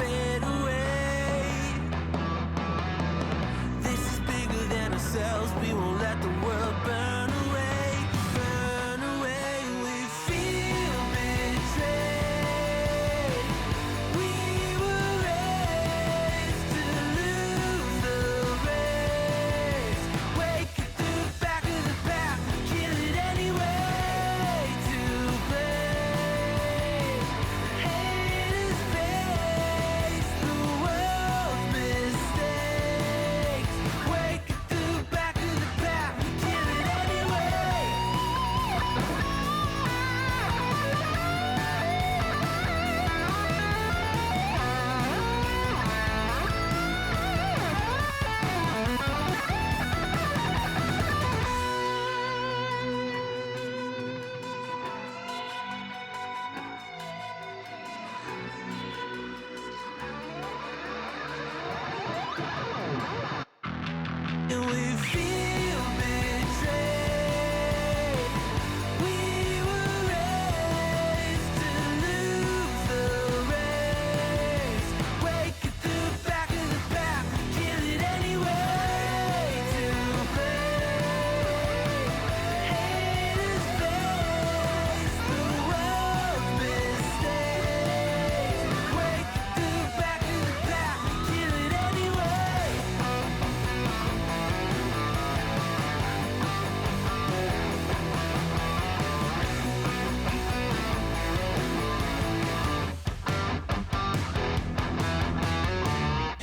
fade away. This is bigger than ourselves. We won't let the world burn away. Burn away. We feel betrayed. We were raised to lose the race. Wake it through the back of the pack. Kill it anyway. To play. Haters face the world's mistakes. Wake it through the back of the pack. Kill it anyway. And we feel betrayed. We were raised to lose the race. Wake it through the back of the pack. Kill it anyway. To play. Haters face the world's mistakes. Wake it through the back of the pack. Kill it anyway.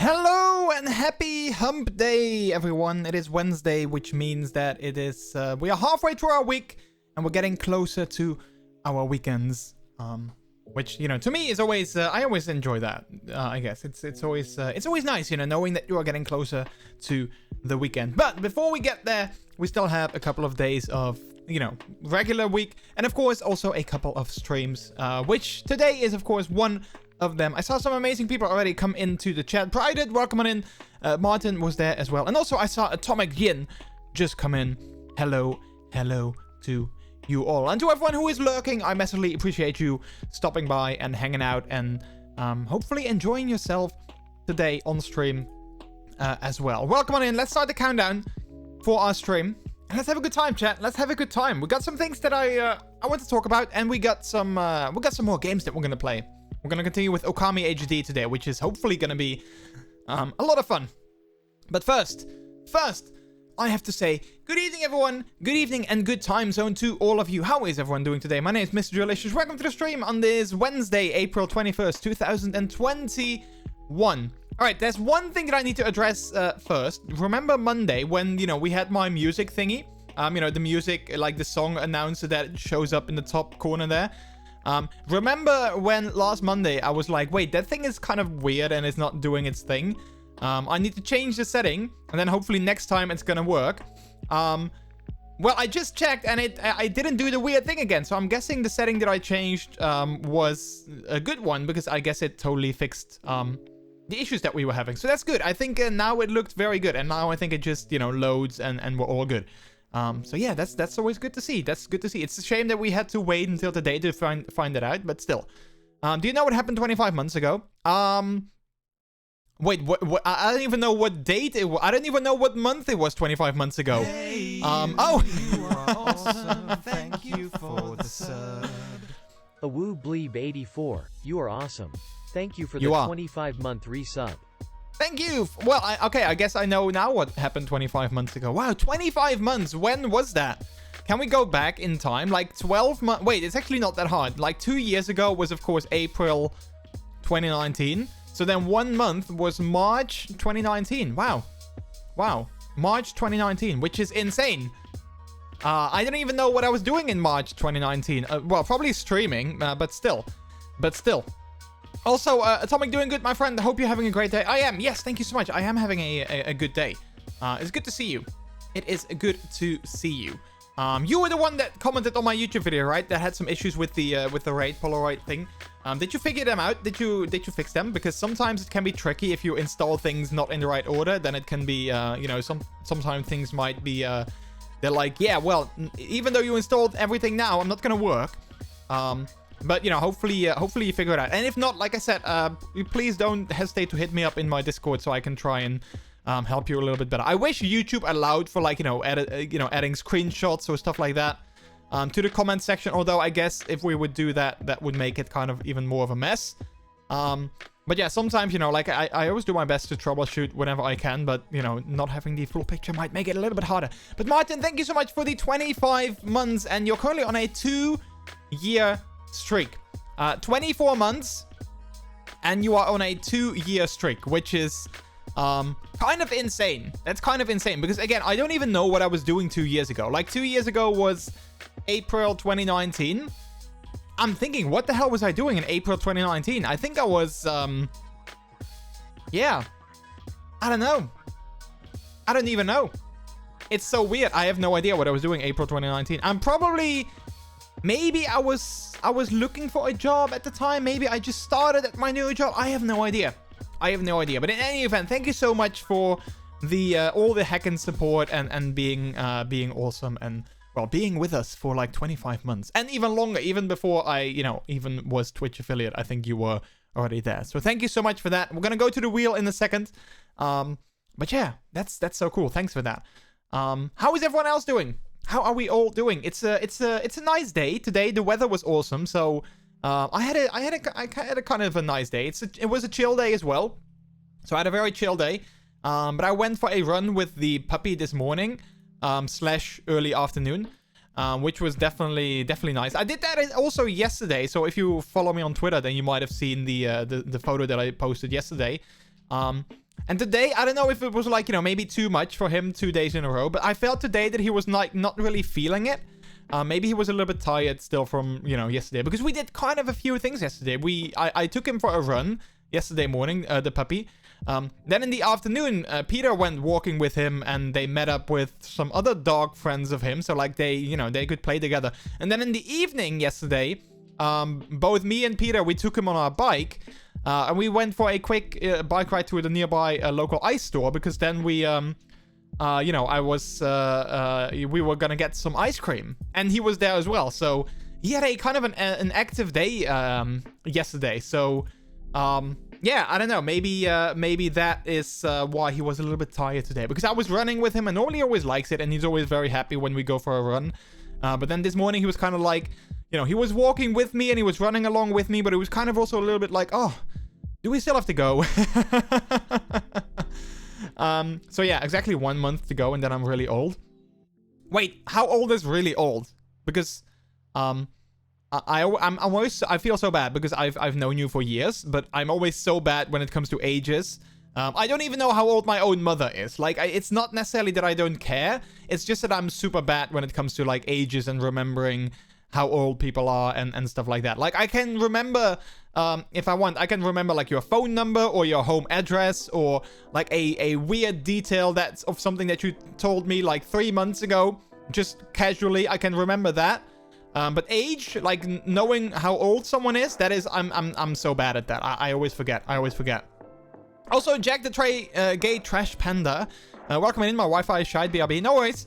Hello and happy hump day, everyone. It is Wednesday, which means that it is we are halfway through our week and we're getting closer to our weekends. Which, you know, to me is always I always enjoy that. I guess it's always nice, you know, knowing that you are getting closer to the weekend. But before we get there, we still have a couple of days of, you know, regular week, and of course also a couple of streams, which today is of course one of them. I saw some amazing people already come into the chat. Pride, welcome on in. Martin was there as well, and also I saw Atomic Yin just come in. Hello to you all, and to everyone who is lurking, I massively appreciate you stopping by and hanging out and hopefully enjoying yourself today on stream as well. Welcome on in. Let's start the countdown for our stream. And let's have a good time, chat. Let's have a good time. We got some things that I want to talk about, and we got some more games that we're gonna play. We're gonna continue with Okami HD today, which is hopefully gonna be a lot of fun. But first, I have to say good evening, everyone. Good evening and good time zone to all of you. How is everyone doing today? My name is MrJordilicious. Welcome to the stream on this Wednesday, April 21st, 2021. All right, there's one thing that I need to address first. Remember Monday when, you know, we had my music thingy? You know, the music, like the song announcer that shows up in the top corner there. Remember when last Monday I was like, wait, that thing is kind of weird and it's not doing its thing. I need to change the setting, and then hopefully next time it's gonna work. Well, I just checked and I didn't do the weird thing again. So I'm guessing the setting that I changed was a good one, because I guess it totally fixed the issues that we were having. So that's good. I think now it looked very good, and now I think it just, you know, loads and we're all good. So yeah, that's always good to see. That's good to see. It's a shame that we had to wait until today to find it out, but still. Do you know what happened 25 months ago? Wait, what? I don't even know what date it was. I don't even know what month it was 25 months ago. Hey, oh. you are awesome. Thank you for the sub. A woo bleeb 84, you are awesome. Thank you for the 25-month resub. Thank you. Well, okay, I guess I know now what happened 25 months ago. Wow, 25 months. When was that? Can we go back in time? Like 12 months. Wait, it's actually not that hard. Like 2 years ago was, of course, April 2019. So then 1 month was March 2019. Wow. March 2019, which is insane. I don't even know what I was doing in March 2019. Well, probably streaming, but still. Also, Atomic, doing good, my friend. I hope you're having a great day. I am. Yes, thank you so much. I am having a good day. It's good to see you. It is good to see you. You were the one that commented on my YouTube video, right? That had some issues with the raid Polaroid thing. Did you figure them out? Did you fix them? Because sometimes it can be tricky if you install things not in the right order. Then it can be, you know, sometimes things might be, they're like, yeah, well, even though you installed everything now, I'm not gonna work. But, you know, hopefully you figure it out. And if not, like I said, please don't hesitate to hit me up in my Discord so I can try and help you a little bit better. I wish YouTube allowed for, like, adding screenshots or stuff like that to the comment section. Although I guess if we would do that, that would make it kind of even more of a mess. But yeah, sometimes, you know, like I always do my best to troubleshoot whenever I can, but, you know, not having the full picture might make it a little bit harder. But Martin, thank you so much for the 25 months, and you're currently on a 2-year streak. 24 months, and you are on a 2-year streak, which is kind of insane. That's kind of insane, because again, I don't even know what I was doing 2 years ago. Like 2 years ago was April 2019. I'm thinking, what the hell was I doing in April 2019? I think I was, yeah. I don't know. I don't even know. It's so weird. I have no idea what I was doing April 2019. I'm probably, maybe I was looking for a job at the time. Maybe I just started at my new job. I have no idea. I have no idea. But in any event, thank you so much for the all the hacking support and being awesome and, well, being with us for like 25 months and even longer, even before I, you know, even was Twitch affiliate. I think you were already there. So thank you so much for that. We're going to go to the wheel in a second. But yeah, that's so cool. Thanks for that. How is everyone else doing? How are we all doing? It's a nice day today. The weather was awesome. So, I had a kind of a nice day. It was a chill day as well. So I had a very chill day. But I went for a run with the puppy this morning. / early afternoon, which was definitely nice. I did that also yesterday, so if you follow me on Twitter, then you might have seen the photo that I posted yesterday. And today, I don't know if it was like, you know, maybe too much for him 2 days in a row, but I felt today that he was like not really feeling it. Maybe he was a little bit tired still from, you know, yesterday, because we did kind of a few things yesterday. I took him for a run yesterday morning, the puppy. Then in the afternoon, Peter went walking with him, and they met up with some other dog friends of him. So like they could play together. And then in the evening yesterday, both me and Peter, we took him on our bike, and we went for a quick bike ride to the nearby local ice store, because then we, you know, we were gonna get some ice cream, and he was there as well. So he had a kind of an active day yesterday. So yeah, I don't know. Maybe that is why he was a little bit tired today, because I was running with him, and normally he always likes it, and he's always very happy when we go for a run. But then this morning he was kind of like, you know, he was walking with me and he was running along with me, but it was kind of also a little bit like, oh, do we still have to go? So yeah, exactly 1 month to go, and then I'm really old. Wait, how old is really old? Because I'm always, I feel so bad because I've known you for years, but I'm always so bad when it comes to ages. I don't even know how old my own mother is. Like, it's not necessarily that I don't care. It's just that I'm super bad when it comes to like ages and remembering how old people are and stuff like that. Like, I can remember, if I want, I can remember like your phone number or your home address, or like a weird detail that's of something that you told me like 3 months ago, just casually. I can remember that. But age, like knowing how old someone is, that is, I'm so bad at that. I always forget. Also, Jack the Gay Trash Panda, welcome in. My Wi-Fi is shite, BRB. No worries.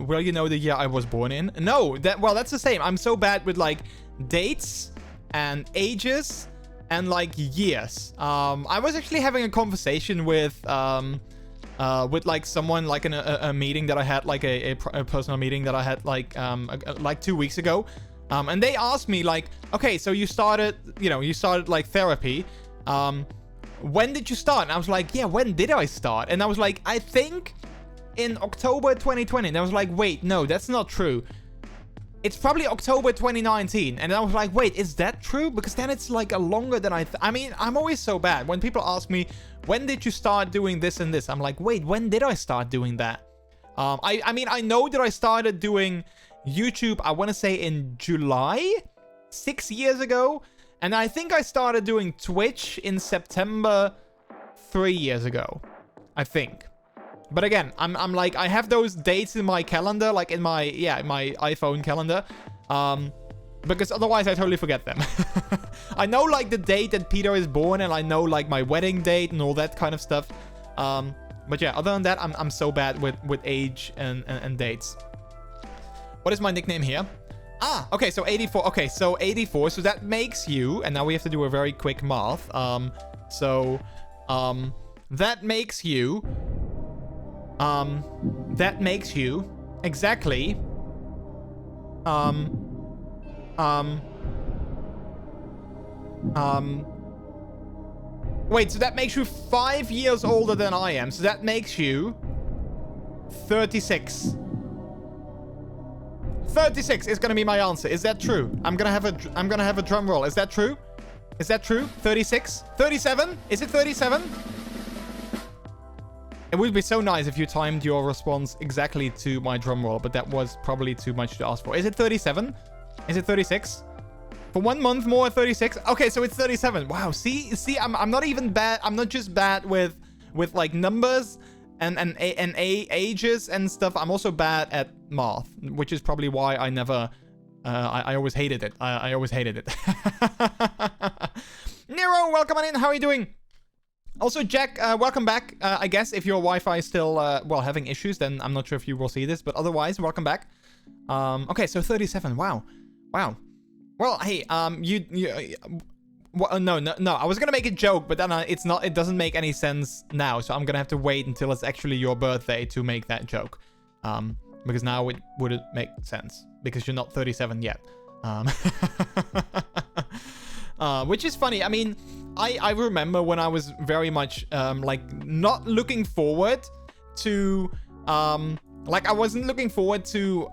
Will you know the year I was born in? No, that's the same. I'm so bad with like dates and ages and like years. I was actually having a conversation with like someone like in a meeting that I had, like a personal meeting that I had like 2 weeks ago. And they asked me like, okay, so you started like therapy. When did you start? And I was like, yeah, when did I start? And I was like, I think in October 2020. And I was like, wait, no, that's not true. It's probably October 2019. And I was like, wait, is that true? Because then it's like a longer than I mean, I'm always so bad. When people ask me, when did you start doing this and this? I'm like, wait, when did I start doing that? I mean, I know that I started doing YouTube, I want to say in July, 6 years ago. And I think I started doing Twitch in September 3 years ago, I think. But again, I'm like, I have those dates in my calendar, like in my iPhone calendar. Because otherwise I totally forget them. I know like the date that Peter is born, and I know like my wedding date and all that kind of stuff. But yeah, other than that, I'm so bad with age and dates. What is my nickname here? Ah, okay, so 84. Okay, so 84. So that makes you, and now we have to do a very quick math. That makes you exactly wait, so that makes you 5 years older than I am. So that makes you 36. 36 is gonna be my answer. Is that true? I'm gonna have a drum roll. Is that true? Is that true? 36? 37? Is it 37? It would be so nice if you timed your response exactly to my drum roll, but that was probably too much to ask for. Is it 37? Is it 36? For 1 month more, 36? Okay, so it's 37. Wow, see, I'm not even bad. I'm not just bad with like numbers and ages and stuff. I'm also bad at math, which is probably why I never, I always hated it. I always hated it. Nero, welcome on in. How are you doing? Also, Jack, welcome back. I guess if your Wi-Fi is still, well, having issues, then I'm not sure if you will see this, but otherwise, welcome back. Okay, so 37. Wow. Wow. Well, hey, well, no, I was gonna make a joke, but then it doesn't make any sense now, so I'm gonna have to wait until it's actually your birthday to make that joke. Because now it wouldn't make sense, because you're not 37 yet. Which is funny. I mean, I remember when I was very much, like, not looking forward to, like, I wasn't looking forward to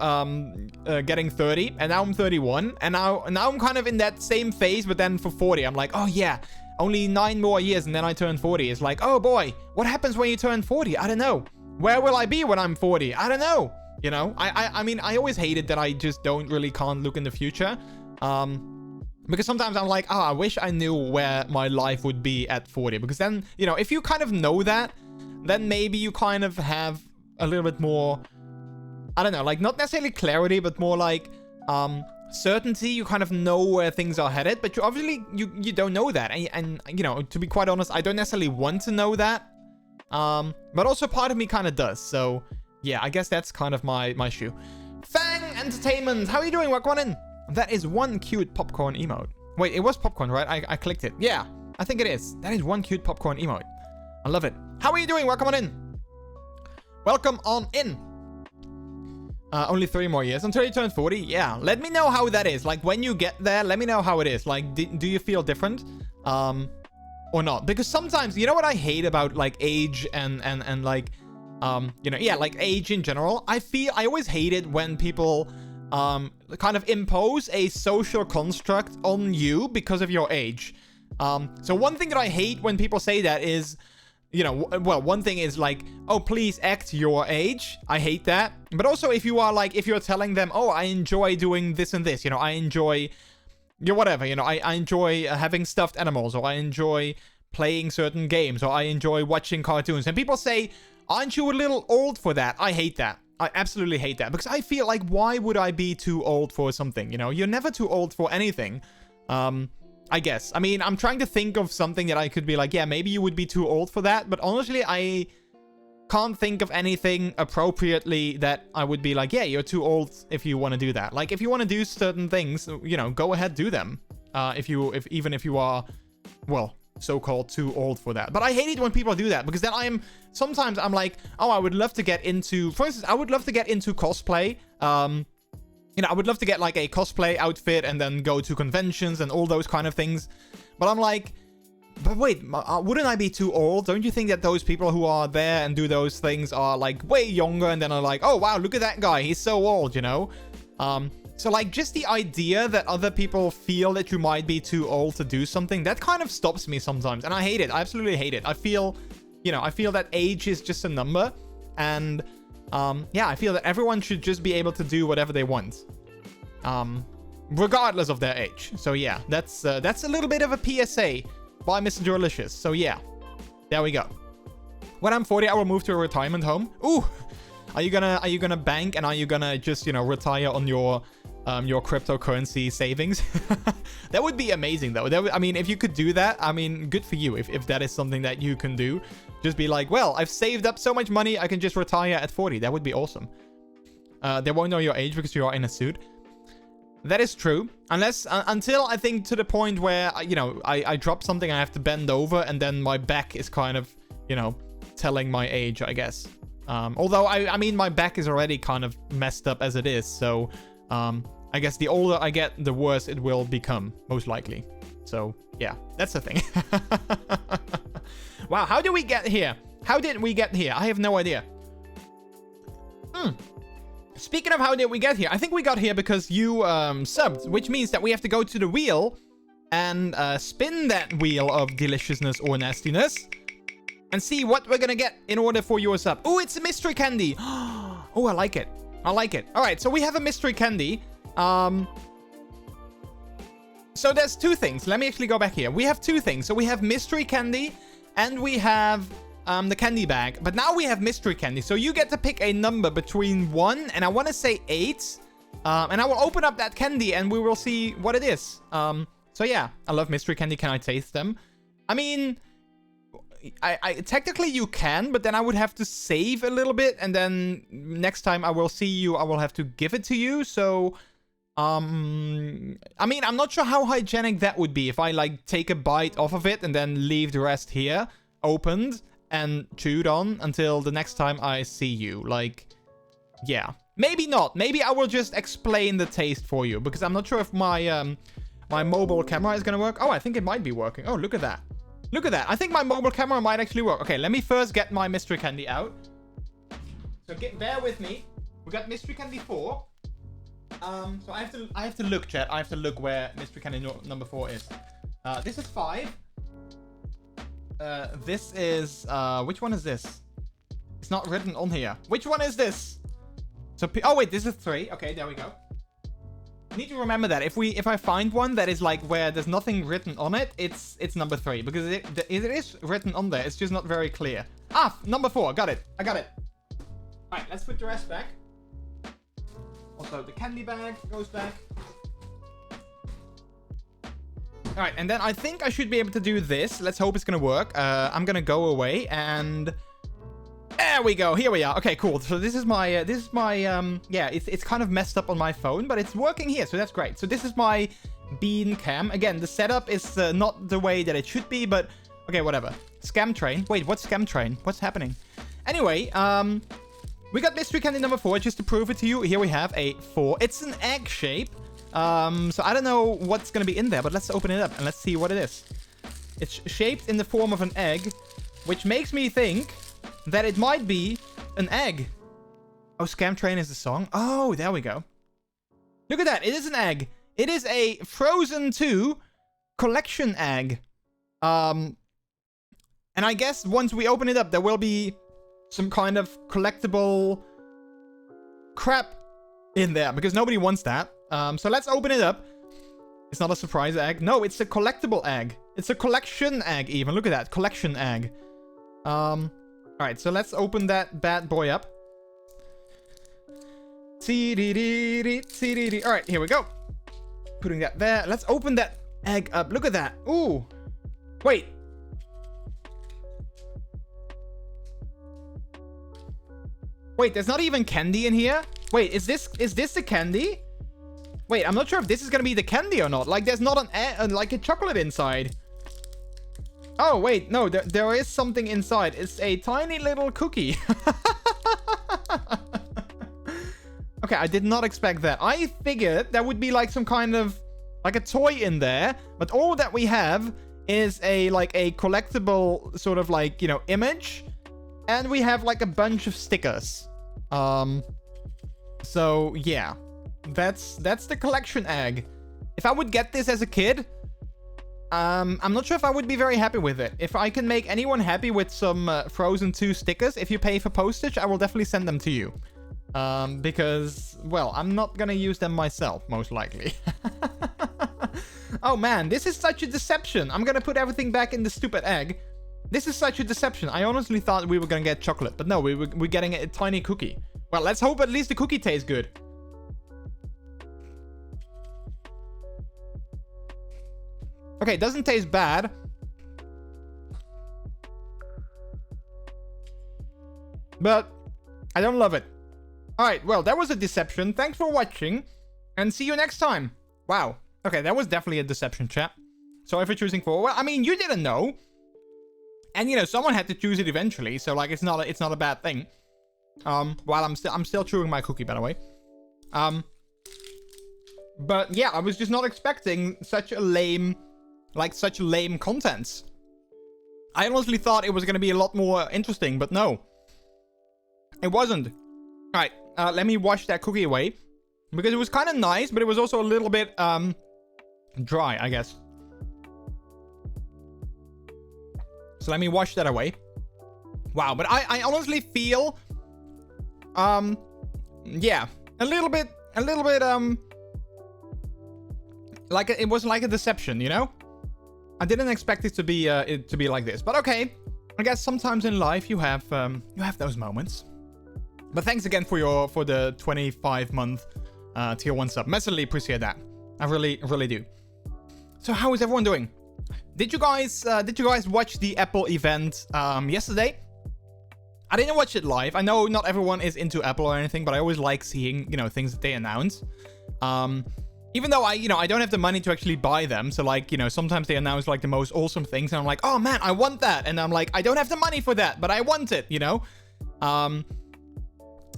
getting 30, and now I'm 31, and now I'm kind of in that same phase, but then for 40, I'm like, oh yeah, only 9 more years, and then I turn 40. It's like, oh boy, what happens when you turn 40? I don't know. Where will I be when I'm 40? I don't know. You know, I mean, I always hated that I just can't look in the future. Because sometimes I'm like, oh, I wish I knew where my life would be at 40. Because then, you know, if you kind of know that, then maybe you kind of have a little bit more, I don't know, like not necessarily clarity, but more like certainty. You kind of know where things are headed, but you obviously, you don't know that. And, you know, to be quite honest, I don't necessarily want to know that. But also part of me kind of does. So yeah, I guess that's kind of my shoe. Fang Entertainment, how are you doing? Welcome on in. That is one cute popcorn emote. Wait, it was popcorn, right? I clicked it. Yeah, I think it is. That is one cute popcorn emote. I love it. How are you doing? Welcome on in. Welcome on in. Only 3 more years until you turn 40. Yeah, let me know how that is. Like, when you get there, let me know how it is. Like, do you feel different? Or not? Because sometimes, you know what I hate about, like, age and like, you know, yeah, like age in general? I always hate it when people kind of impose a social construct on you because of your age. So one thing that I hate when people say that is, you know, well, one thing is like, oh, please act your age. I hate that. But also if you are like, if you're telling them, oh, I enjoy doing this and this, you know, I enjoy, you know, whatever, you know, I enjoy having stuffed animals, or I enjoy playing certain games, or I enjoy watching cartoons. And people say, aren't you a little old for that? I hate that. I absolutely hate that, because I feel like, why would I be too old for something? You know, you're never too old for anything. I guess. I mean, I'm trying to think of something that I could be like, yeah, maybe you would be too old for that. But honestly, I can't think of anything appropriately that I would be like, yeah, you're too old if you want to do that. Like, if you want to do certain things, you know, go ahead, do them. Even if you are, well, so-called too old for that. But I hate it when people do that, because then sometimes I'm like, oh, I would love to get into, for instance, I would love to get into cosplay. You know, I would love to get like a cosplay outfit and then go to conventions and all those kind of things. But I'm like, but wait, wouldn't I be too old? Don't you think that those people who are there and do those things are like way younger, and then are like, oh wow, look at that guy, he's so old, you know? So like, just the idea that other people feel that you might be too old to do something, that kind of stops me sometimes. And I hate it. I absolutely hate it. I feel, you know, I feel that age is just a number. And yeah, I feel that everyone should just be able to do whatever they want, regardless of their age. So yeah, that's a little bit of a PSA by MrJordilicious. So yeah, there we go. When I'm 40, I will move to a retirement home. Ooh, are you gonna bank, and are you gonna just, you know, retire on your cryptocurrency savings? That would be amazing though. I mean, if you could do that, I mean, good for you. If that is something that you can do, just be like, well, I've saved up so much money, I can just retire at 40. That would be awesome. They won't know your age because you are in a suit. That is true. Unless, until I think to the point where, you know, I drop something, I have to bend over, and then my back is kind of, you know, telling my age, I guess. Although, I mean, my back is already kind of messed up as it is, so, I guess the older I get, the worse it will become, most likely. So, yeah, that's the thing. Wow, how did we get here? How did we get here? I have no idea. Speaking of how did we get here, I think we got here because you subbed, which means that we have to go to the wheel and spin that wheel of deliciousness or nastiness and see what we're gonna get in order for your sub. Oh, it's a mystery candy. Oh, I like it. I like it. All right, so we have a mystery candy. So there's two things. Let me actually go back here. We have two things. So we have mystery candy and we have the candy bag. But now we have mystery candy. So you get to pick a number between 1 and I want to say 8. And I will open up that candy and we will see what it is. So yeah, I love mystery candy. Can I taste them? I mean, I technically you can, but then I would have to save a little bit. And then next time I will see you, I will have to give it to you. So... I mean, I'm not sure how hygienic that would be if I, like, take a bite off of it and then leave the rest here, opened, and chewed on until the next time I see you. Like, yeah. Maybe not. Maybe I will just explain the taste for you, because I'm not sure if my, my mobile camera is gonna work. Oh, I think it might be working. Oh, look at that. Look at that. I think my mobile camera might actually work. Okay, let me first get my mystery candy out. So, bear with me. We got mystery candy 4. So I have to look, chat. I have to look where mystery candy number 4 is. This is 5. This is, which one is this? It's not written on here. Which one is this? So, oh wait, this is 3. Okay, there we go. I need to remember that if I find one that is like where there's nothing written on it, it's number 3 because it is written on there. It's just not very clear. Ah, number 4. Got it. I got it. All right, let's put the rest back. Also, the candy bag goes back. Alright, and then I think I should be able to do this. Let's hope it's gonna work. I'm gonna go away and... There we go. Here we are. Okay, cool. So this is my... yeah, it's kind of messed up on my phone, but it's working here, so that's great. So this is my bean cam. Again, the setup is not the way that it should be, but... Okay, whatever. Scam train. Wait, what's scam train? What's happening? Anyway, we got mystery candy number 4, just to prove it to you. Here we have a 4. It's an egg shape. So I don't know what's going to be in there, but let's open it up and let's see what it is. It's shaped in the form of an egg, which makes me think that it might be an egg. Oh, Scam Train is the song. Oh, there we go. Look at that. It is an egg. It is a Frozen 2 collection egg. And I guess once we open it up, there will be some kind of collectible crap in there because nobody wants that. So let's open it up. It's not a surprise egg. No, it's a collectible egg. It's a collection egg even. Look at that. Collection egg. Alright, so let's open that bad boy up. Alright, here we go. Putting that there. Let's open that egg up. Look at that. Ooh. Wait. Wait, there's not even candy in here? Wait, is this the candy? Wait, I'm not sure if this is gonna be the candy or not. Like, there's not like a chocolate inside. Oh, wait, no, there is something inside. It's a tiny little cookie. Okay, I did not expect that. I figured there would be like some kind of, like a toy in there. But all that we have is like a collectible sort of like, you know, image. And we have like a bunch of stickers. So yeah, that's the collection egg. If I would get this as a kid, I'm not sure if I would be very happy with it. If I can make anyone happy with some Frozen 2 stickers, if you pay for postage, I will definitely send them to you. Because, well, I'm not gonna use them myself, most likely. Oh man, this is such a deception. I'm gonna put everything back in the stupid egg. This is such a deception. I honestly thought we were gonna get chocolate, but no, we're getting a tiny cookie. Well, let's hope at least the cookie tastes good. Okay, it doesn't taste bad. But I don't love it. Alright, well, that was a deception. Thanks for watching. And see you next time. Wow. Okay, that was definitely a deception, chat. Sorry for choosing 4. Well, I mean, you didn't know. And, you know, someone had to choose it eventually. So, like, it's not a bad thing. While I'm still chewing my cookie, by the way. But, yeah, I was just not expecting such lame contents. I honestly thought it was going to be a lot more interesting, but no. It wasn't. Alright, let me wash that cookie away. Because it was kind of nice, but it was also a little bit, dry, I guess. So let me wash that away. Wow, but I honestly feel, yeah, a little bit, like it was like a deception, you know? I didn't expect it to be like this, but okay. I guess sometimes in life you have those moments. But thanks again for the 25-month tier 1 sub. Massively appreciate that. I really do. So how is everyone doing? Did you guys watch the Apple event yesterday? I didn't watch it live. I know not everyone is into Apple or anything, but I always like seeing, you know, things that they announce. Even though I don't have the money to actually buy them. So like, you know, sometimes they announce like the most awesome things and I'm like, oh man, I want that. And I'm like, I don't have the money for that, but I want it, you know?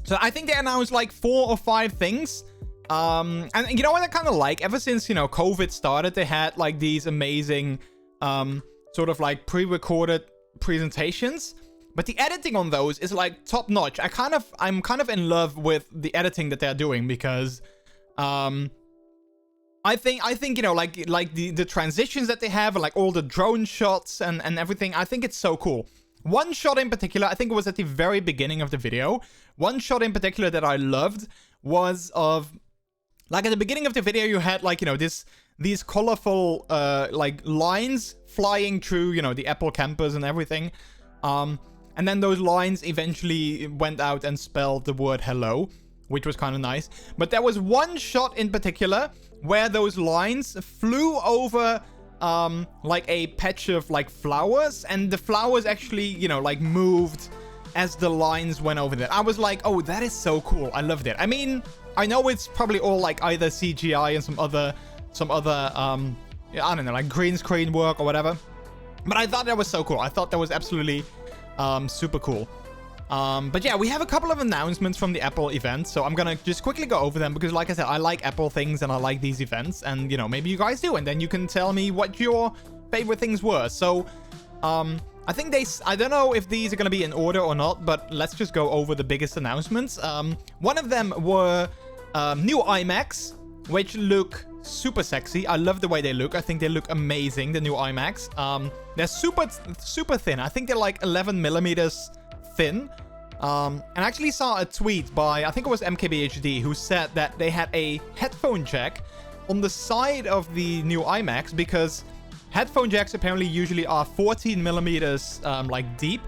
So I think they announced like 4 or 5 things. And you know what I kind of like? Ever since, you know, COVID started, they had like these amazing, sort of like pre-recorded presentations. But the editing on those is like top notch. I'm kind of in love with the editing that they're doing because, I think, you know, like the transitions that they have and like all the drone shots and everything. I think it's so cool. One shot in particular, I think it was at the very beginning of the video. One shot in particular that I loved was of, like at the beginning of the video, you had like, you know, these colorful, like lines flying through, you know, the Apple campus and everything. And then those lines eventually went out and spelled the word hello, which was kind of nice. But there was one shot in particular where those lines flew over like a patch of like flowers, and the flowers actually, you know, like moved as the lines went over there. I was like, oh, that is so cool. I loved it. I mean, I know it's probably all like either CGI and some other yeah, I don't know, like green screen work or whatever. But I thought that was so cool. I thought that was absolutely super cool. But yeah, we have a couple of announcements from the Apple event, so I'm gonna just quickly go over them because, like I said, I like Apple things and I like these events, and you know, maybe you guys do, and then you can tell me what your favorite things were. So, I think I don't know if these are gonna be in order or not, but let's just go over the biggest announcements. One of them were new iMacs, which look super sexy. I love the way they look. I think they look amazing, the new iMacs. They're super thin. I think they're like 11 millimeters thin. And I actually saw a tweet by, I think it was MKBHD, who said that they had a headphone jack on the side of the new iMacs because headphone jacks apparently usually are 14 millimeters like deep,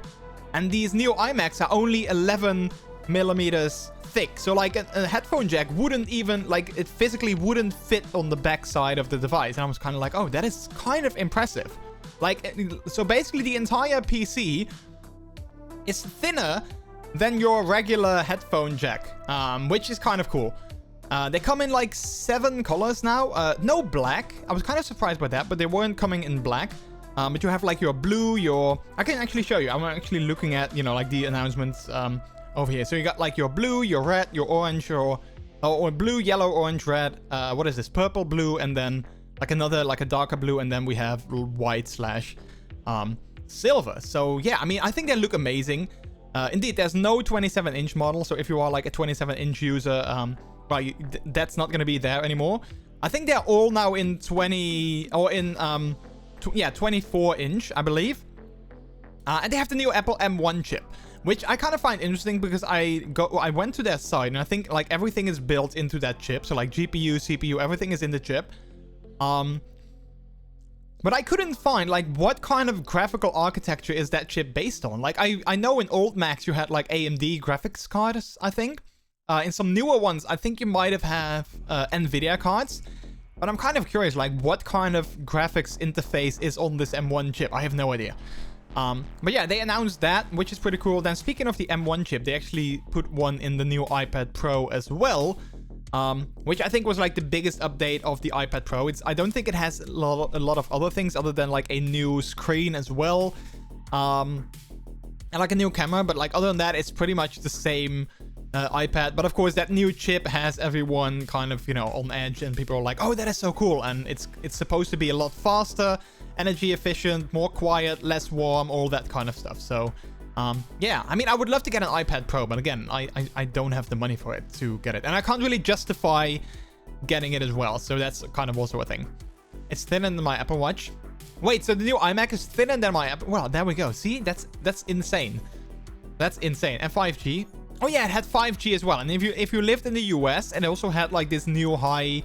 and these new iMacs are only 11 millimeters thick. So like a headphone jack wouldn't even, like, it physically wouldn't fit on the back side of the device. And I was kind of like, oh, that is kind of impressive. Like, so basically the entire PC is thinner than your regular headphone jack, which is kind of cool. They come in like 7 colors now. No black. I was kind of surprised by that, but they weren't coming in black. But you have like your blue, I can actually show you. I'm actually looking at, you know, like the announcements over here. So you got like your blue, your red, your orange, or blue, yellow, orange, red. What is this? Purple, blue, and then like another, like a darker blue, and then we have white / silver. So yeah, I mean, I think they look amazing. Indeed, there's no 27-inch model, so if you are like a 27-inch user, well, that's not going to be there anymore. I think they're all now in 20 or in 24-inch, I believe. And they have the new Apple M1 chip, which I kind of find interesting because I went to their site and I think like everything is built into that chip. So like GPU, CPU, everything is in the chip. But I couldn't find like what kind of graphical architecture is that chip based on. Like I know in old Macs you had like AMD graphics cards, I think. In some newer ones, I think you might have NVIDIA cards. But I'm kind of curious, like what kind of graphics interface is on this M1 chip? I have no idea. But yeah, they announced that, which is pretty cool. Then speaking of the M1 chip, they actually put one in the new iPad Pro as well. which I think was like the biggest update of the iPad Pro. I don't think it has a lot of other things other than like a new screen as well, and like a new camera. But like other than that, it's pretty much the same iPad. But of course, that new chip has everyone kind of, you know, on edge, and people are like, oh, that is so cool. And it's supposed to be a lot faster, energy efficient, more quiet, less warm, all that kind of stuff. So yeah, I mean, I would love to get an iPad Pro, but again, I don't have the money for it to get it, and I can't really justify getting it as well. So that's kind of also a thing. It's thinner than my Apple Watch. Wait, so the new iMac is thinner than my Apple? Well, there we go. See, that's insane. That's insane. And 5G. Oh yeah, it had 5G as well. And if you lived in the US, it also had like this new high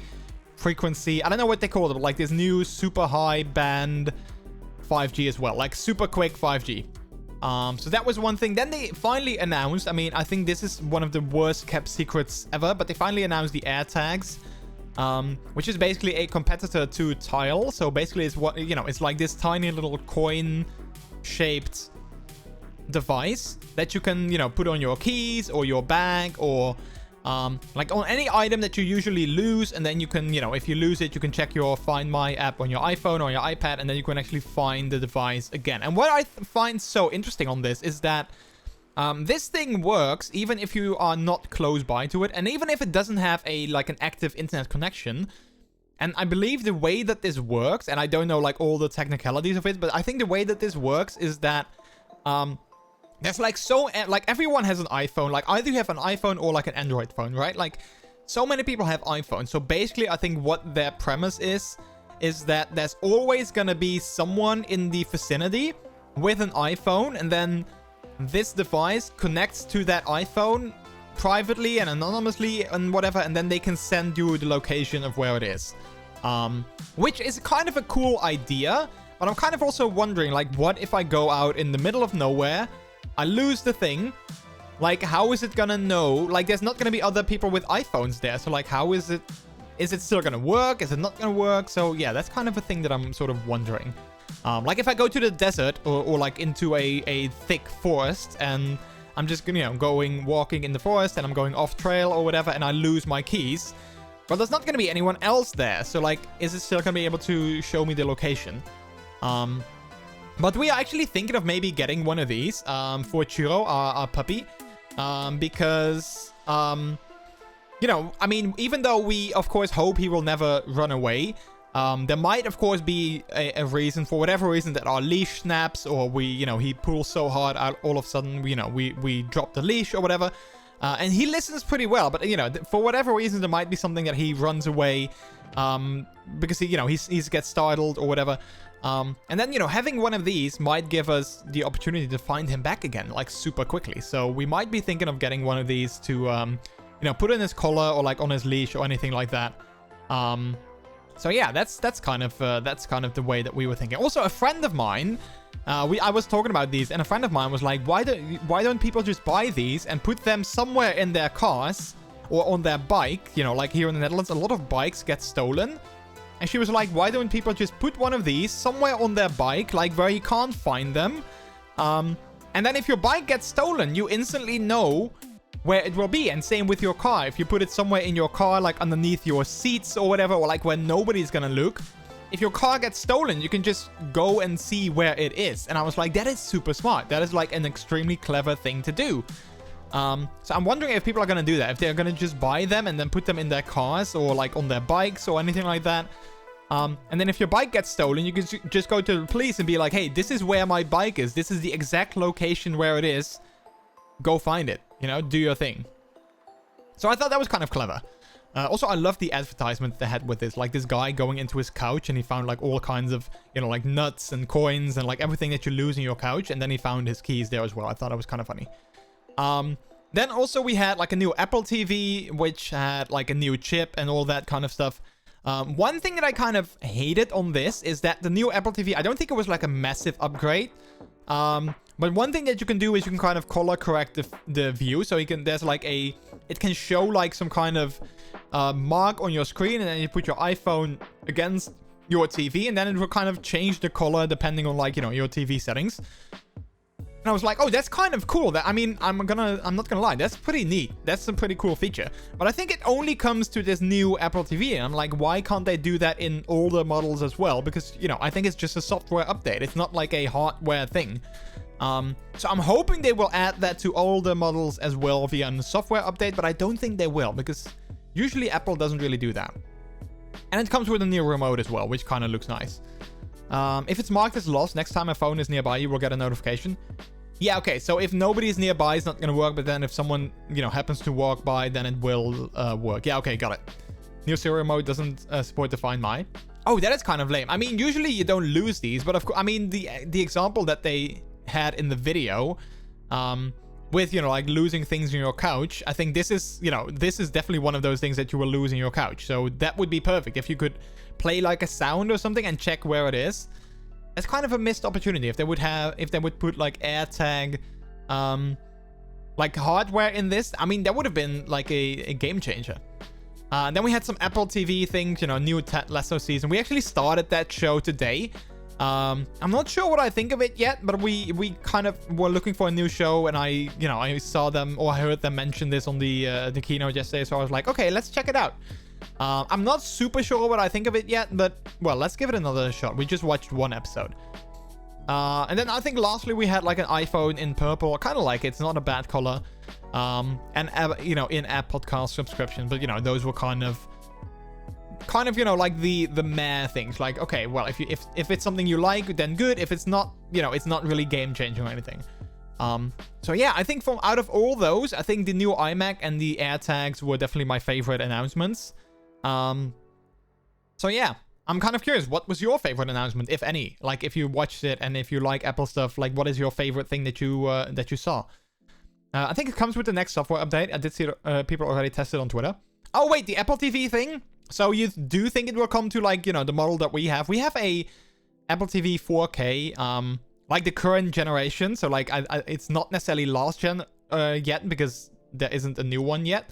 frequency, I don't know what they call it, but like this new super high band 5G as well, like super quick 5G. So that was one thing. Then they finally announced, I mean, I think this is one of the worst kept secrets ever, but they finally announced the AirTags, which is basically a competitor to Tile. So basically it's what, you know, it's like this tiny little coin shaped device that you can, you know, put on your keys or your bag or like on any item that you usually lose, and then you can, you know, if you lose it, you can check your Find My app on your iPhone or your iPad, and then you can actually find the device again. And what I find so interesting on this is that this thing works even if you are not close by to it, and even if it doesn't have a like an active internet connection. And I believe the way that this works, and I don't know like all the technicalities of it, but I think the way that this works is that there's like like everyone has an iPhone, like either you have an iPhone or like an Android phone, right? Like so many people have iPhones. So basically I think what their premise is that there's always gonna be someone in the vicinity with an iPhone, and then this device connects to that iPhone privately and anonymously and whatever, and then they can send you the location of where it is, which is kind of a cool idea. But I'm kind of also wondering, like, what if I go out in the middle of nowhere, I lose the thing, like, how is it gonna know? Like, there's not gonna be other people with iPhones there, so like, how is it still gonna work? Is it not gonna work? So yeah, that's kind of a thing that I'm sort of wondering. Like if I go to the desert or like into a thick forest, and I'm just, you know, walking in the forest, and I'm going off trail or whatever, and I lose my keys, well, there's not gonna be anyone else there, so like, is it still gonna be able to show me the location? But we are actually thinking of maybe getting one of these for Churro, our puppy, because, you know, I mean, even though we, of course, hope he will never run away, there might, of course, be a reason, for whatever reason, that our leash snaps, or we, you know, he pulls so hard, all of a sudden, you know, we drop the leash or whatever. And he listens pretty well, but, you know, for whatever reason, there might be something that he runs away, because he, you know, he gets startled or whatever. And then, you know, having one of these might give us the opportunity to find him back again, like, super quickly. So we might be thinking of getting one of these to, you know, put in his collar or like on his leash or anything like that. So yeah, that's kind of the way that we were thinking. Also, a friend of mine, I was talking about these, and a friend of mine was like, why don't people just buy these and put them somewhere in their cars or on their bike? You know, like here in the Netherlands, a lot of bikes get stolen. And she was like, why don't people just put one of these somewhere on their bike, like where you can't find them? And then if your bike gets stolen, you instantly know where it will be. And same with your car. If you put it somewhere in your car, like underneath your seats or whatever, or like where nobody's gonna look, if your car gets stolen, you can just go and see where it is. And I was like, that is super smart. That is like an extremely clever thing to do. So I'm wondering if people are gonna do that, if they're gonna just buy them and then put them in their cars or like on their bikes or anything like that. And then if your bike gets stolen, you can just go to the police and be like, hey, this is where my bike is. This is the exact location where it is. Go find it. You know, do your thing. So I thought that was kind of clever. Also, I love the advertisement they had with this. Like this guy going into his couch and he found like all kinds of, you know, like nuts and coins and like everything that you lose in your couch. And then he found his keys there as well. I thought that was kind of funny. Then also we had like a new Apple TV, which had like a new chip and all that kind of stuff. One thing that I kind of hated on this is that the new Apple TV, I don't think it was like a massive upgrade. But one thing that you can do is you can kind of color correct the view. So you can, there's like it can show like some kind of mark on your screen, and then you put your iPhone against your TV, and then it will kind of change the color depending on like, you know, your TV settings. And I was like, oh, that's kind of cool. That, I mean, I'm not gonna lie, that's pretty neat. That's a pretty cool feature. But I think it only comes to this new Apple TV. And I'm like, why can't they do that in older models as well? Because, you know, I think it's just a software update. It's not like a hardware thing. So I'm hoping they will add that to older models as well via a software update, but I don't think they will, because usually Apple doesn't really do that. And it comes with a new remote as well, which kind of looks nice. If it's marked as lost, next time a phone is nearby, you will get a notification. Yeah, okay, so if nobody is nearby, it's not going to work, but then if someone, you know, happens to walk by, then it will work. Yeah, okay, got it. New serial mode doesn't support the Find My. Oh, that is kind of lame. I mean, usually you don't lose these, but of course, I mean, the example that they had in the video, with, you know, like losing things in your couch, I think this is, you know, this is definitely one of those things that you will lose in your couch. So that would be perfect if you could play like a sound or something and check where it is. That's kind of a missed opportunity. If they would put like AirTag, like hardware in this, I mean, that would have been like a game changer. Then we had some Apple TV things, you know, new Ted Lasso season. We actually started that show today. I'm not sure what I think of it yet, but we kind of were looking for a new show, and I saw them, or I heard them mention this on the keynote yesterday, so I was like, okay, let's check it out. I'm not super sure what I think of it yet, but well, let's give it another shot. We just watched one episode. And then I think lastly we had like an iPhone in purple. I kind of like it. It's not a bad color. And you know, in-app podcast subscription, but you know, those were kind of, you know, like the meh things. Like, okay, well, if it's something you like, then good. If it's not, you know, it's not really game changing or anything. So yeah, I think from out of all those, I think the new iMac and the AirTags were definitely my favorite announcements. So yeah, I'm kind of curious, what was your favorite announcement, if any? Like, if you watched it and if you like Apple stuff, like, what is your favorite thing that you saw? I think it comes with the next software update. I did see people already tested on Twitter. Oh wait, the Apple TV thing. So you do think it will come to, like, you know, the model that we have? We have a Apple TV 4K, like the current generation. So like, it's not necessarily last gen yet, because there isn't a new one yet.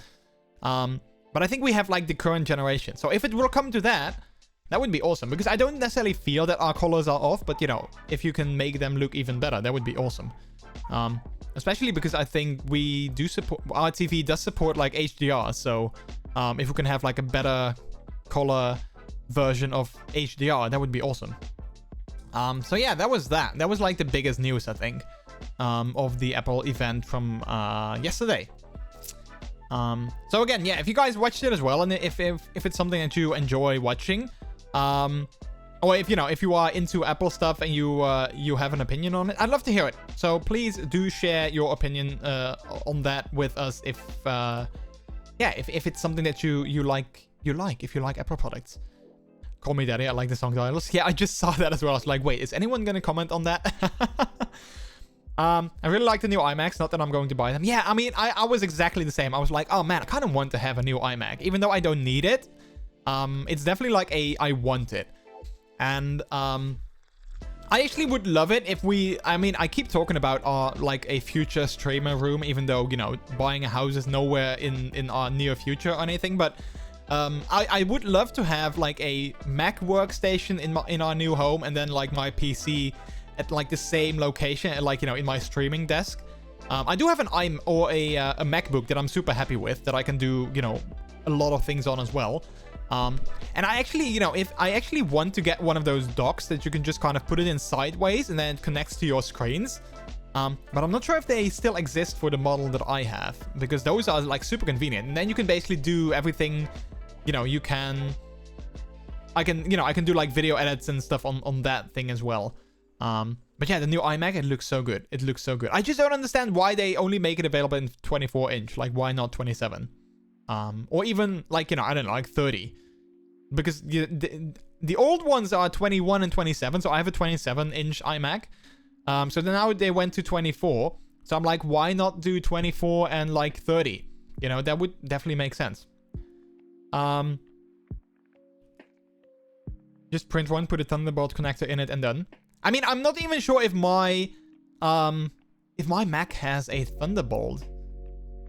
But I think we have like the current generation. So if it will come to that, that would be awesome, because I don't necessarily feel that our colors are off, but you know, if you can make them look even better, that would be awesome. Especially because I think we do support, our TV does support like HDR. So if we can have like a better color version of HDR, that would be awesome. So yeah, that was like the biggest news, I think, of the Apple event from yesterday. So again, yeah, if you guys watched it as well, and if it's something that you enjoy watching, or if you are into Apple stuff and you have an opinion on it, I'd love to hear it. So please do share your opinion on that with us if it's something that you like, if you like Apple products. Call Me Daddy, I like the song titles. Yeah, I just saw that as well. I was like, wait, is anyone gonna comment on that? I really like the new iMacs, not that I'm going to buy them. Yeah, I mean, I was exactly the same. I was like, oh man, I kind of want to have a new iMac, even though I don't need it. It's definitely like I want it. And I actually would love it if I keep talking about like a future streamer room, even though, you know, buying a house is nowhere in our near future or anything, but I would love to have like a Mac workstation in our new home, and then like my PC at like the same location, like, you know, in my streaming desk. I do have a MacBook that I'm super happy with, that I can do, you know, a lot of things on as well. And I actually, you know, if I actually want to get one of those docks that you can just kind of put it in sideways and then it connects to your screens. But I'm not sure if they still exist for the model that I have, because those are like super convenient. And then you can basically do everything, you know, I can do like video edits and stuff on that thing as well. But yeah, the new iMac, it looks so good. It looks so good. I just don't understand why they only make it available in 24 inch. Like, why not 27? Or even like, you know, I don't know, like 30. Because the old ones are 21 and 27. So I have a 27 inch iMac. So then now they went to 24. So I'm like, why not do 24 and like 30? You know, that would definitely make sense. Just print one, put a Thunderbolt connector in it, and done. I mean, I'm not even sure if my Mac has a Thunderbolt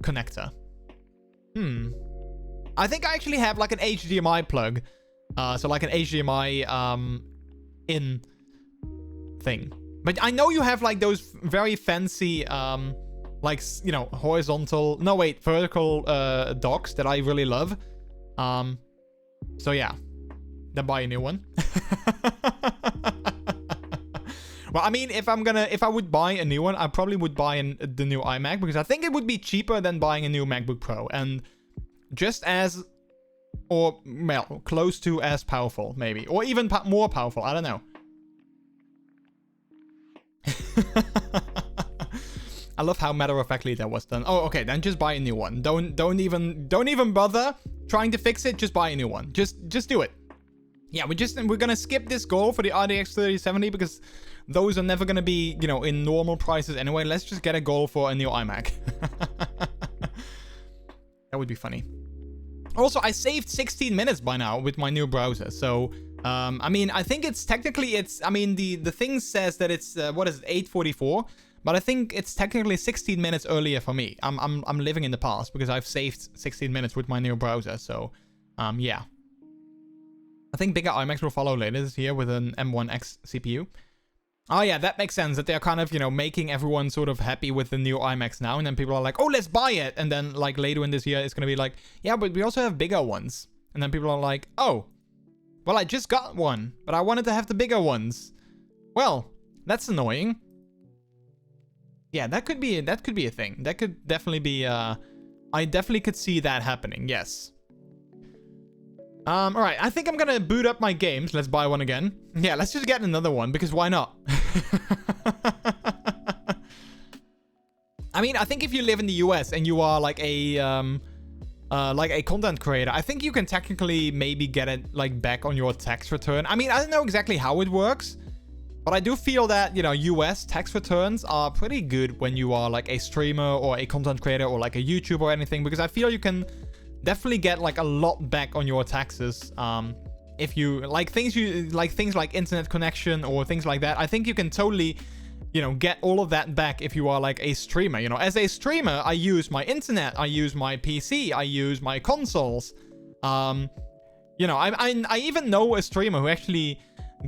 connector. I think I actually have like an HDMI plug. So like an HDMI in thing. But I know you have like those very fancy, like, you know, horizontal, no wait, vertical docks that I really love. So yeah, then buy a new one. Well, I mean, if I would buy a new one, I probably would buy the new iMac, because I think it would be cheaper than buying a new MacBook Pro, and just as, or well, close to as powerful, maybe, or even more powerful. I don't know. I love how matter-of-factly that was done. Oh, okay, then just buy a new one. Don't even bother trying to fix it. Just buy a new one. Just do it. Yeah, we're gonna skip this goal for the RTX 3070 because those are never gonna be, you know, in normal prices anyway. Let's just get a goal for a new iMac. That would be funny. Also, I saved 16 minutes by now with my new browser. So, I mean, I think it's technically, I mean, the thing says that it's, what is it, 8:44? But I think it's technically 16 minutes earlier for me. I'm living in the past because I've saved 16 minutes with my new browser. So, yeah. I think bigger iMacs will follow later this year with an M1X CPU. Oh yeah, that makes sense, that they're kind of, you know, making everyone sort of happy with the new iMacs now, and then people are like, oh, let's buy it. And then, like, later in this year, it's gonna be like, yeah, but we also have bigger ones. And then people are like, oh, well, I just got one, but I wanted to have the bigger ones. Well, that's annoying. Yeah, that could be a thing. That could definitely be, I definitely could see that happening, yes. Alright, I think I'm gonna boot up my games. Let's buy one again. Yeah, let's just get another one, because why not? I mean, I think if you live in the US and you are like a content creator, I think you can technically maybe get it like back on your tax return. I mean, I don't know exactly how it works, but I do feel that, you know, US tax returns are pretty good when you are like a streamer or a content creator or like a YouTuber or anything, because I feel you can definitely get like a lot back on your taxes. If you like things like internet connection or things like that, I think you can totally, you know, get all of that back if you are like a streamer. You know, as a streamer, I use my internet, I use my PC, I use my consoles. You know, I even know a streamer who actually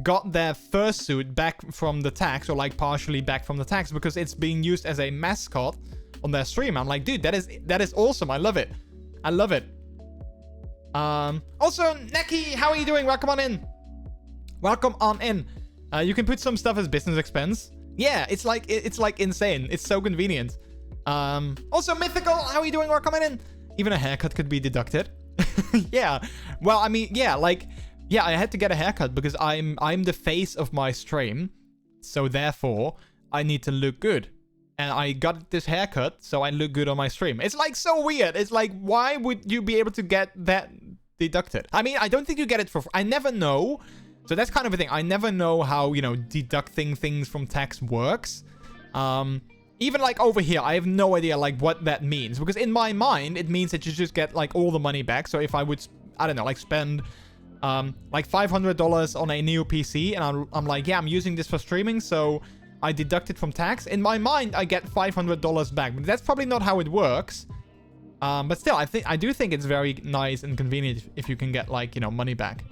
got their fursuit back from the tax, or like partially back from the tax, because it's being used as a mascot on their stream. I'm like, dude, that is awesome. I love it. I love it. Also, Neki, how are you doing? Welcome on in. Welcome on in. You can put some stuff as business expense. Yeah, it's like insane. It's so convenient. Also, Mythical, how are you doing? Welcome on in. Even a haircut could be deducted. Yeah. Well, I mean, yeah, like, yeah, I had to get a haircut because I'm the face of my stream, so therefore I need to look good. And I got this haircut, so I look good on my stream. It's like so weird. It's like, why would you be able to get that deducted? I mean, I don't think you get it for... I never know. So that's kind of a thing. I never know how, you know, deducting things from tax works. Even like over here, I have no idea like what that means. Because in my mind, it means that you just get like all the money back. So if I would, I don't know, like spend like $500 on a new PC, and I'm like, yeah, I'm using this for streaming, so I deduct it from tax. In my mind, I get $500 back. But that's probably not how it works. But still, I do think it's very nice and convenient if you can get, like, you know, money back.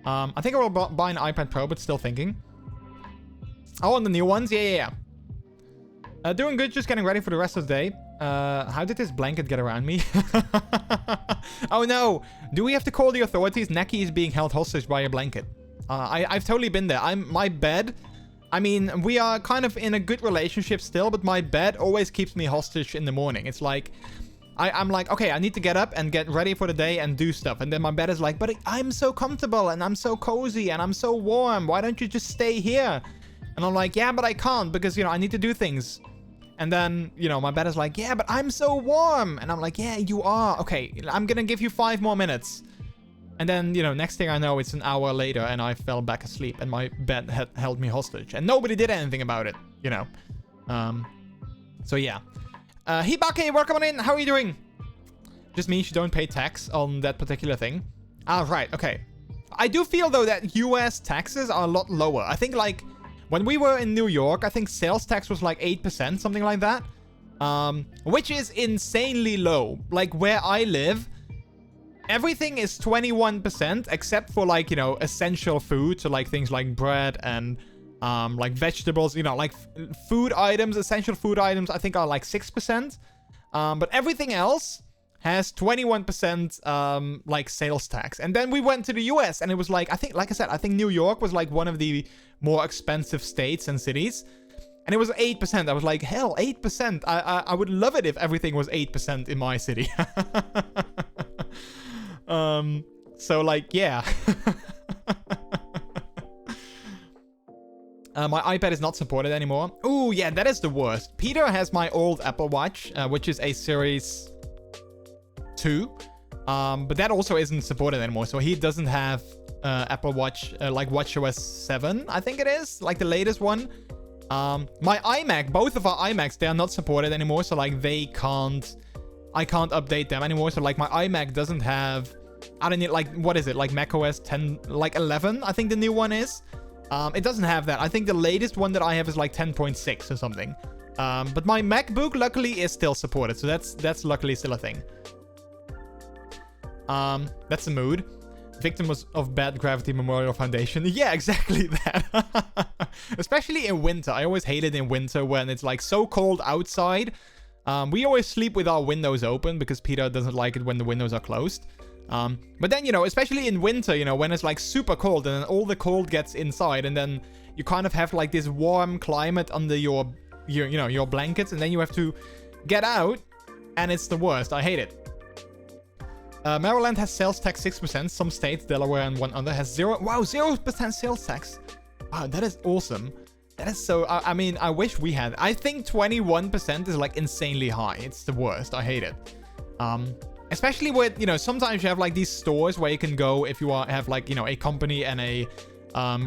I think I will buy an iPad Pro, but still thinking. Oh, and the new ones? Yeah. Doing good, just getting ready for the rest of the day. How did this blanket get around me? Oh no! Do we have to call the authorities? Neki is being held hostage by a blanket. I've totally been there. My bed... I mean, we are kind of in a good relationship still, but my bed always keeps me hostage in the morning. It's like, I'm like, okay, I need to get up and get ready for the day and do stuff. And then my bed is like, but I'm so comfortable and I'm so cozy and I'm so warm. Why don't you just stay here? And I'm like, yeah, but I can't because, you know, I need to do things. And then, you know, my bed is like, yeah, but I'm so warm. And I'm like, yeah, you are. Okay, I'm gonna give you 5 more minutes. And then, you know, next thing I know, it's an hour later and I fell back asleep and my bed had held me hostage. And nobody did anything about it, you know. So, yeah. Hibake, welcome on in. How are you doing? Just means you don't pay tax on that particular thing. Ah, right. Okay. I do feel, though, that US taxes are a lot lower. I think, like, when we were in New York, I think sales tax was like 8%, something like that. Which is insanely low. Like, where I live... everything is 21% except for, like, you know, essential food. So, like, things like bread and Like vegetables, you know, like food items, essential food items, I think are like 6%. But everything else has 21% like sales tax. And then we went to the US and it was like, I think, like I said, I think New York was like one of the more expensive states and cities. And it was 8%. I was like, hell, 8%. I would love it if everything was 8% in my city. So like, yeah. My iPad is not supported anymore. Ooh, yeah, that is the worst. Peter has my old Apple Watch, which is a Series 2. But that also isn't supported anymore. So he doesn't have Apple Watch, like WatchOS 7, I think it is. Like the latest one. My iMac, both of our iMacs, they are not supported anymore. So like I can't update them anymore. So like my iMac doesn't have, I don't know, like, what is it? Like macOS 10, like 11, I think the new one is. It doesn't have that. I think the latest one that I have is like 10.6 or something. But my MacBook luckily is still supported. So that's luckily still a thing. That's the mood. Victim of Bad Gravity Memorial Foundation. Yeah, exactly that. Especially in winter. I always hate it in winter when it's like so cold outside. We always sleep with our windows open because Peter doesn't like it when the windows are closed. But then, you know, especially in winter, you know, when it's like super cold and then all the cold gets inside and then you kind of have like this warm climate under your blankets and then you have to get out and it's the worst. I hate it. Maryland has sales tax 6%. Some states, Delaware and one other, has 0% sales tax. Wow, that is awesome. That is so, I mean, I wish we had. I think 21% is like insanely high. It's the worst. I hate it. Especially with, you know, sometimes you have like these stores where you can go if you have like, you know, a company and a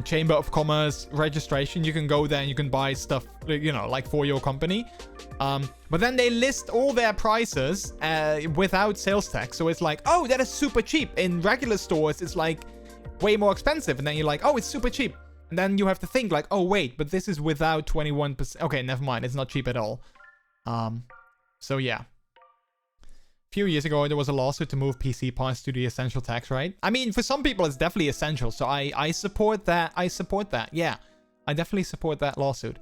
Chamber of Commerce registration. You can go there and you can buy stuff, you know, like for your company. But then they list all their prices without sales tax. So it's like, oh, that is super cheap. In regular stores, it's like way more expensive. And then you're like, oh, it's super cheap. And then you have to think like, oh, wait, but this is without 21%. Okay, never mind. It's not cheap at all. So yeah. A few years ago, there was a lawsuit to move PC parts to the essential tax, right? I mean, for some people, it's definitely essential. So I support that. I support that. Yeah, I definitely support that lawsuit.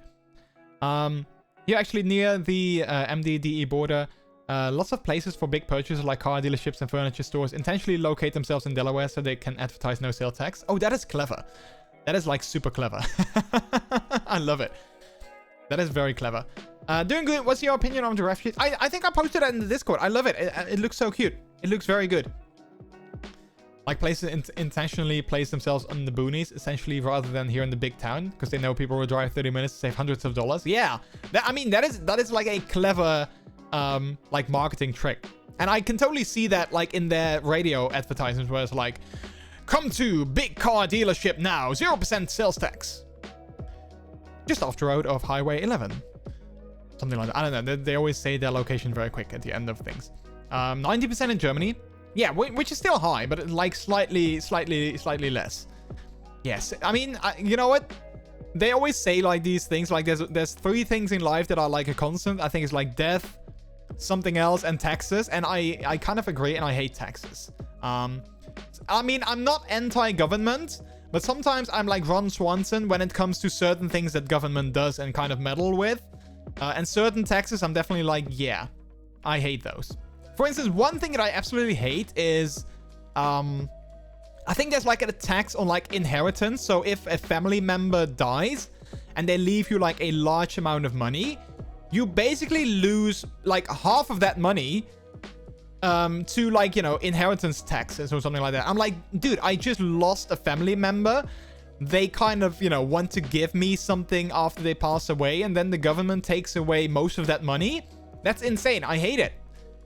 Here, actually, near the MDDE border, lots of places for big purchases like car dealerships and furniture stores intentionally locate themselves in Delaware so they can advertise no sales tax. Oh, that is clever. That is like super clever. I love it. That is very clever. Doing good. What's your opinion on giraffe shit? I think I posted that in the Discord. I love it. It looks so cute. It looks very good. Like places intentionally place themselves on the boonies, essentially, rather than here in the big town, because they know people will drive 30 minutes to save hundreds of dollars. Yeah, I mean that is like a clever like marketing trick, and I can totally see that like in their radio advertisements where it's like, come to big car dealership now, 0% sales tax, just off the road of Highway 11. Something like that. I don't know. They always say their location very quick at the end of things. 90% in Germany. Yeah, which is still high, but like slightly less. Yes. I mean, you know what? They always say like these things. Like there's 3 things in life that are like a constant. I think it's like death, something else, and taxes. And I kind of agree, and I hate taxes. I mean, I'm not anti-government, but sometimes I'm like Ron Swanson when it comes to certain things that government does and kind of meddle with. And certain taxes, I'm definitely like, yeah, I hate those. For instance, one thing that I absolutely hate is, I think there's like a tax on like inheritance. So if a family member dies and they leave you like a large amount of money, you basically lose like half of that money to like, you know, inheritance taxes or something like that. I'm like, dude, I just lost a family member. They kind of, you know, want to give me something after they pass away, and then the government takes away most of that money. That's insane. I hate it.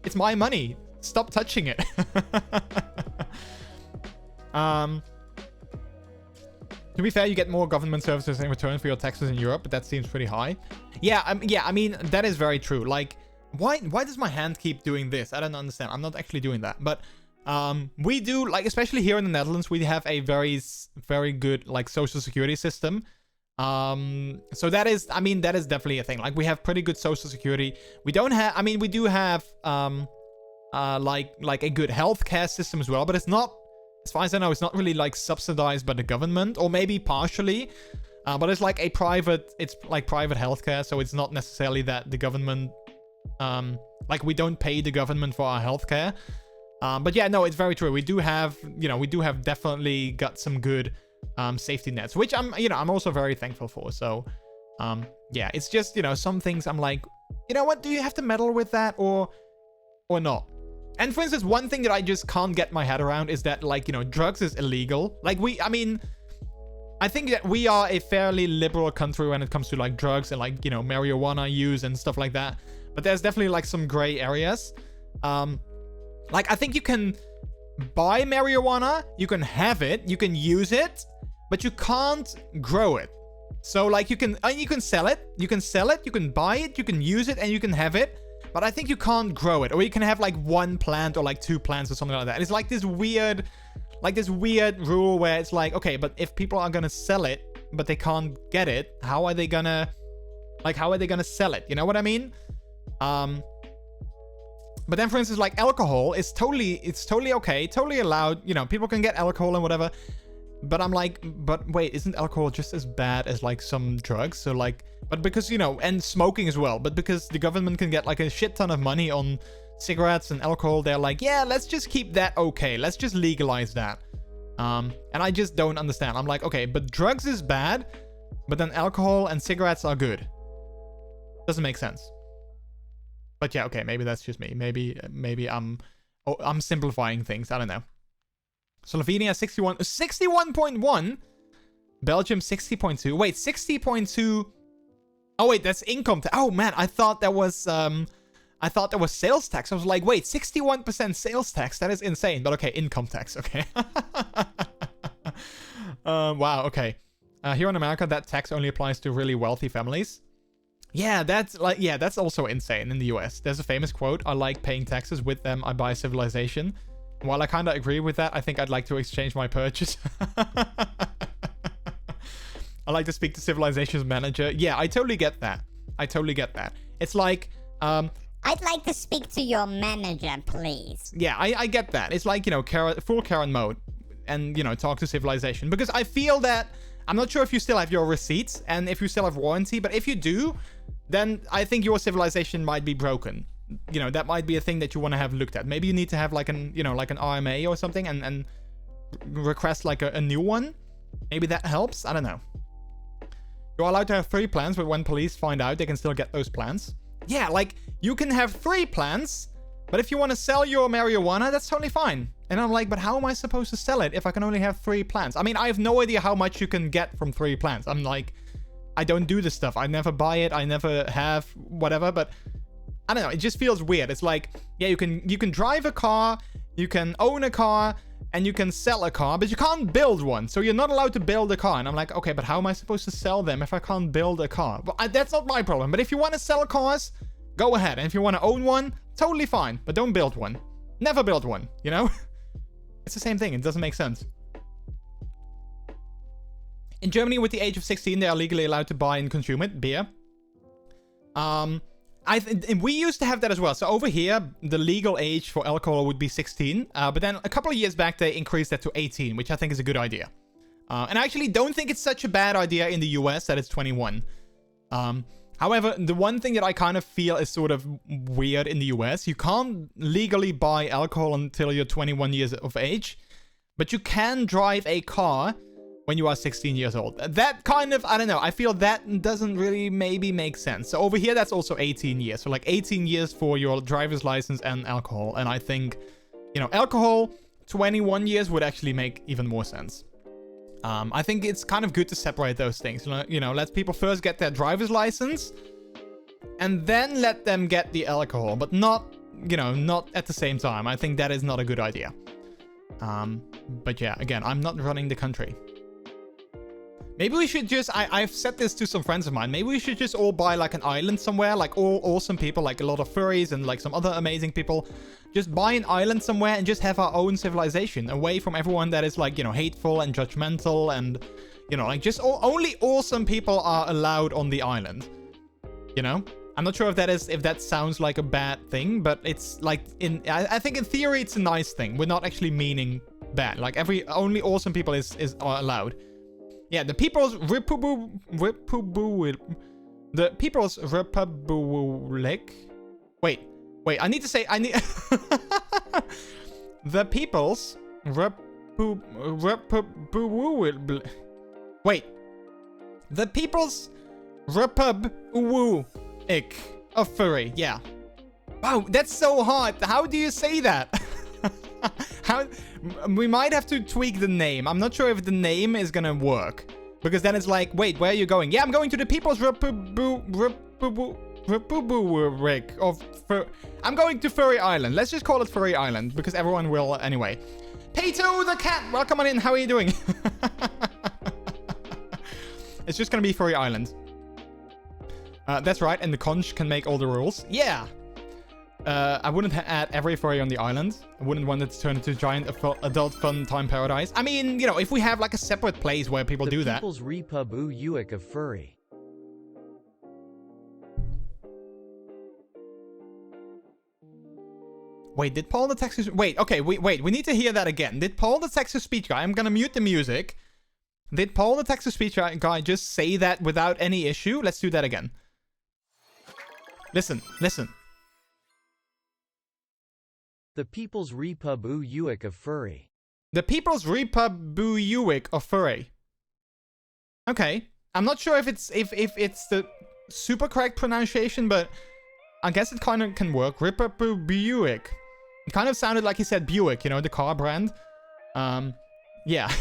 It's my money. Stop touching it. To be fair, you get more government services in return for your taxes in Europe, but that seems pretty high. Yeah, I mean, that is very true. Like, why does my hand keep doing this? I don't understand. I'm not actually doing that, but we do, like, especially here in the Netherlands, we have a very, very good, like, social security system. So that is, I mean, that is definitely a thing. Like, we have pretty good social security. We don't have, I mean, we do have, like a good healthcare system as well, but it's not, as far as I know, it's not really, like, subsidized by the government, or maybe partially. But it's like it's like private healthcare, so it's not necessarily that the government, like we don't pay the government for our healthcare. But yeah, no, it's very true. We do have definitely got some good safety nets, which I'm also very thankful for. So yeah, it's just, some things I'm like, you know what, do you have to meddle with that or not? And for instance, one thing that I just can't get my head around is that, like, drugs is illegal. Like, I think that we are a fairly liberal country when it comes to, like, drugs and, like, marijuana use and stuff like that. But there's definitely, like, some gray areas. Like, I think you can buy marijuana, you can have it, you can use it, but you can't grow it. So, like, you can sell it, you can buy it, you can use it, and you can have it. But I think you can't grow it. Or you can have, like, one plant or, like, two plants or something like that. It's like this weird rule where it's like, okay, but if people are gonna sell it, but they can't get it, how are they gonna sell it? You know what I mean? But then, for instance, like, alcohol is totally okay, totally allowed. People can get alcohol and whatever. But I'm like, but wait, isn't alcohol just as bad as, like, some drugs? So, like, but because, and smoking as well. But because the government can get, like, a shit ton of money on cigarettes and alcohol, they're like, yeah, let's just keep that okay. Let's just legalize that. And I just don't understand. I'm like, okay, but drugs is bad, but then alcohol and cigarettes are good. Doesn't make sense. But yeah, okay, maybe that's just me. Maybe I'm simplifying things. I don't know. Slovenia 61.1. Belgium 60.2. Wait, 60.2. Oh wait, that's income tax. Oh man, I thought that was sales tax. I was like, wait, 61% sales tax. That is insane. But okay, income tax. Okay. Wow. Okay. Here in America, that tax only applies to really wealthy families. Yeah, that's also insane in the US. There's a famous quote: "I like paying taxes. With them, I buy civilization." While I kind of agree with that, I think I'd like to exchange my purchase. I like to speak to Civilization's manager. Yeah, I totally get that. It's like, I'd like to speak to your manager, please. Yeah, I get that. It's like, full Karen mode and, talk to Civilization. Because I feel that, I'm not sure if you still have your receipts and if you still have warranty, but if you do, then I think your Civilization might be broken. That might be a thing that you want to have looked at. Maybe you need to have like an RMA or something and request like a new one. Maybe that helps. I don't know. You're allowed to have 3 plans, but when police find out, they can still get those plans. Yeah, like, you can have 3 plans, but if you want to sell your marijuana, that's totally fine. And I'm like, but how am I supposed to sell it if I can only have 3 plans? I mean, I have no idea how much you can get from 3 plans. I'm like, I don't do this stuff. I never buy it. I never have whatever, but I don't know. It just feels weird. It's like, yeah, you can drive a car, you can own a car, and you can sell a car, but you can't build one. So you're not allowed to build a car. And I'm like, okay, but how am I supposed to sell them if I can't build a car? Well, that's not my problem. But if you want to sell cars, go ahead. And if you want to own one, totally fine. But don't build one. Never build one, It's the same thing. It doesn't make sense. In Germany, with the age of 16, they are legally allowed to buy and consume it, beer. We used to have that as well. So over here, the legal age for alcohol would be 16. But then a couple of years back, they increased that to 18, which I think is a good idea. And I actually don't think it's such a bad idea in the US that it's 21. However, the one thing that I kind of feel is sort of weird in the US, you can't legally buy alcohol until you're 21 years of age, but you can drive a car when you are 16 years old. That kind of, I don't know, I feel that doesn't really maybe make sense. So over here, that's also 18 years. So like 18 years for your driver's license and alcohol. And I think, alcohol, 21 years would actually make even more sense. I think it's kind of good to separate those things. Let people first get their driver's license and then let them get the alcohol, but not at the same time. I think that is not a good idea. But yeah, again, I'm not running the country. Maybe we should just, I've said this to some friends of mine, maybe we should just all buy like an island somewhere, like all awesome people, like a lot of furries and like some other amazing people. Just buy an island somewhere and just have our own civilization, away from everyone that is like, hateful and judgmental and, like just only awesome people are allowed on the island. I'm not sure if that sounds like a bad thing, but it's like, I think in theory it's a nice thing. We're not actually meaning bad. Like only awesome people are allowed. Yeah, the People's The People's Republic. Wait, I need to say, the People's Wait. The People's Republic of Furry. Yeah. Wow, that's so hard. How do you say that? How? We might have to tweak the name. I'm not sure if the name is gonna work. Because then it's like, wait, where are you going? Yeah, I'm going to the People's Republic of Fur... I'm going to Furry Island. Let's just call it Furry Island, because everyone will anyway. Peto the cat! Welcome on in. How are you doing? It's just gonna be Furry Island. That's right, and the conch can make all the rules. Yeah! I wouldn't add every furry on the island. I wouldn't want it to turn into a giant adult fun time paradise. I mean, you know, if we have like a separate place where people do that. People's Republic of Furry. Wait, did Paul the Texas... Wait, okay, wait, we need to hear that again. Did Paul the Texas speech guy... I'm gonna mute the music. Did Paul the Texas speech guy just say that without any issue? Let's do that again. Listen. The People's Republic of Furry. The People's Republic of Furry. Okay. I'm not sure if it's the super correct pronunciation, but I guess it kind of can work. Republic. It kind of sounded like he said Buick, you know, the car brand. Yeah.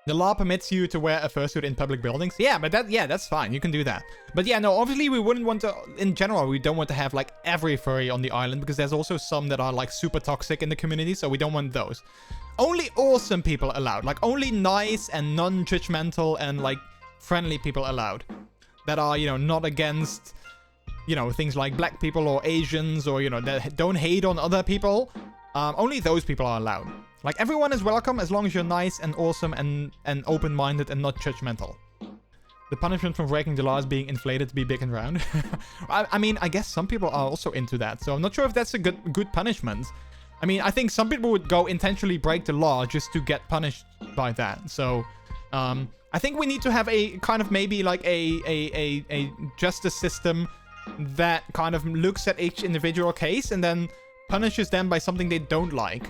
The law permits you to wear a fursuit in public buildings. Yeah, but that's fine. You can do that. But yeah, no, obviously we wouldn't want to, in general, we don't want to have like every furry on the island because there's also some that are like super toxic in the community, so we don't want those. Only awesome people allowed. Like only nice and non-judgmental and like friendly people allowed. That are, you know, not against, you know, things like black people or Asians or, you know, that don't hate on other people. Only those people are allowed. Like, everyone is welcome as long as you're nice and awesome and open-minded and not judgmental. The punishment for breaking the law is being inflated to be big and round. I mean, I guess some people are also into that, so I'm not sure if that's a good punishment. I mean, I think some people would go intentionally break the law just to get punished by that. So, I think we need to have a kind of maybe like a justice system that kind of looks at each individual case and then punishes them by something they don't like.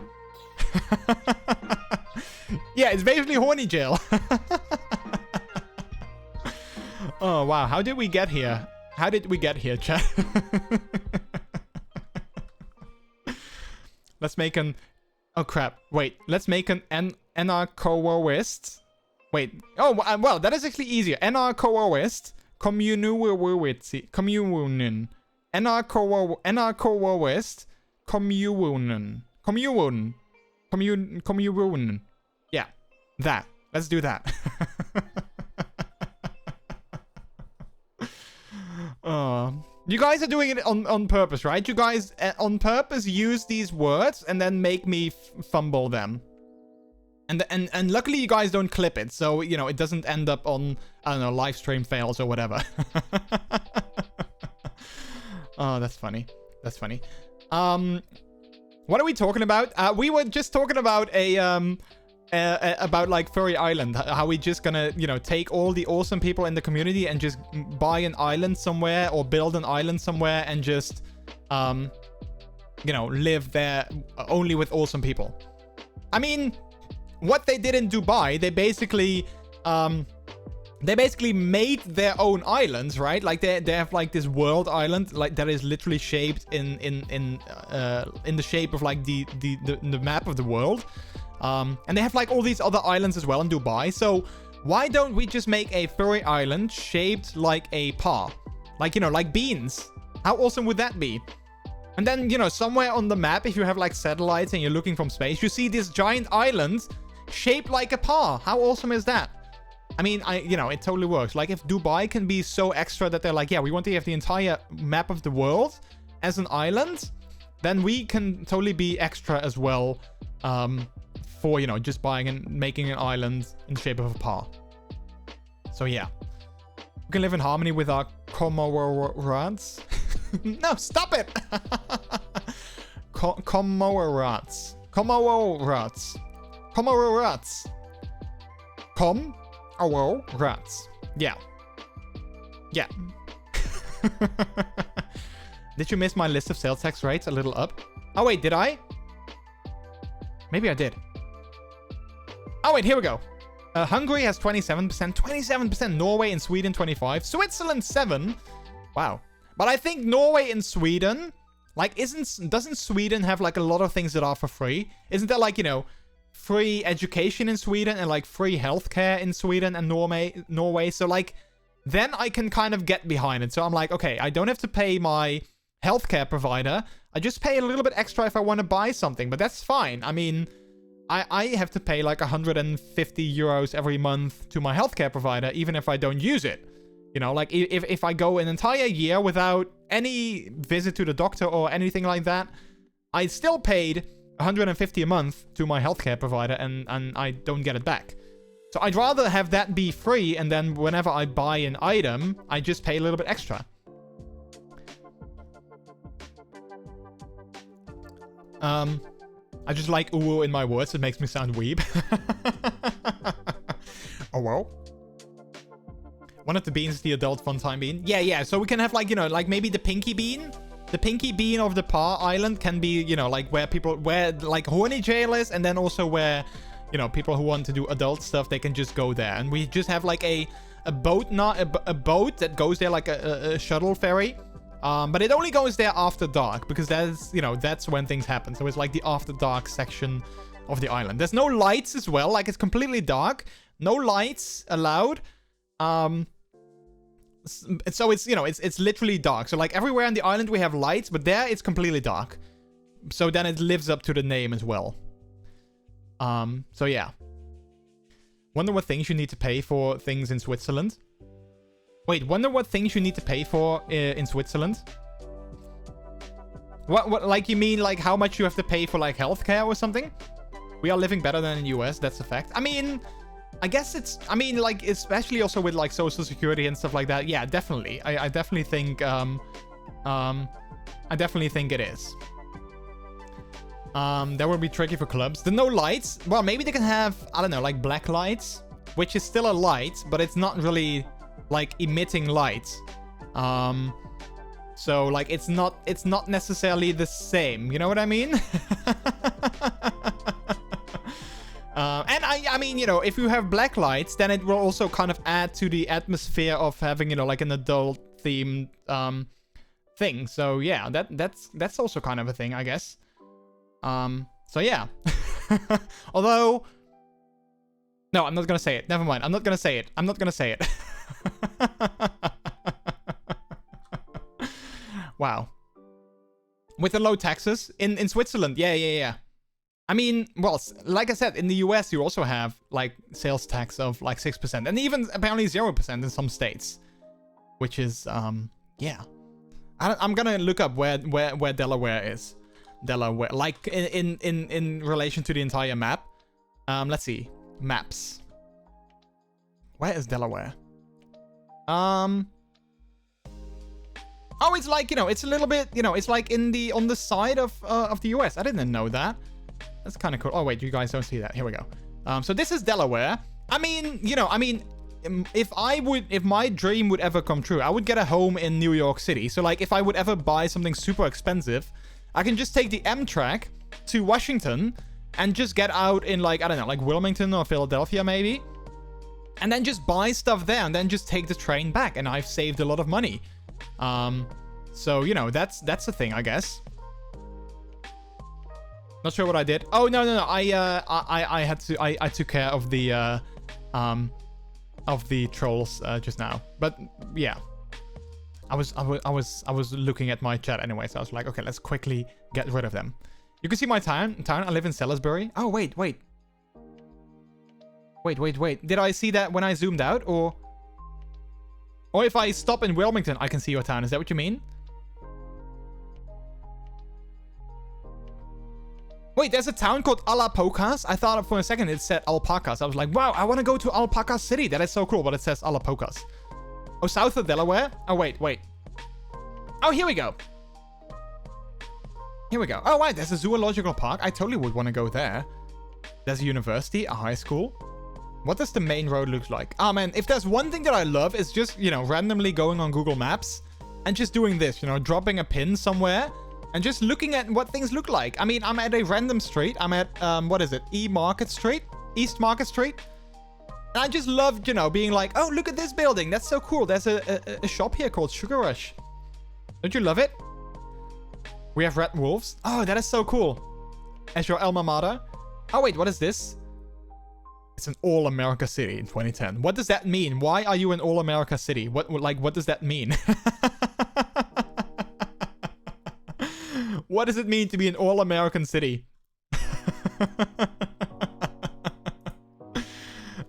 Yeah, it's basically horny jail. Oh, wow. How did we get here? How did we get here, chat? Let's make an... Oh, crap. Wait. Let's make an anarcho-wist. Wait. Oh, well, that is actually easier. Anarcho-wist. Communen. Anarcho-wist. Communen. Communen. Yeah. That. Let's do that. You guys are doing it on purpose, right? You guys on purpose use these words and then make me fumble them. And luckily you guys don't clip it, so, you know, it doesn't end up on, I don't know, live stream fails or whatever. Oh, that's funny. That's funny. What are we talking about? We were just talking about about like Furry Island. How we just gonna, you know, take all the awesome people in the community and just buy an island somewhere or build an island somewhere and just, you know, live there only with awesome people. I mean, what they did in Dubai, they basically made their own islands, right? Like they have like this world island, like that is literally shaped in the shape of like the map of the world. And they have like all these other islands as well in Dubai. So why don't we just make a furry island shaped like a paw? Like, you know, like beans. How awesome would that be? And then, you know, somewhere on the map, if you have like satellites and you're looking from space, you see this giant island shaped like a paw. How awesome is that? I mean, you know, it totally works. Like, if Dubai can be so extra that they're like, yeah, we want to have the entire map of the world as an island, then we can totally be extra as well, for, you know, just buying and making an island in the shape of a paw. So, yeah. We can live in harmony with our comrades. No, stop it! comrades. Rats. Rats. Yeah. Yeah. Did you miss my list of sales tax rates a little up? Oh, wait, did I? Maybe I did. Oh, wait, here we go. Hungary has 27%. 27%. Norway and Sweden, 25%. Switzerland, 7%. Wow. But I think Norway and Sweden... Like, doesn't Sweden have, like, a lot of things that are for free? Isn't there, like, you know, free education in Sweden and, like, free healthcare in Sweden and Norway? So, like, then I can kind of get behind it. So I'm like, okay, I don't have to pay my healthcare provider. I just pay a little bit extra if I want to buy something. But that's fine. I mean, I have to pay, like, 150 euros every month to my healthcare provider, even if I don't use it. You know, like, if I go an entire year without any visit to the doctor or anything like that, I still paid 150 a month to my healthcare provider, and I don't get it back. So I'd rather have that be free, and then whenever I buy an item, I just pay a little bit extra. I just like ooh in my words. It makes me sound weeb. Oh, well. One of the beans is the adult fun time bean. Yeah. So we can have, like, you know, like maybe the pinky bean. The pinky bean of the Par Island can be, you know, like where like horny jail is, and then also where, you know, people who want to do adult stuff, they can just go there. And we just have like a boat, not a boat that goes there, like a shuttle ferry. But it only goes there after dark, because that's, you know, that's when things happen. So it's like the after dark section of the island. There's no lights as well. Like, it's completely dark. No lights allowed. So it's, you know, it's literally dark. So like everywhere on the island we have lights, but there it's completely dark. So then it lives up to the name as well. So yeah. Wonder what things you need to pay for things in Switzerland. Wait, wonder what things you need to pay for in Switzerland? What, like, you mean like how much you have to pay for like healthcare or something? We are living better than in the US, that's a fact. I mean, I guess it's, I mean, like, especially also with like social security and stuff like that. Yeah, definitely. I definitely think, I definitely think it is. That would be tricky for clubs. The no lights. Well, maybe they can have, I don't know, like black lights, which is still a light, but it's not really like emitting light. So like it's not necessarily the same. You know what I mean? And I mean, you know, if you have black lights, then it will also kind of add to the atmosphere of having, you know, like an adult themed thing. So yeah, that's also kind of a thing, I guess. So yeah. Although, no, I'm not gonna say it. Never mind. I'm not gonna say it. I'm not gonna say it. Wow. With the low taxes in Switzerland, yeah. I mean, well, like I said, in the US, you also have like sales tax of like 6%, and even apparently 0% in some states, which is yeah. I'm gonna look up where Delaware is. Delaware, like in relation to the entire map. Let's see, maps. Where is Delaware? Oh, it's like, you know, it's a little bit, you know, it's like on the side of the US. I didn't know that. That's kind of cool. Oh wait, you guys don't see that. Here we go. So this is Delaware. I mean, you know, if my dream would ever come true, I would get a home in New York City. So like, if I would ever buy something super expensive, I can just take the Amtrak to Washington and just get out in like, I don't know, like Wilmington or Philadelphia maybe. And then just buy stuff there and then just take the train back. And I've saved a lot of money. So, you know, that's the thing, I guess. Not sure what I did. Oh, no. I took care of the trolls just now. But yeah. I was looking at my chat anyway, so I was like, okay, let's quickly get rid of them. You can see my town. I live in Salisbury. Oh, wait. Did I see that when I zoomed out, or if I stop in Wilmington, I can see your town? Is that what you mean? Wait, there's a town called Alapocas? I thought for a second it said Alpacas. I was like, wow, I want to go to Alpaca City. That is so cool, but it says Alapocas. Oh, south of Delaware? Oh, wait. Oh, here we go. Oh, wow, there's a zoological park. I totally would want to go there. There's a university, a high school. What does the main road look like? Ah, man, if there's one thing that I love, it's just, you know, randomly going on Google Maps and just doing this, you know, dropping a pin somewhere and just looking at what things look like. I mean, I'm at a random street. I'm at, what is it? East Market Street. And I just loved, you know, being like, oh, look at this building. That's so cool. There's a shop here called Sugar Rush. Don't you love it? We have red wolves. Oh, that is so cool. As your alma mater. Oh, wait, what is this? It's an all-America city in 2010. What does that mean? Why are you an all-America city? What does that mean? What does it mean to be an all-American city?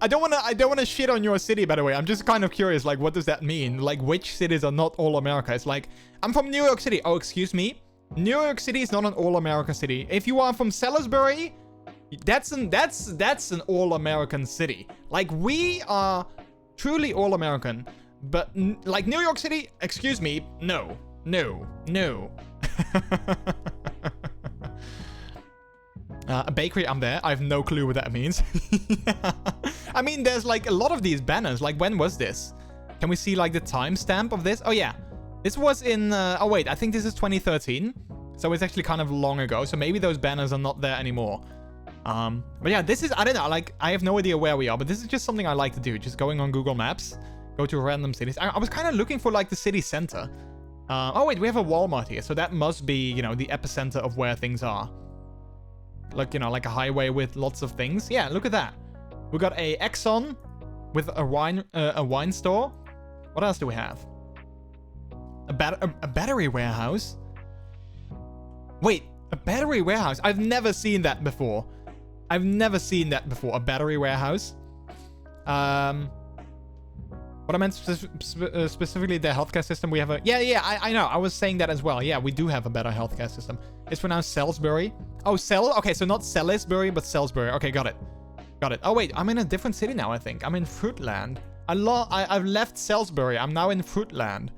I don't wanna shit on your city, by the way. I'm just kind of curious, like, what does that mean? Like, which cities are not all-America? It's like, I'm from New York City. Oh, excuse me? New York City is not an all-America city. If you are from Salisbury, that's an all-American city. Like, we are truly all-American. But, like, New York City, excuse me, no. A bakery, I'm there. I have no clue what that means. I mean, there's, like, a lot of these banners. Like, when was this? Can we see, like, the timestamp of this? Oh, yeah. This was in... oh, wait. I think this is 2013. So it's actually kind of long ago. So maybe those banners are not there anymore. But yeah, this is, I don't know, like, I have no idea where we are, but this is just something I like to do. Just going on Google Maps, go to random cities. I was kind of looking for, like, the city center. Oh, wait, we have a Walmart here. So that must be, you know, the epicenter of where things are. Like, you know, like a highway with lots of things. Yeah, look at that. We got a Exxon with a wine store. What else do we have? A battery warehouse? Wait, a battery warehouse? I've never seen that before. A battery warehouse. What I meant specifically the healthcare system, we have a... Yeah, I know. I was saying that as well. Yeah, we do have a better healthcare system. It's pronounced Salisbury. Oh, okay, so not Salisbury, but Salisbury. Okay, got it. Oh, wait, I'm in a different city now, I think. I'm in Fruitland. I've left Salisbury. I'm now in Fruitland.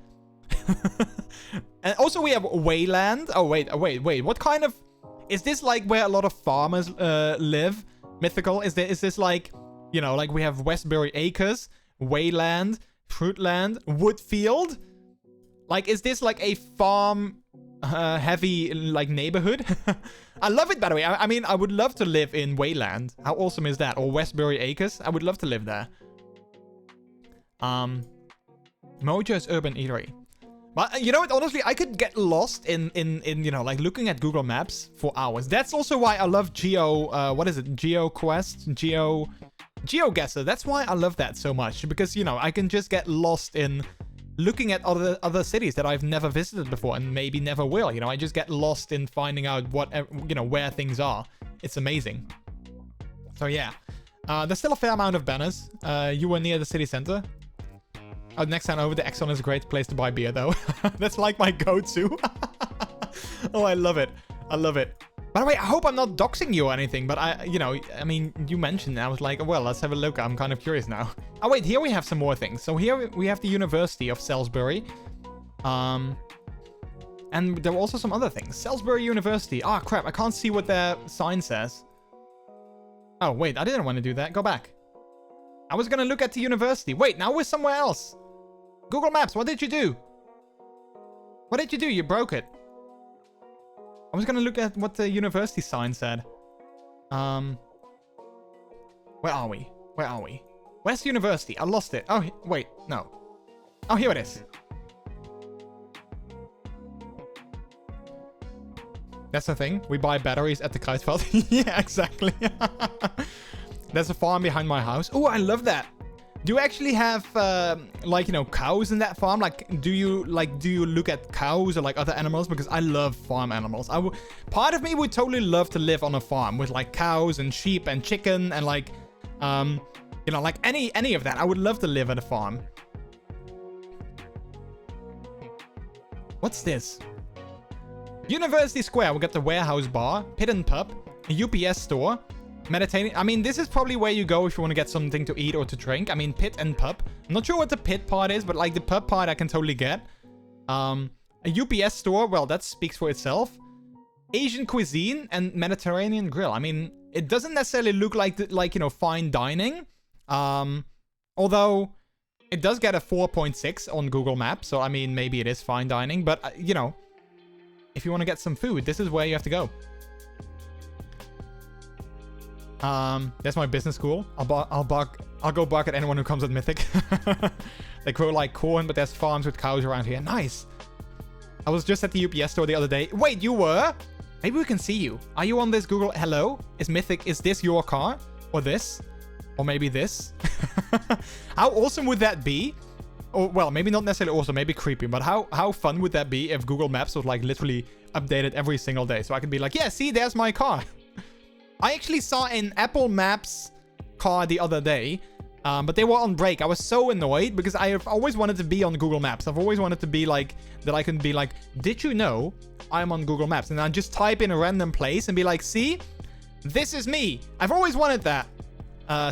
And also we have Wayland. Oh, wait. What kind of... Is this like where a lot of farmers live? Mythical? Is this like... You know, like we have Westbury Acres, Wayland, Fruitland, Woodfield? Like, is this like a farm heavy like neighborhood? I love it, by the way. I mean, I would love to live in Wayland. How awesome is that? Or Westbury Acres. I would love to live there. Mojo's Urban Eatery. But you know what? Honestly, I could get lost in you know, like looking at Google Maps for hours. That's also why I love what is it? GeoGuessr. That's why I love that so much, because, you know, I can just get lost in looking at other cities that I've never visited before and maybe never will. You know, I just get lost in finding out where things are. It's amazing. So yeah, there's still a fair amount of banners. You were near the city center. Oh, next time over, the Exxon is a great place to buy beer, though. That's like my go-to. Oh, I love it. By the way, I hope I'm not doxing you or anything, but I mean, you mentioned it. I was like, well, let's have a look. I'm kind of curious now. Oh, wait, here we have some more things. So here we have the University of Salisbury. And there were also some other things. Salisbury University. Ah, crap. I can't see what their sign says. Oh, wait, I didn't want to do that. Go back. I was going to look at the university. Wait, now we're somewhere else. Google Maps, what did you do? You broke it. I was going to look at what the university sign said. Where are we? Where's the university? I lost it. Oh, wait, no. Oh, here it is. That's the thing. We buy batteries at the Kruidvat. Yeah, exactly. There's a farm behind my house. Oh, I love that. Do you actually have, like, you know, cows in that farm? Like, do you look at cows or, like, other animals? Because I love farm animals. Part of me would totally love to live on a farm with, like, cows and sheep and chicken and, like, you know, like, any of that. I would love to live at a farm. What's this? University Square. We got the warehouse bar, pit and pub, a UPS store. Meditating. I mean, this is probably where you go if you want to get something to eat or to drink. I mean, pit and pub. I'm not sure what the pit part is, but like the pub part I can totally get. A UPS store. Well, that speaks for itself. Asian cuisine and Mediterranean grill. I mean, It doesn't necessarily look like, you know, fine dining. Although it does get a 4.6 on Google Maps. So, I mean, maybe it is fine dining. But, you know, if you want to get some food, this is where you have to go. That's my business school. I'll go bark at anyone who comes at Mythic. They grow like corn, but there's farms with cows around here. Nice. I was just at the UPS store the other day. Wait, you were? Maybe we can see you. Are you on this Google? Hello? Is Mythic, is this your car? Or this? Or maybe this? How awesome would that be? Or, well, maybe not necessarily awesome, maybe creepy, but how fun would that be if Google Maps was like literally updated every single day? So I could be like, yeah, see, there's my car. I actually saw an Apple Maps car the other day, but they were on break. I was so annoyed because I have always wanted to be on Google Maps. I've always wanted to be like, that I can be like, did you know I'm on Google Maps? And I just type in a random place and be like, see, this is me. I've always wanted that.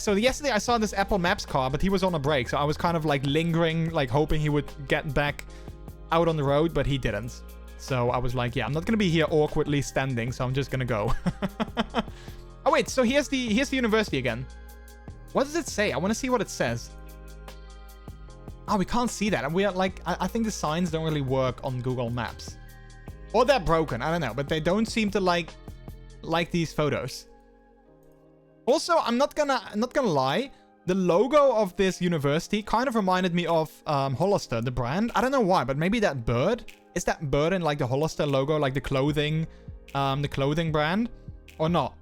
So yesterday I saw this Apple Maps car, but he was on a break. So I was kind of like lingering, like hoping he would get back out on the road, but he didn't. So I was like, yeah, I'm not going to be here awkwardly standing. So I'm just going to go. Oh, wait. So here's the university again. What does it say? I want to see what it says. Oh, we can't see that. And we are like, I think the signs don't really work on Google Maps. Or they're broken. I don't know. But they don't seem to like these photos. Also, I'm not gonna lie. The logo of this university kind of reminded me of Hollister, the brand. I don't know why, but maybe that bird. Is that bird in like the Hollister logo, like the clothing brand? Or not?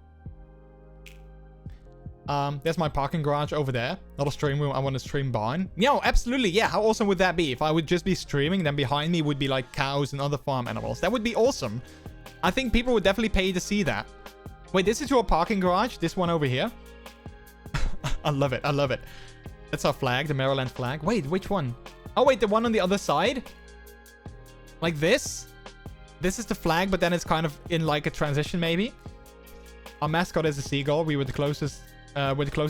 There's my parking garage over there. Not a stream room. I want to stream barn. Yeah, absolutely. Yeah, how awesome would that be? If I would just be streaming, then behind me would be like cows and other farm animals. That would be awesome. I think people would definitely pay to see that. Wait, this is your parking garage? This one over here? I love it. I love it. That's our flag, the Maryland flag. Wait, which one? Oh, wait, the one on the other side? Like this? This is the flag, but then it's kind of in like a transition, maybe. Our mascot is a seagull. We were the closest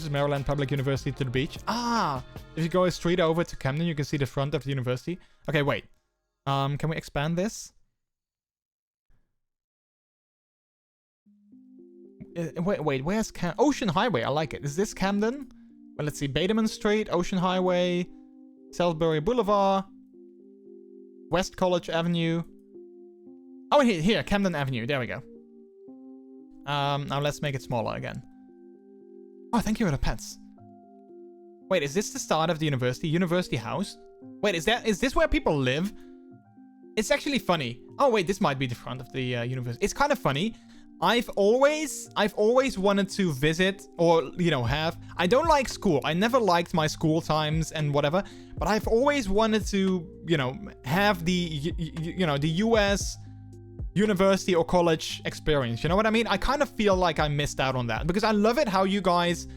Maryland public university to the beach. Ah, if you go a street over to Camden, you can see the front of the university. Okay, wait. Can we expand this? Wait, where's Ocean Highway? I like it. Is this Camden? Well, let's see. Bateman Street, Ocean Highway, Salisbury Boulevard, West College Avenue. Oh, here, Camden Avenue. There we go. Now let's make it smaller again. Oh, thank you for the pets. Wait, is this the start of the university? University House? Wait, is this where people live? It's actually funny. Oh, wait, this might be the front of the university. It's kind of funny. I've always wanted to visit or, you know, I don't like school. I never liked my school times and whatever, but I've always wanted to, you know, have the US university or college experience. You know what I mean? I kind of feel like I missed out on that because I love it how you guys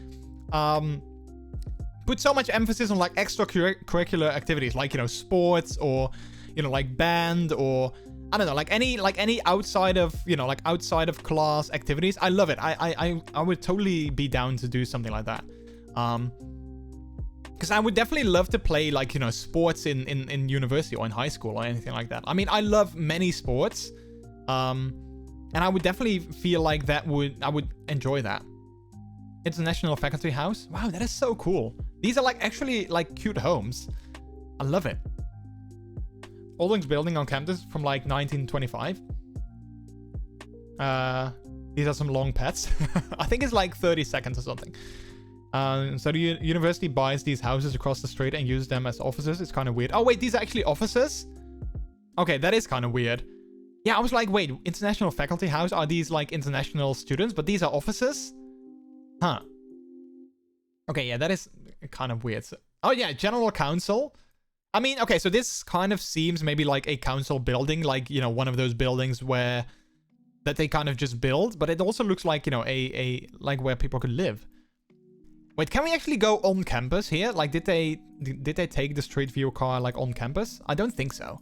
put so much emphasis on like extracurricular activities, like, you know, sports or, you know, like band or I don't know, like any outside of, you know, like outside of class activities. I love it. I would totally be down to do something like that. Because I would definitely love to play like, you know, sports in university or in high school or anything like that. I mean, I love many sports. And I would definitely feel like I would enjoy that. International Faculty House. Wow, that is so cool. These are like actually like cute homes. I love it. Oldings building on campus from like 1925. These are some long pets. I think it's like 30 seconds or something. So the university buys these houses across the street and uses them as offices. It's kind of weird. Oh, wait, these are actually offices? Okay, that is kind of weird. Yeah, I was like, wait, International Faculty House? Are these like international students? But these are offices? Huh. Okay, yeah, that is kind of weird. Oh, yeah, General Council. I mean, okay, so this kind of seems maybe like a council building, like, you know, one of those buildings that they kind of just build, but it also looks like, you know, a like where people could live. Wait, can we actually go on campus here? Like, did they take the Street View car like on campus? I don't think so.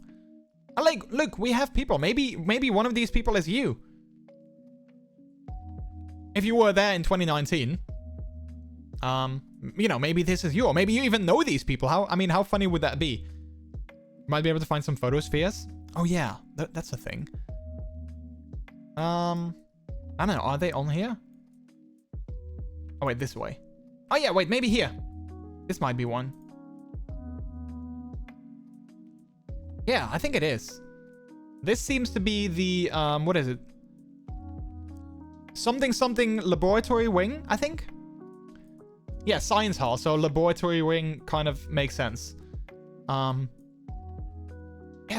Like, look, we have people. Maybe one of these people is you. If you were there in 2019, you know, maybe this is you, or maybe you even know these people. How funny would that be? Might be able to find some photospheres. Oh yeah, that's a thing. I don't know. Are they on here? Oh, wait, this way. Oh, yeah, wait, maybe here. This might be one. Yeah, I think it is. This seems to be the, what is it? Something laboratory wing, I think? Yeah, science hall, so laboratory wing kind of makes sense. Yeah,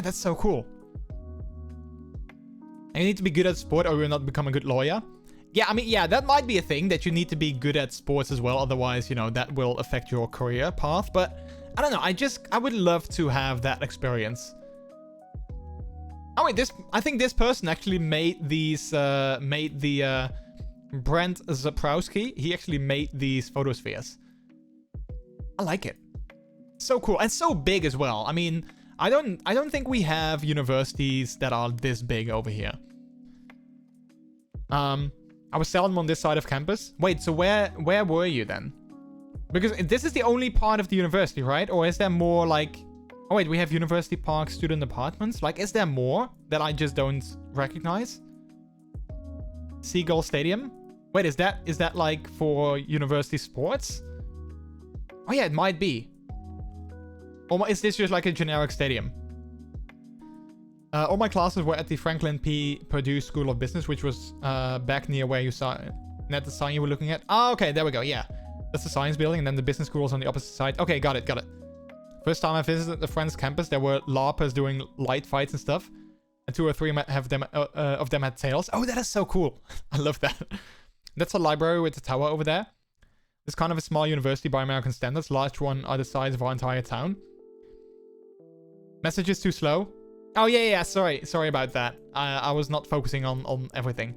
that's so cool. And you need to be good at sport or you'll not become a good lawyer. Yeah, I mean, yeah, that might be a thing that you need to be good at sports as well. Otherwise, you know, that will affect your career path. But I don't know. I would love to have that experience. Oh, wait, I think this person actually made these, Brent Zaprowski. He actually made these photospheres. I like it. So cool. And so big as well. I mean, I don't think we have universities that are this big over here. I was seldom on this side of campus. Wait, so where were you then? Because this is the only part of the university, right? Or is there more like... Oh wait, we have University Park student apartments. Like, is there more that I just don't recognize? Seagull Stadium? Wait, is that like for university sports? Oh yeah, it might be. Or is this just like a generic stadium? All my classes were at the Franklin P. Purdue School of Business, which was back near where you saw the sign you were looking at. Oh, okay, there we go, yeah. That's the science building, and then the business school is on the opposite side. Okay, got it. First time I visited the Friends campus, there were LARPers doing light fights and stuff. And 2 or 3 of them had tails. Oh, that is so cool. I love that. That's a library with the tower over there. It's kind of a small university by American standards. Large one are the size of our entire town. Message is too slow. Oh, yeah. Sorry about that. I was not focusing on everything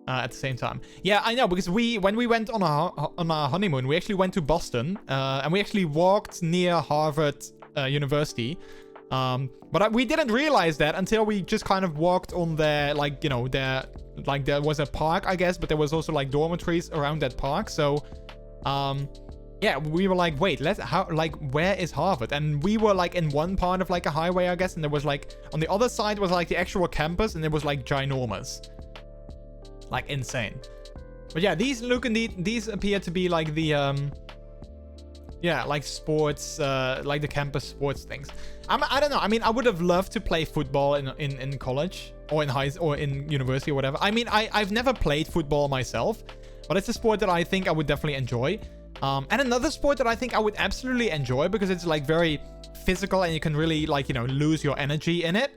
at the same time. Yeah, I know, because when we went on our honeymoon, we actually went to Boston, and we actually walked near Harvard University. But we didn't realize that until we just kind of walked on there, like, you know, there was a park, I guess, but there was also like dormitories around that park. So, yeah, we were like, wait, where is Harvard? And we were like in one part of like a highway, I guess, and there was like, on the other side was like the actual campus, and it was like ginormous. Like insane. But yeah, these appear to be like the, yeah, like sports, like the campus sports things. I don't know. I mean, I would have loved to play football in college or in university or whatever. I mean, I've never played football myself, but it's a sport that I think I would definitely enjoy. And another sport that I think I would absolutely enjoy because it's like very physical and you can really like, you know, lose your energy in it,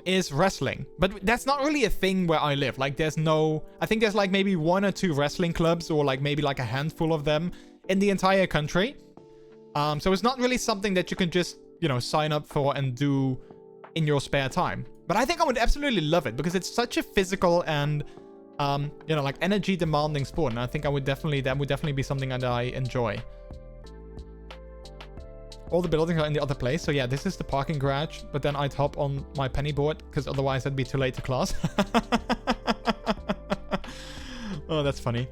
is wrestling. But that's not really a thing where I live. Like I think there's like maybe 1 or 2 wrestling clubs or like maybe like a handful of them in the entire country. So it's not really something that you can just, you know, sign up for and do in your spare time. But I think I would absolutely love it because it's such a physical and, you know, like energy demanding sport. And I think that would definitely be something that I enjoy. All the buildings are in the other place. So yeah, this is the parking garage. But then I'd hop on my penny board because otherwise I'd be too late to class. Oh, that's funny.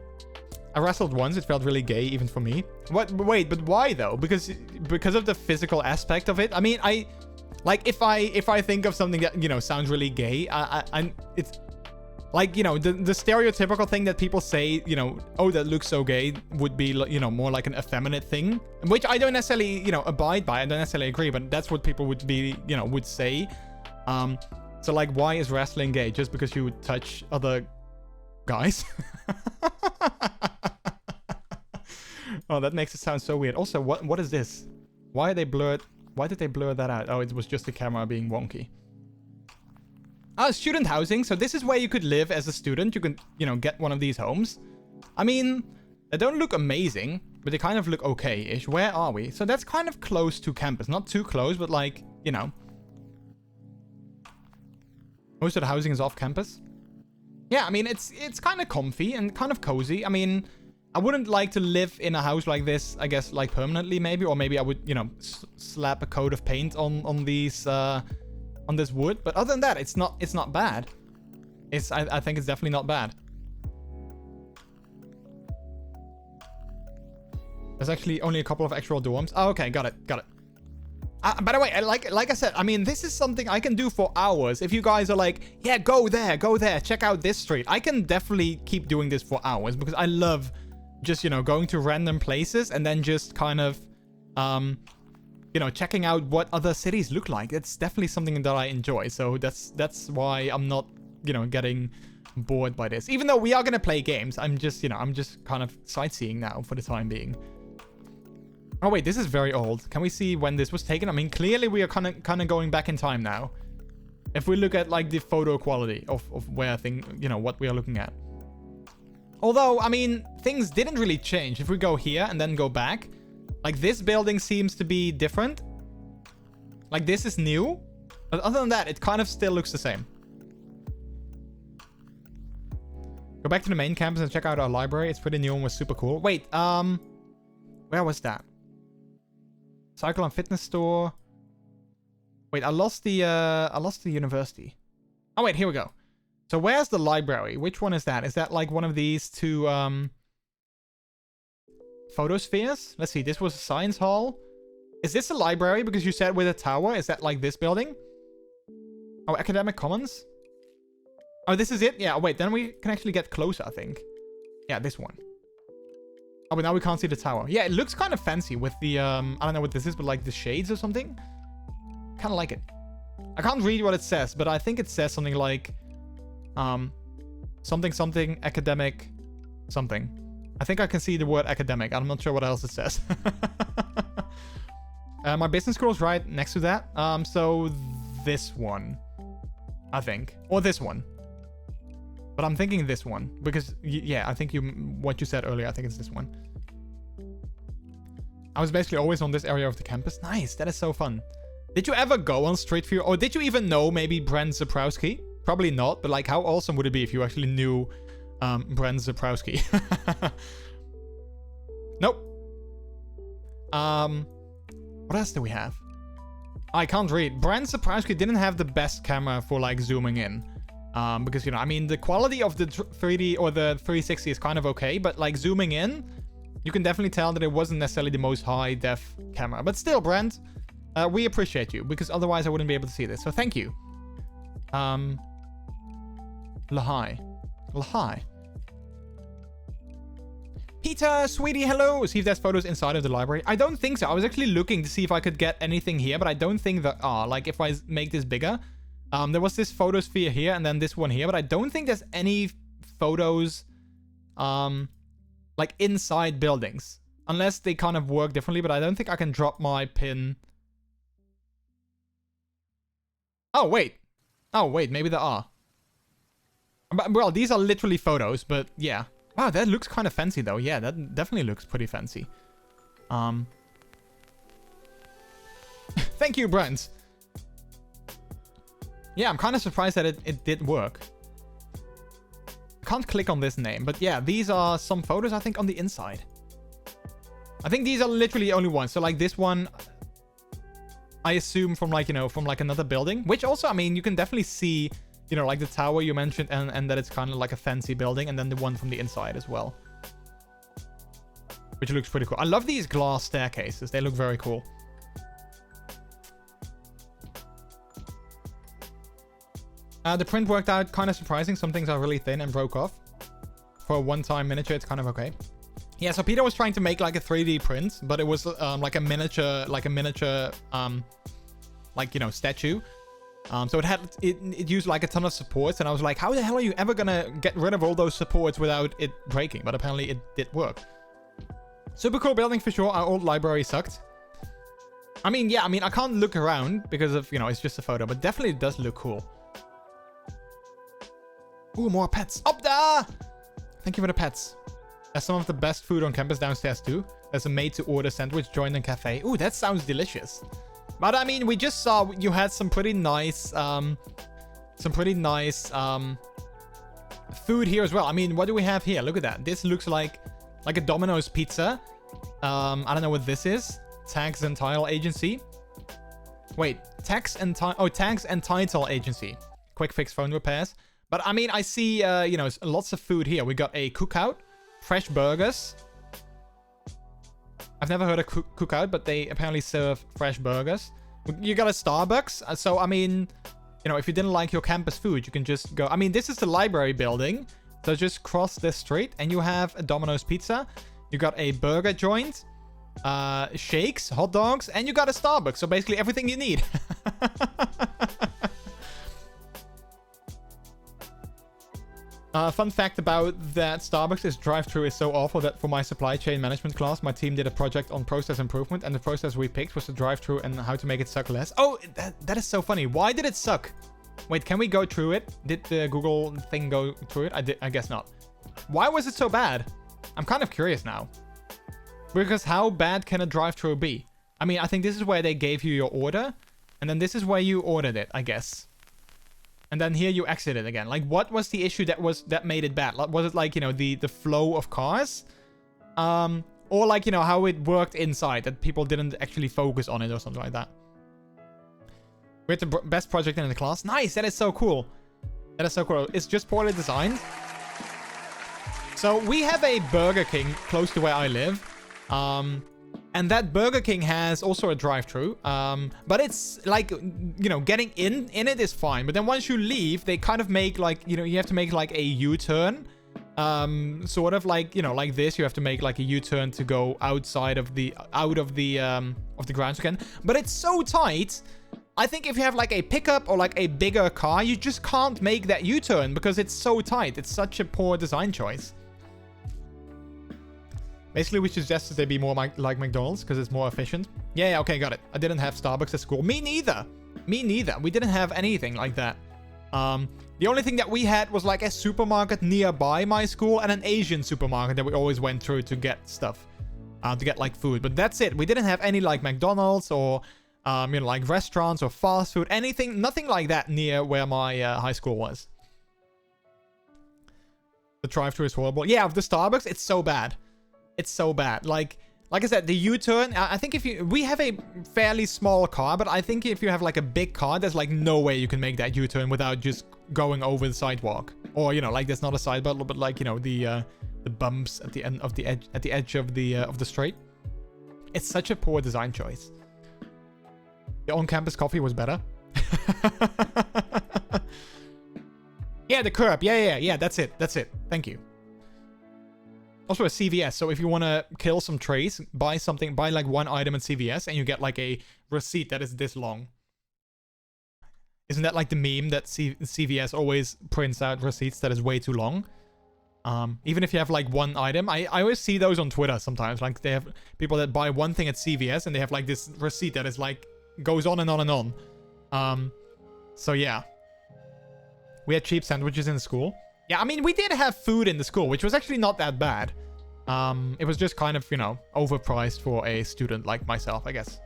I wrestled once. It felt really gay, even for me. Wait, but why though? Because of the physical aspect of it. I mean, if I think of something that, you know, sounds really gay, it's like, you know, the stereotypical thing that people say, you know, oh, that looks so gay, would be, you know, more like an effeminate thing, which I don't necessarily, you know, abide by. I don't necessarily agree, but that's what people would be, you know, would say. So like, why is wrestling gay? Just because you would touch other guys? Oh, that makes it sound so weird. Also, what is this? Why did they blur that out? Oh, it was just the camera being wonky. Ah, student housing. So this is where you could live as a student. You can, you know, get one of these homes. I mean, they don't look amazing, but they kind of look okay-ish. Where are we? So that's kind of close to campus. Not too close, but like, you know. Most of the housing is off campus. Yeah, I mean, it's kind of comfy and kind of cozy. I mean, I wouldn't like to live in a house like this, I guess, like permanently maybe. Or maybe I would, you know, slap a coat of paint on these, on this wood. But other than that, it's not bad. I think it's definitely not bad. There's actually only a couple of actual dorms. Oh, okay, got it. By the way, like I said, I mean, this is something I can do for hours. If you guys are like, yeah, go there, check out this street. I can definitely keep doing this for hours because I love just, you know, going to random places and then just kind of, you know, checking out what other cities look like. It's definitely something that I enjoy. So that's why I'm not, you know, getting bored by this. Even though we are going to play games, I'm just, you know, I'm just kind of sightseeing now for the time being. Oh, wait, this is very old. Can we see when this was taken? I mean, clearly we are kind of going back in time now. If we look at, like, the photo quality of where you know, what we are looking at. Although, I mean, things didn't really change. If we go here and then go back, like, this building seems to be different. Like, this is new. But other than that, it kind of still looks the same. Go back to the main campus and check out our library. It's pretty new and was super cool. Wait, where was that? Cycle and fitness store. Wait, I lost the university. Oh, wait, here we go. So where's the library? Which one is that? Is that like one of these two, photospheres? Let's see. This was a science hall. Is this a library? Because you said with a tower. Is that like this building? Oh, academic commons. Oh, this is it? Yeah, wait. Then we can actually get closer, I think. Yeah, this one. Oh, but now we can't see the tower. Yeah, it looks kind of fancy with the, I don't know what this is, but like the shades or something. Kind of like it. I can't read what it says, but I think it says something like, something academic something. I think I can see the word academic. I'm not sure what else it says. My business school is right next to that. So this one, I think, or this one. But I'm thinking this one because yeah, I think what you said earlier, I think it's this one. I was basically always on this area of the campus. Nice, that is so fun. Did you ever go on Street View, or did you even know maybe Brent Zabrowski? Probably not, but like how awesome would it be if you actually knew Brent Zabrowski? Nope. What else do we have? I can't read. Brent Zabrowski didn't have the best camera for like zooming in. Because, you know, I mean, the quality of the 3D or the 360 is kind of okay, but like zooming in, you can definitely tell that it wasn't necessarily the most high def camera. But still, Brent, we appreciate you because otherwise I wouldn't be able to see this. So thank you. Lahai. Peter, sweetie, hello. See if there's photos inside of the library. I don't think so. I was actually looking to see if I could get anything here, but I don't think there are. Like if I make this bigger. There was this photosphere here and then this one here, but I don't think there's any photos, like inside buildings. Unless they kind of work differently, but I don't think I can drop my pin. Oh, wait. Maybe there are. But, well, these are literally photos, but yeah. Wow, that looks kind of fancy though. Yeah, that definitely looks pretty fancy. Thank you, Brent. Yeah, I'm kind of surprised that it did work. I can't click on this name, but yeah, these are some photos, I think, on the inside. I think these are literally the only ones. So, like, this one, I assume from, like, you know, from, like, another building. Which also, I mean, you can definitely see, you know, like the tower you mentioned and that it's kind of like a fancy building. And then the one from the inside as well. Which looks pretty cool. I love these glass staircases. They look very cool. The print worked out kind of surprising. Some things are really thin and broke off. For a one-time miniature, it's kind of okay. Yeah, so Peter was trying to make like a 3D print, but it was like a miniature, like you know, statue. So it used like a ton of supports, and I was like, how the hell are you ever gonna get rid of all those supports without it breaking? But apparently it did work. Super cool building for sure. Our old library sucked. I mean, yeah, I can't look around because of, you know, it's just a photo, but definitely it does look cool. Ooh, more pets. Up there! Thank you for the pets. There's some of the best food on campus downstairs too. There's a made-to-order sandwich joint and cafe. Ooh, that sounds delicious. But I mean, we just saw you had some pretty nice, food here as well. I mean, what do we have here? Look at that. This looks like a Domino's pizza. I don't know what this is. Tags and Title Agency. Wait, tags and Title Agency. Quick fix phone repairs. But I mean, I see, you know, lots of food here. We got a cookout, fresh burgers. I've never heard of cookout, but they apparently serve fresh burgers. You got a Starbucks. So, I mean, you know, if you didn't like your campus food, you can just go. I mean, this is the library building. So just cross this street and you have a Domino's pizza. You got a burger joint, shakes, hot dogs, and you got a Starbucks. So basically everything you need. Fun fact about that Starbucks is drive-thru is so awful that for my supply chain management class, my team did a project on process improvement, and the process we picked was the drive-thru and how to make it suck less. Oh, that is so funny. Why did it suck? Wait, can we go through it? Did the Google thing go through it? I guess not. Why was it so bad? I'm kind of curious now. Because how bad can a drive-thru be? I mean, I think this is where they gave you your order, and then this is where you ordered it, I guess. And then here you exit it again. Like, what was the issue that made it bad? Was it like, you know, the flow of cars? Or like, you know, how it worked inside, that people didn't actually focus on it or something like that. We had the best project in the class. Nice, that is so cool. That is so cool. It's just poorly designed. So we have a Burger King close to where I live. And that Burger King has also a drive-thru. But it's like, you know, getting in it is fine. But then once you leave, they kind of make like, you know, you have to make like a U-turn. Sort of like, you know, like this. You have to make like a U-turn to go outside of the grounds again. But it's so tight. I think if you have like a pickup or like a bigger car, you just can't make that U-turn because it's so tight. It's such a poor design choice. Basically, we suggested they be more like McDonald's because it's more efficient. Yeah, okay, got it. I didn't have Starbucks at school. Me neither. Me neither. We didn't have anything like that. The only thing that we had was like a supermarket nearby my school and an Asian supermarket that we always went through to get stuff. To get like food. But that's it. We didn't have any like McDonald's or, you know, like restaurants or fast food. Anything, nothing like that near where my high school was. The drive-thru is horrible. Yeah, of the Starbucks, it's so bad. It's so bad. Like I said, the U-turn, I think we have a fairly small car, but I think if you have like a big car, there's like no way you can make that U-turn without just going over the sidewalk. Or, you know, like there's not a sidewalk, but like, you know, the bumps at the end of the edge of the straight. It's such a poor design choice. The on-campus coffee was better. Yeah, the curb. Yeah, that's it. Thank you. Also a CVS, so if you want to kill some trays, buy like one item at CVS and you get like a receipt that is this long. Isn't that like the meme that CVS always prints out receipts that is way too long? Even if you have like one item, I always see those on Twitter sometimes. Like they have people that buy one thing at CVS and they have like this receipt that is like, goes on and on and on. So yeah. We had cheap sandwiches in the school. Yeah, I mean, we did have food in the school, which was actually not that bad. It was just kind of, you know, overpriced for a student like myself, I guess.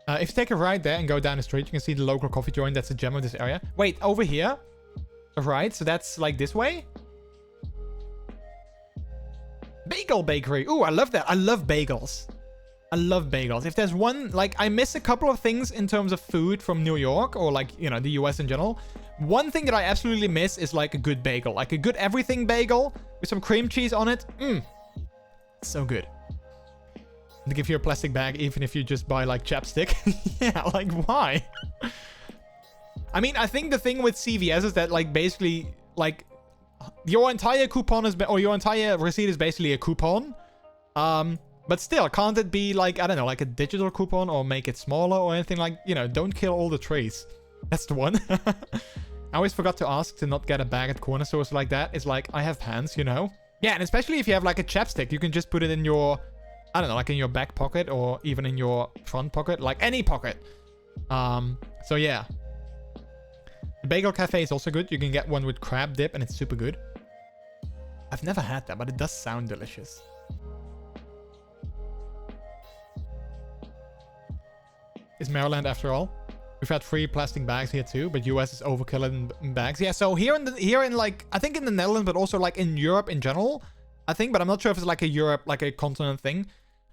If you take a right there and go down the street, you can see the local coffee joint. That's the gem of this area. Wait, over here? Right, so that's like this way? Bagel bakery. Ooh, I love that. I love bagels. I love bagels. If there's one, like, I miss a couple of things in terms of food from New York or like, you know, the US in general. One thing that I absolutely miss is like a good bagel, like a good everything bagel with some cream cheese on it. So good. They give you a plastic bag even if you just buy like chapstick. Yeah, like why? I mean, I think the thing with CVS is that like basically like your entire coupon is, or your entire receipt is basically a coupon. But still, can't it be like, I don't know, like a digital coupon or make it smaller or anything like, you know, don't kill all the trees. That's the one. I always forgot to ask to not get a bag at corner stores like that. It's like, I have hands, you know? Yeah, and especially if you have like a chapstick, you can just put it in your, I don't know, like in your back pocket or even in your front pocket, like any pocket. So yeah. The bagel cafe is also good. You can get one with crab dip and it's super good. I've never had that, but it does sound delicious. It's Maryland after all. We've had free plastic bags here too, but US is overkill in bags. Yeah, so here in like, I think in the Netherlands, but also like in Europe in general, I think, but I'm not sure if it's like a Europe, like a continent thing.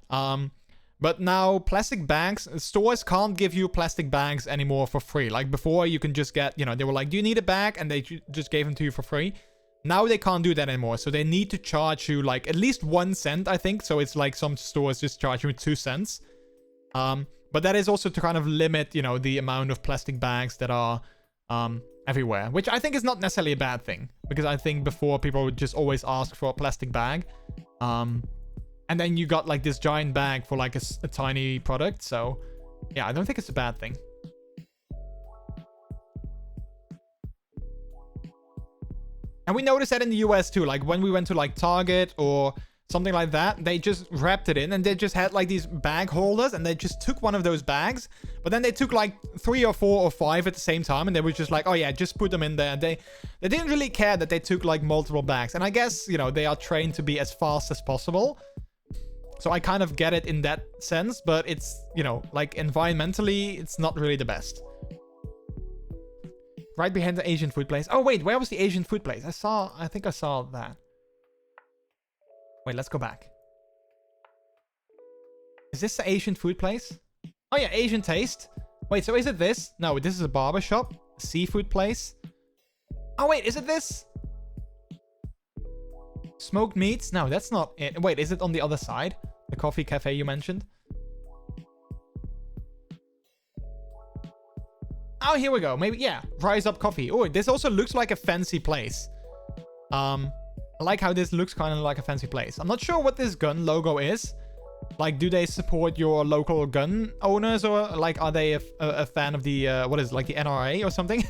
But now plastic bags, stores can't give you plastic bags anymore for free. Like before you can just get, you know, they were like, do you need a bag? And they just gave them to you for free. Now they can't do that anymore. So they need to charge you like at least 1 cent, I think. So it's like some stores just charge you 2 cents. But that is also to kind of limit, you know, the amount of plastic bags that are everywhere, which I think is not necessarily a bad thing, because I think before people would just always ask for a plastic bag, and then you got like this giant bag for like a tiny product. So yeah, I don't think it's a bad thing. And we noticed that in the US too, like when we went to like Target or something like that, they just wrapped it in and they just had like these bag holders, and they just took one of those bags, but then they took like 3 or 4 or 5 at the same time, and they were just like, oh yeah, just put them in there. They didn't really care that they took like multiple bags. And I guess, you know, they are trained to be as fast as possible. So I kind of get it in that sense, but it's, you know, like environmentally, it's not really the best. Right behind the Asian food place. Oh wait, where was the Asian food place? I think I saw that. Wait, let's go back. Is this the Asian food place? Oh yeah, Asian taste. Wait, so is it this? No, this is a barber shop. Seafood place. Oh wait, is it this? Smoked meats? No, that's not it. Wait, is it on the other side? The coffee cafe you mentioned? Oh, here we go. Maybe, yeah. Rise Up Coffee. Oh, this also looks like a fancy place. I like how this looks kind of like a fancy place. I'm not sure what this gun logo is. Like, do they support your local gun owners, or like are they a fan of the what is it, like the NRA or something?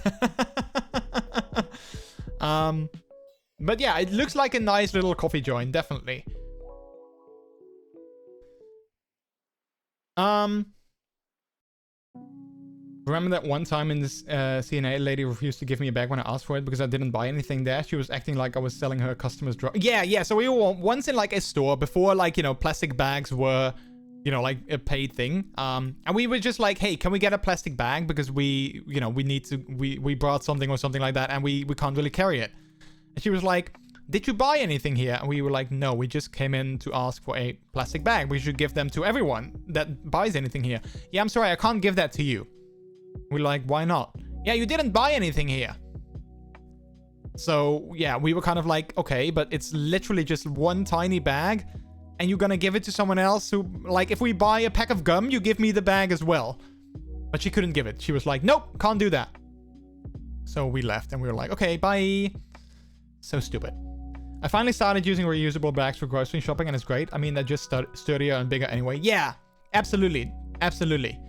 But yeah, it looks like a nice little coffee joint, definitely. Remember that one time in this CNA, a lady refused to give me a bag when I asked for it because I didn't buy anything there. She was acting like I was selling her customers drugs. Yeah. So we were once in like a store before, like, you know, plastic bags were, you know, like a paid thing. And we were just like, hey, can we get a plastic bag? Because we, you know, we need to, we brought something or something like that, and we can't really carry it. And she was like, did you buy anything here? And we were like, no, we just came in to ask for a plastic bag. We should give them to everyone that buys anything here. Yeah, I'm sorry, I can't give that to you. We're like, why not? Yeah, you didn't buy anything here. So yeah, we were kind of like, okay, but it's literally just one tiny bag, and you're gonna give it to someone else who, like, if we buy a pack of gum, you give me the bag as well. But she couldn't give it. She was like, nope, can't do that. So we left, and we were like, okay, bye. So stupid. I finally started using reusable bags for grocery shopping, and it's great. I mean, they're just sturdier and bigger anyway. Yeah, absolutely. Absolutely.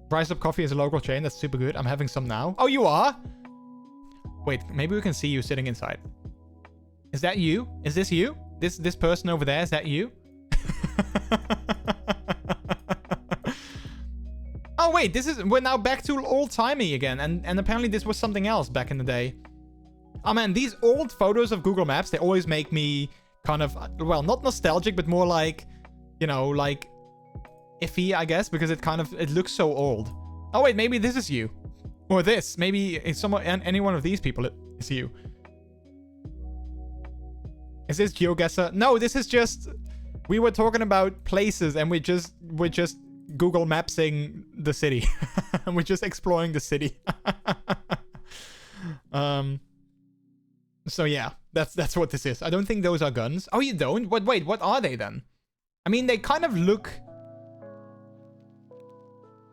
Rise Up Coffee is a local chain. That's super good. I'm having some now. Oh, you are? Wait, maybe we can see you sitting inside. Is that you? Is this you? This person over there, is that you? Oh, wait, we're now back to old-timey again. And apparently this was something else back in the day. Oh, man, these old photos of Google Maps, they always make me kind of, well, not nostalgic, but more like, you know, like iffy, I guess, because it looks so old. Oh, wait, maybe this is you. Or this. Maybe it's any one of these people is you. Is this GeoGuessr? No, this is just, we were talking about places, and we're just Google Mapsing the city. And we're just exploring the city. So yeah, that's what this is. I don't think those are guns. Oh, you don't? Wait, what are they then? I mean, they kind of look...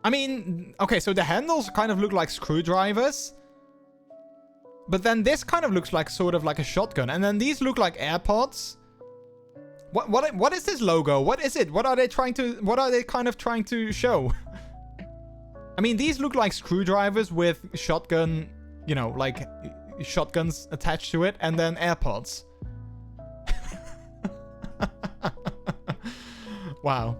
I mean, okay, so the handles kind of look like screwdrivers. But then this kind of looks like sort of like a shotgun. And then these look like AirPods. What is this logo? What is it? What are they kind of trying to show? I mean, these look like screwdrivers with shotgun, you know, like shotguns attached to it, and then AirPods. Wow.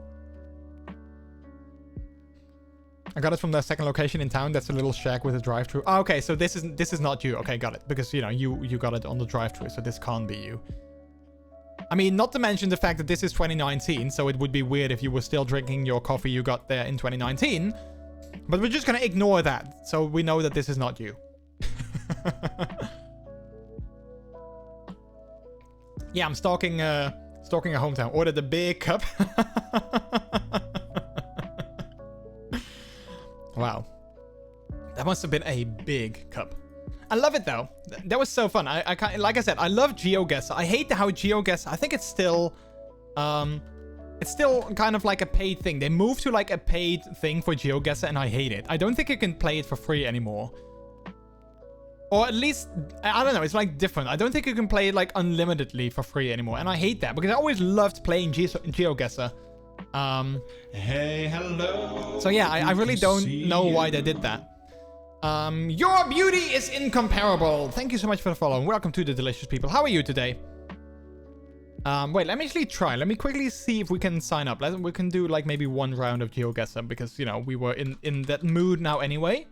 I got it from the second location in town. That's a little shack with a drive-thru. Oh, okay, so this is not you. Okay, got it. Because, you know, you got it on the drive-thru, so this can't be you. I mean, not to mention the fact that this is 2019, so it would be weird if you were still drinking your coffee you got there in 2019. But we're just gonna ignore that, so we know that this is not you. Yeah, I'm stalking a hometown. Ordered a big cup. Wow. That must have been a big cup. I love it though. That was so fun. I can't, like I said, I love GeoGuessr. I hate how GeoGuessr, I think it's still kind of like a paid thing. They moved to like a paid thing for GeoGuessr, and I hate it. I don't think you can play it for free anymore. Or at least, I don't know, it's like different. I don't think you can play it like unlimitedly for free anymore. And I hate that because I always loved playing GeoGuessr. Hey, hello. So yeah, I really don't know why they did that. Your beauty is incomparable. Thank you so much for the follow. Welcome to the delicious people. How are you today? Wait, let me actually try. Let me quickly see if we can sign up. We can do like maybe one round of GeoGuessr because, you know, we were in that mood now anyway.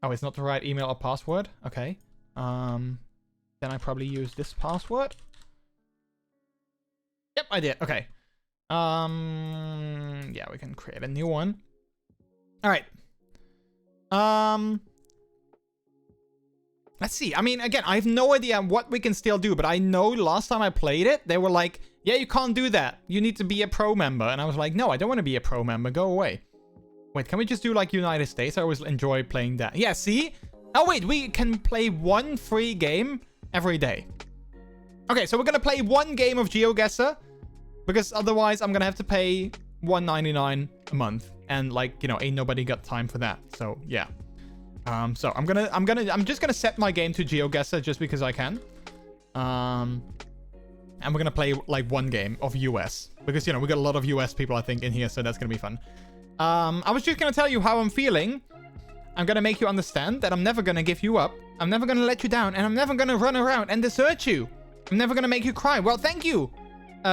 Oh, it's not the right email or password. Okay. Then I probably use this password. Yep, I did. Okay. Yeah, we can create a new one. All right. Let's see. I mean, again, I have no idea what we can still do, but I know last time I played it, they were like, yeah, you can't do that. You need to be a pro member. And I was like, no, I don't want to be a pro member. Go away. Wait, can we just do like United States? I always enjoy playing that. Yeah, see? Oh, wait, we can play one free game every day. Okay, so we're going to play one game of GeoGuessr because otherwise I'm going to have to pay $1.99 a month. And like, you know, ain't nobody got time for that. So yeah. So I'm just gonna set my game to GeoGuessr just because I can. And we're gonna play like one game of US because, you know, we got a lot of US people I think in here, so that's gonna be fun. I was just gonna tell you how I'm feeling. I'm gonna make you understand that I'm never gonna give you up. I'm never gonna let you down, and I'm never gonna run around and desert you. I'm never gonna make you cry. Well, thank you.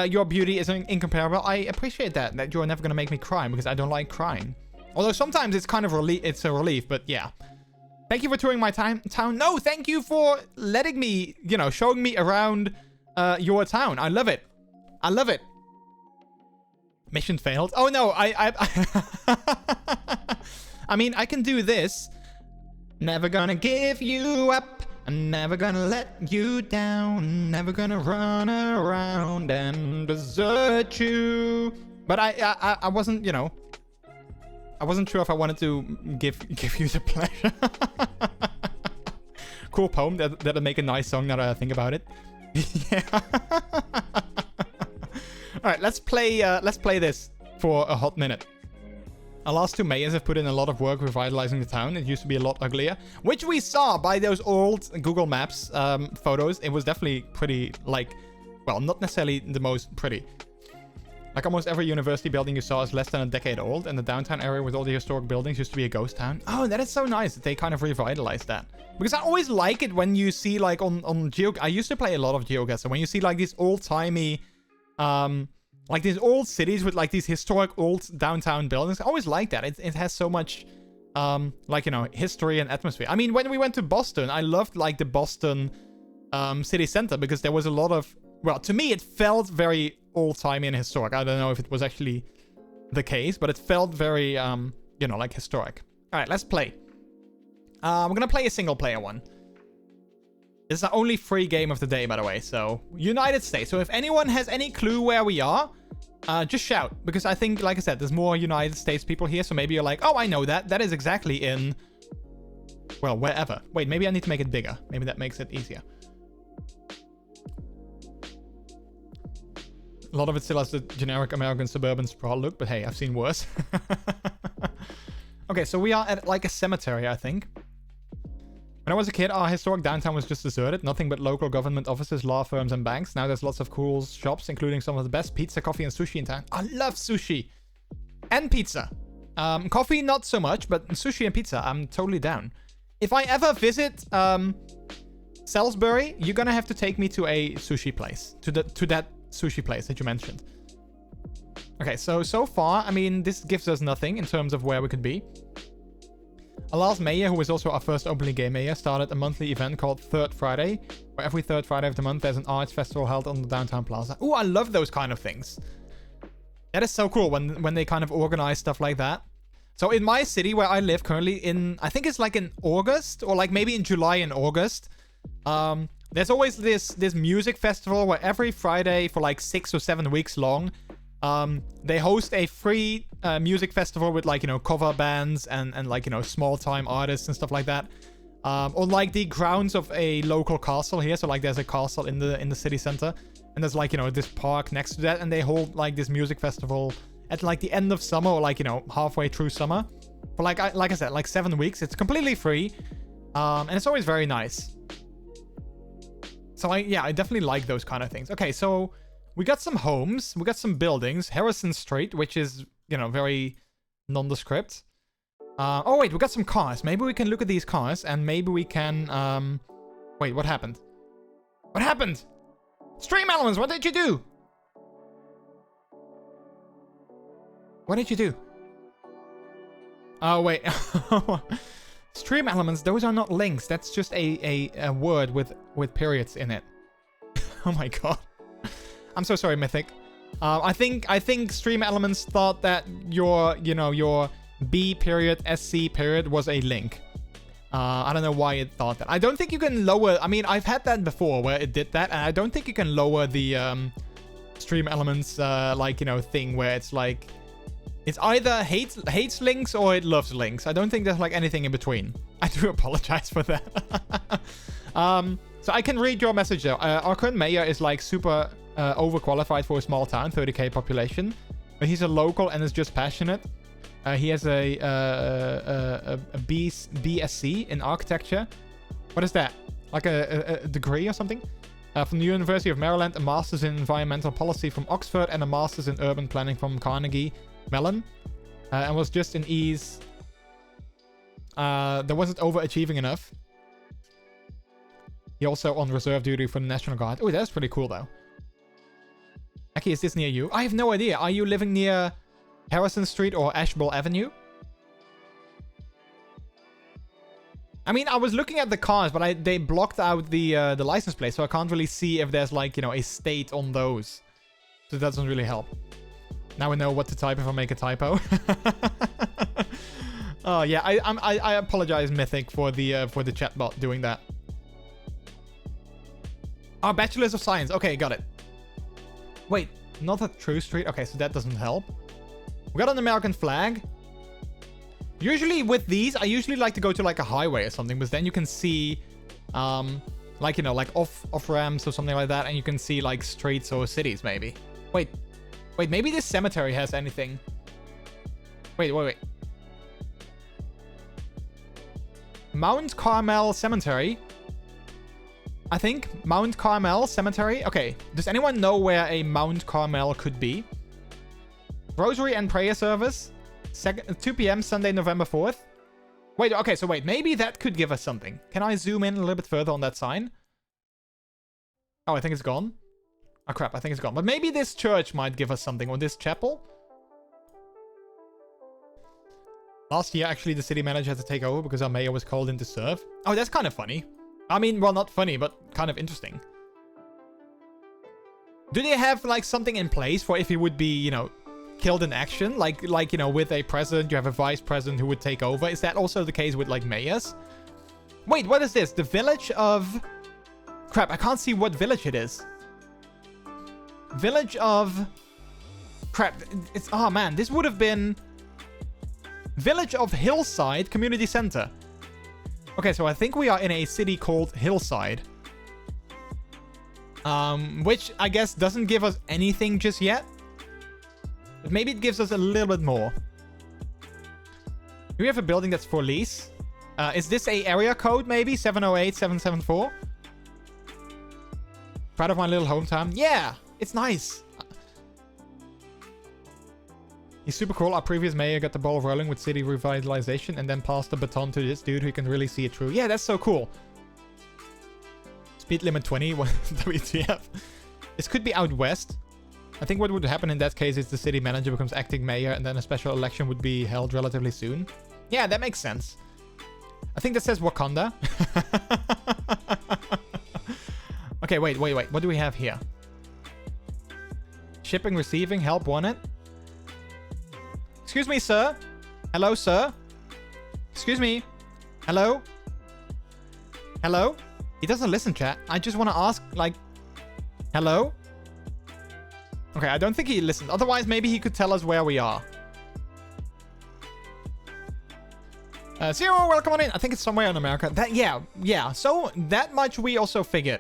Your beauty is incomparable. I appreciate that you're never gonna make me cry because I don't like crying. Although sometimes it's kind of it's a relief, but yeah. Thank you for touring my town. No, thank you for letting me, you know, showing me around your town. I love it. I love it. Mission failed. Oh no, I mean, I can do this. Never gonna give you up. I'm never gonna let you down. Never gonna run around and desert you. But I wasn't, you know, I wasn't sure if I wanted to give you the pleasure. Cool poem. That'll make a nice song now that I think about it. Yeah. All right, let's play this for a hot minute. Our last two mayors have put in a lot of work revitalizing the town. It used to be a lot uglier, which we saw by those old Google Maps photos. It was definitely pretty, like, well, not necessarily the most pretty. Like almost every university building you saw is less than a decade old, and the downtown area with all the historic buildings used to be a ghost town. Oh, that is so nice that they kind of revitalized that. Because I always like it when you see like on I used to play a lot of GeoGuessr. When you see like these old-timey, like these old cities with like these historic old downtown buildings. I always like that. It has so much, like, you know, history and atmosphere. I mean, when we went to Boston, I loved like the Boston city center because there was a lot of, well, to me, it felt very old-timey and historic. I don't know if it was actually the case, but it felt very, you know, like historic. All right, let's play. We're going to play a single-player one. This is the only free game of the day, by the way. So, United States. So, if anyone has any clue where we are, just shout. Because I think, like I said, there's more United States people here. So, maybe you're like, oh, I know that. That is exactly in, well, wherever. Wait, maybe I need to make it bigger. Maybe that makes it easier. A lot of it still has the generic American suburban sprawl look, but hey, I've seen worse. Okay, so we are at like a cemetery, I think. When I was a kid, our historic downtown was just deserted. Nothing but local government offices, law firms, and banks. Now there's lots of cool shops, including some of the best pizza, coffee, and sushi in town. I love sushi. And pizza. Coffee, not so much, but sushi and pizza, I'm totally down. If I ever visit Salisbury, you're gonna have to take me to a sushi place. To that sushi place that you mentioned. Okay, so far, I mean, this gives us nothing in terms of where we could be. Our last mayor, who was also our first openly gay mayor, started a monthly event called Third Friday, where every third Friday of the month there's an arts festival held on the downtown plaza. Ooh, I love those kind of things. That is so cool when they kind of organize stuff like that. So in my city where I live currently in, I think it's like in August, or like maybe in July and August, there's always this music festival where every Friday for like 6 or 7 weeks long, they host a free music festival with, like, you know, cover bands and like, you know, small time artists and stuff like that. On like the grounds of a local castle here. So like there's a castle in the city center, and there's like, you know, this park next to that, and they hold like this music festival at like the end of summer, or like, you know, halfway through summer. For like I said, like 7 weeks. It's completely free. And it's always very nice. So I definitely like those kind of things. Okay, so we got some homes. We got some buildings. Harrison Street, which is, you know, very nondescript. Oh, wait, we got some cars. Maybe we can look at these cars and maybe we can... Wait, what happened? What happened? Stream Elements, what did you do? What did you do? Oh, wait. Stream Elements, those are not links. That's just a word with periods in it. Oh my god. I'm so sorry, Mythic. I think Stream Elements thought that your B period SC period was a link. I don't know why it thought that. I don't think you can lower... I mean, I've had that before where it did that, and I don't think you can lower the Stream Elements, like, you know, thing where it's like... It's either hates links or it loves links. I don't think there's, like, anything in between. I do apologize for that. So I can read your message, though. Our current mayor is, like, super overqualified for a small town, 30k population. But he's a local and is just passionate. He has a BSc in architecture. What is that? Like a degree or something? From the University of Maryland, a master's in environmental policy from Oxford, and a master's in urban planning from Carnegie Mellon. And was just in ease. There wasn't overachieving enough. He also on reserve duty for the National Guard. Oh, that's pretty cool, though. Aki, is this near you? I have no idea. Are you living near Harrison Street or Ashball Avenue? I mean, I was looking at the cars, but they blocked out the license plate, so I can't really see if there's, like, you know, a state on those. So that doesn't really help. Now we know what to type if I make a typo. Oh yeah, I apologize, Mythic, for the chatbot doing that. Oh, Bachelors of Science. Okay, got it. Wait, not a True Street. Okay, so that doesn't help. We got an American flag. Usually with these, I usually like to go to like a highway or something, because then you can see, like, you know, like off ramps or something like that, and you can see like streets or cities maybe. Wait, maybe this cemetery has anything. Wait. Mount Carmel Cemetery. I think Mount Carmel Cemetery. Okay, does anyone know where a Mount Carmel could be? Rosary and prayer service. 2 p.m. Sunday, November 4th. Wait, okay, so wait. Maybe that could give us something. Can I zoom in a little bit further on that sign? Oh, I think it's gone. Oh, crap, I think it's gone. But maybe this church might give us something. Or this chapel. Last year, actually, the city manager had to take over because our mayor was called in to serve. Oh, that's kind of funny. I mean, well, not funny, but kind of interesting. Do they have, like, something in place for if he would be, you know, killed in action? Like, you know, with a president, you have a vice president who would take over. Is that also the case with, like, mayors? Wait, what is this? The village of... Crap, I can't see what village it is. Village of... Crap, it's... Oh, man, this would have been... Village of Hillside Community Center. Okay, so I think we are in a city called Hillside. Which I guess doesn't give us anything just yet. But maybe it gives us a little bit more. Do we have a building that's for lease? Is this a area code maybe? 708-774? Proud of my little hometown. Yeah, it's nice. He's super cool. Our previous mayor got the ball rolling with city revitalization and then passed the baton to this dude who can really see it through. Yeah, that's so cool. Speed limit 20. WTF. This could be out west. I think what would happen in that case is the city manager becomes acting mayor and then a special election would be held relatively soon. Yeah, that makes sense. I think that says Wakanda. Okay, wait. What do we have here? Shipping, receiving, help wanted. Excuse me, sir. Hello, sir. Excuse me. Hello? Hello? He doesn't listen, chat. I just want to ask, like... Hello? Okay, I don't think he listened. Otherwise, maybe he could tell us where we are. Zero, welcome on in. I think it's somewhere in America. Yeah. So, that much we also figured.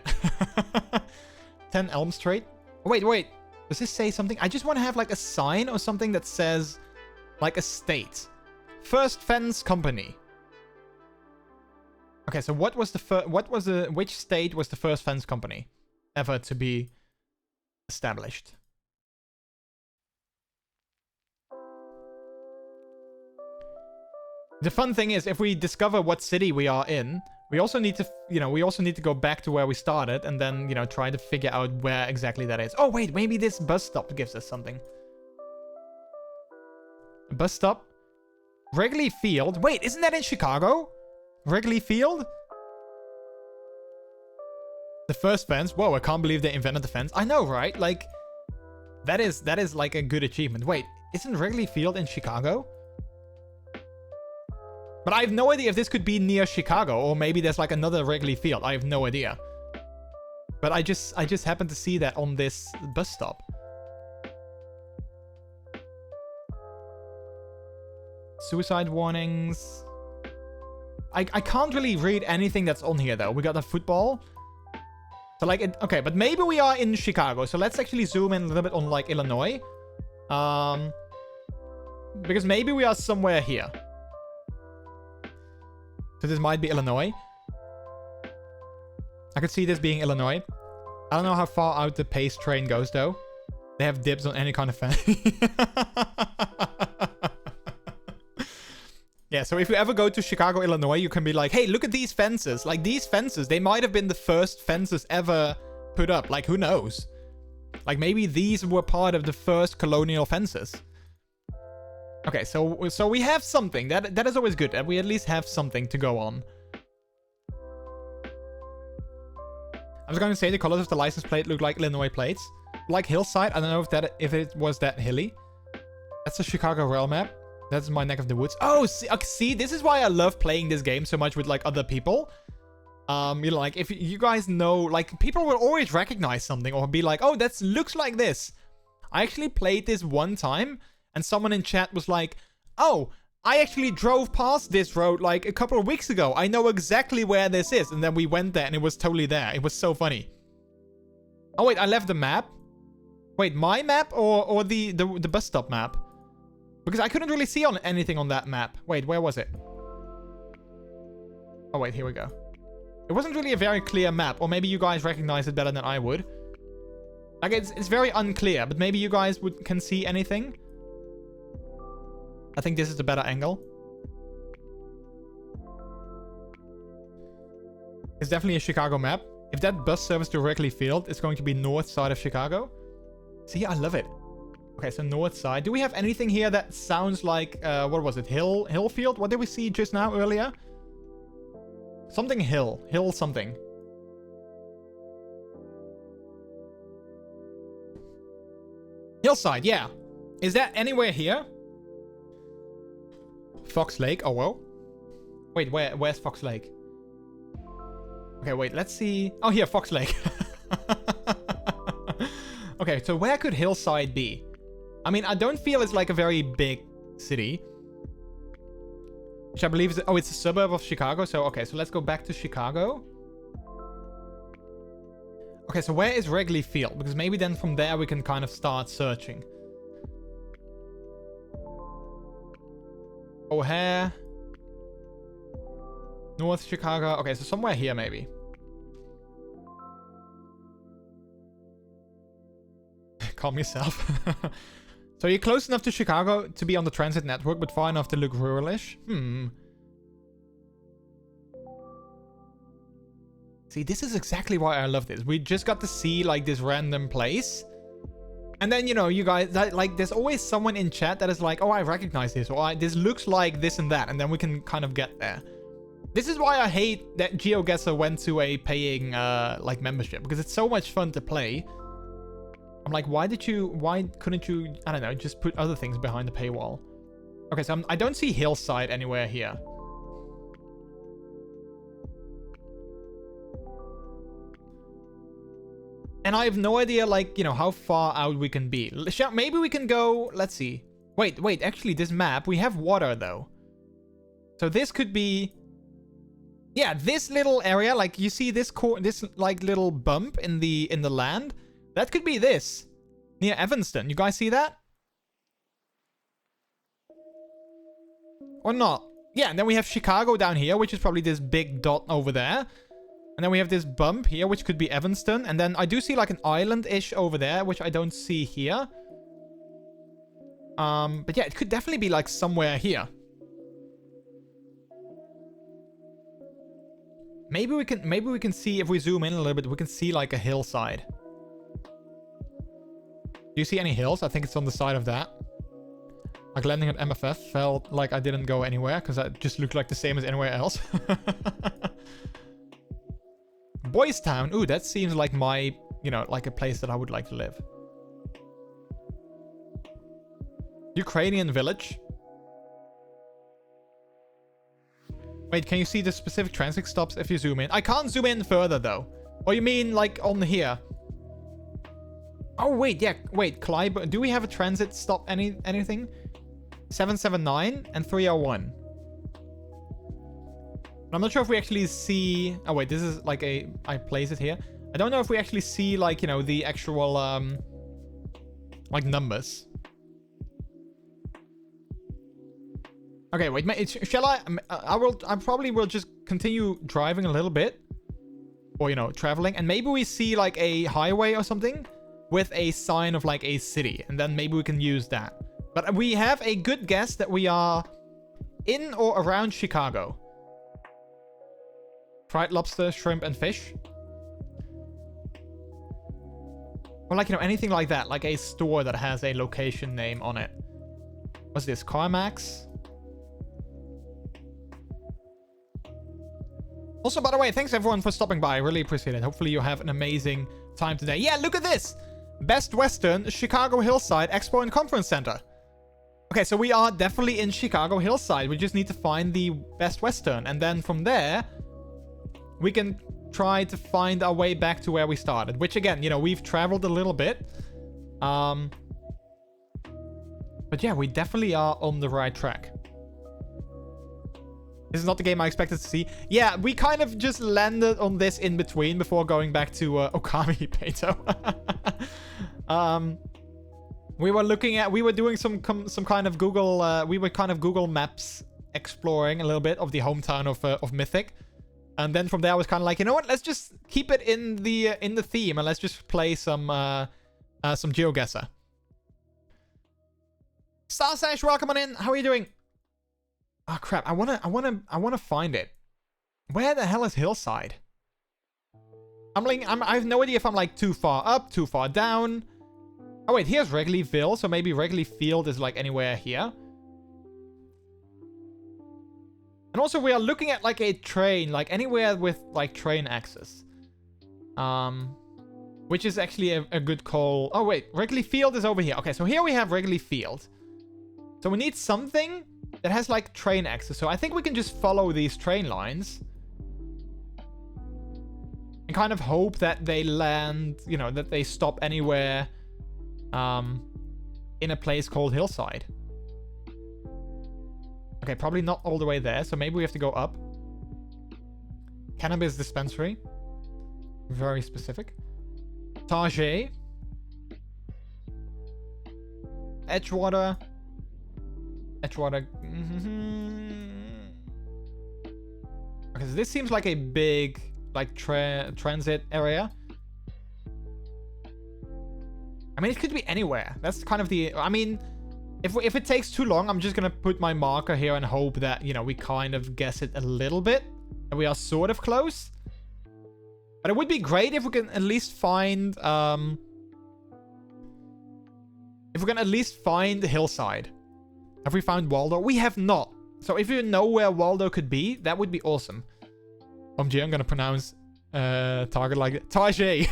10 Elm Street. Wait. Does this say something? I just want to have, like, a sign or something that says... Like a state. First fence company. Okay, so what was the which state was the first fence company ever to be established? The fun thing is, if we discover what city we are in, we also need to, we also need to go back to where we started and then, try to figure out where exactly that is. Oh, wait, maybe this bus stop gives us something. A bus stop? Wrigley Field? Wait, isn't that in Chicago? Wrigley Field? The first fence? Whoa, I can't believe they invented the fence. I know, right? Like, that is like a good achievement. Wait, isn't Wrigley Field in Chicago? But I have no idea if this could be near Chicago, or maybe there's like another Wrigley Field. I have no idea. But I just happened to see that on this bus stop. Suicide warnings. I can't really read anything that's on here though. We got the football. So like, okay, but maybe we are in Chicago. So let's actually zoom in a little bit on like Illinois. Because maybe we are somewhere here. So this might be Illinois. I could see this being Illinois. I don't know how far out the pace train goes though. They have dibs on any kind of fan. Yeah, so if you ever go to Chicago, Illinois, you can be like, hey, look at these fences. Like, these fences, they might have been the first fences ever put up. Like, who knows? Like, maybe these were part of the first colonial fences. Okay, so we have something. That is always good. That we at least have something to go on. I was going to say the colors of the license plate look like Illinois plates. Like Hillside. I don't know if it was that hilly. That's the Chicago rail map. That's my neck of the woods. Oh, see, this is why I love playing this game so much with like other people. Like if you guys know, like people will always recognize something or be like, oh, that looks like this. I actually played this one time and someone in chat was like, oh, I actually drove past this road like a couple of weeks ago. I know exactly where this is. And then we went there and it was totally there. It was so funny. Oh, wait, I left the map. Wait, my map or the bus stop map? Because I couldn't really see anything on that map. Wait, where was it? Oh, wait, here we go. It wasn't really a very clear map. Or maybe you guys recognize it better than I would. Like, it's very unclear. But maybe you guys can see anything. I think this is the better angle. It's definitely a Chicago map. If that bus service to Wrigley Field, it's going to be north side of Chicago. See, I love it. Okay, so north side. Do we have anything here that sounds like, what was it? Hillfield? What did we see just now earlier? Something hill. Hill something. Hillside, yeah. Is that anywhere here? Fox Lake. Oh, well. Wait, where's Fox Lake? Okay, wait, let's see. Oh, here, Fox Lake. Okay, so where could Hillside be? I mean, I don't feel it's like a very big city. Which I believe is... Oh, it's a suburb of Chicago. So, okay, so let's go back to Chicago. Okay, so where is Wrigley Field? Because maybe then from there we can kind of start searching. O'Hare. North Chicago. Okay, so somewhere here maybe. Calm yourself. So you're close enough to Chicago to be on the transit network, but far enough to look ruralish. See, this is exactly why I love this. We just got to see like this random place. And then, you know, you guys, like, there's always someone in chat that is like, oh, I recognize this, or this looks like this and that, and then we can kind of get there. This is why I hate that GeoGuessr went to a paying, like, membership, because it's so much fun to play. I'm like, why couldn't you, I don't know, just put other things behind the paywall? Okay, so I don't see Hillside anywhere here. And I have no idea, like, you know, how far out we can be. Maybe we can go, let's see. Wait, actually, this map, we have water, though. So this could be... Yeah, this little area, like, you see this, like, little bump in the land? That could be this. Near Evanston. You guys see that? Or not. Yeah, and then we have Chicago down here, which is probably this big dot over there. And then we have this bump here, which could be Evanston. And then I do see like an island-ish over there, which I don't see here. But yeah, it could definitely be like somewhere here. Maybe we can see, if we zoom in a little bit, we can see like a hillside. Do you see any hills? I think it's on the side of that. Like landing at MFF felt like I didn't go anywhere because that just looked like the same as anywhere else. Boys Town. Ooh, that seems like my, you know, like a place that I would like to live. Ukrainian village. Wait, can you see the specific transit stops if you zoom in? I can't zoom in further though. Or you mean like on here? Oh wait, yeah, wait, Clyburn. Do we have a transit stop anything? 779 and 301. I'm not sure if we actually see... Oh wait, this is like a... I place it here. I don't know if we actually see like, you know, the actual like numbers. Okay, wait, shall I probably will just continue driving a little bit. Or, you know, traveling. And maybe we see like a highway or something with a sign of like a city. And then maybe we can use that. But we have a good guess that we are in or around Chicago. Fried lobster, shrimp, and fish. Or like, you know, anything like that. Like a store that has a location name on it. What's this? CarMax? Also, by the way, thanks everyone for stopping by. I really appreciate it. Hopefully you have an amazing time today. Yeah, look at this. Best Western, Chicago Hillside Expo and Conference Center. Okay, so we are definitely in Chicago Hillside. We just need to find the Best Western. And then from there, we can try to find our way back to where we started. Which again, you know, we've traveled a little bit. But yeah, we definitely are on the right track. This is not the game I expected to see. Yeah, we kind of just landed on this in between before going back to Okami Peto. We were doing some kind of Google, we were kind of Google Maps exploring a little bit of the hometown of Mythic. And then from there I was kind of like, you know what? Let's just keep it in the theme and let's just play some GeoGuessr. Starsash, welcome on in. How are you doing? Oh crap! I wanna find it. Where the hell is Hillside? I have no idea if I'm like too far up, too far down. Oh wait, here's Wrigleyville, so maybe Wrigley Field is like anywhere here. And also we are looking at like a train, like anywhere with like train access. Which is actually a good call. Oh wait, Wrigley Field is over here. Okay, so here we have Wrigley Field. So we need something that has like train access. So I think we can just follow these train lines. And kind of hope that they land, you know, that they stop anywhere in a place called Hillside. Okay, probably not all the way there. So maybe we have to go up. Cannabis dispensary. Very specific. Target. Edgewater. Edgewater. Okay, so this seems like a big, like, transit area. I mean, it could be anywhere. That's kind of the... I mean, if it takes too long, I'm just going to put my marker here and hope that, you know, we kind of guess it a little bit. And we are sort of close. But it would be great if we can at least find... if we can at least find Hillside. Have we found Waldo? We have not. So if you know where Waldo could be, that would be awesome. OMG, I'm going to pronounce target like Target.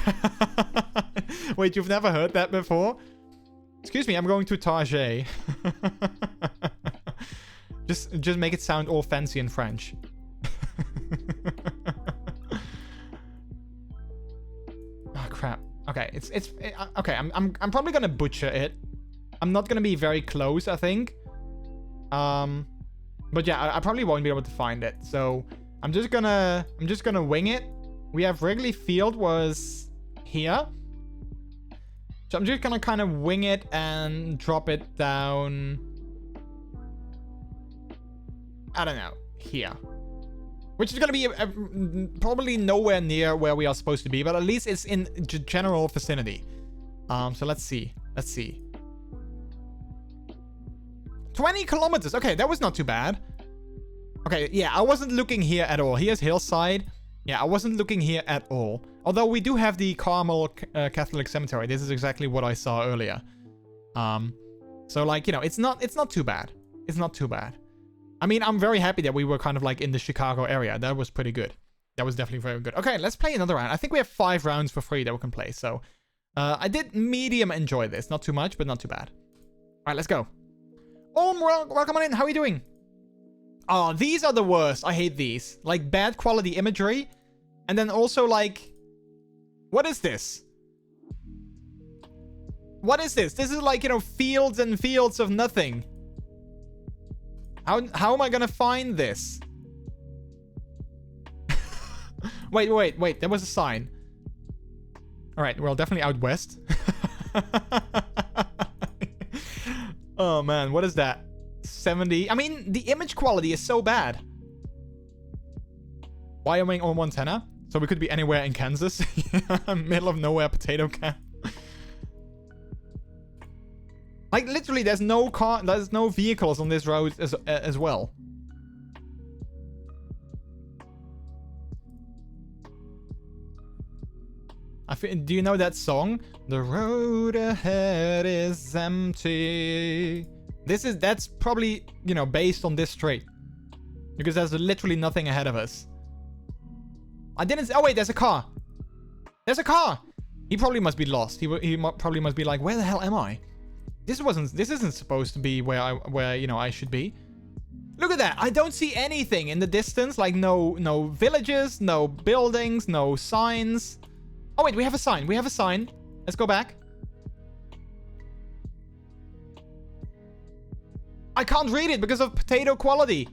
Wait, you've never heard that before? Excuse me, I'm going to Target. just make it sound all fancy in French. Oh crap. Okay, okay. I'm probably gonna butcher it. I'm not gonna be very close, I think. But yeah, I probably won't be able to find it. So I'm just gonna wing it. We have Wrigley Field was here. So I'm just gonna kind of wing it and drop it down. I don't know, here. Which is going to be probably nowhere near where we are supposed to be, but at least it's in general vicinity. So let's see. Let's see. 20 kilometers. Okay, that was not too bad. Okay, yeah, I wasn't looking here at all. Here's Hillside. Yeah, I wasn't looking here at all. Although we do have the Carmel Catholic Cemetery. This is exactly what I saw earlier. So like, you know, it's not too bad. It's not too bad. I mean, I'm very happy that we were kind of like in the Chicago area. That was pretty good. That was definitely very good. Okay, let's play another round. I think we have 5 rounds for free that we can play. So I did medium enjoy this. Not too much, but not too bad. All right, let's go. Welcome on in. How are you doing? Oh, these are the worst. I hate these. Like bad quality imagery. And then also like, what is this? What is this? This is like, you know, fields and fields of nothing. How am I gonna find this? wait. There was a sign. All right, well, definitely out west. Oh man, what is that? 70. I mean, the image quality is so bad. Wyoming or Montana? So we could be anywhere in Kansas. Middle of nowhere potato camp. Like literally, there's no vehicles on this road as well. Do you know that song? The road ahead is empty. That's probably, you know, based on this straight, because there's literally nothing ahead of us. Oh wait, there's a car. There's a car. He probably must be lost. He probably must be like, where the hell am I? This isn't supposed to be where you know I should be. Look at that. I don't see anything in the distance. Like no villages, no buildings, no signs. Oh wait, we have a sign. We have a sign. Let's go back. I can't read it because of potato quality.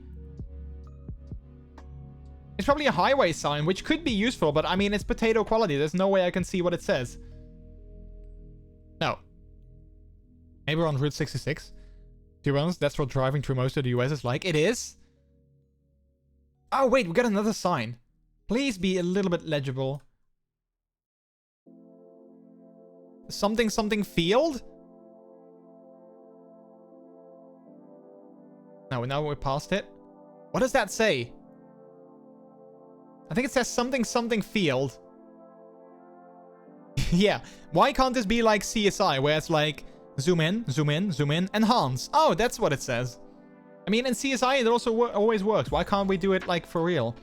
It's probably a highway sign, which could be useful, but I mean, it's potato quality. There's no way I can see what it says. No. Maybe we're on Route 66. To be honest, that's what driving through most of the US is like. It is. Oh, wait, we got another sign. Please be a little bit legible. Something field? No, now we're past it. What does that say? I think it says something field. Yeah. Why can't this be like CSI, where it's like zoom in, enhance? Oh, that's what it says. I mean, in CSI, it also always works. Why can't we do it like for real?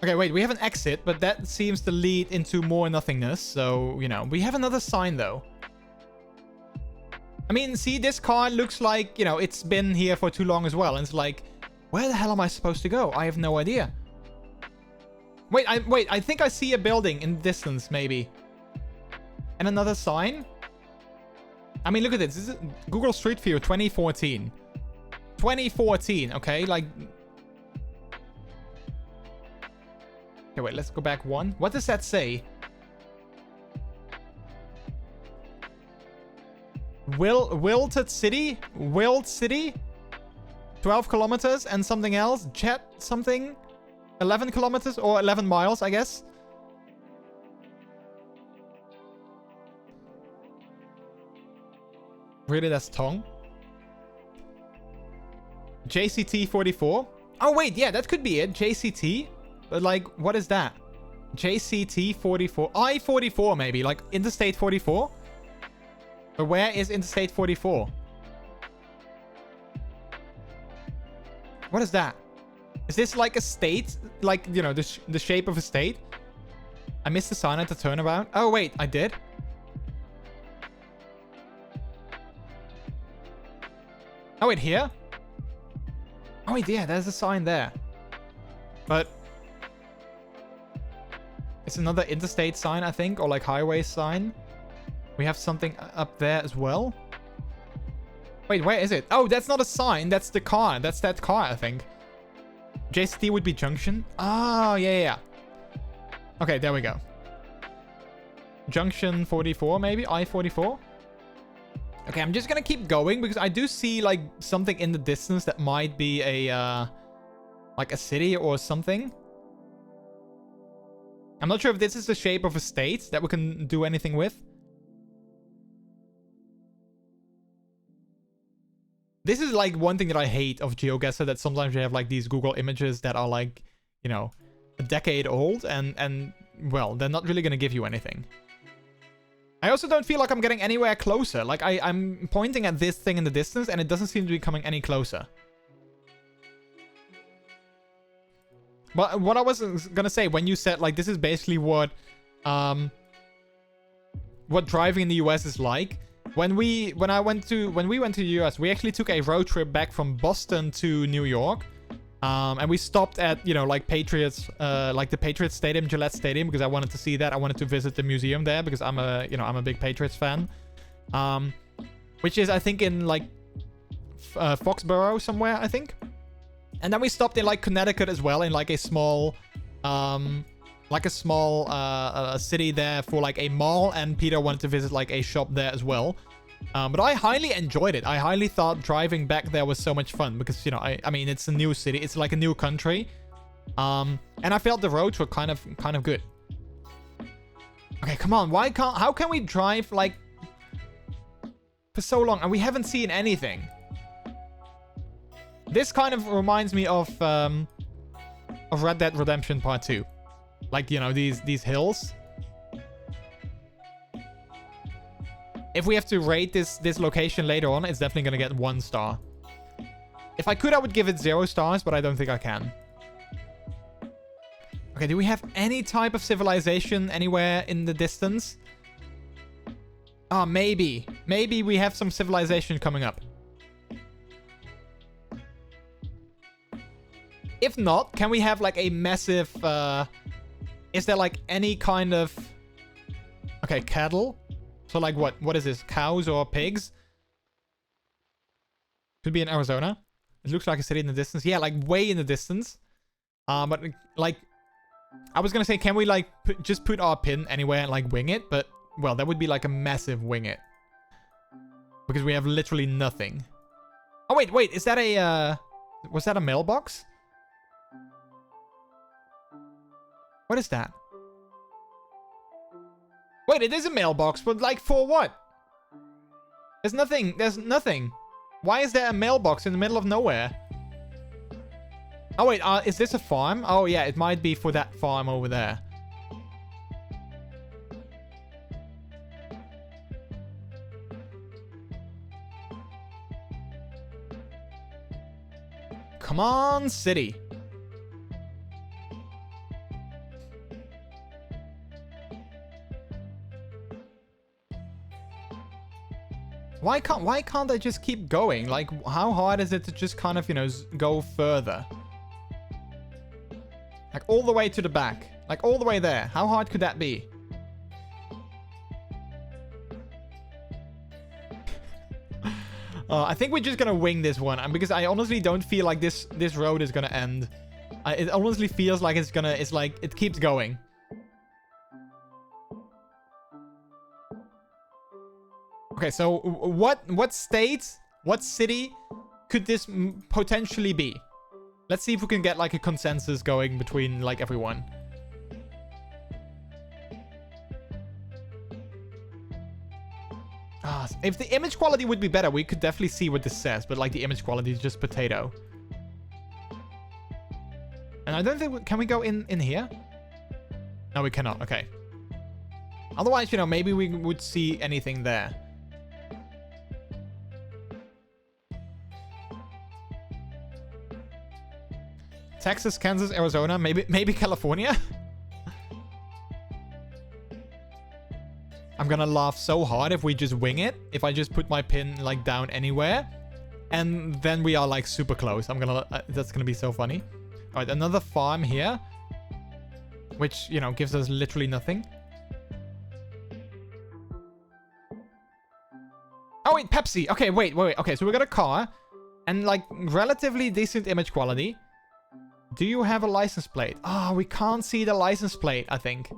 Okay, wait, we have an exit, but that seems to lead into more nothingness. So, you know, we have another sign though. I mean, see, this car looks like, you know, it's been here for too long as well. And it's like, where the hell am I supposed to go? I have no idea. Wait, I think I see a building in the distance, maybe. And another sign. I mean, look at this. This is Google Street View 2014. 2014, okay? Like... Okay, wait, let's go back one. What does that say? Wilted City? Wild City? 12 kilometers and something else? Jet something? 11 kilometers or 11 miles, I guess? Really, that's Tong? JCT 44? Oh, wait, yeah, that could be it. JCT? But, like, what is that? JCT 44? I-44, maybe. Like, Interstate 44? But where is Interstate 44? What is that? Is this like a state? Like, you know, the shape of a state? I missed the sign at the turnabout. Oh, wait, I did. Oh, wait, here? Oh, wait, yeah, there's a sign there. But... it's another interstate sign, I think, or like highway sign. We have something up there as well. Wait, where is it? Oh, that's not a sign. That's the car. That's that car, I think. JCT would be Junction. Oh, yeah. Okay, there we go. Junction 44, maybe? I-44? Okay, I'm just gonna keep going because I do see like something in the distance that might be a like a city or something. I'm not sure if this is the shape of a state that we can do anything with. This is like one thing that I hate of GeoGuessr, that sometimes you have like these Google images that are like, you know, a decade old and well, they're not really gonna give you anything. I also don't feel like I'm getting anywhere closer. Like I'm pointing at this thing in the distance and it doesn't seem to be coming any closer. But what I was gonna say, when you said like this is basically what driving in the US is like. When we went to the US, we actually took a road trip back from Boston to New York. And we stopped at, you know, like Patriots, like the Patriots Stadium, Gillette Stadium, because I wanted to see that. I wanted to visit the museum there because I'm a big Patriots fan. Which is, I think, in like Foxborough somewhere, I think. And then we stopped in like Connecticut as well, in like a small city there for like a mall. And Peter wanted to visit like a shop there as well. But I highly enjoyed it. I highly thought driving back there was so much fun because, you know, I mean, it's a new city. It's like a new country. And I felt the roads were kind of good. Okay, come on. How can we drive like for so long and we haven't seen anything? This kind of reminds me of Red Dead Redemption Part 2. Like, you know, these hills. If we have to rate this location later on, it's definitely going to get 1 star. If I could, I would give it 0 stars, but I don't think I can. Okay, do we have any type of civilization anywhere in the distance? Ah, maybe. Maybe we have some civilization coming up. If not, can we have like a massive... is there like any kind of... Okay, cattle? So like what? What is this? Cows or pigs? Could be in Arizona. It looks like a city in the distance. Yeah, like way in the distance. But like... I was gonna say, can we like just put our pin anywhere and like wing it? But, well, that would be like a massive wing it. Because we have literally nothing. Oh, wait. Is that a... was that a mailbox? What is that? Wait, it is a mailbox, but like for what? There's nothing. Why is there a mailbox in the middle of nowhere? Oh wait, is this a farm? Oh yeah, it might be for that farm over there. Come on, city. Why can't I just keep going? Like, how hard is it to just kind of, you know, go further? Like, all the way to the back. Like, all the way there. How hard could that be? I think we're just gonna wing this one. And because I honestly don't feel like this road is gonna end. It honestly feels like it's like, it keeps going. Okay, so what state, what city could this potentially be? Let's see if we can get like a consensus going between like everyone. If the image quality would be better, we could definitely see what this says, but like the image quality is just potato. And I don't think can we go in here? No, we cannot. Okay. Otherwise, you know, maybe we would see anything there. Texas, Kansas, Arizona, maybe California. I'm gonna laugh so hard if we just wing it. If I just put my pin like down anywhere, and then we are like super close. That's gonna be so funny. All right, another farm here, which, you know, gives us literally nothing. Oh wait, Pepsi. Okay, wait. Okay, so we got a car, and like relatively decent image quality. Do you have a license plate? Oh, we can't see the license plate, I think.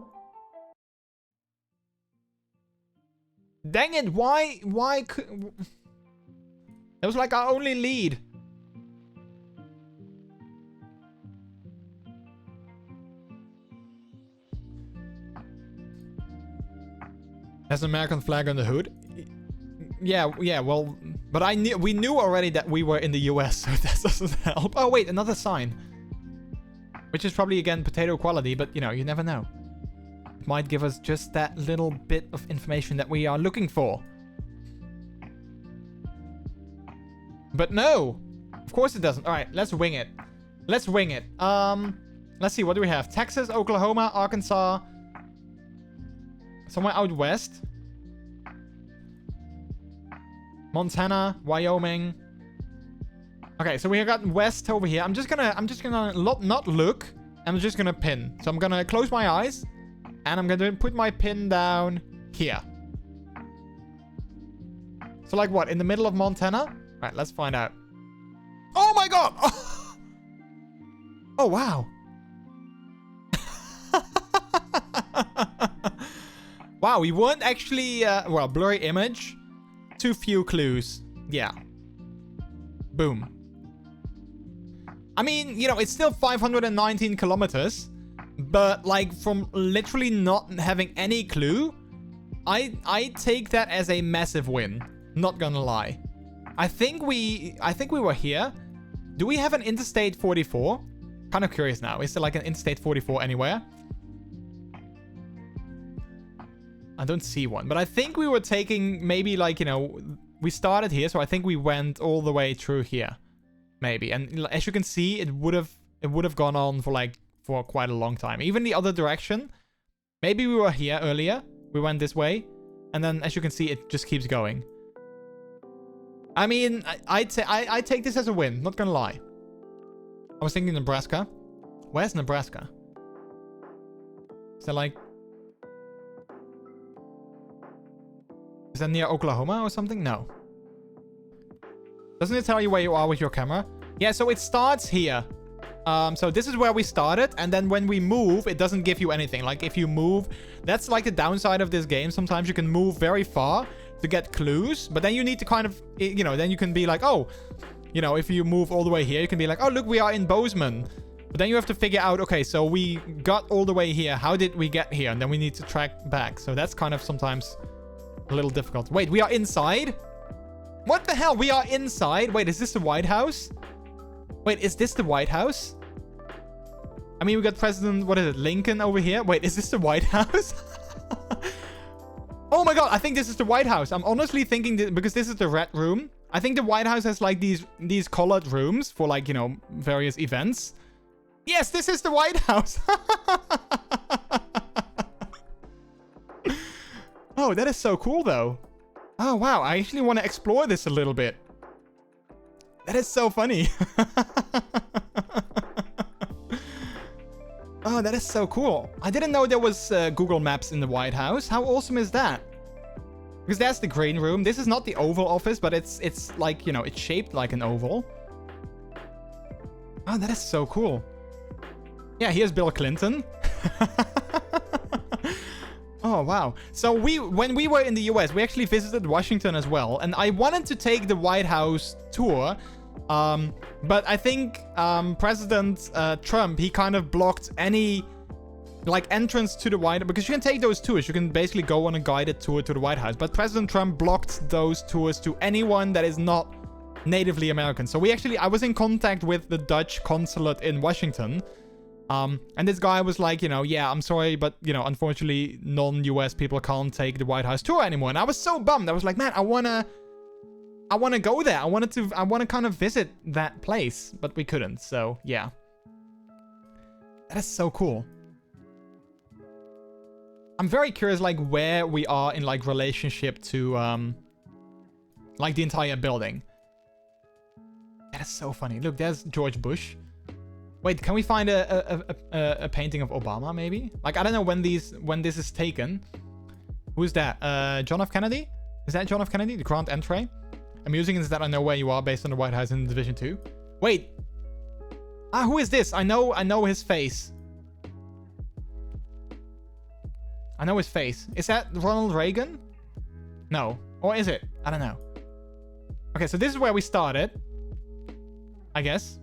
Dang it, why could... That was like our only lead. Has an American flag on the hood. Yeah, well, but we knew already that we were in the US, so that doesn't help. Oh wait, another sign. Which is probably again potato quality, but you know, you never know. It might give us just that little bit of information that we are looking for. But no, of course it doesn't. All right, let's wing it. Let's wing it. Let's see, what do we have? Texas, Oklahoma, Arkansas. Somewhere out west. Montana, Wyoming. Okay, so we got west over here. I'm just gonna not look. I'm just gonna pin. So I'm gonna close my eyes, and I'm gonna put my pin down here. So like what? In the middle of Montana? All right, let's find out. Oh my god! Oh wow. Wow, we weren't actually well, blurry image. Too few clues. Yeah. Boom. I mean, you know, it's still 519 kilometers. But, like, from literally not having any clue, I take that as a massive win. Not gonna lie. I think we were here. Do we have an Interstate 44? Kind of curious now. Is there, like, an Interstate 44 anywhere? I don't see one, but I think we were taking maybe like, you know, we started here, so I think we went all the way through here, maybe. And as you can see, it would have gone on for quite a long time. Even the other direction, maybe we were here earlier. We went this way, and then as you can see, it just keeps going. I mean, I take this as a win. Not gonna lie. I was thinking Nebraska. Where's Nebraska? Is that like? Is that near Oklahoma or something? No. Doesn't it tell you where you are with your camera? Yeah, so it starts here. So this is where we started. And then when we move, it doesn't give you anything. Like if you move, that's like the downside of this game. Sometimes you can move very far to get clues. But then you need to kind of, you know, then you can be like, oh, you know, if you move all the way here, you can be like, oh, look, we are in Bozeman. But then you have to figure out, okay, so we got all the way here. How did we get here? And then we need to track back. So that's kind of sometimes a little difficult. Wait, we are inside? What the hell? We are inside? Wait, is this the White House? Wait, is this the White House? I mean, we got President, what is it, Lincoln over here? Wait, is this the White House? Oh my god, I think this is the White House. I'm honestly thinking that because this is the red room. I think the White House has like these colored rooms for like, you know, various events. Yes, this is the White House. Oh, that is so cool, though. Oh, wow. I actually want to explore this a little bit. That is so funny. Oh, that is so cool. I didn't know there was Google Maps in the White House. How awesome is that? Because that's the green room. This is not the Oval Office, but it's like, you know, it's shaped like an oval. Oh, that is so cool. Yeah, here's Bill Clinton. Oh, wow. So when we were in the US, we actually visited Washington as well. And I wanted to take the White House tour. But I think President Trump, he kind of blocked any like entrance to the White House. Because you can take those tours. You can basically go on a guided tour to the White House. But President Trump blocked those tours to anyone that is not natively American. So I was in contact with the Dutch consulate in Washington. And this guy was like, you know, yeah, I'm sorry, but, you know, unfortunately, non-US people can't take the White House tour anymore. And I was so bummed. I was like, man, I want to go there. I want to kind of visit that place, but we couldn't. So, yeah. That is so cool. I'm very curious, like, where we are in, like, relationship to, like, the entire building. That is so funny. Look, there's George Bush. Wait, can we find a painting of Obama, maybe? Like, I don't know when this is taken. Who's that? John F. Kennedy? Is that John F. Kennedy? The Grand Entree? Amusing is that I know where you are based on the White House in Division 2. Wait. Ah, who is this? I know his face. I know his face. Is that Ronald Reagan? No. Or is it? I don't know. Okay, so this is where we started. I guess.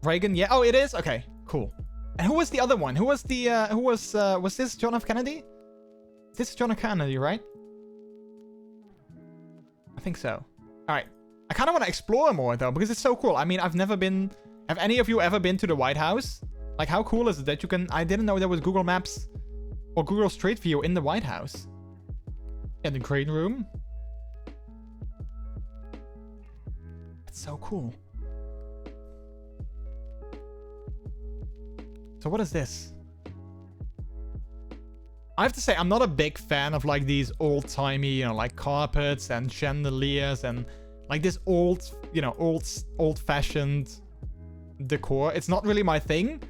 Reagan, yeah. Oh, it is? Okay, cool. And who was the other one? Who was the, was this John F. Kennedy? This is John F. Kennedy, right? I think so. Alright. I kind of want to explore more, though, because it's so cool. I mean, I've never been... Have any of you ever been to the White House? Like, how cool is it that you can... I didn't know there was Google Maps or Google Street View in the White House. In the green room. It's so cool. So what is this? I have to say, I'm not a big fan of like these old-timey, you know, like carpets and chandeliers and like this old, you know, old-fashioned decor. It's not really my thing.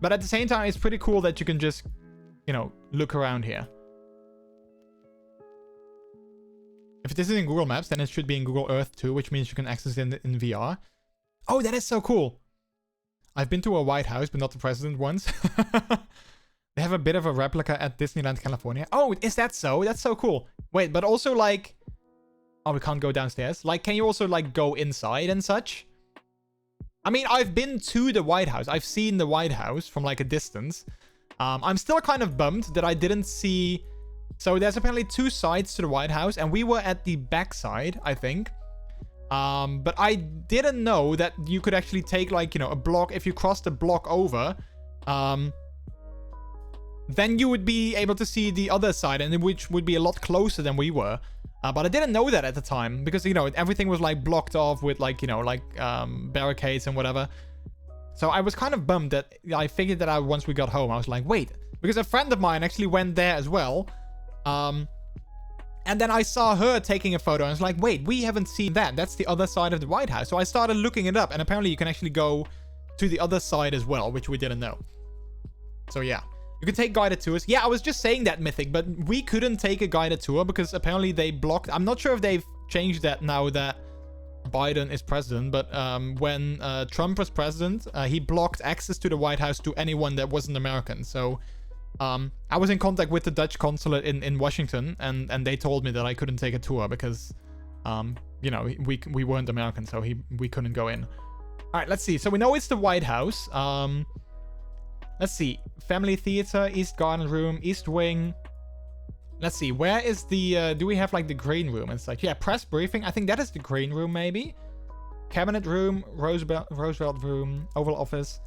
But at the same time, it's pretty cool that you can just, you know, look around here. If this is in Google Maps, then it should be in Google Earth too, which means you can access it in VR. Oh, that is so cool. I've been to a White House, but not the president once. They have a bit of a replica at Disneyland, California. Oh, is that so? That's so cool. Wait, but also like... Oh, we can't go downstairs. Like, can you also like go inside and such? I mean, I've been to the White House. I've seen the White House from like a distance. I'm still kind of bummed that I didn't see... So there's apparently 2 sides to the White House, and we were at the back side, I think. But I didn't know that you could actually take like, you know, a block. If you crossed the block over, then you would be able to see the other side, and which would be a lot closer than we were. But I didn't know that at the time because, you know, everything was like blocked off with like, you know, like barricades and whatever. So I was kind of bummed that I figured that out once we got home. I was like, wait, because a friend of mine actually went there as well. And then I saw her taking a photo and I was like, wait, we haven't seen that. That's the other side of the White House. So I started looking it up, and apparently you can actually go to the other side as well, which we didn't know. So yeah, you can take guided tours. Yeah, I was just saying that, Mythic, but we couldn't take a guided tour because apparently they blocked. I'm not sure if they've changed that now that Biden is president, but when Trump was president, he blocked access to the White House to anyone that wasn't American. So I was in contact with the Dutch consulate in Washington, and they told me that I couldn't take a tour because, you know, we weren't American, so we couldn't go in. All right, let's see. So we know it's the White House. Let's see. Family Theater, East Garden Room, East Wing. Let's see. Where is the... do we have, like, the green room? It's like, yeah, press briefing. I think that is the green room, maybe. Cabinet room, Roosevelt room, Oval Office.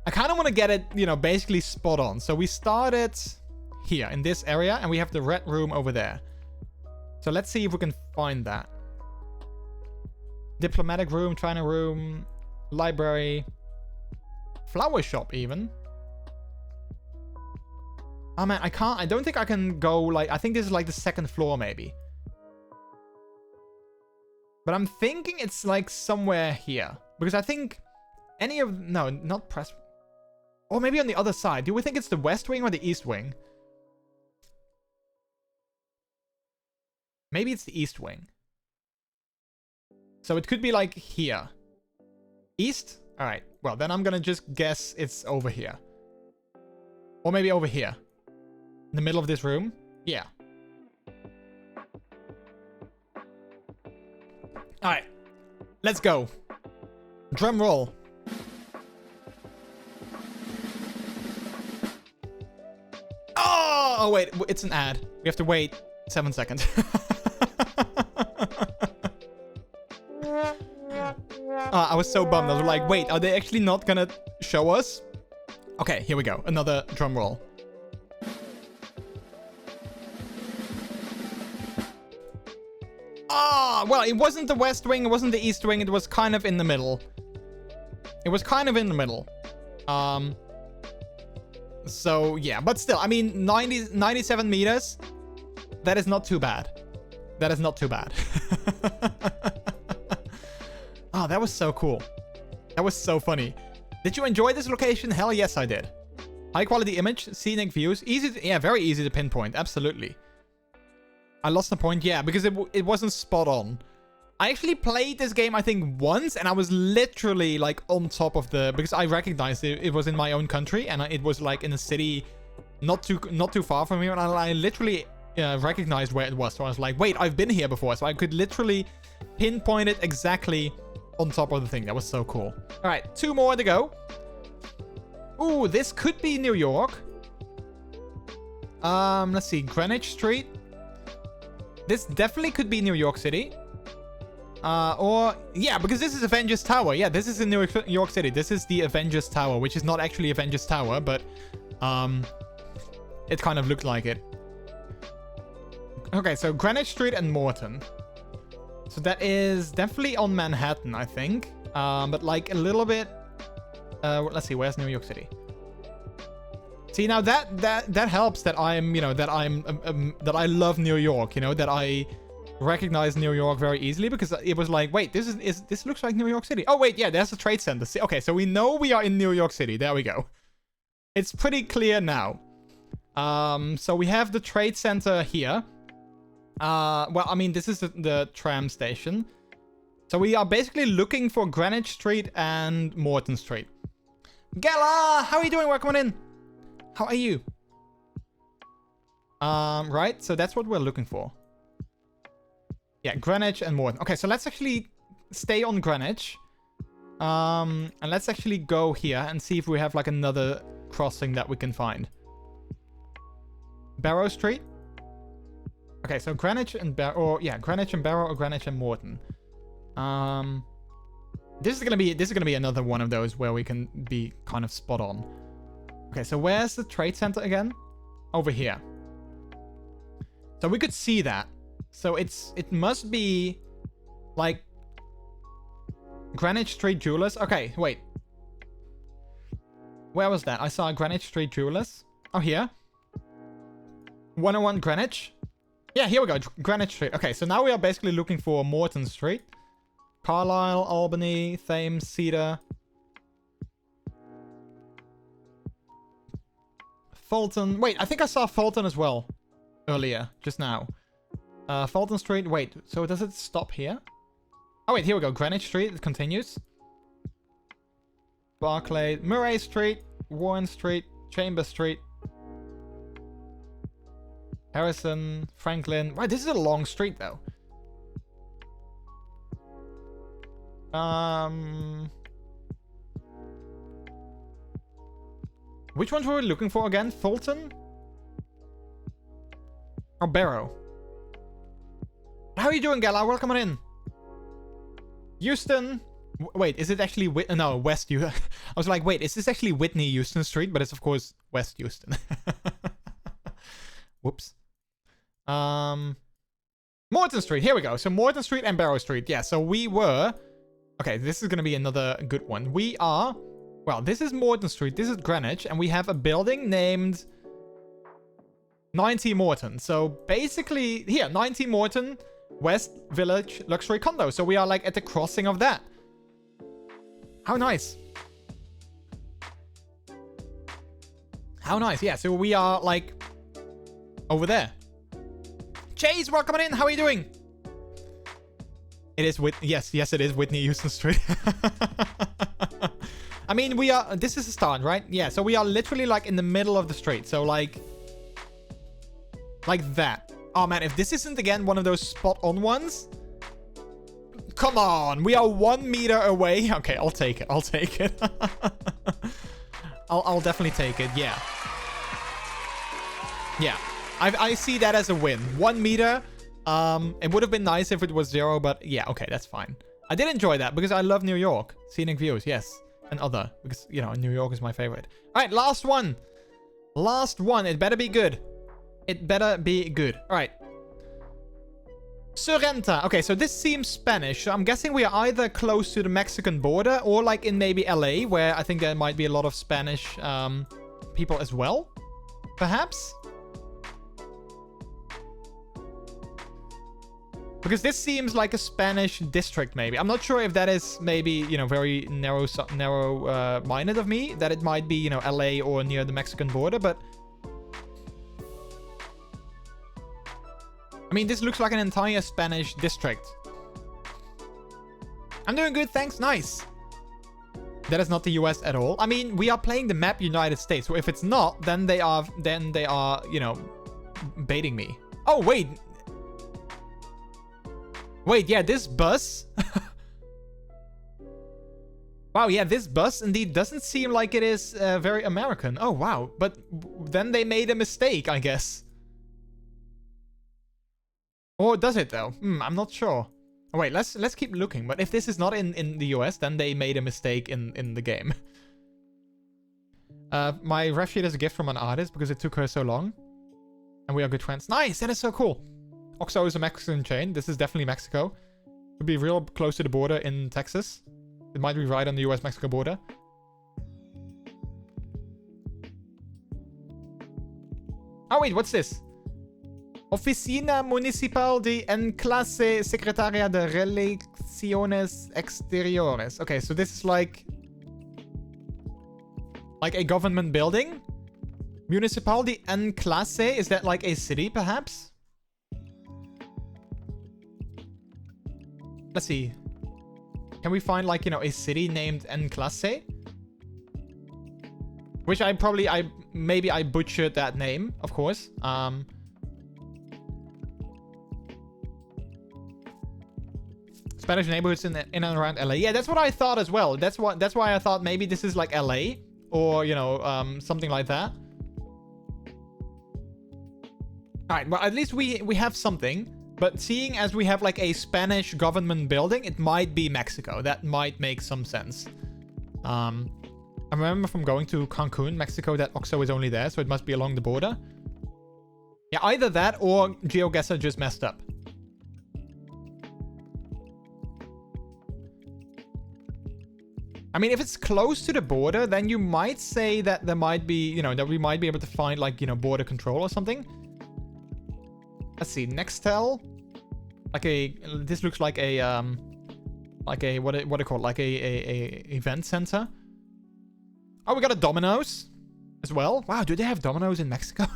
I kind of want to get it, you know, basically spot on. So we started here in this area, and we have the red room over there. So let's see if we can find that. Diplomatic room, China room, library, flower shop even. Oh man, I don't think I can go like, I think this is like the 2nd floor maybe. But I'm thinking it's like somewhere here. Because I think no, not press. Or maybe on the other side. Do we think it's the West Wing or the East Wing? Maybe it's the East Wing. So it could be like here. East? Alright. Well, then I'm gonna just guess it's over here. Or maybe over here. In the middle of this room? Yeah. Alright. Let's go. Drum roll. Oh, wait. It's an ad. We have to wait 7 seconds. I was so bummed. I was like, wait, are they actually not gonna show us? Okay, here we go. Another drum roll. Well, it wasn't the West Wing. It wasn't the East Wing. It was kind of in the middle. It was kind of in the middle. So, yeah. But still, I mean, 97 meters. That is not too bad. That is not too bad. Oh, that was so cool. That was so funny. Did you enjoy this location? Hell yes, I did. High quality image, scenic views. Easy to, yeah, very easy to pinpoint. Absolutely. I lost the point. Yeah, because it wasn't spot on. I actually played this game, I think, once, and I was literally, like, on top of the... Because I recognized it was in my own country, and it was, like, in a city not too far from here, and I literally recognized where it was. So I was like, wait, I've been here before. So I could literally pinpoint it exactly on top of the thing. That was so cool. All right, 2 more to go. Ooh, this could be New York. Let's see, Greenwich Street. This definitely could be New York City. Or, yeah, because this is Avengers Tower. Yeah, this is in New York City. This is the Avengers Tower, which is not actually Avengers Tower, but it kind of looked like it. Okay, so Greenwich Street and Morton. So that is definitely on Manhattan, I think. But like a little bit... let's see, where's New York City? See, now that helps that I'm, you know, that I love New York, you know, that I recognize New York very easily, because it was like, wait, this looks like New York City. Oh, wait, yeah, there's a trade center. See, okay, so we know we are in New York City. There we go. It's pretty clear now. So we have the trade center here. Well, I mean, this is the tram station. So we are basically looking for Greenwich Street and Morton Street. Gala, how are you doing? Welcome on in. How are you? Right, so that's what we're looking for. Yeah, Greenwich and Morton. Okay, so let's actually stay on Greenwich. And let's actually go here and see if we have like another crossing that we can find. Barrow Street. Okay, so Greenwich and Barrow, or yeah, Greenwich and Barrow or Greenwich and Morton. This is gonna be another one of those where we can be kind of spot on. Okay, so where's the trade center again? Over here. So we could see that. So it must be like Greenwich Street Jewelers. Okay, wait. Where was that? I saw Greenwich Street Jewelers. Oh, here. 101 Greenwich. Yeah, here we go. Greenwich Street. Okay, so now we are basically looking for Morton Street. Carlisle, Albany, Thames, Cedar. Fulton. Wait, I think I saw Fulton as well earlier, just now. Fulton Street. Wait, so does it stop here? Oh, wait, here we go. Greenwich Street. It continues. Barclay. Murray Street. Warren Street. Chambers Street. Harrison. Franklin. Right, this is a long street, though. Which ones were we looking for again? Fulton? Or Barrow? How are you doing, Gala? Welcome on in. Houston. Wait, is it actually... No, West Houston. I was like, wait, is this actually Whitney Houston Street? But it's, of course, West Houston. Whoops. Morton Street. Here we go. So Morton Street and Barrow Street. Yeah, so we were... Okay, this is going to be another good one. We are... Well, this is Morton Street. This is Greenwich. And we have a building named 90 Morton. So basically, here, 90 Morton West Village Luxury Condo. So we are like at the crossing of that. How nice. How nice. Yeah, so we are like over there. Chase, welcome in. How are you doing? It is yes, it is Whitney Houston Street. I mean, we are, this is a start, right? Yeah, so we are literally like in the middle of the street. So like that. Oh man, if this isn't again one of those spot on ones. Come on, we are 1 meter away. Okay, I'll take it. I'll take it. I'll definitely take it. Yeah. Yeah. I see that as a win. 1 meter. It would have been nice if it was 0, but yeah, okay, that's fine. I did enjoy that because I love New York. Scenic views, yes. And other, because, you know, New York is my favorite. All right, last one. Last one. It better be good. It better be good. All right. Sorrento. Okay, so this seems Spanish. So I'm guessing we are either close to the Mexican border or like in maybe LA, where I think there might be a lot of Spanish people as well. Perhaps? Because this seems like a Spanish district, maybe. I'm not sure if that is maybe, you know, very narrow-minded of me. That it might be, you know, LA or near the Mexican border, but... I mean, this looks like an entire Spanish district. I'm doing good, thanks. Nice. That is not the US at all. I mean, we are playing the map United States. So if it's not, then they are, you know, baiting me. Oh, wait. Wait, yeah, this bus. Wow, yeah, this bus indeed doesn't seem like it is very American. Oh, wow. But then they made a mistake, I guess. Or does it, though? I'm not sure. Oh, wait, let's keep looking. But if this is not in the US, then they made a mistake in the game. My ref sheet is a gift from an artist because it took her so long. And we are good friends. Nice, that is so cool. Oxo is a Mexican chain. This is definitely Mexico. Could be real close to the border in Texas. It might be right on the US-Mexico border. Oh, wait, what's this? Oficina Municipal de Enclase Secretaria de Relaciones Exteriores. Okay, so this is like a government building? Municipal de Enclase? Is that like a city, perhaps? Let's see. Can we find, like, you know, a city named Enclase? Which maybe I butchered that name, of course. Spanish neighborhoods in and around LA. Yeah, that's what I thought as well. That's why I thought maybe this is like LA or, you know, something like that. All right, well, at least we have something. But seeing as we have like a Spanish government building, it might be Mexico. That might make some sense. I remember from going to Cancun, Mexico, that Oxo is only there, so it must be along the border. Yeah, either that or GeoGuessr just messed up. I mean, if it's close to the border, then you might say that there might be, you know, that we might be able to find, like, you know, border control or something. Let's see, Nextel. This looks like a, what do you call it? Like a event center. Oh, we got a Domino's as well. Wow, do they have Domino's in Mexico?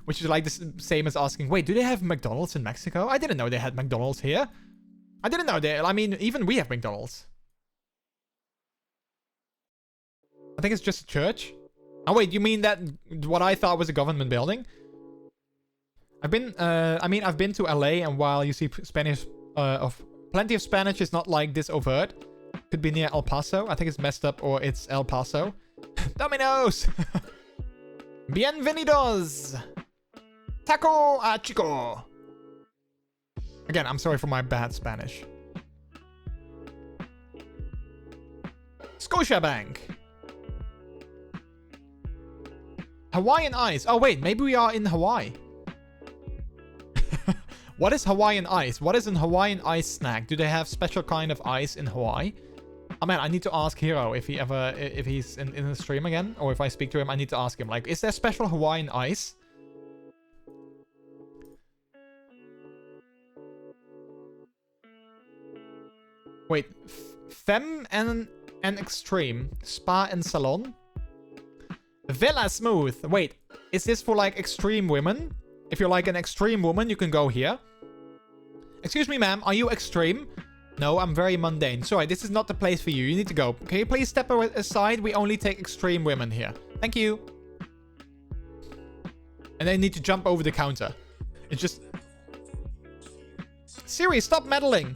Which is like the same as asking, wait, do they have McDonald's in Mexico? I didn't know they had McDonald's here. I didn't know I mean, even we have McDonald's. I think it's just a church. Oh, wait, you mean that what I thought was a government building? I've been to LA, and while you see Spanish, plenty of Spanish is not like this overt. Could be near El Paso. I think it's messed up, or it's El Paso. Domino's! Bienvenidos! Taco a chico! Again, I'm sorry for my bad Spanish. Scotiabank! Hawaiian ice. Oh, wait, maybe we are in Hawaii. What is Hawaiian ice? What is an Hawaiian ice snack? Do they have special kind of ice in Hawaii? Oh man, I need to ask Hero if he's in the stream again, or if I speak to him, I need to ask him, like, is there special Hawaiian ice? Wait, Femme and Extreme, Spa and Salon? Villa Smooth. Wait, is this for like extreme women? If you're like an extreme woman, you can go here. Excuse me, ma'am. Are you extreme? No, I'm very mundane. Sorry, this is not the place for you. You need to go. Can you please step aside? We only take extreme women here. Thank you. And they need to jump over the counter. It's just... Siri, stop meddling.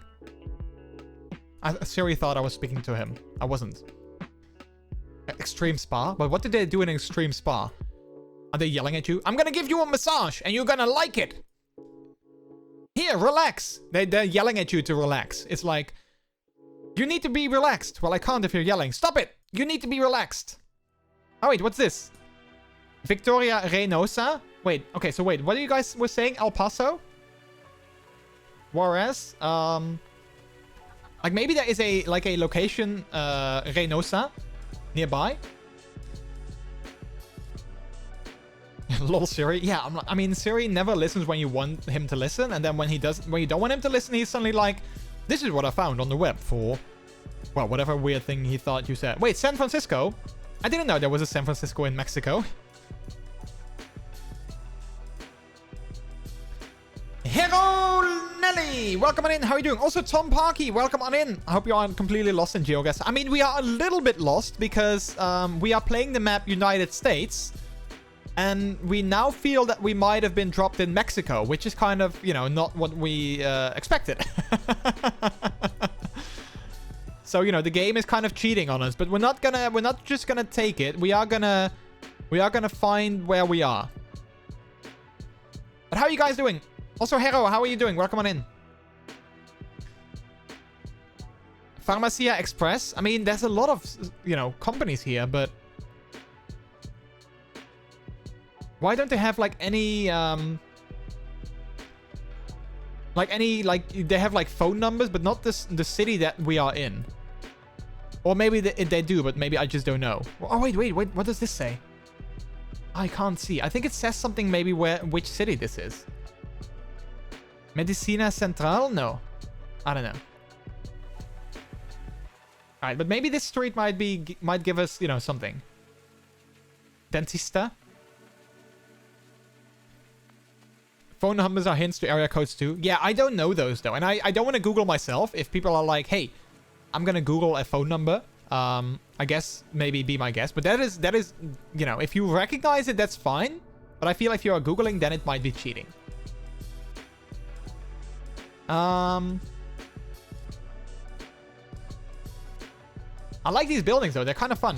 Siri thought I was speaking to him. I wasn't. Extreme spa? But what did they do in an extreme spa? Are they yelling at you? I'm gonna give you a massage and you're gonna like it. Here, relax. They're yelling at you to relax. It's like, you need to be relaxed. Well, I can't if you're yelling. Stop it. You need to be relaxed. Oh, wait, what's this? Victoria Reynosa? Wait, okay, so wait, what are you guys were saying? El Paso? Juarez? Like maybe there is a location, Reynosa nearby. Lol, Siri. Yeah, I mean, Siri never listens when you want him to listen, and then when you don't want him to listen, he's suddenly like, this is what I found on the web for, well, whatever weird thing he thought you said. Wait, San Francisco? I didn't know there was a San Francisco in Mexico. Hero Nelly, welcome on in. How are you doing? Also, Tom Parkey, welcome on in. I hope you aren't completely lost in GeoGuessr. I mean, we are a little bit lost because we are playing the map United States. And we now feel that we might have been dropped in Mexico, which is kind of, you know, not what we expected. So, you know, the game is kind of cheating on us, but we're not just gonna take it. We are gonna find where we are. But how are you guys doing? Also, Hero, how are you doing? Welcome on in. Pharmacia Express. I mean, there's a lot of, you know, companies here, but why don't they have like any they have like phone numbers, but not the city that we are in? Or maybe they do, but maybe I just don't know. Oh, wait. What does this say? I can't see. I think it says something maybe which city this is. Medicina Central? No. I don't know. Alright, but maybe this street might give us, you know, something. Dentista? Phone numbers are hints to area codes too. Yeah, I don't know those though. And I don't want to Google myself. If people are like, hey, I'm going to Google a phone number. I guess maybe be my guest. But that is, you know, if you recognize it, that's fine. But I feel if you are Googling, then it might be cheating. I like these buildings though. They're kind of fun.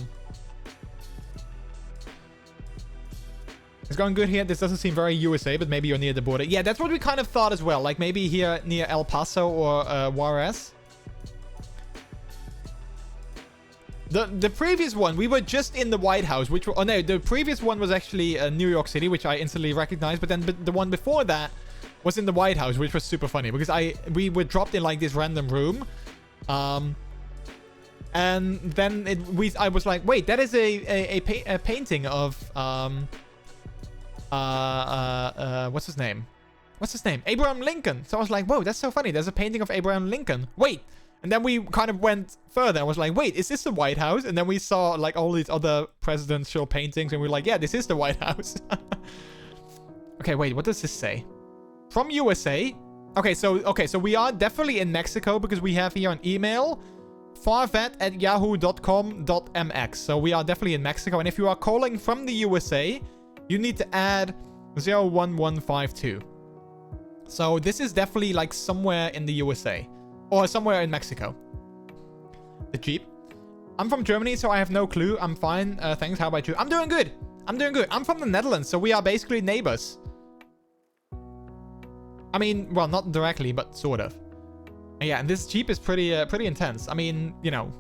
It's going good here. This doesn't seem very USA, but maybe you're near the border. Yeah, that's what we kind of thought as well. Like maybe here near El Paso or Juarez. The previous one, we were just in the White House, which... Oh, no, the previous one was actually New York City, which I instantly recognized. But then the one before that was in the White House, which was super funny. Because we were dropped in, like, this random room. And then I was like, wait, that is a painting of... what's his name? Abraham Lincoln. So I was like, whoa, that's so funny. There's a painting of Abraham Lincoln. Wait. And then we kind of went further. I was like, wait, is this the White House? And then we saw like all these other presidential paintings. And we were like, yeah, this is the White House. Okay, wait, what does this say? From USA. Okay, so we are definitely in Mexico because we have here an email. farvet@yahoo.com.mx. So we are definitely in Mexico. And if you are calling from the USA... you need to add 01152. So this is definitely like somewhere in the USA. Or somewhere in Mexico. The Jeep. I'm from Germany, so I have no clue. I'm fine. Thanks. How about you? I'm doing good. I'm from the Netherlands, so we are basically neighbors. I mean, well, not directly, but sort of. And yeah, and this Jeep is pretty intense. I mean, you know...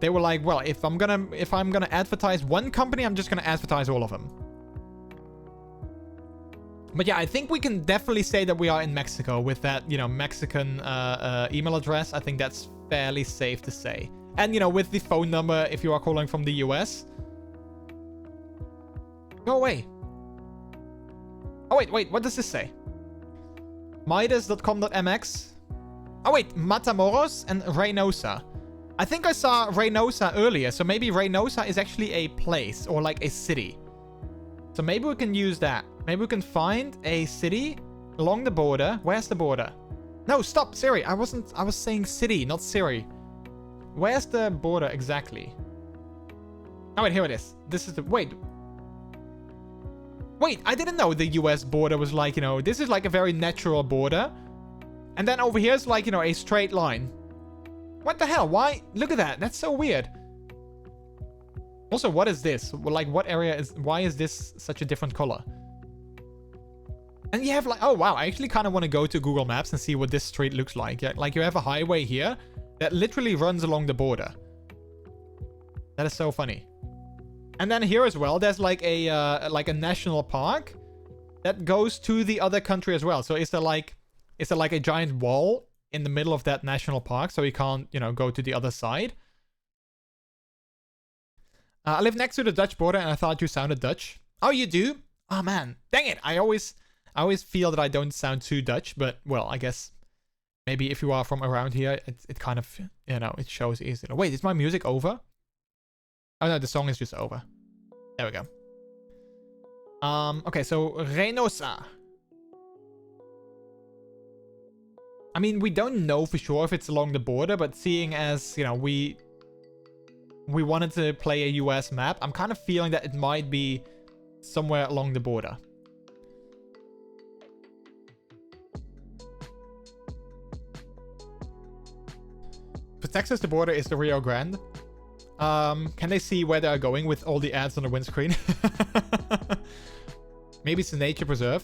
they were like, well, if I'm gonna advertise one company, I'm just gonna advertise all of them. But yeah, I think we can definitely say that we are in Mexico with that, you know, Mexican email address. I think that's fairly safe to say. And, you know, with the phone number, if you are calling from the US. Go away. Oh, wait, what does this say? Midas.com.mx. Oh, wait, Matamoros and Reynosa. I think I saw Reynosa earlier, so maybe Reynosa is actually a place or like a city. So maybe we can use that. Maybe we can find a city along the border. Where's the border? No, stop, Siri. I was saying city, not Siri. Where's the border exactly? Oh, wait, here it is. This is the... Wait, I didn't know the US border was like, you know, this is like a very natural border. And then over here is like, you know, a straight line. What the hell? Why? Look at that. That's so weird. Also, what is this? Like, what area is... why is this such a different color? And you have like... oh, wow. I actually kind of want to go to Google Maps and see what this street looks like. Yeah, like, you have a highway here that literally runs along the border. That is so funny. And then here as well, there's like a national park that goes to the other country as well. So is there like a giant wall in the middle of that national park so you can't, you know, go to the other side? I live next to the Dutch border and I thought you sounded Dutch. Oh, you do? Oh, man. Dang it. I always feel that I don't sound too Dutch, but, well, I guess maybe if you are from around here, it kind of, you know, it shows easily. Wait, is my music over? Oh, no, the song is just over. There we go. Okay, so Reynosa. I mean, we don't know for sure if it's along the border, but seeing as, you know, we wanted to play a US map, I'm kind of feeling that it might be somewhere along the border. For Texas, the border is the Rio Grande. Can they see where they're going with all the ads on the windscreen? Maybe it's a nature preserve.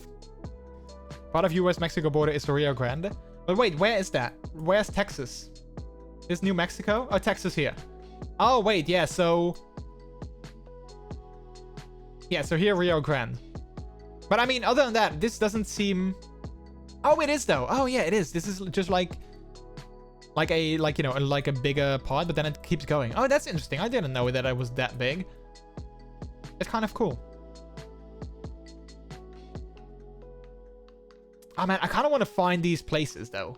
Part of US-Mexico border is the Rio Grande. But wait, where is that? Where's Texas? Is New Mexico? Oh, Texas here. Oh, wait, yeah, so... Yeah, so here, Rio Grande. But I mean, other than that, this doesn't seem... Oh, it is, though. Oh, yeah, it is. This is just like a bigger pod, but then it keeps going. Oh, that's interesting. I didn't know that it was that big. It's kind of cool. Oh man, I kind of want to find these places though,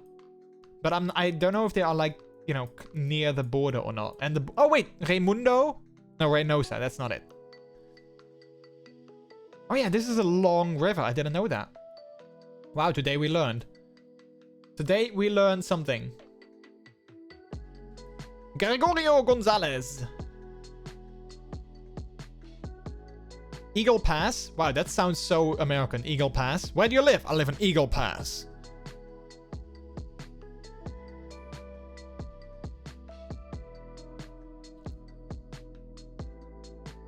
but I don't know if they are like, you know, near the border or not. And the oh wait, Raimundo? No, Reynosa. That's not it. Oh yeah, this is a long river. I didn't know that. Wow, today we learned. Today we learned something. Gregorio Gonzalez. Eagle Pass. Wow, that sounds so American. Eagle Pass. Where do you live? I live in Eagle Pass.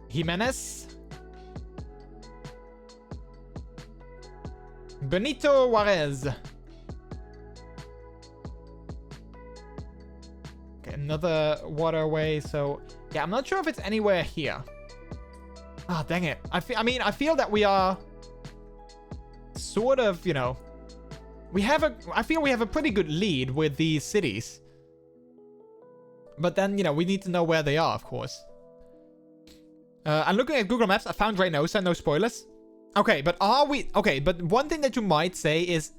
Jimenez. Benito Juarez. Okay, another waterway. So, yeah, I'm not sure if it's anywhere here. Ah, oh, dang it. I feel that we are sort of, you know, I feel we have a pretty good lead with these cities. But then, you know, we need to know where they are, of course. I'm looking at Google Maps. I found Reynosa, no spoilers. Okay, but okay, but one thing that you might say is,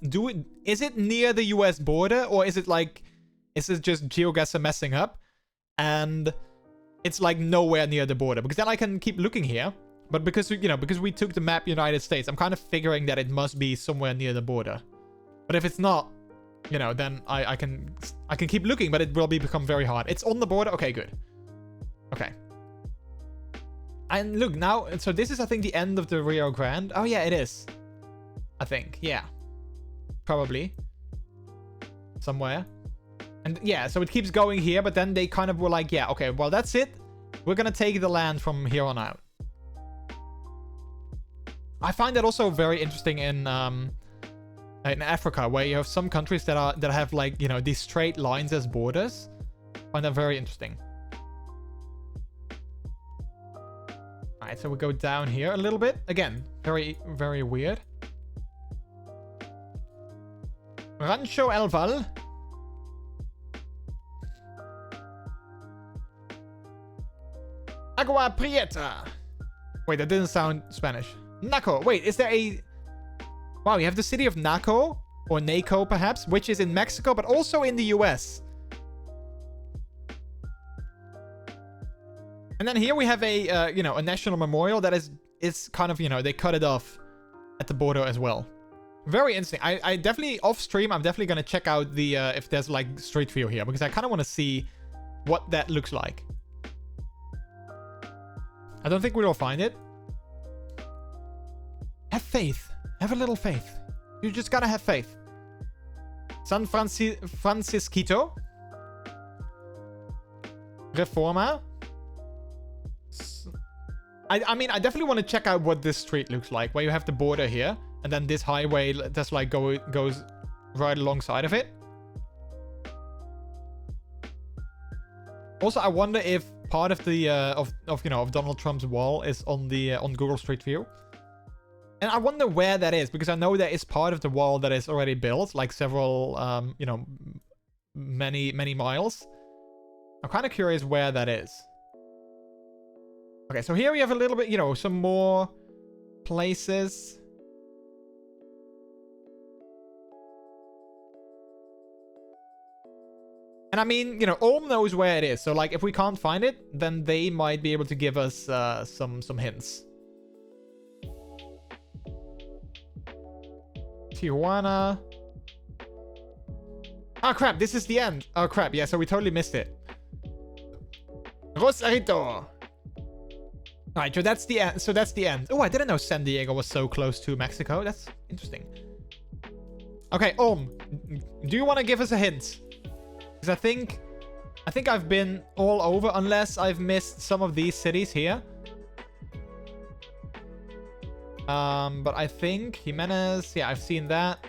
is it near the US border, or is it just GeoGuessr messing up? And it's like nowhere near the border, because then I can keep looking here. But because, you know, because we took the map United States, I'm kind of figuring that it must be somewhere near the border. But if it's not, you know, then I can keep looking, but it will become very hard. It's on the border. Okay, good. Okay. And look now, so this is, I think, the end of the Rio Grande. Oh yeah, it is. I think, yeah. Probably. Somewhere. And yeah, so it keeps going here, but then they kind of were like, yeah, okay, well, that's it. We're gonna take the land from here on out. I find that also very interesting in Africa, where you have some countries that have, like, you know, these straight lines as borders. I find that very interesting. Alright, so we go down here a little bit. Again, very, very weird. Rancho El Val. Agua Prieta. Wait, that didn't sound Spanish. Naco. Wait, is there a... Wow, you have the city of Naco, or Naco perhaps, which is in Mexico, but also in the US. And then here we have a, you know, a national memorial that is kind of, you know, they cut it off at the border as well. Very interesting. I definitely, off stream, I'm definitely going to check out the, if there's like street view here, because I kind of want to see what that looks like. I don't think we will find it. Have faith. Have a little faith. You just gotta have faith. San Francisquito. Reforma. I mean, I definitely want to check out what this street looks like, where you have the border here, and then this highway just like goes right alongside of it. Also, I wonder if part of the of Donald Trump's wall is on the on Google Street View. And I wonder where that is, because I know there is part of the wall that is already built, like several, you know, many miles. I'm kind of curious where that is. Okay, so here we have a little bit, you know, some more places. And I mean, you know, Ulm knows where it is. So, like, if we can't find it, then they might be able to give us some hints. Tijuana. Oh crap, this is the end. Oh crap, yeah, so we totally missed it. Rosarito. Alright, so that's the end. So that's the end. Oh, I didn't know San Diego was so close to Mexico. That's interesting. Okay, do you want to give us a hint? Because I think I've been all over, unless I've missed some of these cities here. But I think Jimenez, yeah, I've seen that.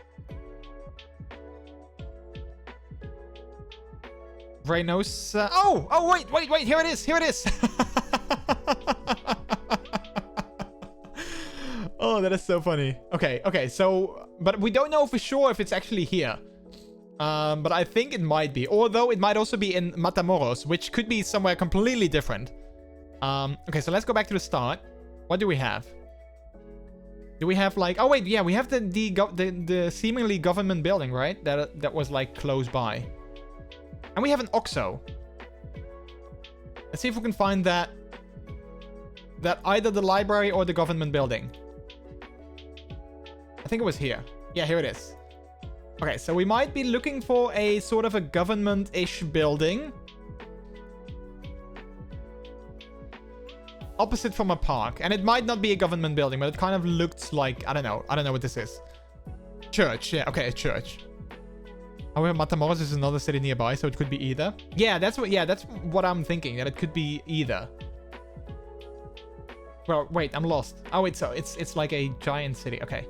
Reynosa. Oh, wait, here it is. Oh, that is so funny. Okay, so, but we don't know for sure if it's actually here. But I think it might be. Although it might also be in Matamoros, which could be somewhere completely different. Okay, so let's go back to the start. What do we have? Do we have like... Oh, wait, yeah, we have the seemingly government building, right? That was like close by. And we have an OXXO. Let's see if we can find that either the library or the government building. I think it was here. Yeah, here it is. Okay, so we might be looking for a sort of a government-ish building. Opposite from a park. And it might not be a government building, but it kind of looked like... I don't know what this is. Church. Yeah, okay, a church. However, Matamoros is another city nearby, so it could be either. Yeah, that's what I'm thinking, that it could be either. Well, wait, I'm lost. Oh, wait, so it's like a giant city. Okay.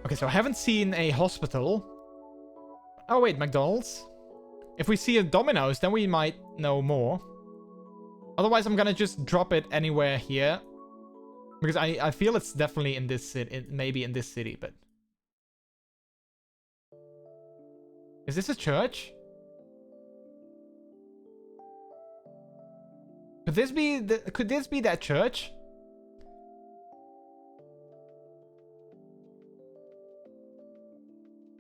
Okay, so I haven't seen a hospital. Oh, wait, McDonald's. If we see a Domino's, then we might know more. Otherwise, I'm gonna just drop it anywhere here. Because I feel it's definitely in this city. Maybe in this city, but... Is this a church? Could this be that church?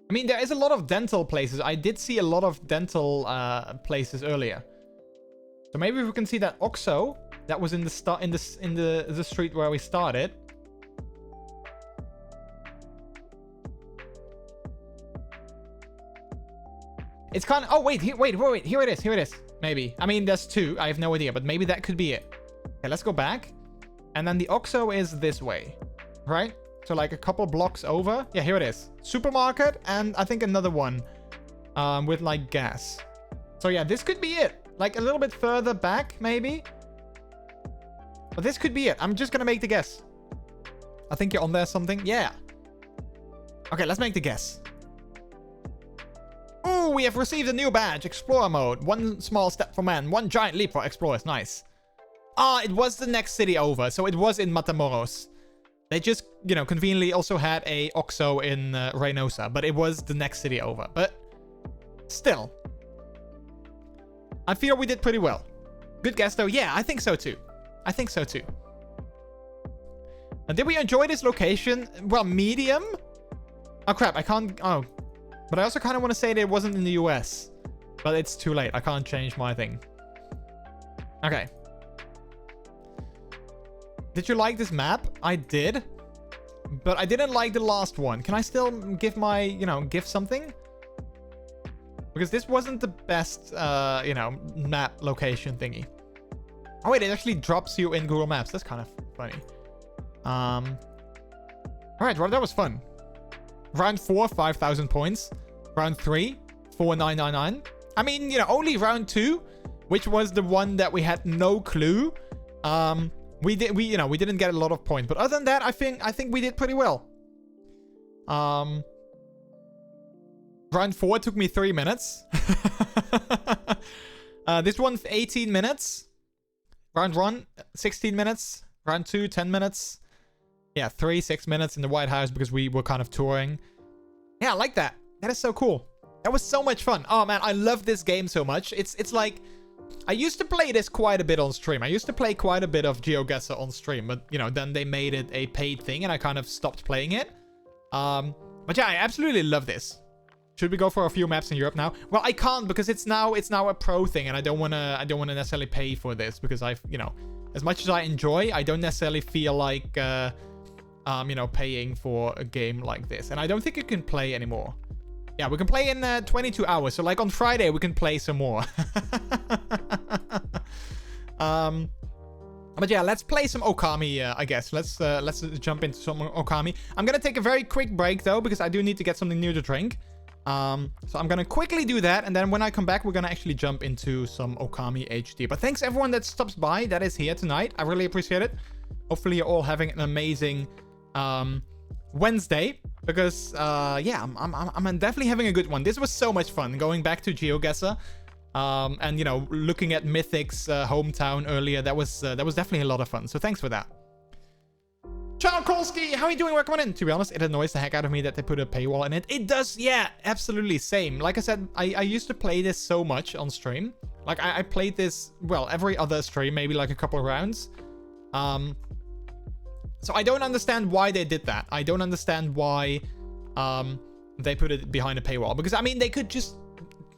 I mean, there is a lot of dental places. I did see a lot of dental places earlier. So maybe if we can see that OXXO that was in the street where we started. It's kind of... Oh, wait, here it is. Maybe. I mean, there's two. I have no idea, but maybe that could be it. Okay, let's go back. And then the OXXO is this way, right? So like a couple blocks over. Yeah, here it is. Supermarket and I think another one with like gas. So yeah, this could be it. Like a little bit further back, maybe. But this could be it. I'm just going to make the guess. I think you're on there something. Yeah. Okay, let's make the guess. Oh, we have received a new badge. Explorer mode. One small step for man. One giant leap for explorers. Nice. Ah, it was the next city over. So it was in Matamoros. They just, you know, conveniently also had a OXXO in Reynosa. But it was the next city over. But still. I feel we did pretty well. Good guess though. Yeah, I think so too. And did we enjoy this location? Well, medium? Oh crap, I can't... Oh. But I also kind of want to say that it wasn't in the US. But it's too late. I can't change my thing. Okay. Did you like this map? I did. But I didn't like the last one. Can I still give my, you know, give something? Because this wasn't the best, you know, map location thingy. Oh wait, it actually drops you in Google Maps. That's kind of funny. Alright, well, that was fun. Round 4, 5,000 points. Round 3, 4,999. I mean, you know, only round 2, which was the one that we had no clue. We didn't get a lot of points, but other than that, I think we did pretty well. Round 4 took me 3 minutes. This one 18 minutes. Round 1 16 minutes. Round 2 10 minutes. Yeah, 6 minutes in the White House because we were kind of touring. Yeah, I like that. That is so cool. That was so much fun. Oh man, I love this game so much. It's like, I used to play this quite a bit on stream. I used to play quite a bit of GeoGuessr on stream, but you know, then they made it a paid thing and I kind of stopped playing it. But yeah, I absolutely love this. Should we go for a few maps in Europe now? Well, I can't because it's now a pro thing and I don't want to necessarily pay for this because you know, as much as I enjoy, I don't necessarily feel like you know, paying for a game like this. And I don't think you can play anymore. Yeah, we can play in 22 hours. So like on Friday, we can play some more. But yeah, let's play some Okami, I guess. Let's jump into some Okami. I'm gonna take a very quick break though, because I do need to get something new to drink. So I'm gonna quickly do that, and then when I come back, we're gonna actually jump into some Okami HD. But thanks everyone that stops by, that is here tonight. I really appreciate it. Hopefully you're all having an amazing Wednesday, because yeah, I'm definitely having a good one. This was so much fun going back to GeoGuessr. And you know, looking at Mythic's hometown earlier, that was definitely a lot of fun. So thanks for that. Charkolsky, how are you doing? Welcome on in. To be honest, it annoys the heck out of me that they put a paywall in it. It does, yeah, absolutely same. Like I said, I used to play this so much on stream. Like I played this, well, every other stream, maybe like a couple of rounds. So I don't understand why they did that. I don't understand why they put it behind a paywall, because I mean, they could just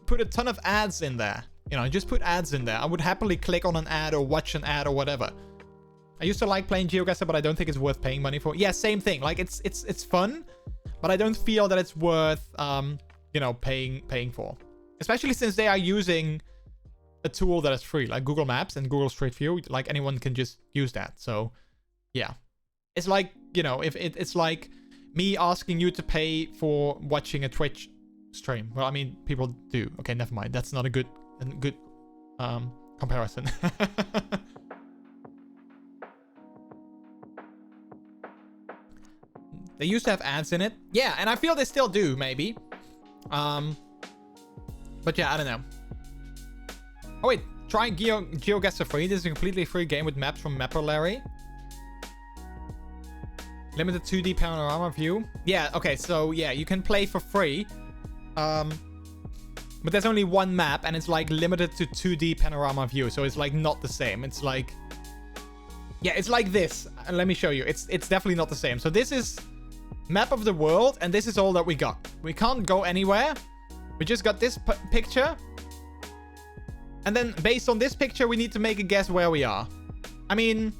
put a ton of ads in there. You know, just put ads in there. I would happily click on an ad or watch an ad or whatever. I used to like playing GeoGuessr, but I don't think it's worth paying money for. Yeah, same thing. Like it's fun, but I don't feel that it's worth you know, paying for. Especially since they are using a tool that is free, like Google Maps and Google Street View. Like anyone can just use that. So yeah, it's like, you know, if it's like me asking you to pay for watching a Twitch stream. Well, I mean, people do. Okay, never mind. That's not a good comparison. They used to have ads in it. Yeah, and I feel they still do, maybe. But yeah, I don't know. Oh wait, try GeoGuessr free. This is a completely free game with maps from Mapper. Limited 2D panorama view. Yeah, okay, so yeah, you can play for free. But there's only one map, and it's like limited to 2D panorama view, so it's like not the same. It's like, yeah, it's like this. Let me show you. It's definitely not the same. So this is map of the world, and this is all that we got. We can't go anywhere. We just got this picture, and then based on this picture, we need to make a guess where we are. I mean,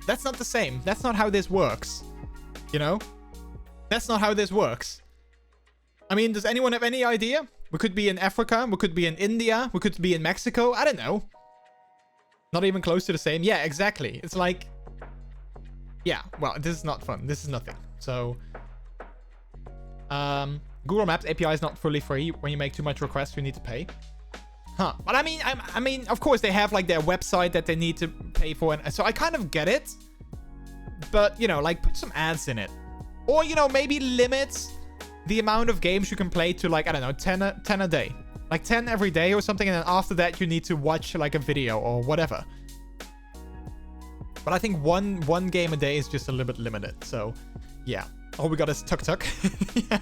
that's not the same. That's not how this works. You know? That's not how this works. I mean, does anyone have any idea? We could be in Africa. We could be in India. We could be in Mexico. I don't know. Not even close to the same. Yeah, exactly. It's like... Yeah, well, this is not fun. This is nothing. So... Google Maps API is not fully free. When you make too much requests, you need to pay. Huh. But I mean, of course, they have like their website that they need to pay for. And so I kind of get it. But, you know, like put some ads in it. Or, you know, maybe limit the amount of games you can play to, like, I don't know, 10 a day. Like 10 every day or something. And then after that, you need to watch like a video or whatever. But I think one game a day is just a little bit limited. So, yeah. All we got is Tuk Tuk. Yeah.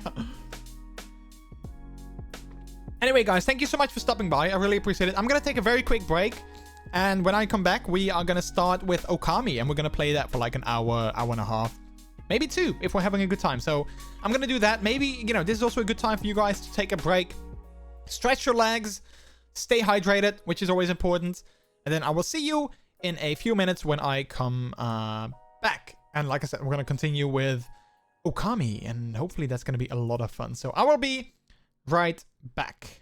Anyway, guys, thank you so much for stopping by. I really appreciate it. I'm going to take a very quick break. And when I come back, we are going to start with Okami. And we're going to play that for like an hour, hour and a half. Maybe 2, if we're having a good time. So I'm going to do that. Maybe, you know, this is also a good time for you guys to take a break. Stretch your legs. Stay hydrated, which is always important. And then I will see you in a few minutes when I come back. And like I said, we're going to continue with Okami. And hopefully that's going to be a lot of fun. So I will be right back.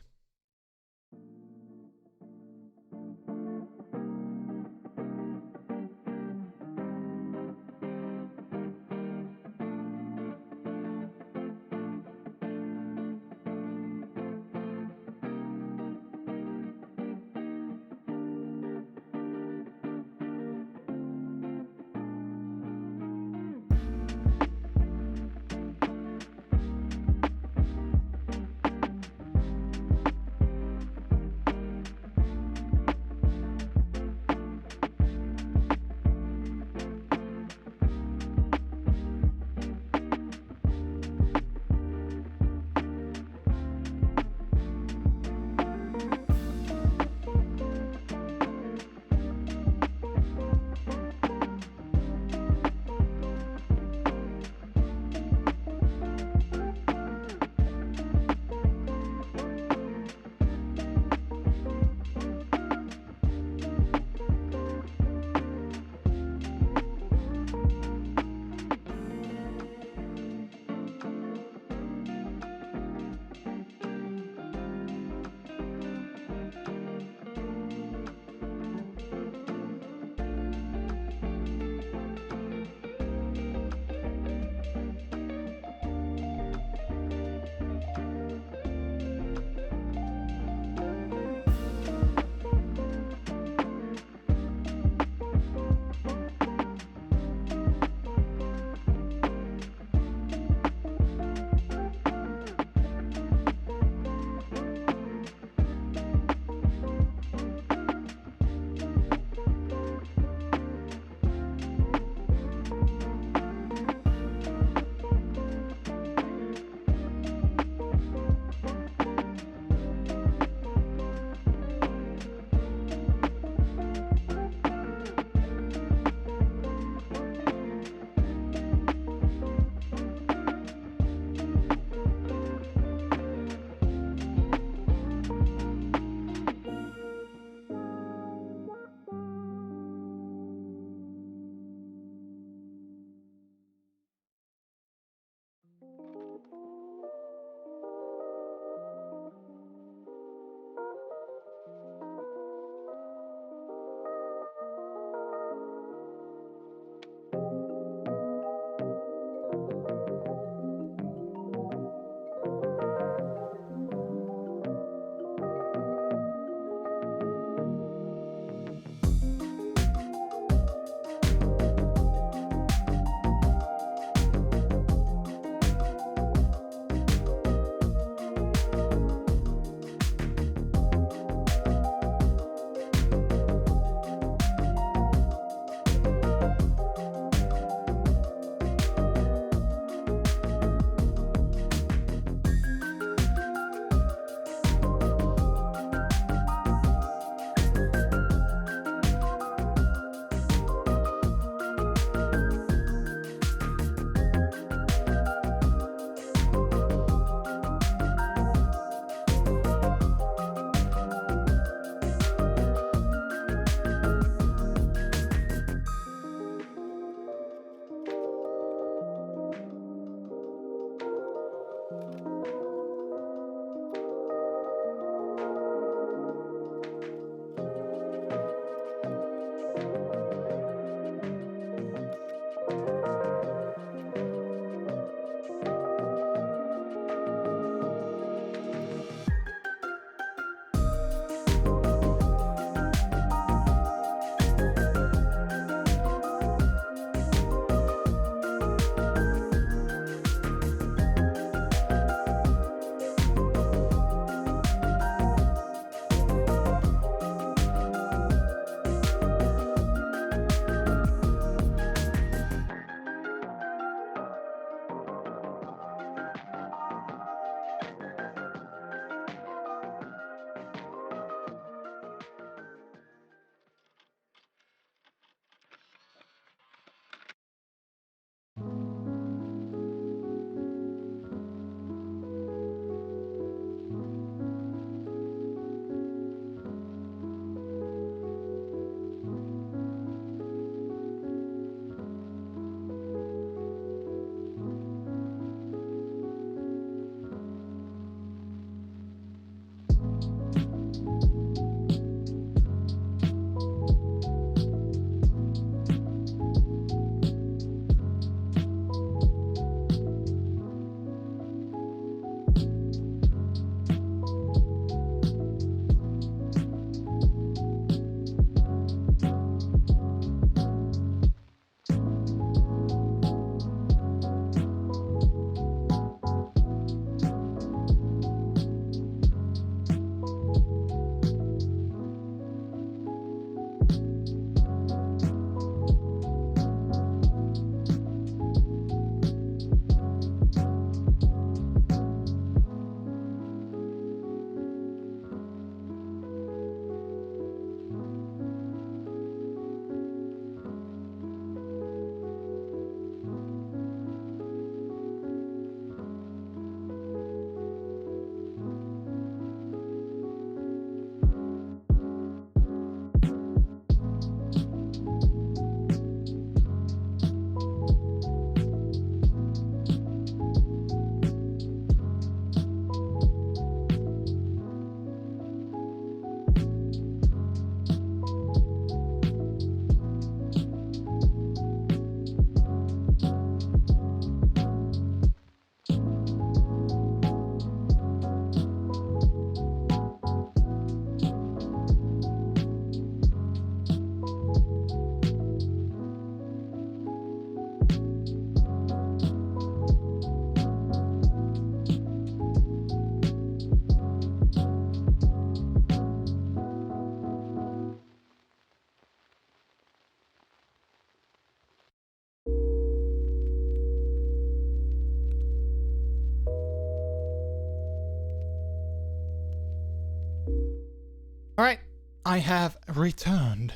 I have returned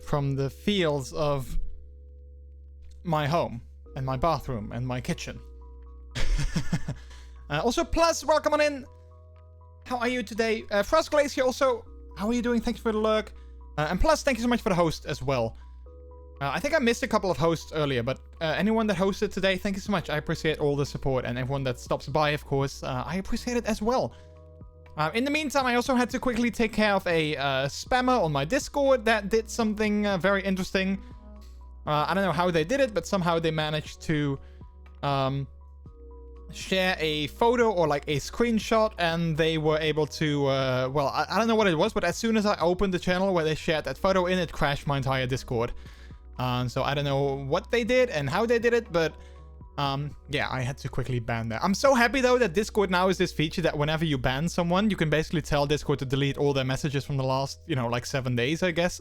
from the fields of my home and my bathroom and my kitchen. Also, Plus, welcome on in. How are you today? Frost Glacier also, how are you doing? Thank you for the lurk. And Plus, thank you so much for the host as well. I think I missed a couple of hosts earlier, but anyone that hosted today, thank you so much. I appreciate all the support, and everyone that stops by, of course, I appreciate it as well. In the meantime, I also had to quickly take care of a spammer on my Discord that did something very interesting. I don't know how they did it, but somehow they managed to share a photo or like a screenshot, and they were able to, well, I don't know what it was, but as soon as I opened the channel where they shared that photo in, it crashed my entire Discord. So I don't know what they did and how they did it, but yeah, I had to quickly ban that. I'm so happy though that Discord now is this feature that whenever you ban someone, you can basically tell Discord to delete all their messages from the last, you know, like 7 days, I guess.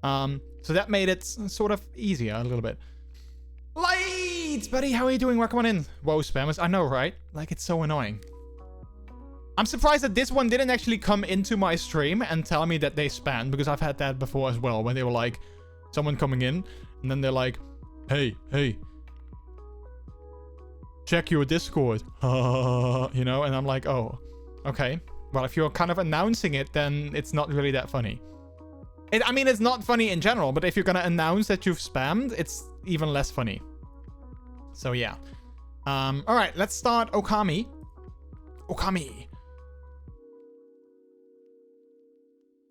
So that made it sort of easier a little bit. Lights, buddy, how are you doing? Welcome on in. Whoa, spammers. I know, right? Like, it's so annoying. I'm surprised that this one didn't actually come into my stream and tell me that they spammed, because I've had that before as well, when they were like, someone coming in, and then they're like, hey, check your Discord. You know, and I'm like, oh, okay. Well, if you're kind of announcing it, then it's not really that funny. I mean, it's not funny in general, but if you're gonna announce that you've spammed, it's even less funny. So yeah. All right, let's start Okami.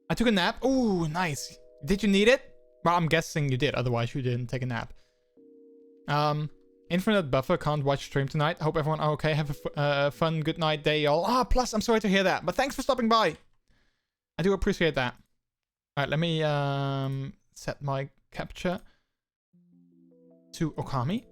I took a nap. Ooh, nice. Did you need it? Well, I'm guessing you did, otherwise you didn't take a nap. Infinite Buffer can't watch stream tonight. Hope everyone are okay. Have a fun good night day, y'all. Ah, Plus, I'm sorry to hear that, but thanks for stopping by. I do appreciate that. All right, let me set my capture to Okami.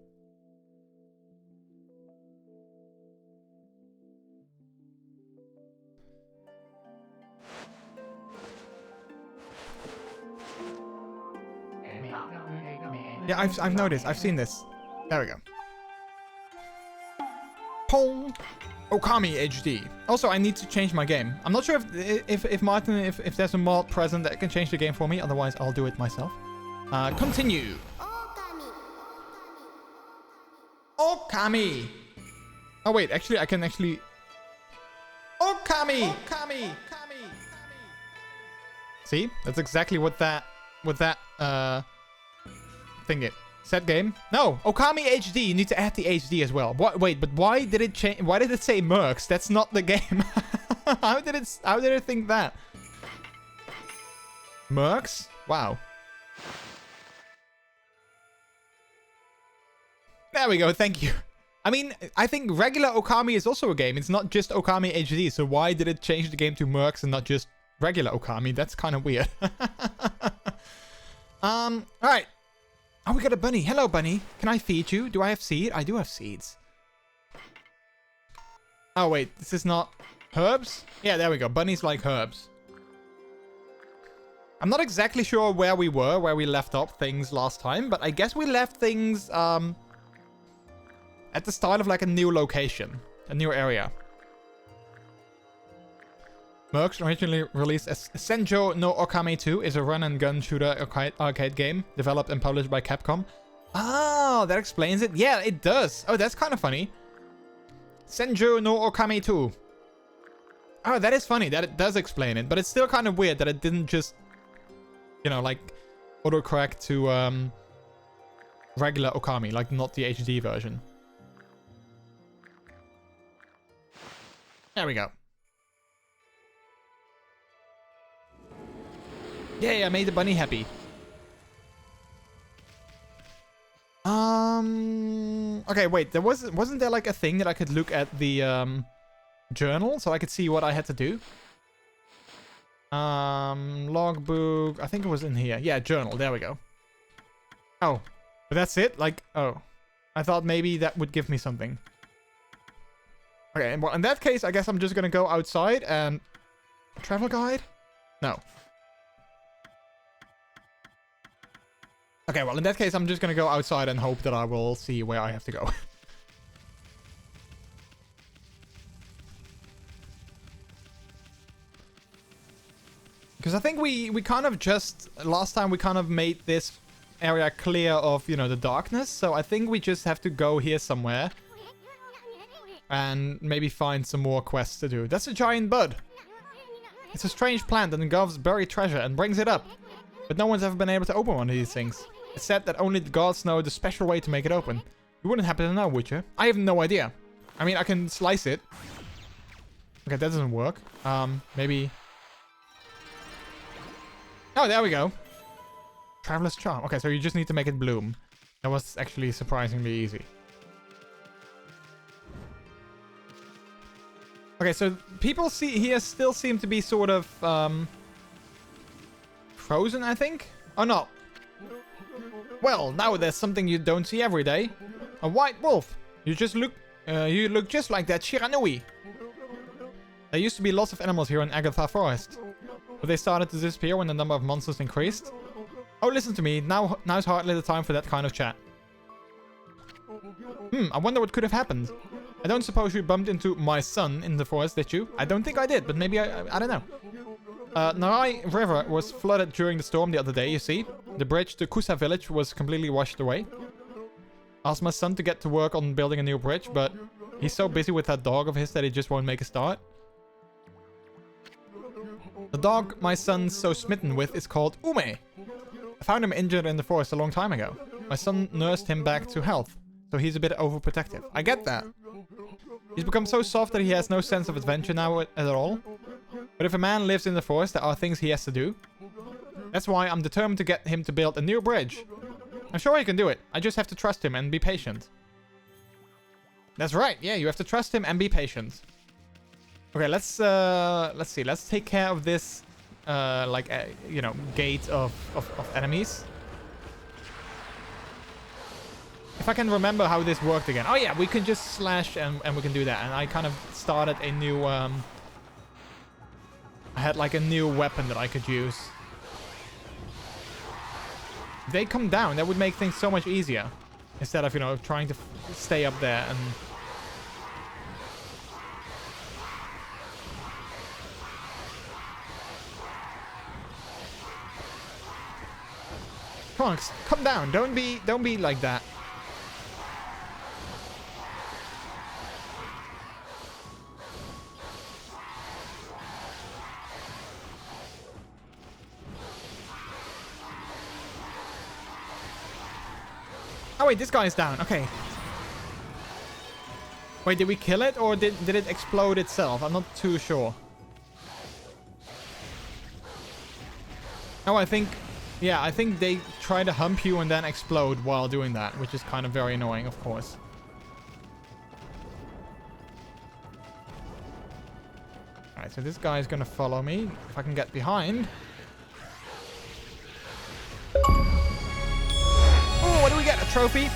Yeah, I've noticed. I've seen this. There we go. Pong. Okami HD. Also, I need to change my game. I'm not sure if Martin, if there's a mod present that can change the game for me. Otherwise, I'll do it myself. Continue. Okami. Oh wait, actually, I can actually. Okami. See, that's exactly what that thing it. Set game? No, Okami HD. You need to add the HD as well. What? Wait, but why did it change? Why did it say Mercs? That's not the game. How did it think that? Mercs? Wow. There we go. Thank you. I mean, I think regular Okami is also a game. It's not just Okami HD. So why did it change the game to Mercs and not just regular Okami? That's kind of weird. All right. Oh, we got a bunny. Hello, bunny. Can I feed you? Do I have seed? I do have seeds. Oh, wait. This is not herbs? Yeah, there we go. Bunnies like herbs. I'm not exactly sure where we left off things last time, but I guess we left things at the start of like a new location, a new area. Mercs, originally released as Senjo no Okami 2, is a run-and-gun shooter arcade game developed and published by Capcom. Oh, that explains it. Yeah, it does. Oh, that's kind of funny. Senjo no Okami 2. Oh, that is funny. That it does explain it, but it's still kind of weird that it didn't just, you know, like autocorrect to regular Okami, like not the HD version. There we go. Yay, I made the bunny happy. Okay, wait, wasn't there like a thing that I could look at the journal so I could see what I had to do? Logbook, I think it was in here. Yeah, journal, there we go. Oh, but that's it? Like, oh. I thought maybe that would give me something. Okay, well, in that case, I guess I'm just gonna go outside and... Travel guide? No. Okay, well, in that case, I'm just gonna go outside and hope that I will see where I have to go. Because I think we kind of just... Last time we kind of made this area clear of, you know, the darkness. So I think we just have to go here somewhere. And maybe find some more quests to do. That's a giant bud. It's a strange plant that engulfs buried treasure and brings it up. But no one's ever been able to open one of these things. It's said that only the gods know the special way to make it open. You wouldn't happen to know, would you? I have no idea. I mean, I can slice it. Okay, that doesn't work. Maybe... Oh, there we go. Traveler's Charm. Okay, so you just need to make it bloom. That was actually surprisingly easy. Okay, so people here still seem to be sort of frozen, I think? Oh, no. Well, now there's something you don't see every day. A white wolf. You look just like that Shiranui. There used to be lots of animals here in Agatha Forest. But they started to disappear when the number of monsters increased. Oh, listen to me. Now's hardly the time for that kind of chat. I wonder what could have happened. I don't suppose you bumped into my son in the forest, did you? I don't think I did, but maybe I don't know. Narai River was flooded during the storm the other day, you see. The bridge to Kusa village was completely washed away. Asked my son to get to work on building a new bridge, but he's so busy with that dog of his that he just won't make a start. The dog my son's so smitten with is called Ume. I found him injured in the forest a long time ago. My son nursed him back to health, so he's a bit overprotective. I get that. He's become so soft that he has no sense of adventure now at all. But if a man lives in the forest, there are things he has to do. That's why I'm determined to get him to build a new bridge. I'm sure he can do it. I just have to trust him and be patient. That's right. Yeah, you have to trust him and be patient. Okay, let's see. Let's take care of this, you know, gate of enemies. If I can remember how this worked again. Oh yeah, we can just slash and we can do that. And I kind of started a new, I had like a new weapon that I could use. If they come down, that would make things so much easier. Instead of, you know, trying to stay up there and... Come on, come down. Don't be like that. Oh wait, this guy's down. Okay. Wait, did we kill it or did it explode itself? I'm not too sure. Oh, I think they try to hump you and then explode while doing that, which is kind of very annoying, of course. Alright, so this guy is gonna follow me. If I can get behind. Oh, what do we get? A trophy?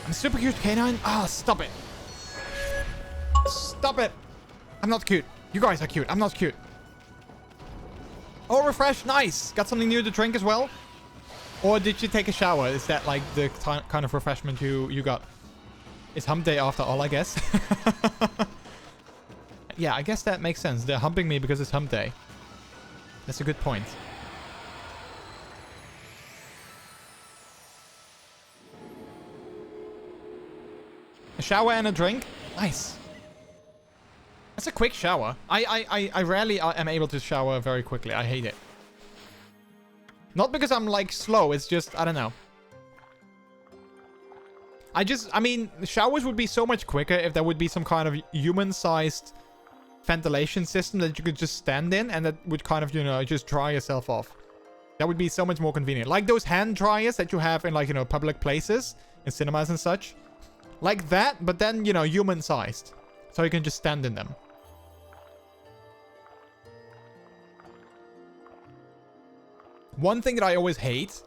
I'm super cute canine. Ah, stop it. Stop it. I'm not cute. You guys are cute. I'm not cute. Oh, refresh. Nice. Got something new to drink as well? Or did you take a shower? Is that like the kind of refreshment you got? It's hump day after all, I guess. Yeah, I guess that makes sense. They're humping me because it's hump day. That's a good point. A shower and a drink? Nice. That's a quick shower. I rarely am able to shower very quickly. I hate it. Not because I'm like slow. It's just, I don't know. I mean, showers would be so much quicker if there would be some kind of human-sized ventilation system that you could just stand in and that would kind of, you know, just dry yourself off. That would be so much more convenient. Like those hand dryers that you have in, like, you know, public places, in cinemas and such. Like that, but then, you know, human-sized. So you can just stand in them. One thing that I always hate...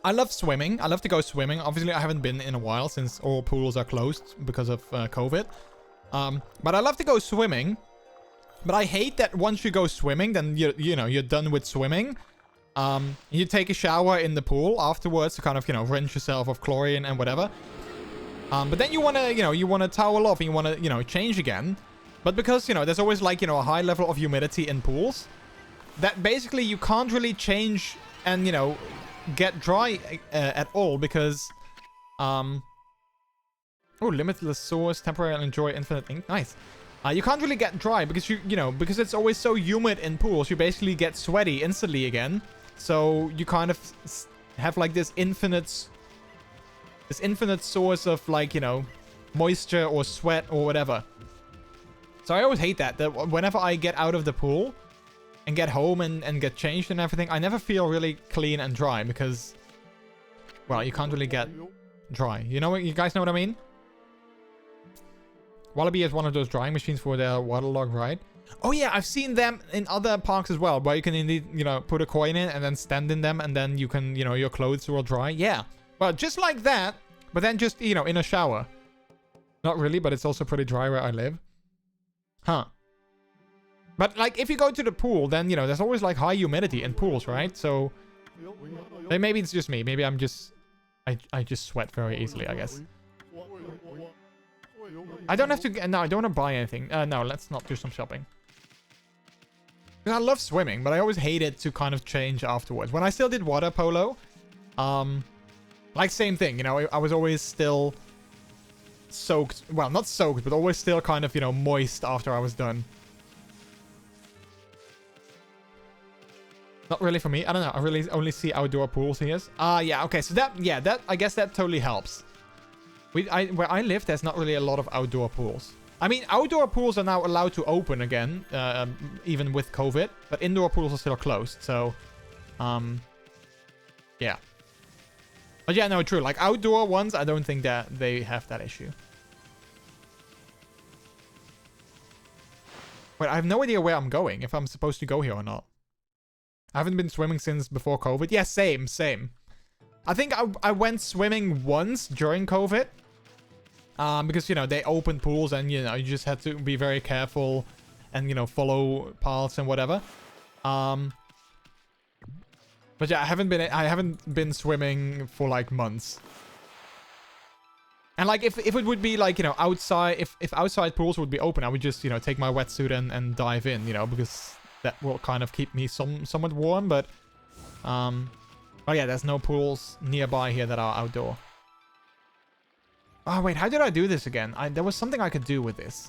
I love swimming. I love to go swimming. Obviously, I haven't been in a while since all pools are closed because of COVID. But I love to go swimming. But I hate that once you go swimming, then, you know, you're done with swimming. You take a shower in the pool afterwards to kind of, you know, rinse yourself of chlorine and whatever. But then you want to, you know, you want to towel off and you want to, you know, change again. But because, you know, there's always like, you know, a high level of humidity in pools. that basically you can't really change and, you know, get dry at all because, oh, limitless source, temporarily enjoy infinite ink. Nice. You can't really get dry because you know, because it's always so humid in pools, you basically get sweaty instantly again. So you kind of have like this infinite source of like, you know, moisture or sweat or whatever. So I always hate that whenever I get out of the pool and get home and get changed and everything, I never feel really clean and dry because, well, you can't really get dry. You know what? You guys know what I mean? Wallaby is one of those drying machines for their waterlog ride. Oh yeah, I've seen them in other parks as well, where you can indeed, you know, put a coin in and then stand in them and then you can, you know, your clothes will dry. Yeah. Well, just like that, but then just, you know, in a shower. Not really, but it's also pretty dry where I live. Huh. But like if you go to the pool, then, you know, there's always like high humidity in pools, right? So maybe it's just me. Maybe I'm just, I just sweat very easily, I guess. I don't have to get, no, I don't want to buy anything. No, let's not do some shopping. I love swimming, but I always hated to kind of change afterwards. When I still did water polo, like same thing, you know, I was always still soaked. Well, not soaked, but always still kind of, you know, moist after I was done. Not really for me. I don't know. I really only see outdoor pools here. Yeah, okay. So that, yeah, that, I guess that totally helps. Where I live, there's not really a lot of outdoor pools. I mean, outdoor pools are now allowed to open again, even with COVID, but indoor pools are still closed. So, yeah. But yeah, no, true. Like outdoor ones, I don't think that they have that issue. Wait, I have no idea where I'm going, if I'm supposed to go here or not. I haven't been swimming since before COVID. Yeah, same. I think I went swimming once during COVID. Because, you know, they opened pools and, you know, you just had to be very careful and, you know, follow paths and whatever. But yeah, I haven't been swimming for like months. And like if it would be like, you know, outside, if outside pools would be open, I would just, you know, take my wetsuit and dive in, you know, because that will kind of keep me somewhat warm, but oh yeah, there's no pools nearby here that are outdoor. Oh wait, how did I do this again? There was something I could do with this.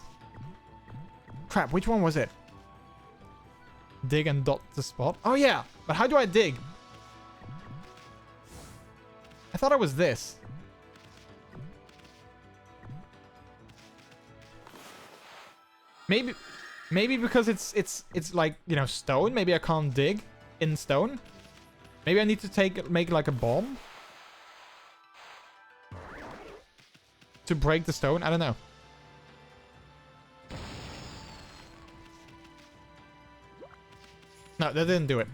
Crap, which one was it? Dig and dot the spot. Oh yeah, but how do I dig? I thought it was this. Maybe because it's like, you know, stone. Maybe I can't dig in stone. Maybe I need to make like a bomb to break the stone. I don't know. No, that didn't do it.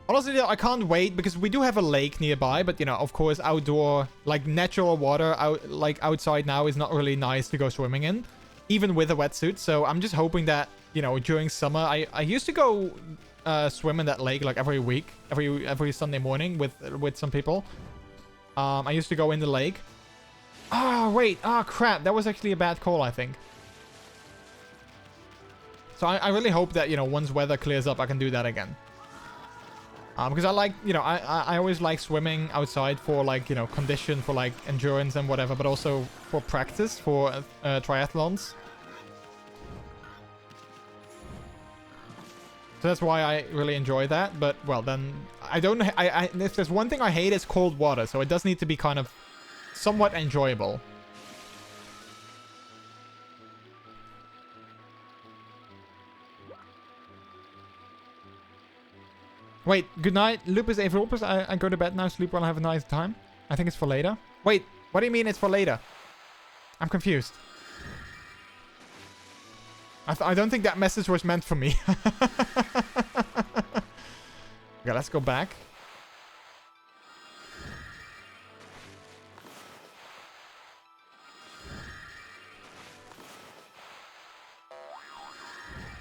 Honestly, I can't wait because we do have a lake nearby, but, you know, of course, outdoor, like natural water like outside now is not really nice to go swimming in, even with a wetsuit. So I'm just hoping that, you know, during summer, I used to go swim in that lake like every week, every Sunday morning with some people. I used to go in the lake. Oh, wait. Oh, crap. That was actually a bad call, I think. So I really hope that, you know, once weather clears up, I can do that again. Because I like, you know, I always like swimming outside for like, you know, condition, for like endurance and whatever, but also for practice, for triathlons. So that's why I really enjoy that. But, well, then if there's one thing I hate, it's cold water. So it does need to be kind of somewhat enjoyable. Wait, good night, Lupus Avrolpus. I go to bed now, sleep well, have a nice time. I think it's for later. Wait, what do you mean it's for later? I'm confused. I don't think that message was meant for me. Okay, let's go back.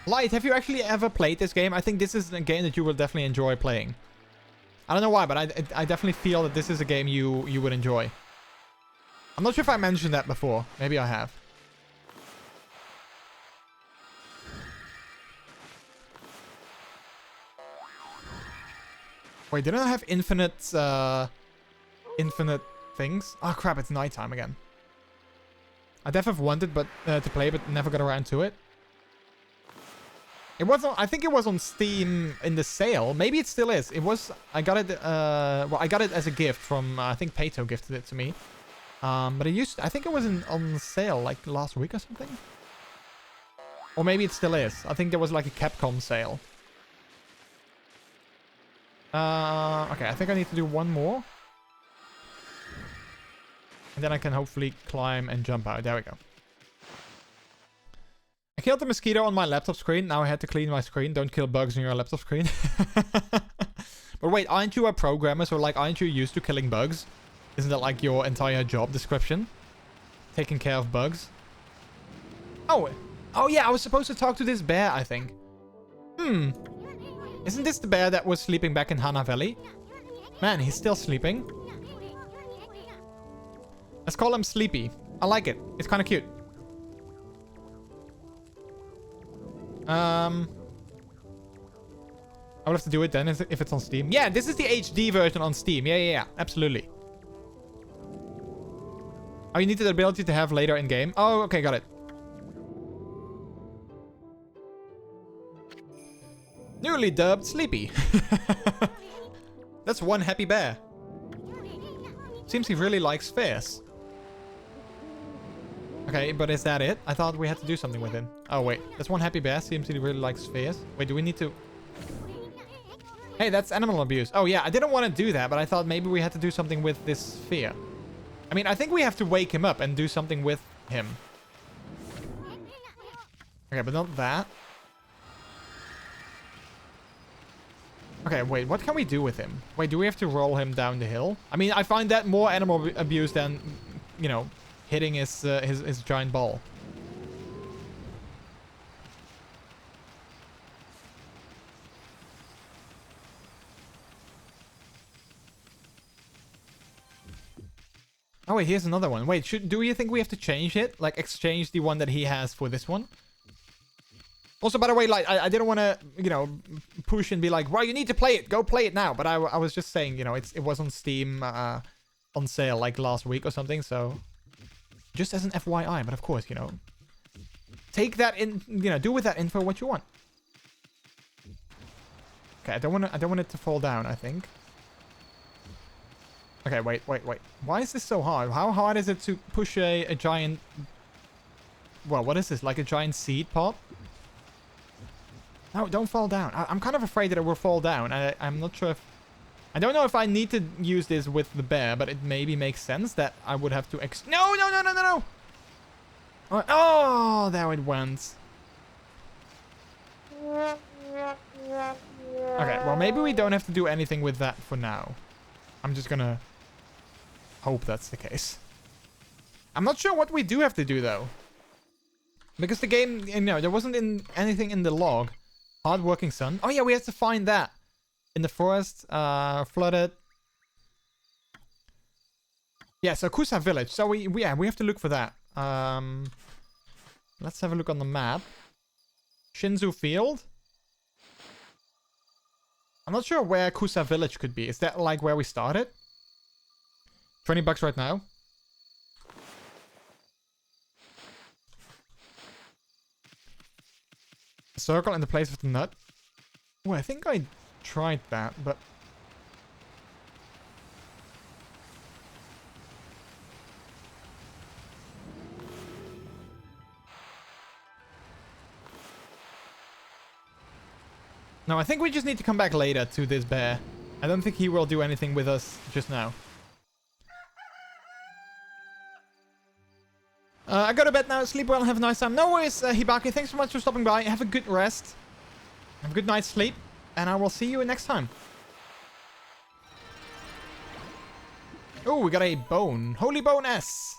Light, have you actually ever played this game? I think this is a game that you will definitely enjoy playing. I don't know why, but I definitely feel that this is a game you would enjoy. I'm not sure if I mentioned that before. Maybe I have. Wait, didn't I have infinite, infinite things? Oh crap, it's nighttime again. I definitely wanted to play, but never got around to it. It was on, I think it was on Steam in the sale. Maybe it still is. It was, I got it, well, I got it as a gift from, I think Pato gifted it to me. But I think it was on sale like last week or something. Or maybe it still is. I think there was like a Capcom sale. Okay, I think I need to do one more. And then I can hopefully climb and jump out. There we go. I killed the mosquito on my laptop screen. Now I had to clean my screen. Don't kill bugs on your laptop screen. But wait, aren't you a programmer? So like, aren't you used to killing bugs? Isn't that like your entire job description? Taking care of bugs? Oh yeah, I was supposed to talk to this bear, I think. Isn't this the bear that was sleeping back in Hana Valley? Man, he's still sleeping. Let's call him Sleepy. I like it. It's kind of cute. I will have to do it then if it's on Steam. Yeah, this is the HD version on Steam. Yeah. Absolutely. Oh, you need the ability to have later in game. Oh, okay, got it. Newly dubbed Sleepy. That's one happy bear. Seems he really likes spheres. Okay, but is that it? I thought we had to do something with him. Oh, wait. That's one happy bear. Seems he really likes spheres. Wait, do we need to... Hey, that's animal abuse. Oh, yeah. I didn't want to do that, but I thought maybe we had to do something with this sphere. I mean, I think we have to wake him up and do something with him. Okay, but not that. Okay, wait. What can we do with him? Wait, do we have to roll him down the hill? I mean, I find that more animal abuse than, you know... hitting his giant ball. Oh wait, here's another one. Wait, do you think we have to change it? Like exchange the one that he has for this one? Also, by the way, like I didn't want to, you know, push and be like, well, you need to play it. Go play it now. But I was just saying, you know, it was on Steam on sale like last week or something, so just as an FYI, but of course, you know, take that in, you know, do with that info what you want. Okay, I don't want it to fall down, I think. Okay, wait. Why is this so hard? How hard is it to push a giant... Well, what is this? Like a giant seed pod? No, don't fall down. I'm kind of afraid that it will fall down. I'm not sure if... I don't know if I need to use this with the bear, but it maybe makes sense that I would have to No! Oh, there it went. Okay, well, maybe we don't have to do anything with that for now. I'm just gonna hope that's the case. I'm not sure what we do have to do, though. Because the game, you know, there wasn't anything in the log. Hard-working son. Oh, yeah, we have to find that. In the forest, flooded. Yeah, so Kusa village. So we have to look for that. Let's have a look on the map. Shinzu field. I'm not sure where Kusa village could be. Is that like where we started? $20 right now. A circle in the place of the nut. Oh, I think I tried that, but no, I think we just need to come back later to this bear. I don't think he will do anything with us just now. I go to bed now. Sleep well and have a nice time. No worries, Hibaki. Thanks so much for stopping by. Have a good rest. Have a good night's sleep. And I will see you next time. Oh, we got a bone. Holy Bone S.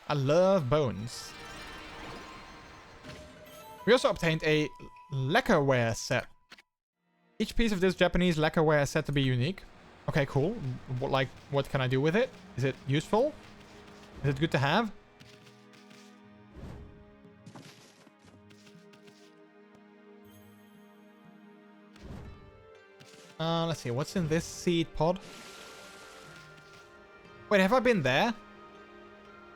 I love bones. We also obtained a lacquerware set. Each piece of this Japanese lacquerware is said to be unique. Okay, cool. What can I do with it? Is it useful? Is it good to have? Let's see. What's in this seed pod? Wait, have I been there?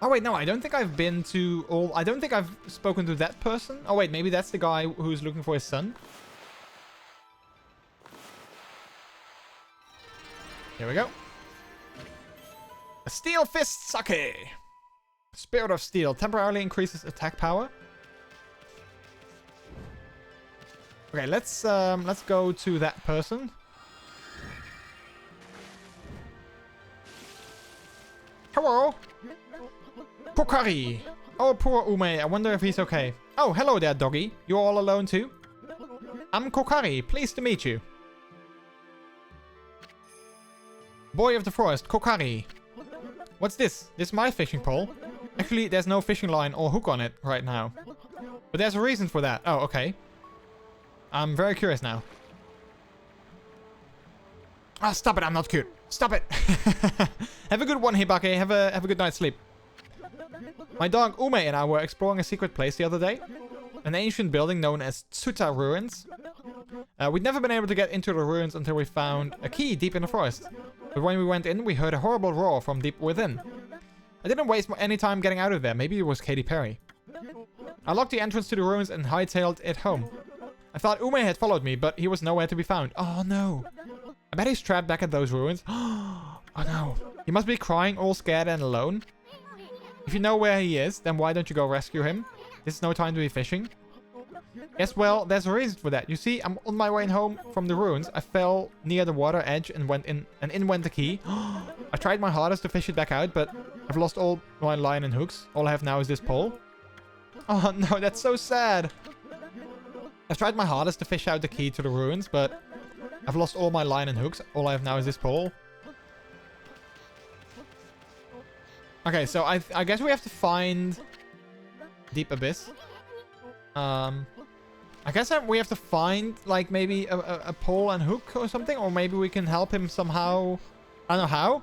Oh, wait, no. I don't think I've been to all... I don't think I've spoken to that person. Oh, wait. Maybe that's the guy who's looking for his son. Here we go. A Steel Fist Sake. Spirit of Steel. Temporarily increases attack power. Okay, let's go to that person. Hello. Kokari. Oh, poor Ume. I wonder if he's okay. Oh, hello there, doggy. You're all alone too? I'm Kokari. Pleased to meet you. Boy of the forest, Kokari. What's this? This is my fishing pole. Actually, there's no fishing line or hook on it right now. But there's a reason for that. Oh, okay. I'm very curious now. Ah, stop it. I'm not cute. Stop it. Have a good one, Hibake. Have a good night's sleep. My dog Ume and I were exploring a secret place the other day. An ancient building known as Tsuta Ruins. We'd never been able to get into the ruins until we found a key deep in the forest. But when we went in, we heard a horrible roar from deep within. I didn't waste any time getting out of there. Maybe it was Katy Perry. I locked the entrance to the ruins and hightailed it home. I thought Ume had followed me, but he was nowhere to be found. Oh no. I bet he's trapped back at those ruins. Oh no. He must be crying, all scared and alone. If you know where he is, then why don't you go rescue him? This is no time to be fishing. Yes, well, there's a reason for that. You see, I'm on my way home from the ruins. I fell near the water edge and in went the key. I tried my hardest to fish it back out, but I've lost all my line and hooks. All I have now is this pole. Oh no, that's so sad. I've tried my hardest to fish out the key to the ruins, but I've lost all my line and hooks. All I have now is this pole. Okay, so I guess we have to find Deep Abyss. I guess we have to find, like, maybe a pole and hook or something. Or maybe we can help him somehow. I don't know how.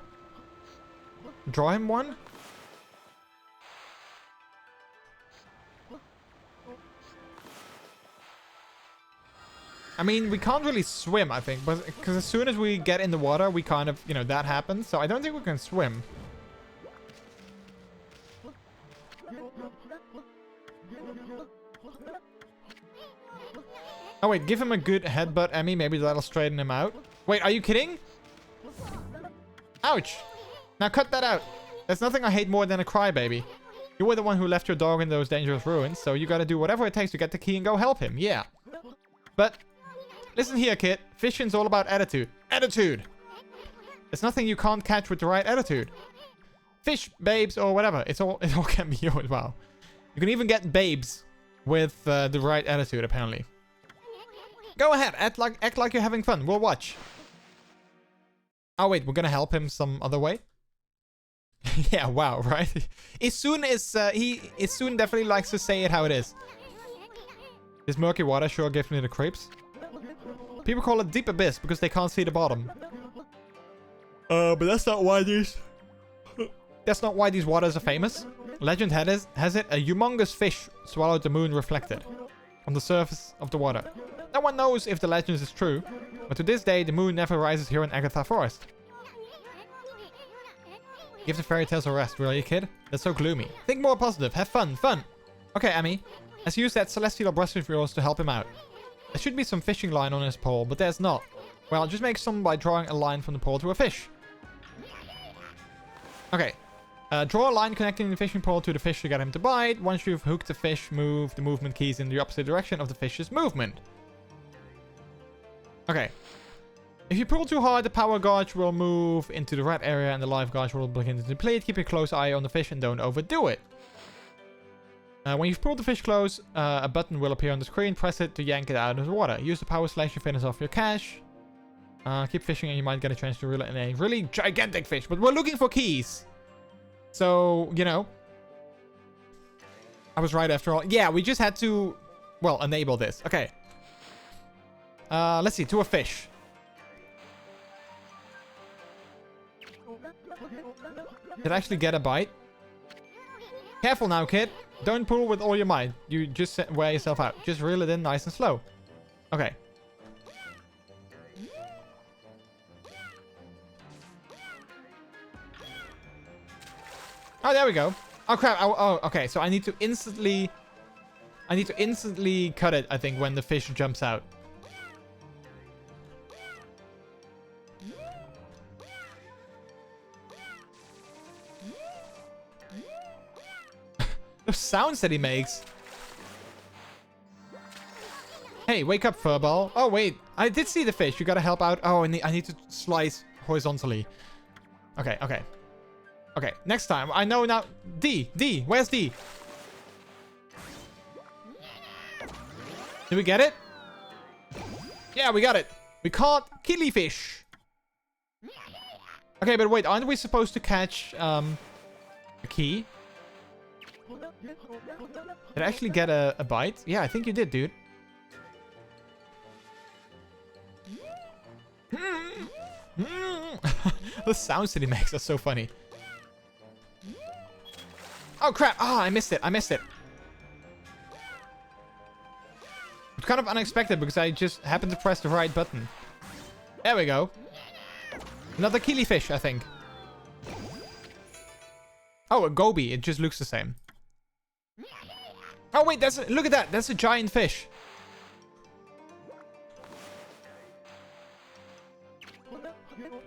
Draw him one. I mean, we can't really swim, I think. But because as soon as we get in the water, we kind of, you know, that happens. So I don't think we can swim. Oh, wait. Give him a good headbutt, Emmy. Maybe that'll straighten him out. Wait, are you kidding? Ouch. Now cut that out. There's nothing I hate more than a crybaby. You were the one who left your dog in those dangerous ruins, so you gotta do whatever it takes to get the key and go help him. Yeah. But listen here, kid. Fishing's all about attitude. Attitude! There's nothing you can't catch with the right attitude. Fish, babes, or whatever. It all can be yours. Wow. You can even get babes with the right attitude, apparently. Go ahead. Act like you're having fun. We'll watch. Oh, wait. We're gonna help him some other way? Yeah, wow, right? As soon as he definitely likes to say it how it is. This murky water sure gives me the creeps. People call it Deep Abyss because they can't see the bottom. But that's not why these... That's not why these waters are famous. Legend has it, a humongous fish swallowed the moon reflected on the surface of the water. No one knows if the legend is true, but to this day the moon never rises here in Agatha Forest. Give the fairy tales a rest, will you, kid? That's so gloomy. Think more positive. Have fun. Fun. Okay, Emmy. Let's use that celestial brush of yours to help him out. There should be some fishing line on his pole, but there's not. Well, just make some by drawing a line from the pole to a fish. Okay. Draw a line connecting the fishing pole to the fish to get him to bite. Once you've hooked the fish, move the movement keys in the opposite direction of the fish's movement. Okay. If you pull too hard, the power gauge will move into the red area and the life gauge will begin to deplete. Keep a close eye on the fish and don't overdo it. When you've pulled the fish close, a button will appear on the screen. Press it to yank it out of the water. Use the power slash to finish off your cache. Keep fishing and you might get a chance to reel in a really gigantic fish. But we're looking for keys. So, you know. I was right after all. Yeah, we just had to, well, enable this. Okay. Let's see. To a fish. Did I actually get a bite? Careful now, kid. Don't pull with all your might. You just wear yourself out. Just reel it in nice and slow. Okay. Oh, there we go. Oh, crap. Oh, okay. So I need to instantly cut it, I think, when the fish jumps out. Those sounds that he makes. Hey, wake up, Furball. Oh, wait. I did see the fish. You gotta help out. Oh, I need to slice horizontally. Okay, okay. Okay, next time. I know now. D. Where's D? Did we get it? Yeah, we got it. We caught killifish. Okay, but wait. Aren't we supposed to catch a key? Did I actually get a bite? Yeah, I think you did, dude. The sounds that he makes are so funny. Oh, crap. Ah, I missed it. It's kind of unexpected because I just happened to press the right button. There we go. Another killifish, I think. Oh, a goby. It just looks the same. Oh, wait. Look at that. That's a giant fish.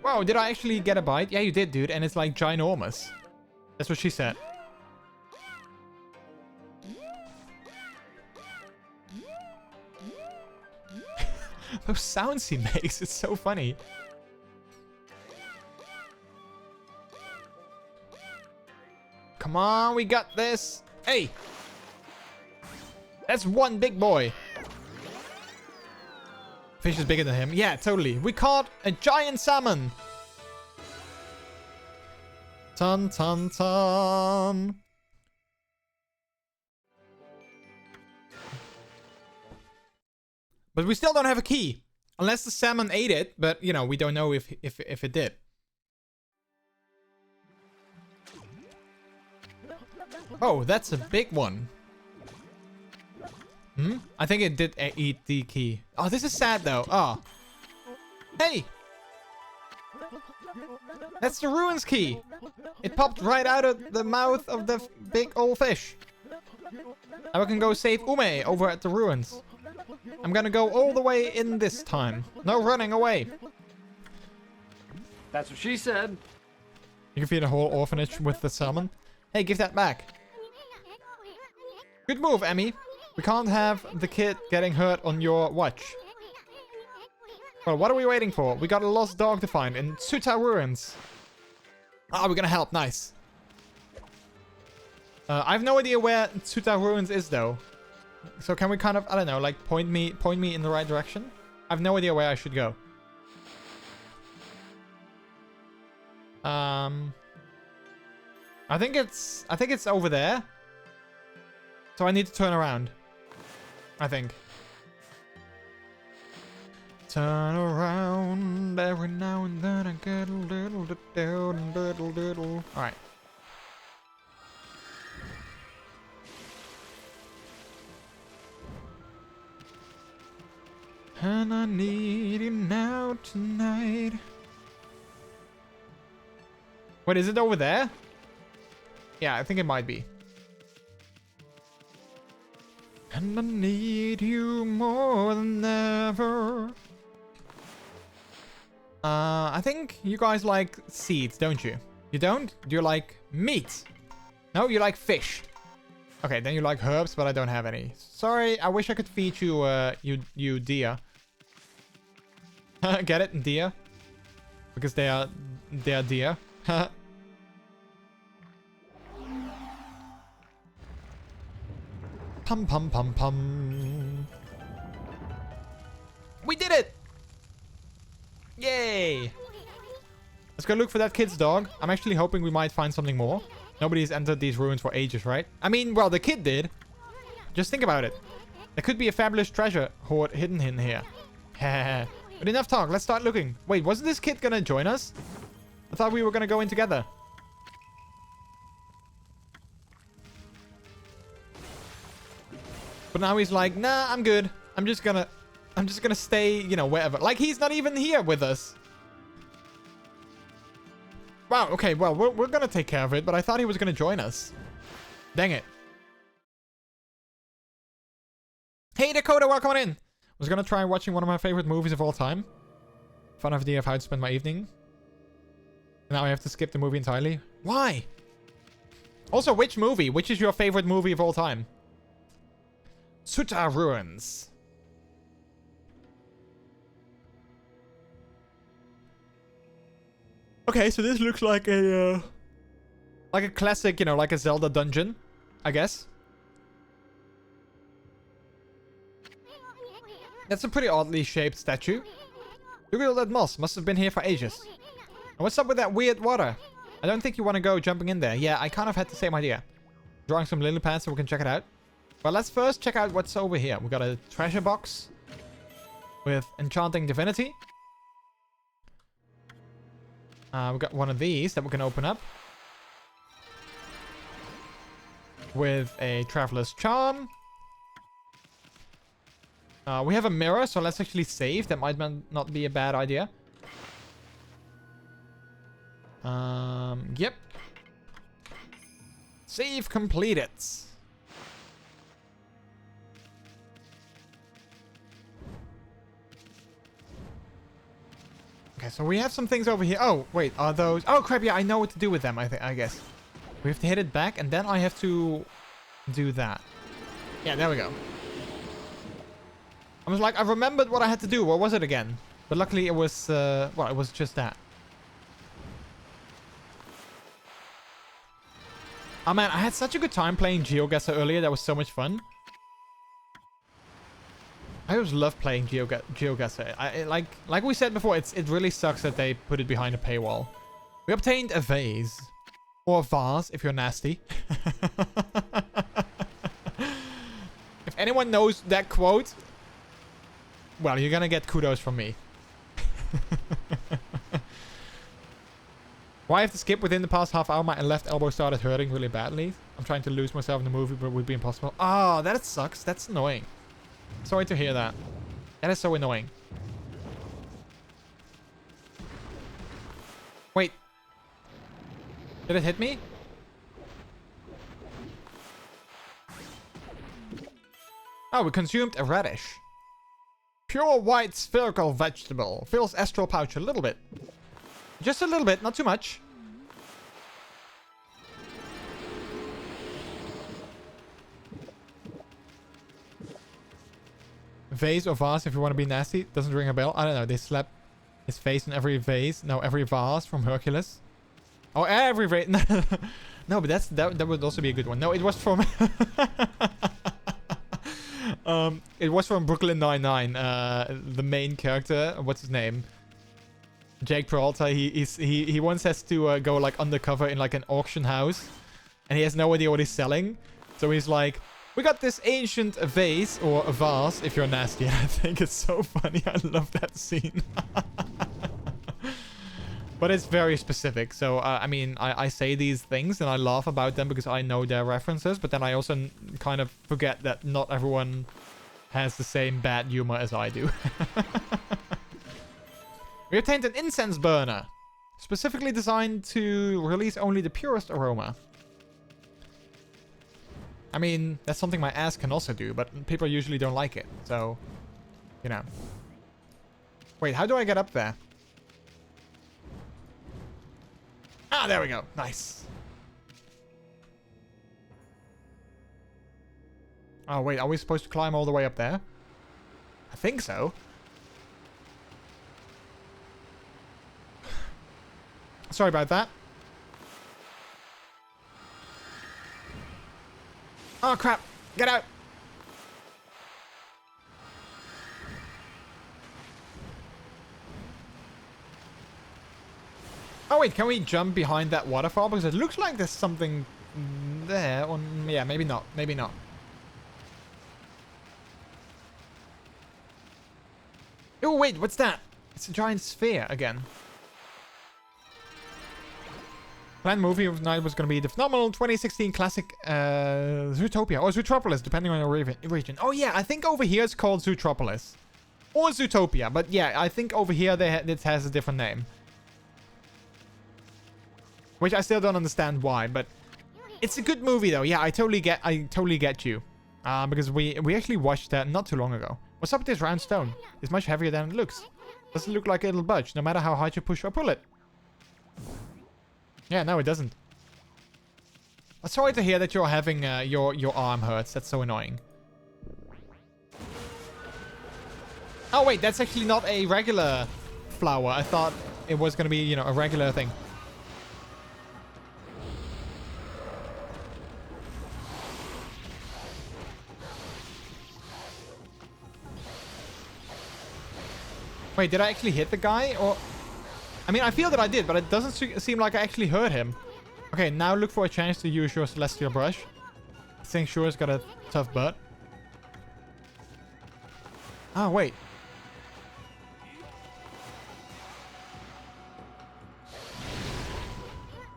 Wow, did I actually get a bite? Yeah, you did, dude. And it's like ginormous. That's what she said. Those sounds he makes, it's so funny. Come on, we got this. Hey! That's one big boy. Fish is bigger than him. Yeah, totally. We caught a giant salmon. Ton, ton, ton. But we still don't have a key. Unless the salmon ate it. But, you know, we don't know if it did. Oh, that's a big one. I think it did eat the key. Oh, this is sad, though. Oh. Hey! That's the ruins key. It popped right out of the mouth of the big old fish. Now we can go save Ume over at the ruins. I'm gonna go all the way in this time. No running away. That's what she said. You can feed a whole orphanage with the salmon. Hey, give that back. Good move, Emmy. We can't have the kid getting hurt on your watch. Well, what are we waiting for? We got a lost dog to find in Tsuta ruins. Ah, we're gonna help. Nice. I have no idea where Tsuta ruins is, though. So can we kind of, I don't know, like point me in the right direction? I have no idea where I should go. I think it's over there. So I need to turn around. I think. Turn around every now and then I get a little bit down, little. Alright. And I need you now tonight. Wait, is it over there? Yeah, I think it might be. And I need you more than ever. I think you guys like seeds, don't you? You don't? Do you like meat? No, you like fish. Okay, then you like herbs, but I don't have any. Sorry, I wish I could feed you, you deer. Get it? Deer? Because they are deer. Pum pum pum pum. We did it! Yay! Let's go look for that kid's dog. I'm actually hoping we might find something more. Nobody's entered these ruins for ages, right? I mean, well, the kid did. Just think about it. There could be a fabulous treasure hoard hidden in here. But enough talk, let's start looking. Wait, wasn't this kid gonna join us? I thought we were gonna go in together. But now he's like, nah, I'm good. I'm just gonna stay, you know, wherever. Like, he's not even here with us. Wow, okay, well, we're gonna take care of it, but I thought he was gonna join us. Dang it. Hey, Dakota, welcome on in. I was gonna try watching one of my favorite movies of all time. Fun idea of how to spend my evening. Now I have to skip the movie entirely. Why? Also, which movie? Which is your favorite movie of all time? Suta Ruins. Okay, so this looks like a classic, you know, like a Zelda dungeon, I guess. That's a pretty oddly shaped statue. Look at all that moss. Must have been here for ages. And what's up with that weird water? I don't think you want to go jumping in there. Yeah, I kind of had the same idea. Drawing some lily pads so we can check it out. But let's first check out what's over here. We got a treasure box with enchanting divinity. We got one of these that we can open up with a traveler's charm. We have a mirror, so let's actually save. That might not be a bad idea. Yep. Save completed. Okay, so we have some things over here. Oh, wait, are those... Oh, crap, yeah, I know what to do with them, I guess. We have to hit it back, and then I have to do that. Yeah, there we go. I was like, I remembered what I had to do. What was it again? But luckily it was, well, it was just that. Oh, man, I had such a good time playing GeoGuessr earlier. That was so much fun. I always love playing GeoGuessr. Like we said before, it really sucks that they put it behind a paywall. We obtained a vase. Or a vase, if you're nasty. If anyone knows that quote, well, you're gonna get kudos from me. Why I have to skip within the past half hour? My left elbow started hurting really badly. I'm trying to lose myself in the movie, but it would be impossible. Ah, that sucks. That's annoying. Sorry to hear that. That is so annoying. Wait. Did it hit me? Oh, we consumed a radish. Pure white spherical vegetable. Fills astral pouch a little bit. Just a little bit, not too much. Vase or vase, if you want to be nasty. Doesn't ring a bell. I don't know. They slap his face in every vase. No, every vase from Hercules. Oh, every vase. No, but that would also be a good one. No, it was from... it was from Brooklyn Nine-Nine. The main character. What's his name? Jake Peralta. He once has to go like undercover in like an auction house. And he has no idea what he's selling. So he's like... We got this ancient vase, or a vase, if you're nasty. And I think it's so funny. I love that scene. But it's very specific. So, I mean, I say these things and I laugh about them because I know their references. But then I also kind of forget that not everyone has the same bad humor as I do. We obtained an incense burner. Specifically designed to release only the purest aroma. I mean, that's something my ass can also do, but people usually don't like it, so, you know. Wait, how do I get up there? Ah, there we go. Nice. Oh, wait, are we supposed to climb all the way up there? I think so. Sorry about that. Oh, crap. Get out. Oh, wait. Can we jump behind that waterfall? Because it looks like there's something there. Or, yeah, maybe not. Maybe not. Oh, wait. What's that? It's a giant sphere again. Planned movie of the night was going to be the phenomenal 2016 classic Zootopia. Or Zootropolis, depending on your region. Oh, yeah. I think over here it's called Zootropolis. Or Zootopia. But yeah, I think over here it has a different name. Which I still don't understand why, but it's a good movie though. Yeah, I totally get you. Because we actually watched that not too long ago. What's up with this round stone? It's much heavier than it looks. Doesn't look like it'll budge, no matter how hard you push or pull it. Yeah, no, it doesn't. I'm sorry to hear that you're having your arm hurts. That's so annoying. Oh wait, that's actually not a regular flower. I thought it was gonna be, you know, a regular thing. Wait, did I actually hit the guy? Or, I mean, I feel that I did, but it doesn't seem like I actually hurt him. Okay, now look for a chance to use your celestial brush. I think Shure's got a tough butt. Oh, wait.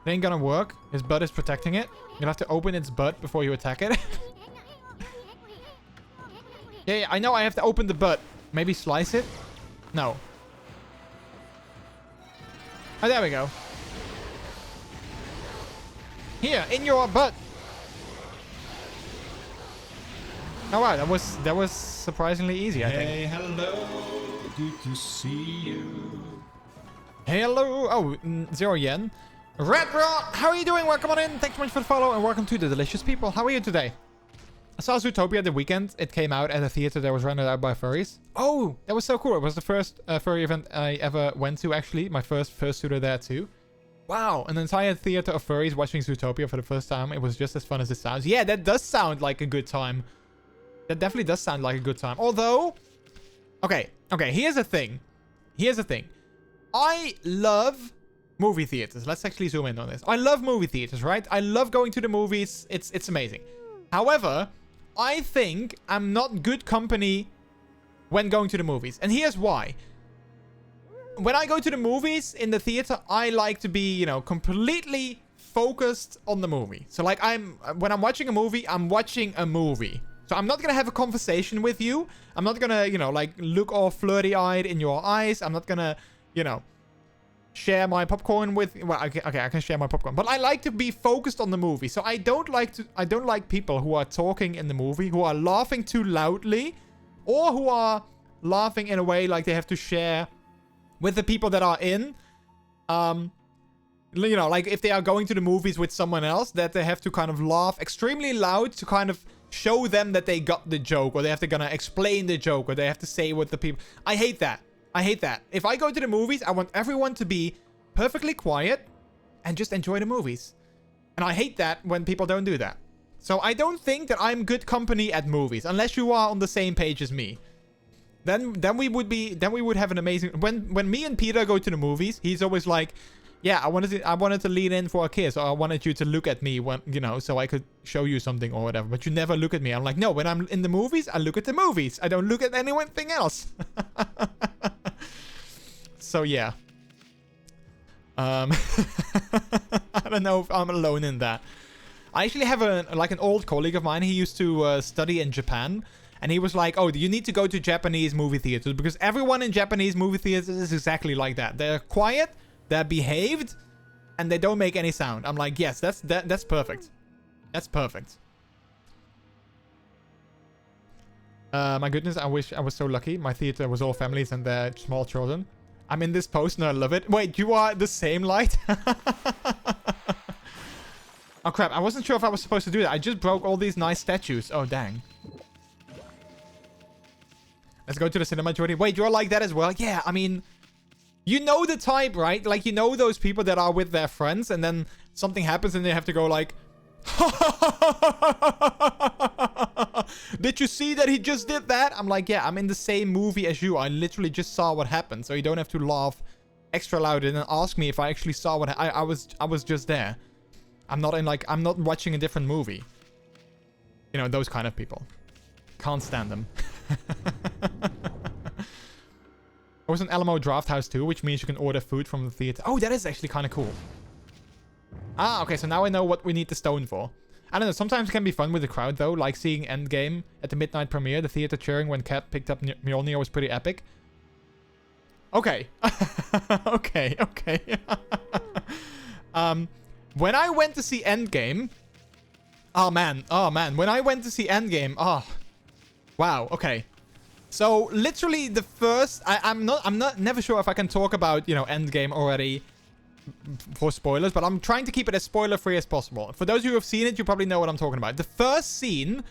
It ain't gonna work. His butt is protecting it. You'll have to open its butt before you attack it. Yeah, I know I have to open the butt. Maybe slice it? No. Oh, there we go. Here, in your butt. Oh wow, that was surprisingly easy, I think. Hey, hello. Good to see you. Hey, hello. Oh, 0 yen. Red Rod, how are you doing? Welcome on in. Thanks so much for the follow and welcome to the Delicious People. How are you today? I saw Zootopia the weekend. It came out at a theater that was rented out by furries. Oh, that was so cool. It was the first furry event I ever went to, actually. My first fursuiter there, too. Wow, an entire theater of furries watching Zootopia for the first time. It was just as fun as it sounds. Yeah, that does sound like a good time. That definitely does sound like a good time. Although... Okay, here's the thing. I love movie theaters. Let's actually zoom in on this. I love movie theaters, right? I love going to the movies. It's amazing. However... I think I'm not good company when going to the movies. And here's why. When I go to the movies in the theater, I like to be, you know, completely focused on the movie. So like when I'm watching a movie, I'm watching a movie. So I'm not going to have a conversation with you. I'm not going to, you know, like look all flirty-eyed in your eyes. I'm not going to, you know, share my popcorn with... Well, okay, I can share my popcorn. But I like to be focused on the movie. So I don't like people who are talking in the movie, who are laughing too loudly, or who are laughing in a way like they have to share with the people that are in. You know, like if they are going to the movies with someone else, that they have to kind of laugh extremely loud to kind of show them that they got the joke, or they have to gonna explain the joke, or they have to say what the people... I hate that. I hate that. If I go to the movies, I want everyone to be perfectly quiet and just enjoy the movies. And I hate that when people don't do that. So I don't think that I'm good company at movies, unless you are on the same page as me. Then we would have an amazing... When me and Peter go to the movies, he's always like, yeah, I wanted to lean in for a kiss, or I wanted you to look at me when, you know, so I could show you something or whatever. But you never look at me. I'm like, no, when I'm in the movies, I look at the movies. I don't look at anything else. So yeah. I don't know if I'm alone in that. I actually have an old colleague of mine. He used to study in Japan. And he was like, oh, you need to go to Japanese movie theaters, because everyone in Japanese movie theaters is exactly like that. They're quiet, they're behaved, and they don't make any sound. I'm like, yes, that's perfect. That's perfect. My goodness, I wish I was so lucky. My theater was all families and their small children. I'm in this post and I love it. Wait, you are the same light? Oh crap, I wasn't sure if I was supposed to do that. I just broke all these nice statues. Oh dang. Let's go to the cinema, Jordy. Wait, you're like that as well? Yeah, I mean, you know the type, right? Like, you know those people that are with their friends and then something happens and they have to go like... Did you see that he just did that? I'm like, yeah, I'm in the same movie as you. I literally just saw what happened, so you don't have to laugh extra loud and then ask me if I actually saw what I was just there. I'm not watching a different movie. You know, those kind of people. Can't stand them. There was an Alamo Draft House too, which means you can order food from the theater. Oh, that is actually kind of cool. Ah, okay, so now I know what we need the stone for. I don't know, sometimes it can be fun with the crowd though, like seeing Endgame at the midnight premiere. The theater cheering when Kat picked up Mjolnir was pretty epic. Okay. Okay. when I went to see Endgame... Oh, man. When I went to see Endgame... Oh. Wow. Okay. So, literally the first... I'm never sure if I can talk about, you know, Endgame already for spoilers, but I'm trying to keep it as spoiler-free as possible. For those who have seen it, you probably know what I'm talking about. The first scene,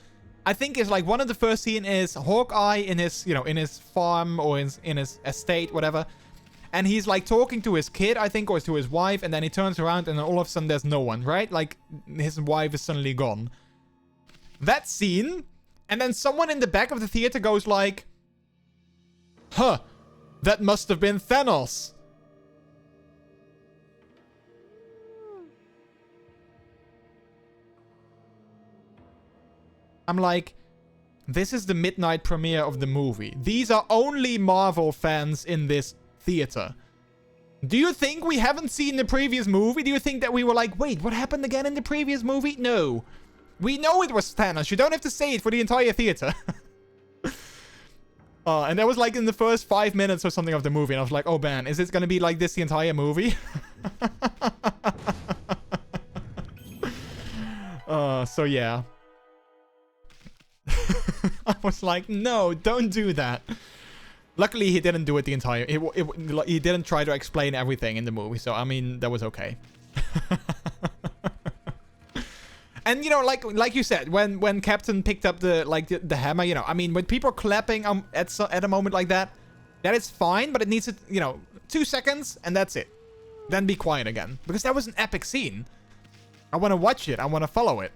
I think, is like one of the first scene is Hawkeye in his, you know, in his farm or in his estate, whatever. And he's like talking to his kid, I think, or to his wife, and then he turns around and then all of a sudden there's no one, right? Like, his wife is suddenly gone. That scene, and then someone in the back of the theater goes like, huh, that must have been Thanos. I'm like, this is the midnight premiere of the movie. These are only Marvel fans in this theater. Do you think we haven't seen the previous movie? Do you think that we were like, wait, what happened again in the previous movie? No. We know it was Thanos. You don't have to say it for the entire theater. And that was like in the first 5 minutes or something of the movie. And I was like, oh man, is this going to be like this the entire movie? So yeah. I was like, no, don't do that. Luckily, he didn't do it the entire... He didn't try to explain everything in the movie. So, I mean, that was okay. And, you know, like you said, when Captain picked up the hammer, you know, I mean, when people are clapping at a moment like that, that is fine. But it needs, you know, 2 seconds and that's it. Then be quiet again. Because that was an epic scene. I want to watch it. I want to follow it.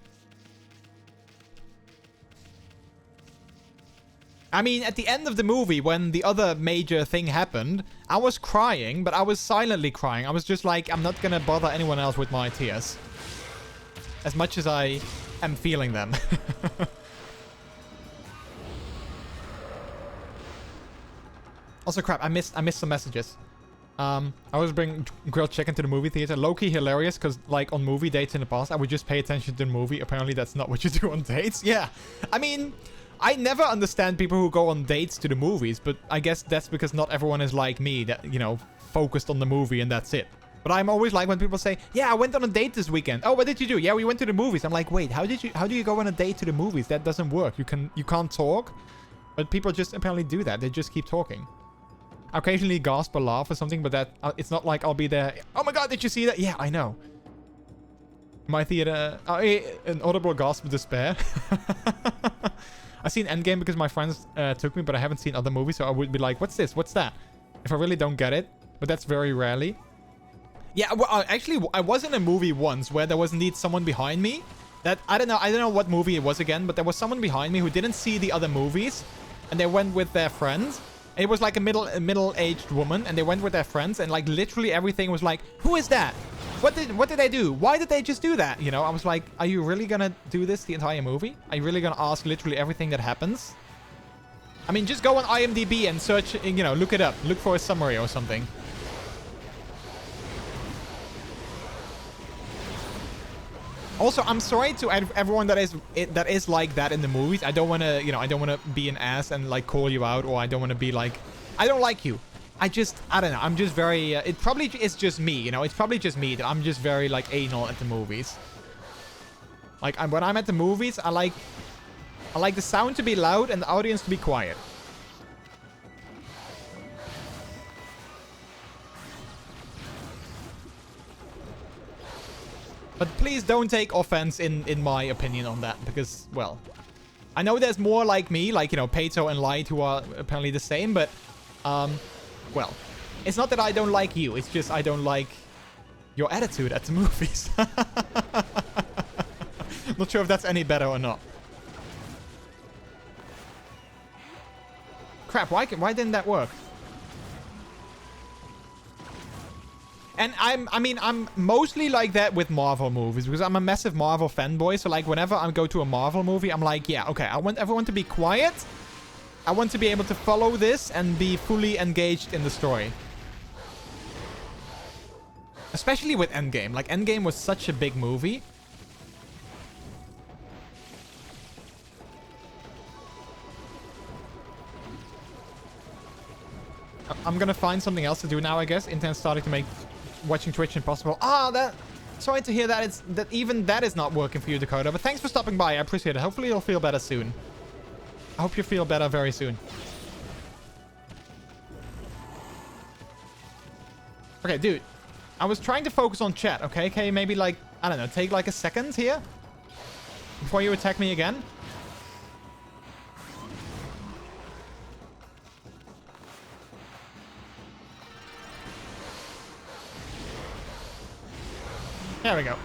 I mean, at the end of the movie, when the other major thing happened, I was crying, but I was silently crying. I was just like, I'm not gonna bother anyone else with my tears. As much as I am feeling them. Also, crap, I missed some messages. I was bringing grilled chicken to the movie theater. Low-key hilarious, because, like, on movie dates in the past, I would just pay attention to the movie. Apparently, that's not what you do on dates. Yeah, I mean... I never understand people who go on dates to the movies, but I guess that's because not everyone is like me, that, you know, focused on the movie and that's it. But I'm always like when people say, yeah, I went on a date this weekend. Oh, what did you do? Yeah, we went to the movies. I'm like, wait, how do you go on a date to the movies? That doesn't work. You can't talk. But people just apparently do that. They just keep talking. I occasionally gasp or laugh or something, but that it's not like I'll be there. Oh my god, did you see that? Yeah, I know. My theater, an audible gasp of despair. I've seen Endgame because my friends took me, but I haven't seen other movies, so I would be like, what's this? What's that? If I really don't get it, but that's very rarely. Yeah, well, actually, I was in a movie once where there was indeed someone behind me. That, I don't know what movie it was again, but there was someone behind me who didn't see the other movies, and they went with their friends. It was like a middle-aged woman, and they went with their friends, and like literally everything was like, who is that? What did they do? Why did they just do that? You know, I was like, are you really gonna do this the entire movie? Are you really gonna ask literally everything that happens? I mean, just go on IMDb and search, you know, look it up. Look for a summary or something. Also, I'm sorry to everyone that is like that in the movies. I don't want to, you know, I don't want to be an ass and like call you out, or I don't want to be like, I don't like you. I don't know. I'm just very... it probably is just me, you know? It's probably just me that I'm just very, like, anal at the movies. Like, when I'm at the movies, I like the sound to be loud and the audience to be quiet. But please don't take offense in my opinion on that, because, well... I know there's more like me, like, you know, Peto and Light, who are apparently the same, but... well, it's not that I don't like you. It's just I don't like your attitude at the movies. Not sure if that's any better or not. Crap, why didn't that work? And I'm mostly like that with Marvel movies because I'm a massive Marvel fanboy. So like whenever I go to a Marvel movie, I'm like, yeah, okay, I want everyone to be quiet. I want to be able to follow this and be fully engaged in the story. Especially with Endgame. Like, Endgame was such a big movie. I'm gonna find something else to do now, I guess. Internet starting to make watching Twitch impossible. Ah, Sorry to hear that that even that is not working for you, Dakota. But thanks for stopping by. I appreciate it. Hopefully you'll feel better soon. I hope you feel better very soon. Okay, dude. I was trying to focus on chat, okay? Okay, maybe like, I don't know, take like a second here before you attack me again. There we go.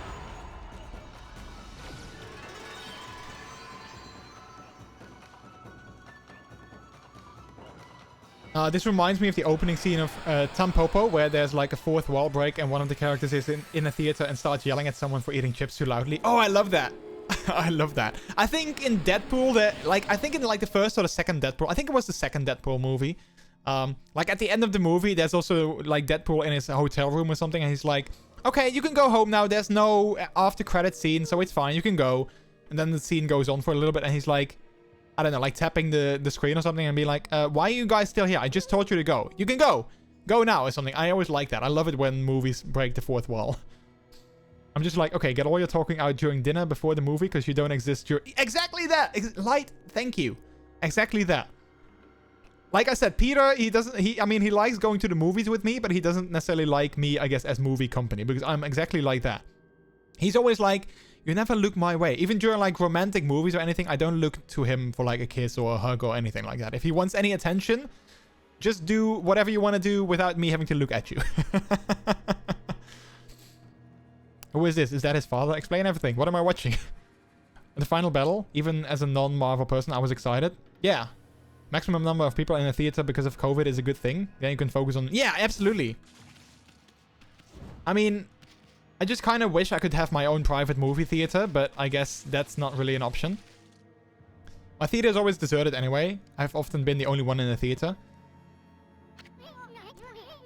This reminds me of the opening scene of Tampopo, where there's like a fourth wall break and one of the characters is in a theater and starts yelling at someone for eating chips too loudly. Oh, I love that. I love that. I think in Deadpool, I think in like the first or the second Deadpool, I think it was the second Deadpool movie. Like at the end of the movie, there's also like Deadpool in his hotel room or something, and he's like, okay, you can go home now. There's no after credit scene, so it's fine. You can go. And then the scene goes on for a little bit, and he's like, I don't know, like tapping the screen or something and be like, why are you guys still here? I just told you to go. You can go. Go now or something. I always like that. I love it when movies break the fourth wall. I'm just like, okay, get all your talking out during dinner before the movie because you don't exist during... Exactly that! Light, thank you. Exactly that. Like I said, Peter, I mean, he likes going to the movies with me, but he doesn't necessarily like me, I guess, as movie company because I'm exactly like that. He's always like... You never look my way. Even during like romantic movies or anything, I don't look to him for like a kiss or a hug or anything like that. If he wants any attention, just do whatever you want to do without me having to look at you. Who is this? Is that his father? Explain everything. What am I watching? The final battle? Even as a non-Marvel person, I was excited. Yeah. Maximum number of people in a theater because of COVID is a good thing. Then you can focus on... Yeah, absolutely. I mean... I just kind of wish I could have my own private movie theater, but I guess that's not really an option. My theater is always deserted anyway. I've often been the only one in the theater.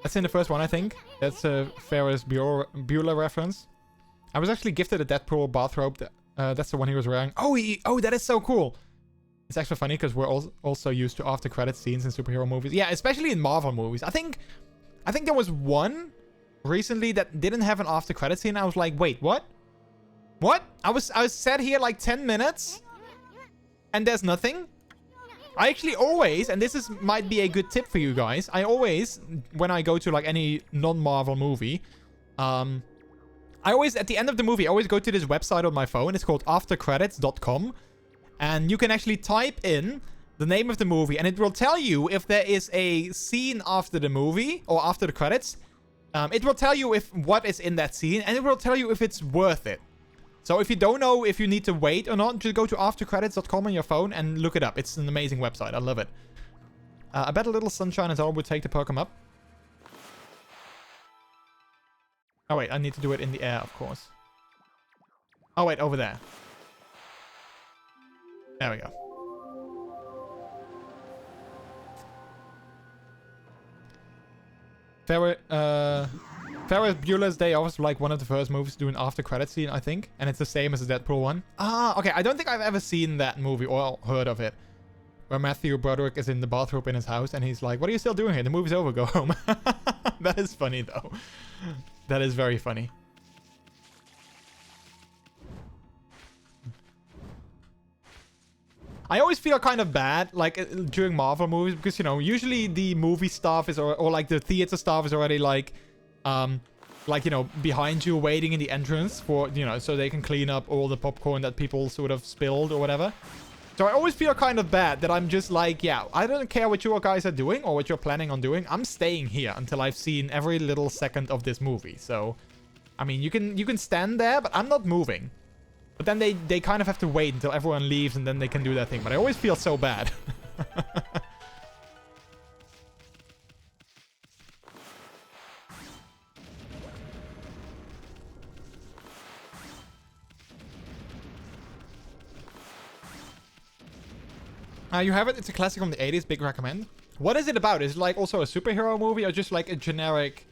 That's in the first one, I think. That's a Ferris Bueller reference. I was actually gifted a Deadpool bathrobe. That's the one he was wearing. Oh, that is so cool. It's actually funny because we're also used to after credit scenes in superhero movies. Yeah, especially in Marvel movies. I think there was one recently that didn't have an after credit scene. I was like, wait, what? What? I was sat here like 10 minutes and there's nothing. I actually always, and this might be a good tip for you guys. I always, when I go to like any non-Marvel movie, I always, at the end of the movie, I always go to this website on my phone. It's called aftercredits.com. And you can actually type in the name of the movie and it will tell you if there is a scene after the movie or after the credits. It will tell you what is in that scene, and it will tell you if it's worth it. So if you don't know if you need to wait or not, just go to aftercredits.com on your phone and look it up. It's an amazing website. I love it. I bet a little sunshine is all would take to perk him up. Oh, wait. I need to do it in the air, of course. Oh, wait. Over there. There we go. Ferris Bueller's Day Off was like one of the first movies to do an after credit scene, I think. And it's the same as the Deadpool one. Ah, okay. I don't think I've ever seen that movie or heard of it. Where Matthew Broderick is in the bathrobe in his house and he's like, what are you still doing here? The movie's over. Go home. That is funny, though. That is very funny. I always feel kind of bad, like, during Marvel movies, because, you know, usually the movie staff is, or like, the theater staff is already, like, you know, behind you, waiting in the entrance for, you know, so they can clean up all the popcorn that people sort of spilled or whatever. So I always feel kind of bad that I'm just like, yeah, I don't care what you guys are doing or what you're planning on doing. I'm staying here until I've seen every little second of this movie. So, I mean, you can stand there, but I'm not moving. But then they kind of have to wait until everyone leaves and then they can do their thing. But I always feel so bad. You have it. It's a classic from the 80s. Big recommend. What is it about? Is it like also a superhero movie or just like a generic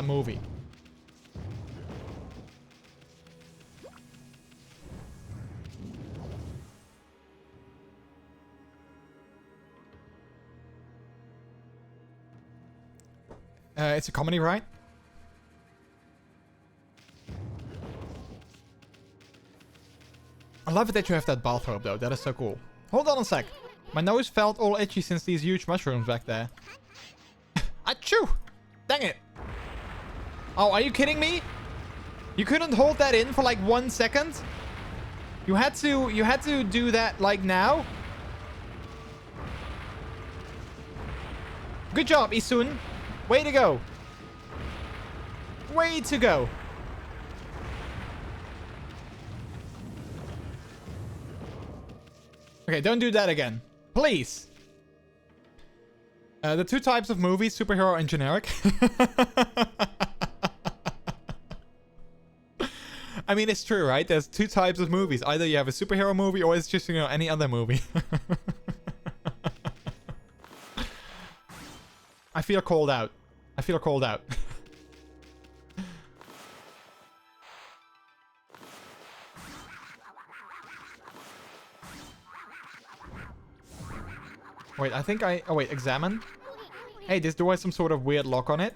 movie? It's a comedy, right? I love it that you have that bathrobe though. That is so cool. Hold on a sec. My nose felt all itchy since these huge mushrooms back there. Achoo! Dang it. Oh, are you kidding me? You couldn't hold that in for like 1 second? You had to do that like now? Good job, Isun. Way to go. Way to go. Okay, don't do that again. Please. The two types of movies, superhero and generic. I mean, it's true, right? There's two types of movies. Either you have a superhero movie or it's just, you know, any other movie. I feel called out. I feel called out. Wait, I think I... Oh, wait, examine? Hey, this door has some sort of weird lock on it.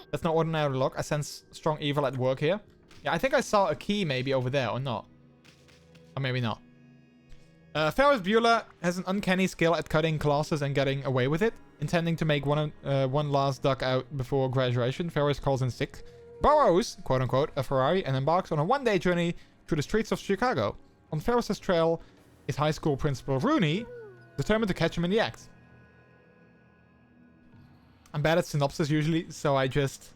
That's not ordinary lock. I sense strong evil at work here. Yeah, I think I saw a key maybe over there, or not. Or maybe not. Ferris Bueller has an uncanny skill at cutting classes and getting away with it. Intending to make one last duck out before graduation, Ferris calls in sick, borrows, quote-unquote, a Ferrari and embarks on a one-day journey through the streets of Chicago. On Ferris's trail is high school principal Rooney, determined to catch him in the act. I'm bad at synopsis usually, so I just...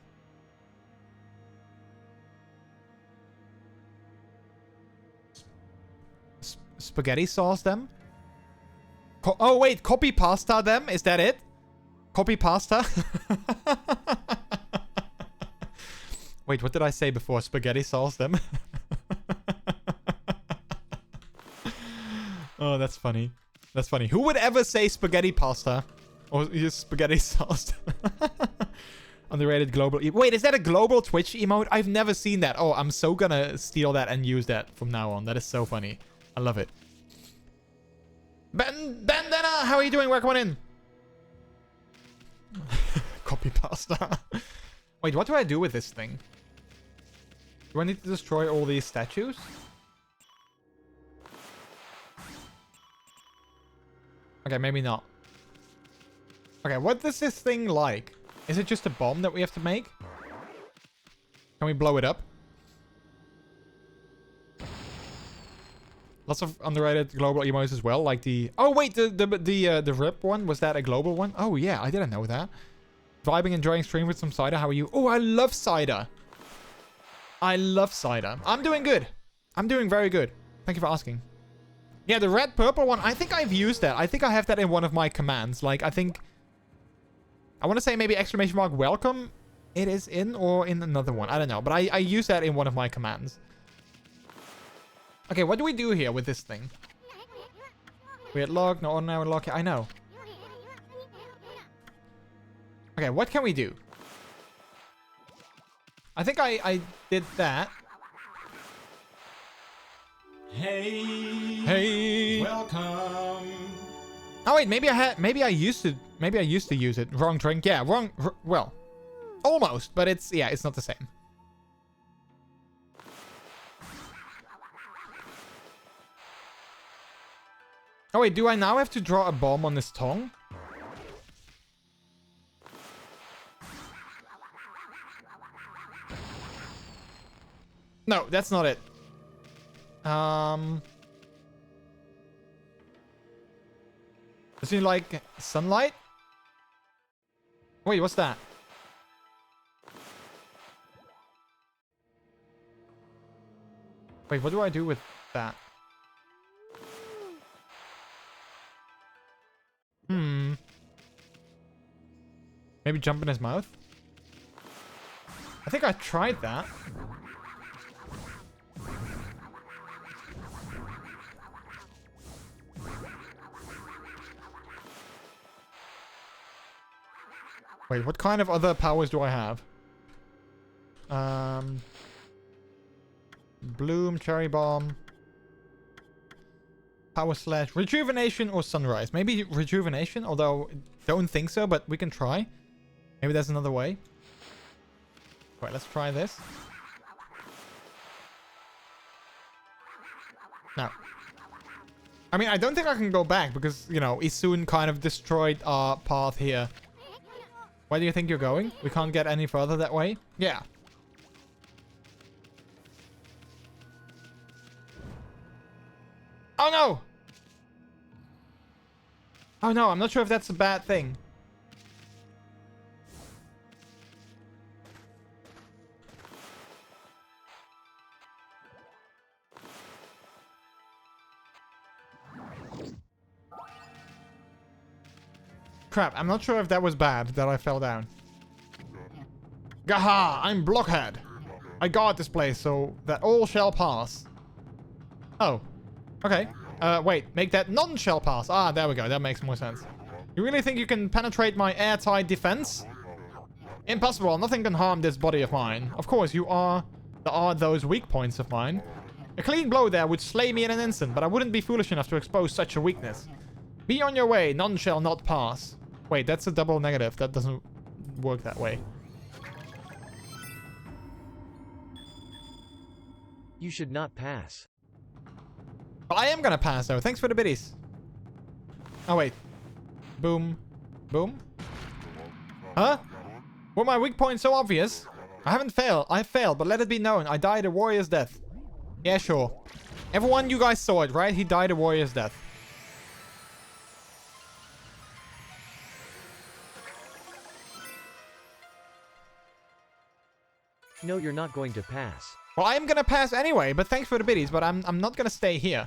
Spaghetti sauce them? Oh wait, copy pasta them? Is that it? Copy pasta? Wait, what did I say before? Spaghetti sauce them? Oh, that's funny. That's funny. Who would ever say spaghetti pasta? Or just spaghetti sauce? Underrated global... Wait, is that a global Twitch emote? I've never seen that. Oh, I'm so gonna steal that and use that from now on. That is so funny. I love it. Bandana, how are you doing? Welcome on in. Copy pasta. Wait, what do I do with this thing? Do I need to destroy all these statues? Okay, maybe not. Okay, what is this thing like? Is it just a bomb that we have to make? Can we blow it up? Lots of underrated global emotes as well, like the... Oh, wait, the rip one? Was that a global one? Oh, yeah, I didn't know that. Vibing, enjoying stream with some cider. How are you? Oh, I love cider. I love cider. I'm doing good. I'm doing very good. Thank you for asking. Yeah, the red purple one, I think I've used that. I think I have that in one of my commands. Like, I think... I want to say maybe exclamation mark welcome it is in, or in another one. I don't know, but I use that in one of my commands. Okay, what do we do here with this thing? Weird lock, no ordinary lock. I know. Okay, what can we do? I think I did that. Hey. Welcome. Oh wait, maybe I used to use it. Wrong drink. Yeah, well, almost, but it's not the same. Oh wait, do I now have to draw a bomb on this tongue? No, that's not it. Does he like sunlight? Wait, what's that? Wait, what do I do with that? Maybe jump in his mouth? I think I tried that. Wait, what kind of other powers do I have? Bloom, cherry bomb. Power slash, rejuvenation or sunrise. Maybe rejuvenation, although don't think so, but we can try. Maybe there's another way. Right, let's try this. No. I mean, I don't think I can go back because, you know, Isun kind of destroyed our path here. Where do you think you're going? We can't get any further that way? Yeah. Oh no! Oh no, I'm not sure if that's a bad thing. Crap, I'm not sure if that was bad that I fell down. Gaha, I'm Blockhead. I guard this place so that all shall pass. Oh, okay. Wait, make that none shall pass. Ah, there we go. That makes more sense. You really think you can penetrate my airtight defense? Impossible. Nothing can harm this body of mine. Of course, there are those weak points of mine. A clean blow there would slay me in an instant, but I wouldn't be foolish enough to expose such a weakness. Be on your way. None shall not pass. Wait, that's a double negative. That doesn't work that way. You should not pass. Well, I am gonna pass, though. Thanks for the biddies. Oh, wait. Boom. Boom. Huh? Were my weak points so obvious? I haven't failed. I failed, but let it be known. I died a warrior's death. Yeah, sure. Everyone, you guys saw it, right? He died a warrior's death. No, you're not going to pass. Well, I am gonna pass anyway, but thanks for the biddies, but I'm not gonna stay here.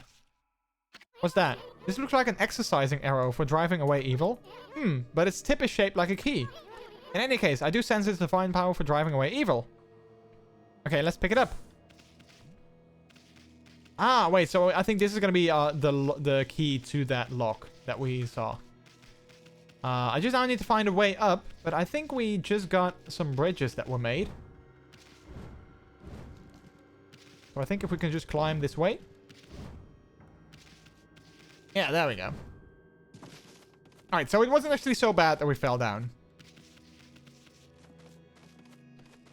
What's that? This looks like an exercising arrow for driving away evil. But its tip is shaped like a key. In any case, I do sense its divine power for driving away evil. Okay, let's pick it up. Ah, wait, so I think this is gonna be the key to that lock that we saw. I just now need to find a way up, but I think we just got some bridges that were made. So I think if we can just climb this way. Yeah, there we go. Alright, so it wasn't actually so bad that we fell down.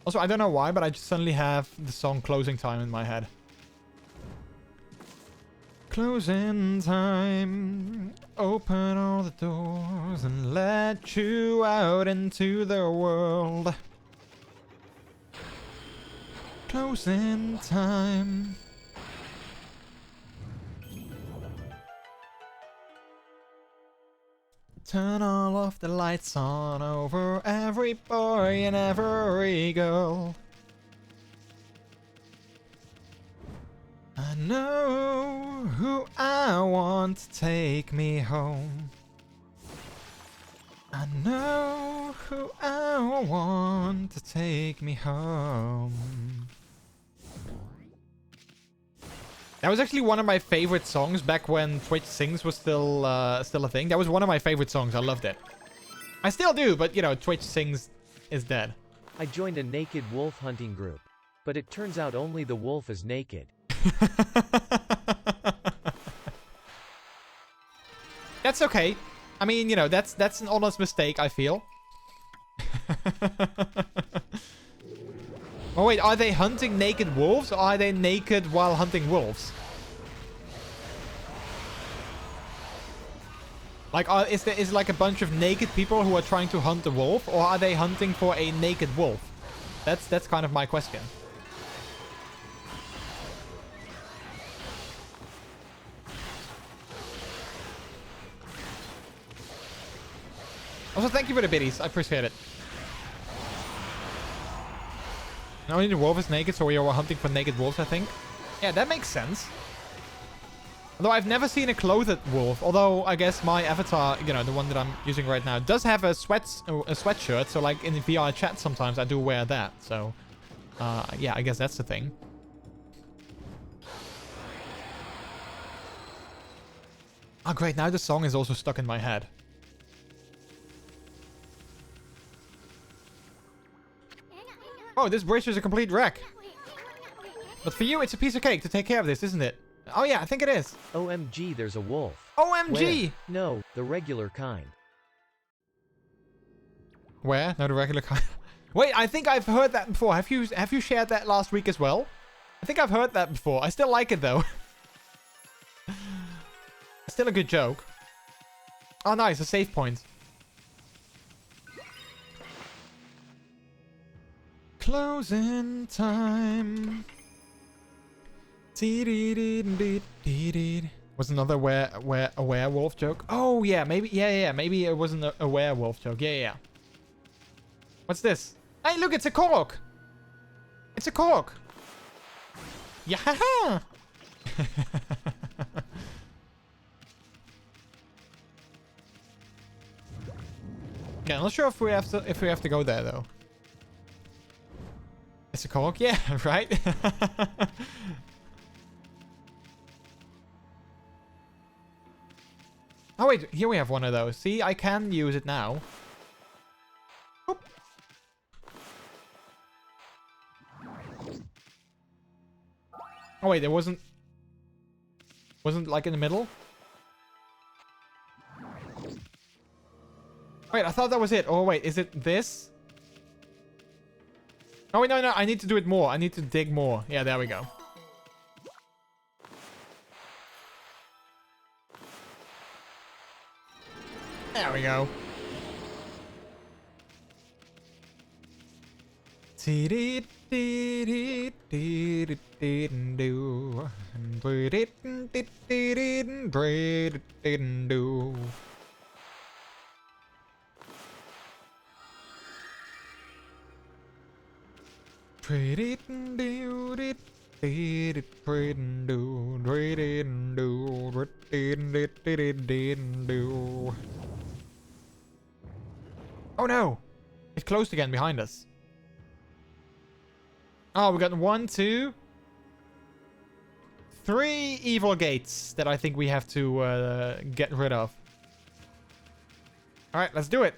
Also, I don't know why, but I just suddenly have the song Closing Time in my head. Closing time. Open all the doors and let you out into the world. Closing time. Turn all of the lights on over every boy and every girl. I know who I want to take me home. I know who I want to take me home. That was actually one of my favorite songs back when Twitch Sings was still a thing. That was one of my favorite songs. I loved it. I still do, but you know, Twitch Sings is dead. I joined a naked wolf hunting group. But it turns out only the wolf is naked. That's okay. I mean, you know, that's an honest mistake, I feel. Oh wait, are they hunting naked wolves or are they naked while hunting wolves? Like, is there like a bunch of naked people who are trying to hunt a wolf, or are they hunting for a naked wolf? That's kind of my question. Also, thank you for the biddies. I appreciate it. And only the wolf is naked, so we are hunting for naked wolves, I think. Yeah, that makes sense. Although I've never seen a clothed wolf. Although, I guess my avatar, you know, the one that I'm using right now, does have a sweatshirt. So, like, in the VR chat, sometimes I do wear that. So, yeah, I guess that's the thing. Oh, great. Now the song is also stuck in my head. Oh, this bridge is a complete wreck. But for you, it's a piece of cake to take care of this, isn't it? Oh yeah, I think it is. OMG, there's a wolf. OMG! Where? No, the regular kind. Where? No, the regular kind. Wait, I think I've heard that before. Have you shared that last week as well? I think I've heard that before. I still like it though. I Still a good joke. Oh, nice. A save point. Closing time. Was another a werewolf joke? Oh yeah, maybe maybe it wasn't a werewolf joke. Yeah. What's this? Hey, look, it's a cork. It's a cork. Yeah. Yeah, I'm not sure if we have to go there though. It's a cork, yeah, right. Oh wait, here we have one of those. See, I can use it now. Oop. Oh wait, there wasn't like in the middle? Wait, I thought that was it. Oh wait, is it this? Oh wait, no, I need to do it more. I need to dig more. Yeah, there we go. There we go. Oh no! It closed again behind us. Oh, we got 1, 2, 3 evil gates that I think we have to get rid of. Alright, let's do it.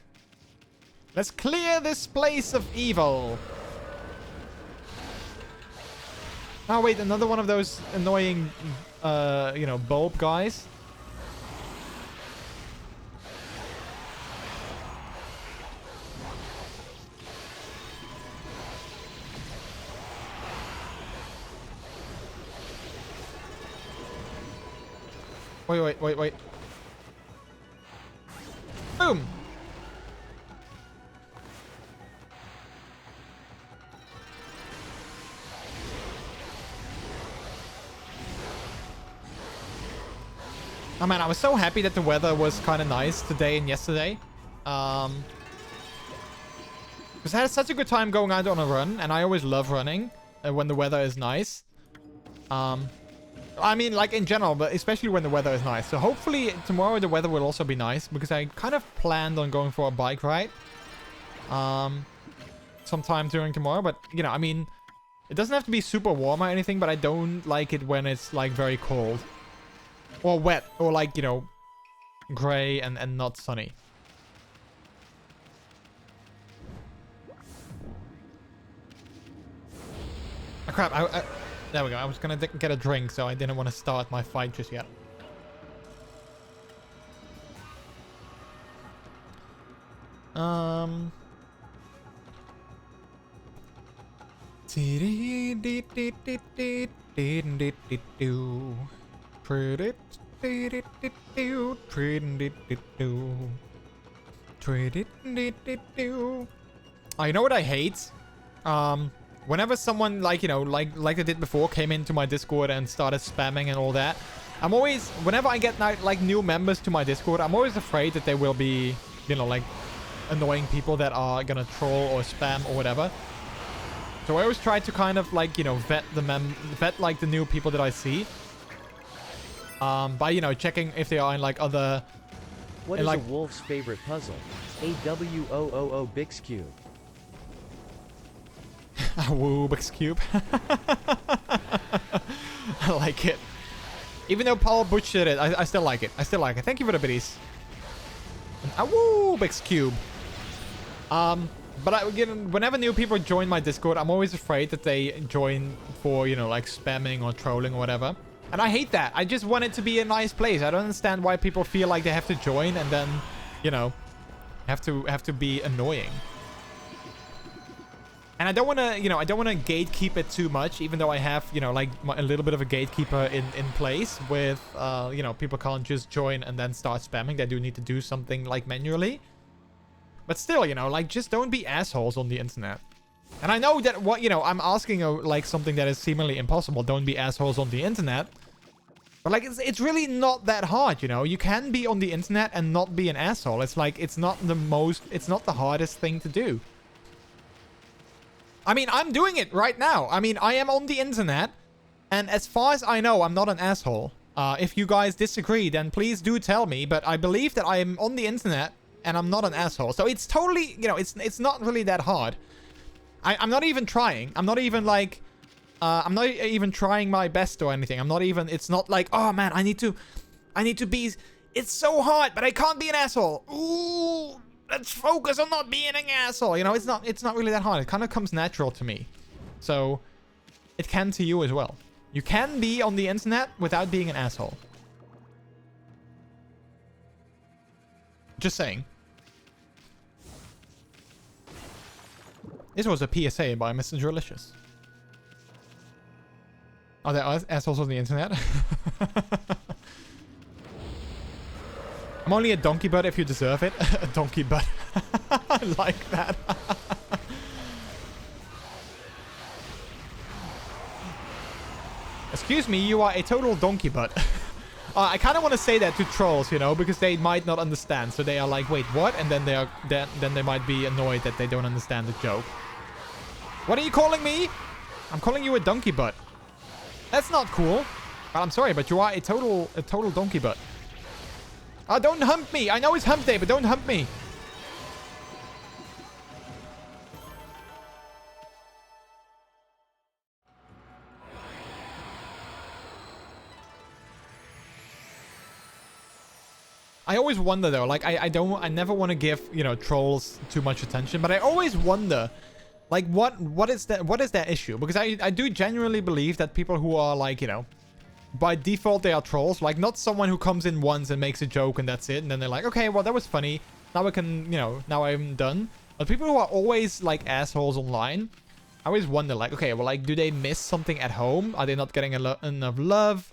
Let's clear this place of evil. Oh wait, another one of those annoying, you know, bulb guys. Wait. Boom! Oh man, I was so happy that the weather was kind of nice today and yesterday. Because I had such a good time going out on a run, and I always love running when the weather is nice. I mean, like in general, but especially when the weather is nice. So hopefully tomorrow the weather will also be nice, because I kind of planned on going for a bike ride sometime during tomorrow. But, you know, I mean, it doesn't have to be super warm or anything, but I don't like it when it's, like, very cold. Or wet, or like, you know, gray and not sunny. Oh, crap, there we go. I was gonna get a drink, so I didn't want to start my fight just yet. Oh, you know what I hate? Whenever someone, like, you know, like they did before, came into my Discord and started spamming and all that, I'm always, whenever I get, like, new members to my Discord, I'm always afraid that they will be, you know, like, annoying people that are gonna troll or spam or whatever. So I always try to kind of, like, you know, vet like the new people that I see. By, you know, checking if they are in, like, other... What is like, a wolf's favorite puzzle? AWOOO Bix Cube. A Woof Cube. I like it. Even though Paul butchered it, I still like it. I still like it. Thank you for the biddies. A Woof Cube. But whenever new people join my Discord, I'm always afraid that they join for, you know, like spamming or trolling or whatever. And I hate that. I just want it to be a nice place. I don't understand why people feel like they have to join and then, you know, have to be annoying. And I don't want to, you know, I don't want to gatekeep it too much, even though I have, you know, like a little bit of a gatekeeper in place with, you know, people can't just join and then start spamming. They do need to do something like manually. But still, you know, like just don't be assholes on the internet. And I know that what, you know, I'm asking like something that is seemingly impossible. Don't be assholes on the internet. But like, it's really not that hard, you know. You can be on the internet and not be an asshole. It's like, it's not the hardest thing to do. I mean, I'm doing it right now. I mean, I am on the internet, and as far as I know, I'm not an asshole. If you guys disagree, then please do tell me, but I believe that I am on the internet, and I'm not an asshole. So it's totally, you know, it's not really that hard. I'm not even trying. I'm not even like, I'm not even trying my best or anything. I'm not even, it's not like, oh man, I need to be, it's so hard, but I can't be an asshole. Ooh. Let's focus on not being an asshole. You know, it's not really that hard. It kind of comes natural to me. So, it can to you as well. You can be on the internet without being an asshole. Just saying. This was a PSA by MrJordilicious. Are there assholes on the internet? I'm only a donkey butt if you deserve it. A donkey butt. I like that. Excuse me, you are a total donkey butt. I kind of want to say that to trolls, you know, because they might not understand. So they are like, wait, what? And then they might be annoyed that they don't understand the joke. What are you calling me? I'm calling you a donkey butt. That's not cool. Well, I'm sorry, but you are a total donkey butt. Don't hump me. I know it's hump day, but don't hump me. I always wonder though, like I never want to give, you know, trolls too much attention, but I always wonder, like what is that issue? Because I do genuinely believe that people who are like, you know, by default they are trolls, like not someone who comes in once and makes a joke and that's it, and then they're like, okay, well that was funny, now I can, you know, now I'm done. But people who are always like assholes online, I always wonder, like, okay, well, like, do they miss something at home? Are they not getting enough love?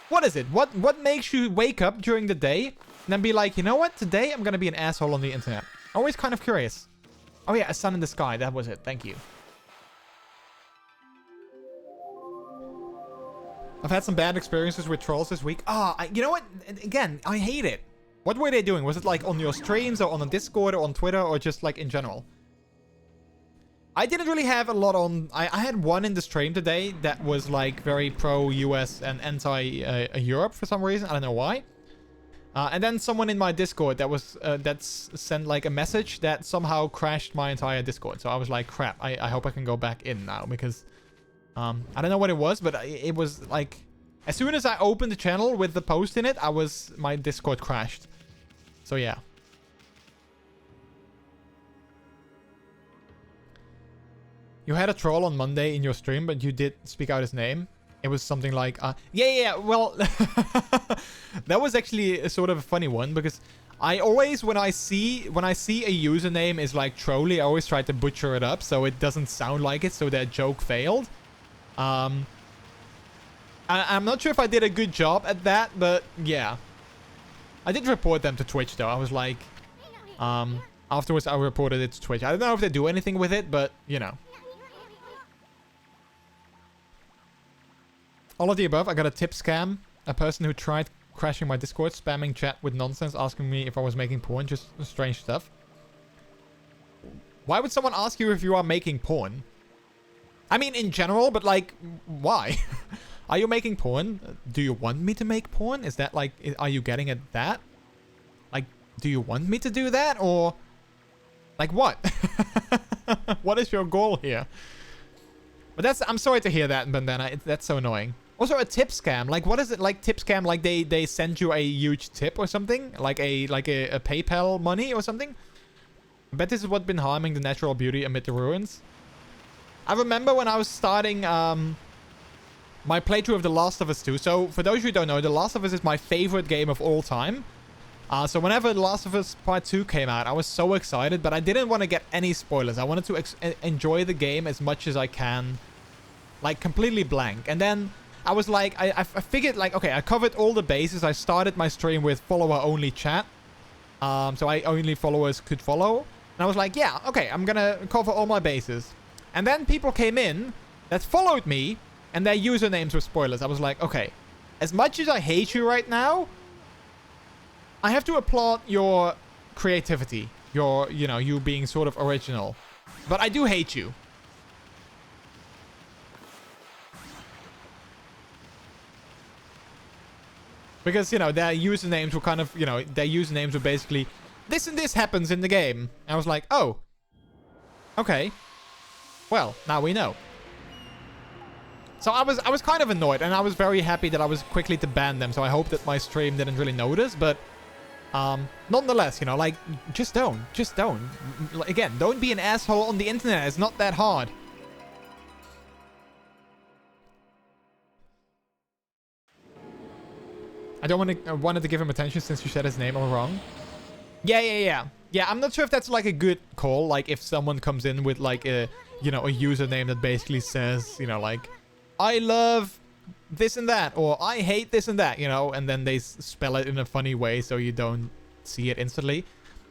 What is it? What makes you wake up during the day and then be like, you know what, today I'm gonna be an asshole on the internet? Always kind of curious. Oh yeah, a sun in the sky, that was it. Thank you. I've had some bad experiences with trolls this week. You know what? Again, I hate it. What were they doing? Was it like on your streams or on the Discord or on Twitter or just like in general? I didn't really have a lot on... I had one in the stream today that was like very pro-US and anti-Europe for some reason. I don't know why. And then someone in my Discord that was that's sent like a message that somehow crashed my entire Discord. So I was like, crap, I hope I can go back in now because... I don't know what it was, but it was like, as soon as I opened the channel with the post in it, my Discord crashed. So yeah. You had a troll on Monday in your stream, but you did speak out his name. It was something like, yeah, well, that was actually a sort of a funny one because I always, when I see a username is like trolly, I always try to butcher it up so it doesn't sound like it, so that joke failed. I'm not sure if I did a good job at that, but yeah. I did report them to Twitch though. I was like, afterwards I reported it to Twitch. I don't know if they do anything with it, but you know. All of the above, I got a tip scam. A person who tried crashing my Discord, spamming chat with nonsense, asking me if I was making porn, just strange stuff. Why would someone ask you if you are making porn? I mean, in general, but like, why? Are you making porn? Do you want me to make porn? Is that like, are you getting at that? Like, do you want me to do that? Or, like, what? What is your goal here? But I'm sorry to hear that, Bandana. That's so annoying. Also, a tip scam. Like, what is it like tip scam? Like, they send you a huge tip or something? Like a PayPal money or something? I bet this is what's been harming the natural beauty amid the ruins. I remember when I was starting my playthrough of The Last of Us 2. So, for those who don't know, The Last of Us is my favorite game of all time. So whenever The Last of Us Part 2 came out, I was so excited, but I didn't want to get any spoilers. I wanted to enjoy the game as much as I can, like completely blank. And then I was like, I figured like, okay, I covered all the bases. I started my stream with follower-only chat. So only followers could follow. And I was like, yeah, okay, I'm gonna cover all my bases. And then people came in that followed me, and their usernames were spoilers. I was like, okay, as much as I hate you right now, I have to applaud your creativity, your, you know, you being sort of original. But I do hate you. Because, you know, their usernames were kind of, you know, their usernames were basically, this and this happens in the game. And I was like, oh, okay. Well, now we know. So I was kind of annoyed, and I was very happy that I was quickly to ban them. So I hope that my stream didn't really notice, but nonetheless, you know, like, just don't. Again, don't be an asshole on the internet. It's not that hard. I don't wanted to give him attention since you said his name all wrong. Yeah, I'm not sure if that's like a good call. Like if someone comes in with like a, you know, a username that basically says, you know, like, I love this and that, or I hate this and that, you know, and then they spell it in a funny way so you don't see it instantly.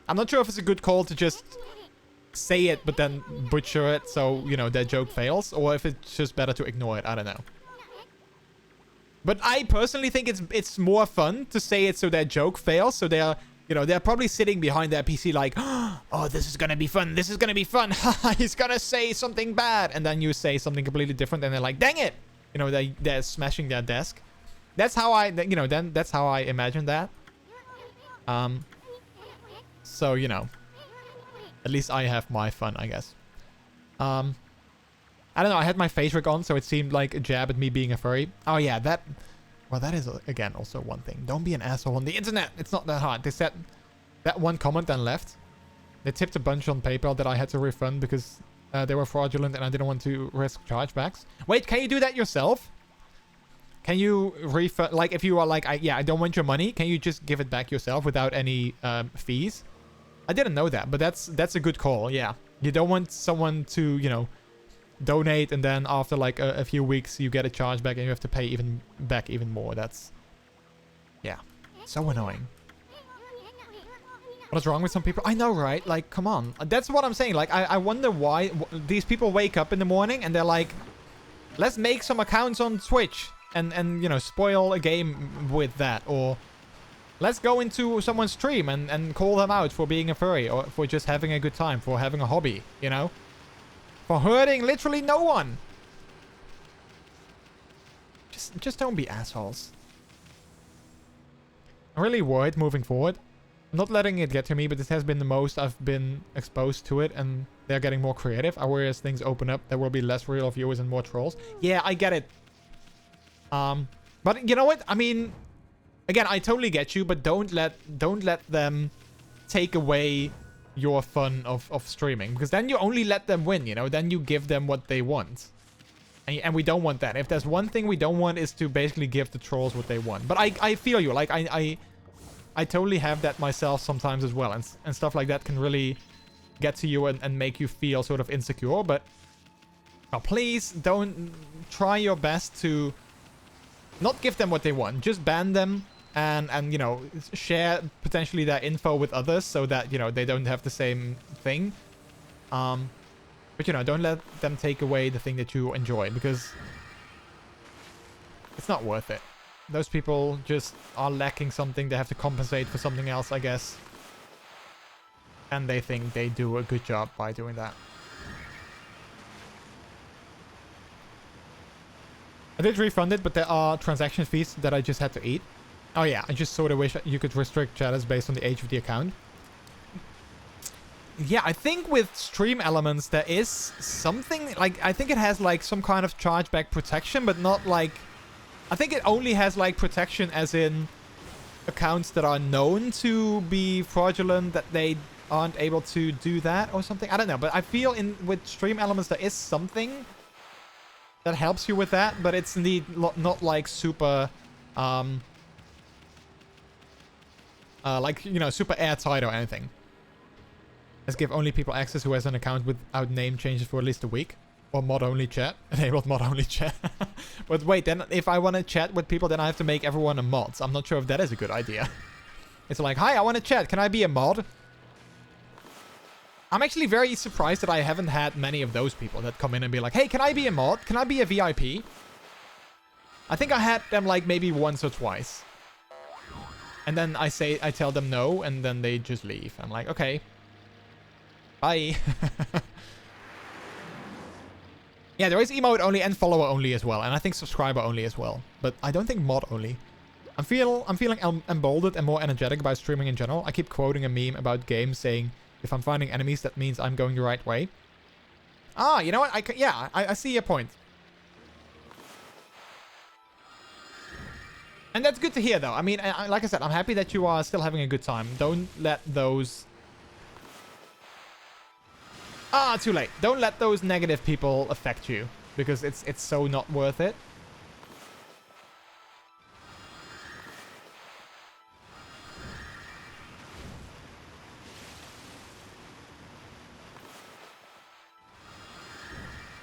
I'm not sure if it's a good call to just say it but then butcher it so, you know, their joke fails, or if it's just better to ignore it. I don't know. But I personally think it's more fun to say it so their joke fails, so they're, you know, they're probably sitting behind their PC like, oh, this is gonna be fun, this is gonna be fun, he's gonna say something bad, and then you say something completely different, and they're like, dang it, you know, they're smashing their desk. That's how I, you know, then that's how I imagine that. So, you know, at least I have my fun, I guess. I don't know, I had my face rig on, so it seemed like a jab at me being a furry. Oh yeah, that... Well, that is, again, also one thing. Don't be an asshole on the internet. It's not that hard. They said that one comment and left. They tipped a bunch on PayPal that I had to refund because they were fraudulent and I didn't want to risk chargebacks. Wait, can you do that yourself? Can you refund... Like, if you are like, I don't want your money, can you just give it back yourself without any fees? I didn't know that, but that's a good call, yeah. You don't want someone to, you know, donate and then after like a few weeks you get a chargeback and you have to pay even more. That's, yeah, so annoying. What is wrong with some people? I know, right? Like, come on. That's what I'm saying. Like, I wonder why these people wake up in the morning and they're like, let's make some accounts on Twitch and you know, spoil a game with that, or let's go into someone's stream and call them out for being a furry, or for just having a good time, for having a hobby, you know? For hurting literally no one. Just don't be assholes. I'm really worried moving forward. I'm not letting it get to me, but this has been the most I've been exposed to it, and they're getting more creative. I worry as things open up, there will be less real viewers and more trolls. Yeah, I get it. But you know what? I mean, again, I totally get you, but don't let them take away your fun of streaming, because then you only let them win, you know? Then you give them what they want. And we don't want that. If there's one thing we don't want, is to basically give the trolls what they want. But I feel you. Like, I totally have that myself sometimes as well. And stuff like that can really get to you and make you feel sort of insecure. But please don't try your best to not give them what they want. Just ban them. And you know, share potentially their info with others so that, you know, they don't have the same thing. But, you know, don't let them take away the thing that you enjoy, because it's not worth it. Those people just are lacking something. They have to compensate for something else, I guess. And they think they do a good job by doing that. I did refund it, but there are transaction fees that I just had to eat. Oh yeah, I just sort of wish you could restrict chatters based on the age of the account. Yeah, I think with stream elements there is something, like, I think it has like some kind of chargeback protection, but not like... I think it only has like protection as in accounts that are known to be fraudulent, that they aren't able to do that or something. I don't know, but I feel with stream elements there is something that helps you with that, but it's indeed not like super... like, you know, super airtight or anything. Let's give only people access who has an account without name changes for at least a week. Or mod-only chat. Enabled mod-only chat. But wait, then if I want to chat with people, then I have to make everyone a mod. I'm not sure if that is a good idea. It's like, hi, I want to chat. Can I be a mod? I'm actually very surprised that I haven't had many of those people that come in and be like, hey, can I be a mod? Can I be a VIP? I think I had them like maybe once or twice. And then I tell them no, and then they just leave. I'm like, okay. Bye. Yeah, there is emote only and follower only as well. And I think subscriber only as well. But I don't think mod only. I'm feeling emboldened and more energetic about streaming in general. I keep quoting a meme about games saying, if I'm finding enemies, that means I'm going the right way. Ah, you know what? I see your point. And that's good to hear, though. I mean, like I said, I'm happy that you are still having a good time. Don't let those... Ah, too late. Don't let those negative people affect you. Because it's so not worth it.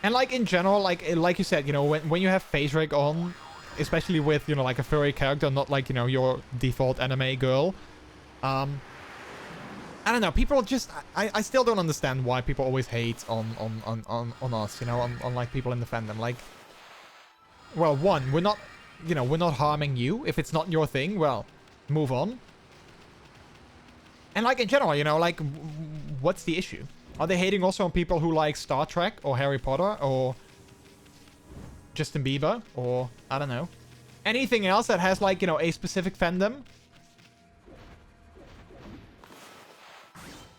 And like in general, like you said, you know, when you have face rig on, especially with, you know, like a furry character, not like, you know, your default anime girl. I don't know, people just, I still don't understand why people always hate on us, you know, on like people in the fandom. Like, well, one, we're not, you know, we're not harming you. If it's not your thing, well, move on. And like in general, you know, like, what's the issue? Are they hating also on people who like Star Trek or Harry Potter or Justin Bieber or, I don't know, anything else that has like, you know, a specific fandom?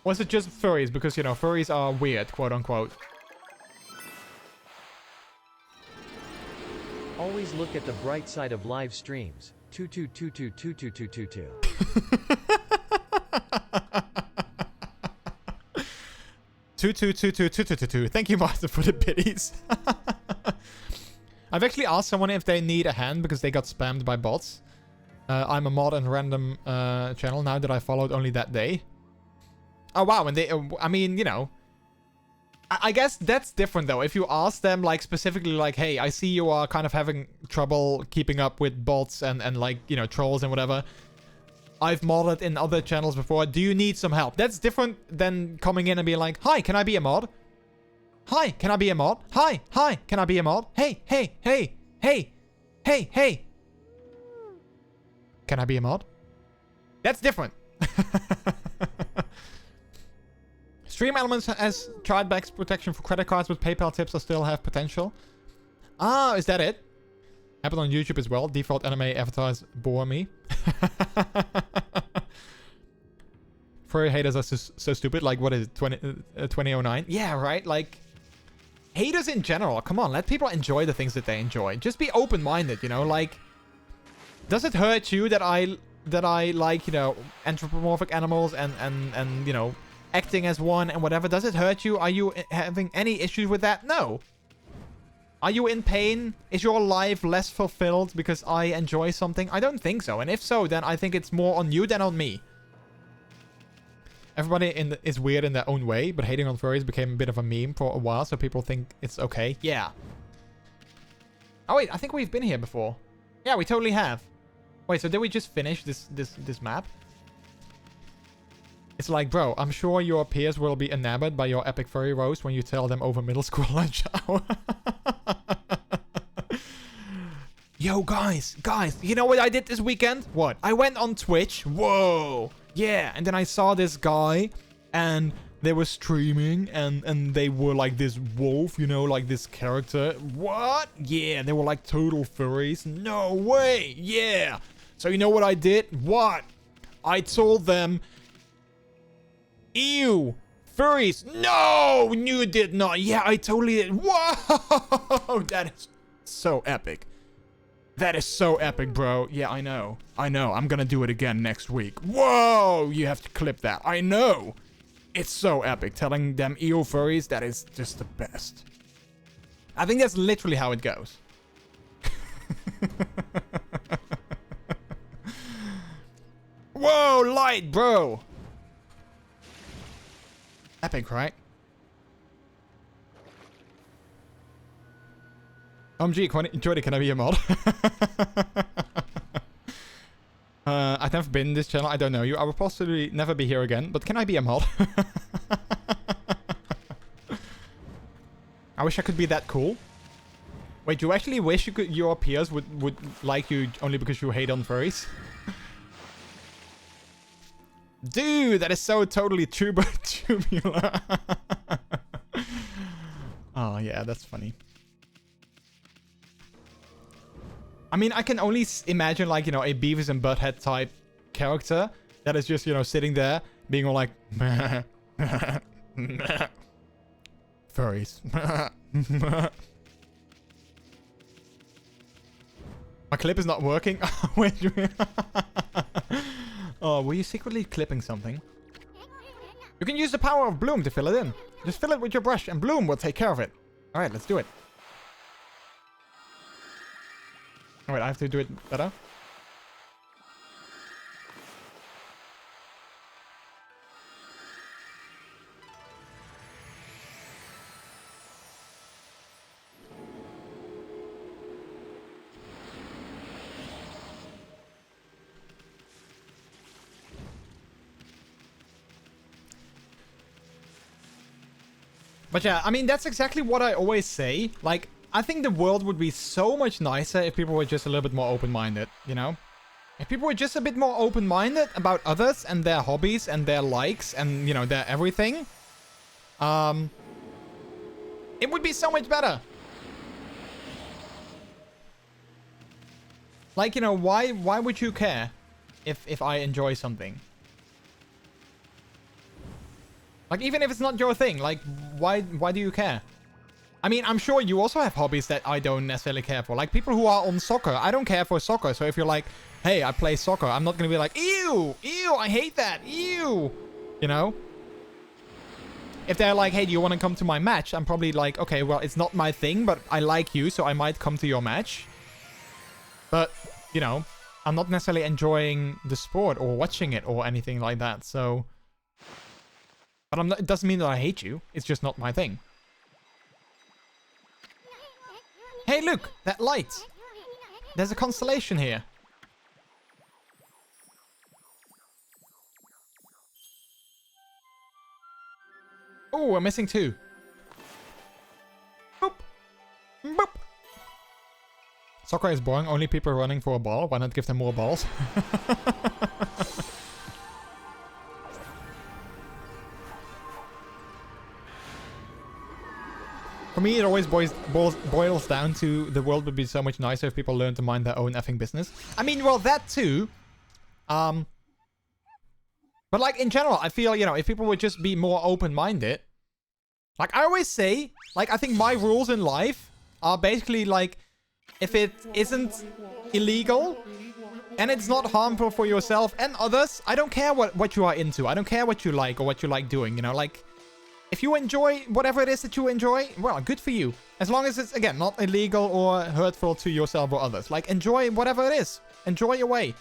Or is it just furries? Because, you know, furries are weird, quote unquote. Always look at the bright side of live streams. 2222222222. Two. Thank you, Martha, for the biddies. I've actually asked someone if they need a hand because they got spammed by bots. I'm a mod and random channel now that I followed only that day. Oh, wow. And they, I mean, you know, I guess that's different, though. If you ask them, like, specifically, like, hey, I see you are kind of having trouble keeping up with bots and like, you know, trolls and whatever. I've modded in other channels before. Do you need some help? That's different than coming in and being like, hi, can I be a mod? Hi, can I be a mod? Hi, can I be a mod? Hey. Can I be a mod? That's different. Stream Elements has chargebacks protection for credit cards, but PayPal tips will still have potential. Ah, is that it? Happened on YouTube as well. Default anime avatars bore me. Furry haters are so stupid. Like, what is it? 2009? Yeah, right? Like, haters in general. Come on, let people enjoy the things that they enjoy. Just be open-minded, you know? Like, does it hurt you that I like, you know, anthropomorphic animals and you know, acting as one and whatever? Does it hurt you? Are you having any issues with that? No. Are you in pain? Is your life less fulfilled because I enjoy something? I don't think so. And if so, then I think it's more on you than on me. Everybody is weird in their own way, but hating on furries became a bit of a meme for a while, so people think it's okay. Yeah. Oh wait, I think we've been here before. Yeah, we totally have. Wait, so did we just finish this map? It's like, bro, I'm sure your peers will be enamored by your epic furry roast when you tell them over middle school lunch hour. Yo, guys, you know what I did this weekend? What? I went on Twitch. Whoa. Yeah, and then I saw this guy, and they were streaming, and they were like this wolf, you know, like this character. What? Yeah, they were like total furries. No way. Yeah. So you know what I did? What? I told them... Ew! Furries! No! You did not! Yeah, I totally did. Whoa! That is so epic. That is so epic, bro. Yeah, I know. I'm gonna do it again next week. Whoa! You have to clip that. I know! It's so epic. Telling them ew furries, that is just the best. I think that's literally how it goes. Whoa, light, bro. Epic, right? Jordy, can I be a mod? I've never been in this channel. I don't know you. I will possibly never be here again. But can I be a mod? I wish I could be that cool. Wait, you actually wish your peers would like you only because you hate on furries? Dude, that is so totally tubular. Oh, yeah, that's funny. I mean, I can only imagine, like, you know, a Beavis and Butthead type character that is just, you know, sitting there being all like, furries. My clip is not working. Wait. Oh, were you secretly clipping something? You can use the power of Bloom to fill it in. Just fill it with your brush and Bloom will take care of it. Alright, let's do it. Alright, I have to do it better. But yeah, I mean, that's exactly what I always say. Like, I think the world would be so much nicer if people were just a little bit more open-minded, you know? If people were just a bit more open-minded about others and their hobbies and their likes and, you know, their everything. It would be so much better. Like, you know, why would you care if I enjoy something? Like, even if it's not your thing, like, why do you care? I mean, I'm sure you also have hobbies that I don't necessarily care for. Like, people who are on soccer, I don't care for soccer. So if you're like, hey, I play soccer, I'm not going to be like, ew, I hate that, ew. You know? If they're like, hey, do you want to come to my match? I'm probably like, okay, well, it's not my thing, but I like you, so I might come to your match. But, you know, I'm not necessarily enjoying the sport or watching it or anything like that, so... But I'm not, it doesn't mean that I hate you. It's just not my thing. Hey, look! That light! There's a constellation here. Oh, we're missing two. Boop! Boop! Soccer is boring. Only people running for a ball. Why not give them more balls? For me, it always boils down to the world would be so much nicer if people learned to mind their own effing business. I mean, well, that too. But like, in general, I feel, you know, if people would just be more open-minded. Like, I always say, like, I think my rules in life are basically, like, if it isn't illegal and it's not harmful for yourself and others, I don't care what you are into. I don't care what you like or what you like doing, you know, like... If you enjoy whatever it is that you enjoy, well, good for you. As long as it's, again, not illegal or hurtful to yourself or others. Like, enjoy whatever it is. Enjoy your way.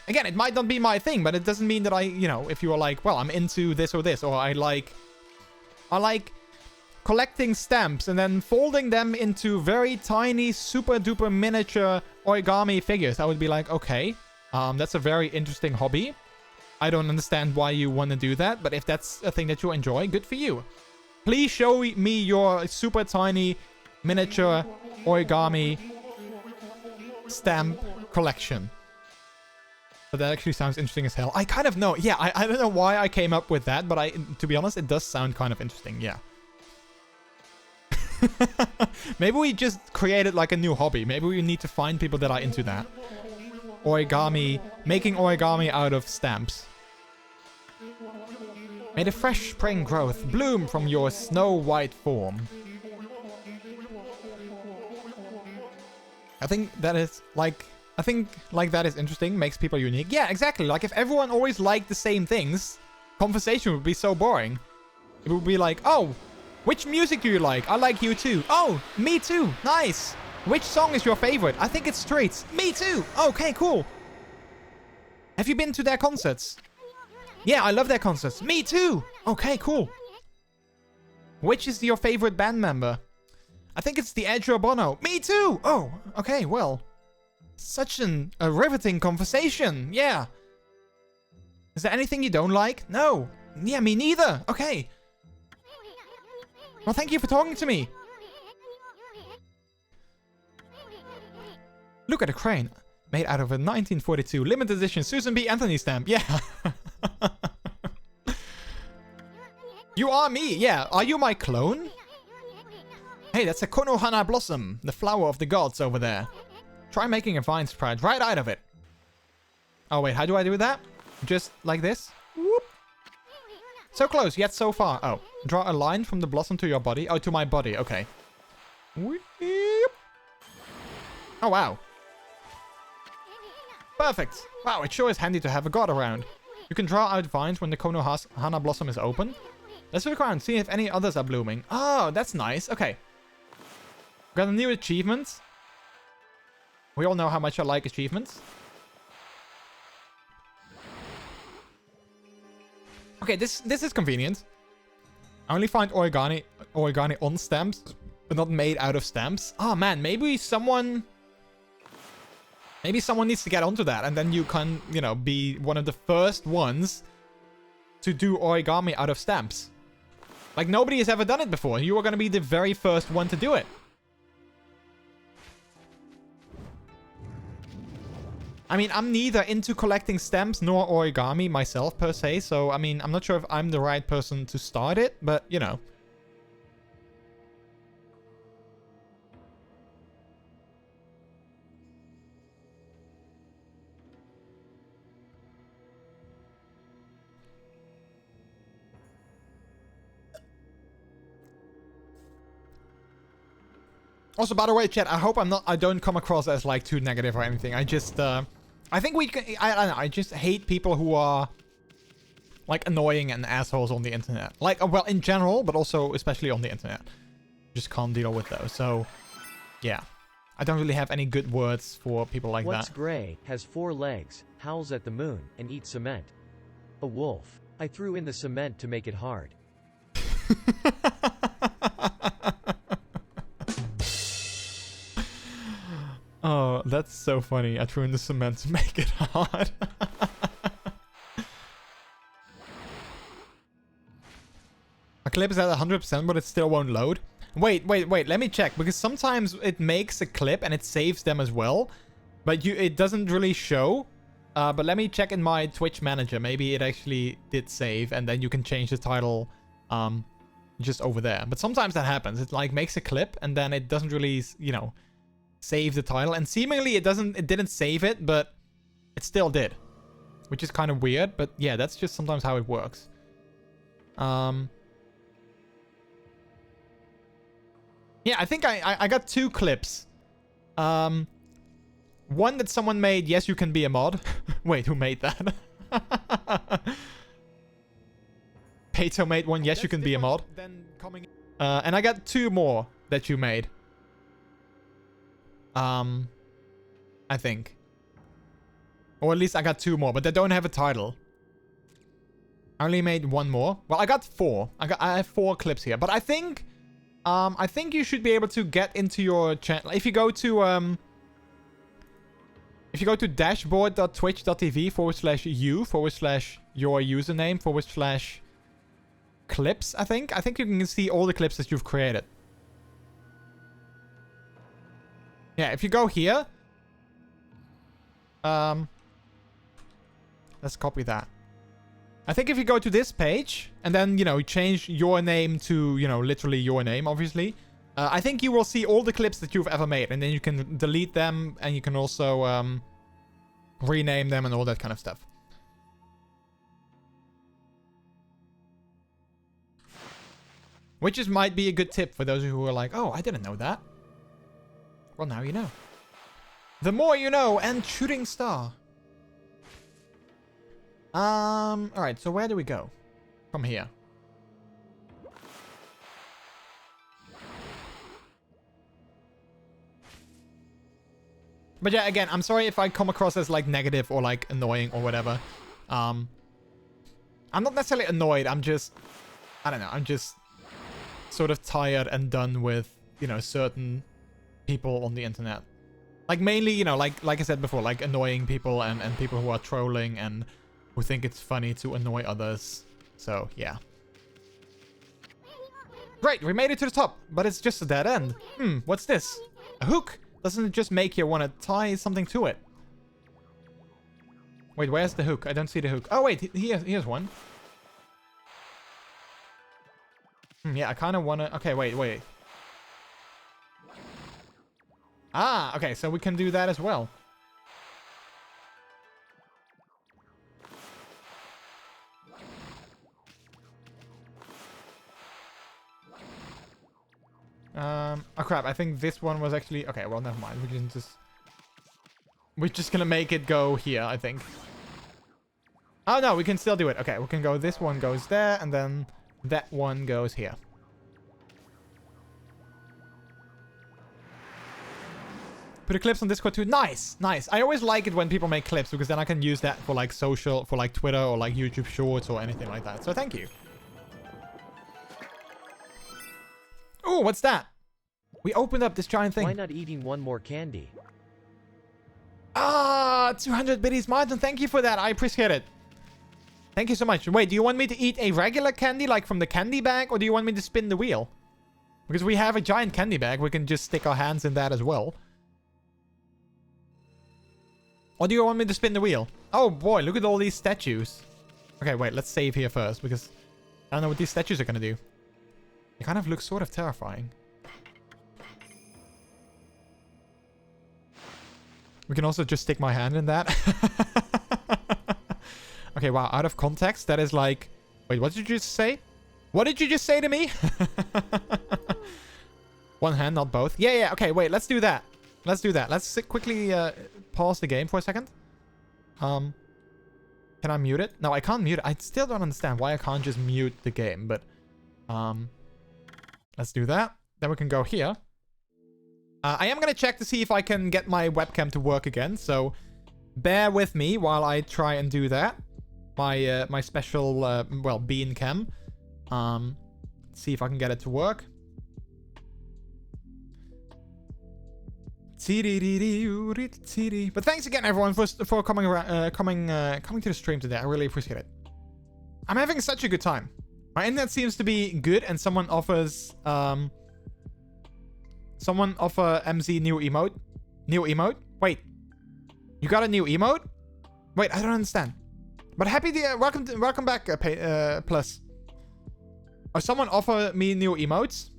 Again, it might not be my thing, but it doesn't mean that I, you know, if you are like, well, I'm into this or this, or I like collecting stamps and then folding them into very tiny, super duper miniature origami figures. I would be like, okay, that's a very interesting hobby. I don't understand why you want to do that, but if that's a thing that you enjoy, good for you. Please show me your super tiny miniature origami stamp collection. But that actually sounds interesting as hell. I kind of know. Yeah, I don't know why I came up with that, but to be honest, it does sound kind of interesting. Yeah. Maybe we just created like a new hobby. Maybe we need to find people that are into that. Origami, making origami out of stamps. May the fresh spring growth bloom from your snow-white form. I think that is like... I think like that is interesting, makes people unique. Yeah, exactly. Like if everyone always liked the same things, conversation would be so boring. It would be like, oh, which music do you like? I like you too. Oh, me too. Nice. Which song is your favorite? I think it's Streets. Me too. Okay, cool. Have you been to their concerts? Yeah, I love their concerts. Me too. Okay, cool. Which is your favorite band member? I think it's the Edge or Bono. Me too. Oh, okay, well. Such a riveting conversation. Yeah. Is there anything you don't like? No. Yeah, me neither. Okay. Well, thank you for talking to me. Look at the crane. Made out of a 1942 limited edition Susan B. Anthony stamp. Yeah. You are me. Yeah. Are you my clone? Hey, that's a Konohana blossom. The flower of the gods over there. Try making a vine sprout right out of it. Oh, wait. How do I do that? Just like this? Whoop. So close, yet so far. Oh. Draw a line from the blossom to your body. Oh, to my body. Okay. Whoop. Oh, wow. Perfect. Wow, it sure is handy to have a god around. You can draw out vines when the Konohana blossom is open. Let's look around, see if any others are blooming. Oh, that's nice. Okay. Got a new achievement. We all know how much I like achievements. Okay, this is convenient. I only find origami on stamps, but not made out of stamps. Oh man, maybe someone needs to get onto that, and then you can, you know, be one of the first ones to do origami out of stamps. Like, nobody has ever done it before, and you are going to be the very first one to do it. I mean, I'm neither into collecting stamps nor origami myself, per se, so, I mean, I'm not sure if I'm the right person to start it, but, you know. Also, by the way, chat, I hope I don't come across as, like, too negative or anything. I just, I think I don't know, I just hate people who are, like, annoying and assholes on the internet. Like, well, in general, but also especially on the internet. Just can't deal with those, so, yeah. I don't really have any good words for people like What's that. gray, has 4 legs, howls at the moon, and eats cement? A wolf. I threw in the cement to make it hard. Oh, that's so funny. I threw in the cement to make it hard. A clip is at 100%, but it still won't load. Wait. Let me check, because sometimes it makes a clip and it saves them as well, but it doesn't really show. But let me check in my Twitch manager. Maybe it actually did save, and then you can change the title just over there. But sometimes that happens. It like makes a clip, and then it doesn't really, you know, save the title, and seemingly it didn't save it, but it still did, which is kind of weird. But yeah, that's just sometimes how it works. Yeah, I think I got 2 clips. One that someone made, yes, you can be a mod. Wait, who made that? Pato made one, yes, you can be a mod. And I got 2 more that you made. I think. Or at least I got 2 more, but they don't have a title. I only made 1 more. Well, I got 4. I have 4 clips here, but I think you should be able to get into your channel. If you go to dashboard.twitch.tv/u/your username/clips, I think you can see all the clips that you've created. Yeah, if you go here, let's copy that. I think if you go to this page and then, you know, change your name to, you know, literally your name, obviously, I think you will see all the clips that you've ever made, and then you can delete them, and you can also rename them and all that kind of stuff. Which might be a good tip for those who are like, oh, I didn't know that. Well, now you know. The more you know, and shooting star. Alright, so where do we go? From here. But yeah, again, I'm sorry if I come across as like negative or like annoying or whatever. I'm not necessarily annoyed. I'm just, I don't know. I'm just sort of tired and done with, you know, certain people on the internet. Like mainly, you know, like I said before, like annoying people and people who are trolling and who think it's funny to annoy others. So yeah. Great, we made it to the top, but it's just a dead end. What's this? A hook? Doesn't it just make you want to tie something to it? Wait, where's the hook? I don't see the hook. Oh wait, here's one. Yeah, I kind of want to... Okay, wait. Ah, okay, so we can do that as well. Oh crap, I think this one was actually... Okay, well, never mind. We can just... We're just gonna make it go here, I think. Oh, no, we can still do it. Okay, we can go... This one goes there, and then that one goes here. Put the clips on Discord too. Nice, nice. I always like it when people make clips, because then I can use that for, like, social... For, like, Twitter or, like, YouTube Shorts or anything like that. So, thank you. Oh, what's that? We opened up this giant thing. Why not eating one more candy? Ah, 200 biddies, Martin. Thank you for that. I appreciate it. Thank you so much. Wait, do you want me to eat a regular candy, like from the candy bag, or do you want me to spin the wheel? Because we have a giant candy bag. We can just stick our hands in that as well. Or do you want me to spin the wheel? Oh boy, look at all these statues. Okay, wait, let's save here first, because I don't know what these statues are going to do. They kind of look sort of terrifying. We can also just stick my hand in that. Okay, wow. Out of context, that is like... Wait, what did you just say? What did you just say to me? One hand, not both. Yeah. Okay, wait. Let's do that. Let's quickly pause the game for a second. Can I mute it? No, I can't mute it. I still don't understand why I can't just mute the game, but... Let's do that. Then we can go here. I am going to check to see if I can get my webcam to work again. So bear with me while I try and do that. My special, well, bean cam. See if I can get it to work. But thanks again, everyone, for coming around, coming to the stream today. I really appreciate it. I'm having such a good time. My internet seems to be good, and someone offers MZ new emote. New emote? Wait. You got a new emote? Wait, I don't understand. But happy to welcome back, Plus. Oh, someone offer me new emotes?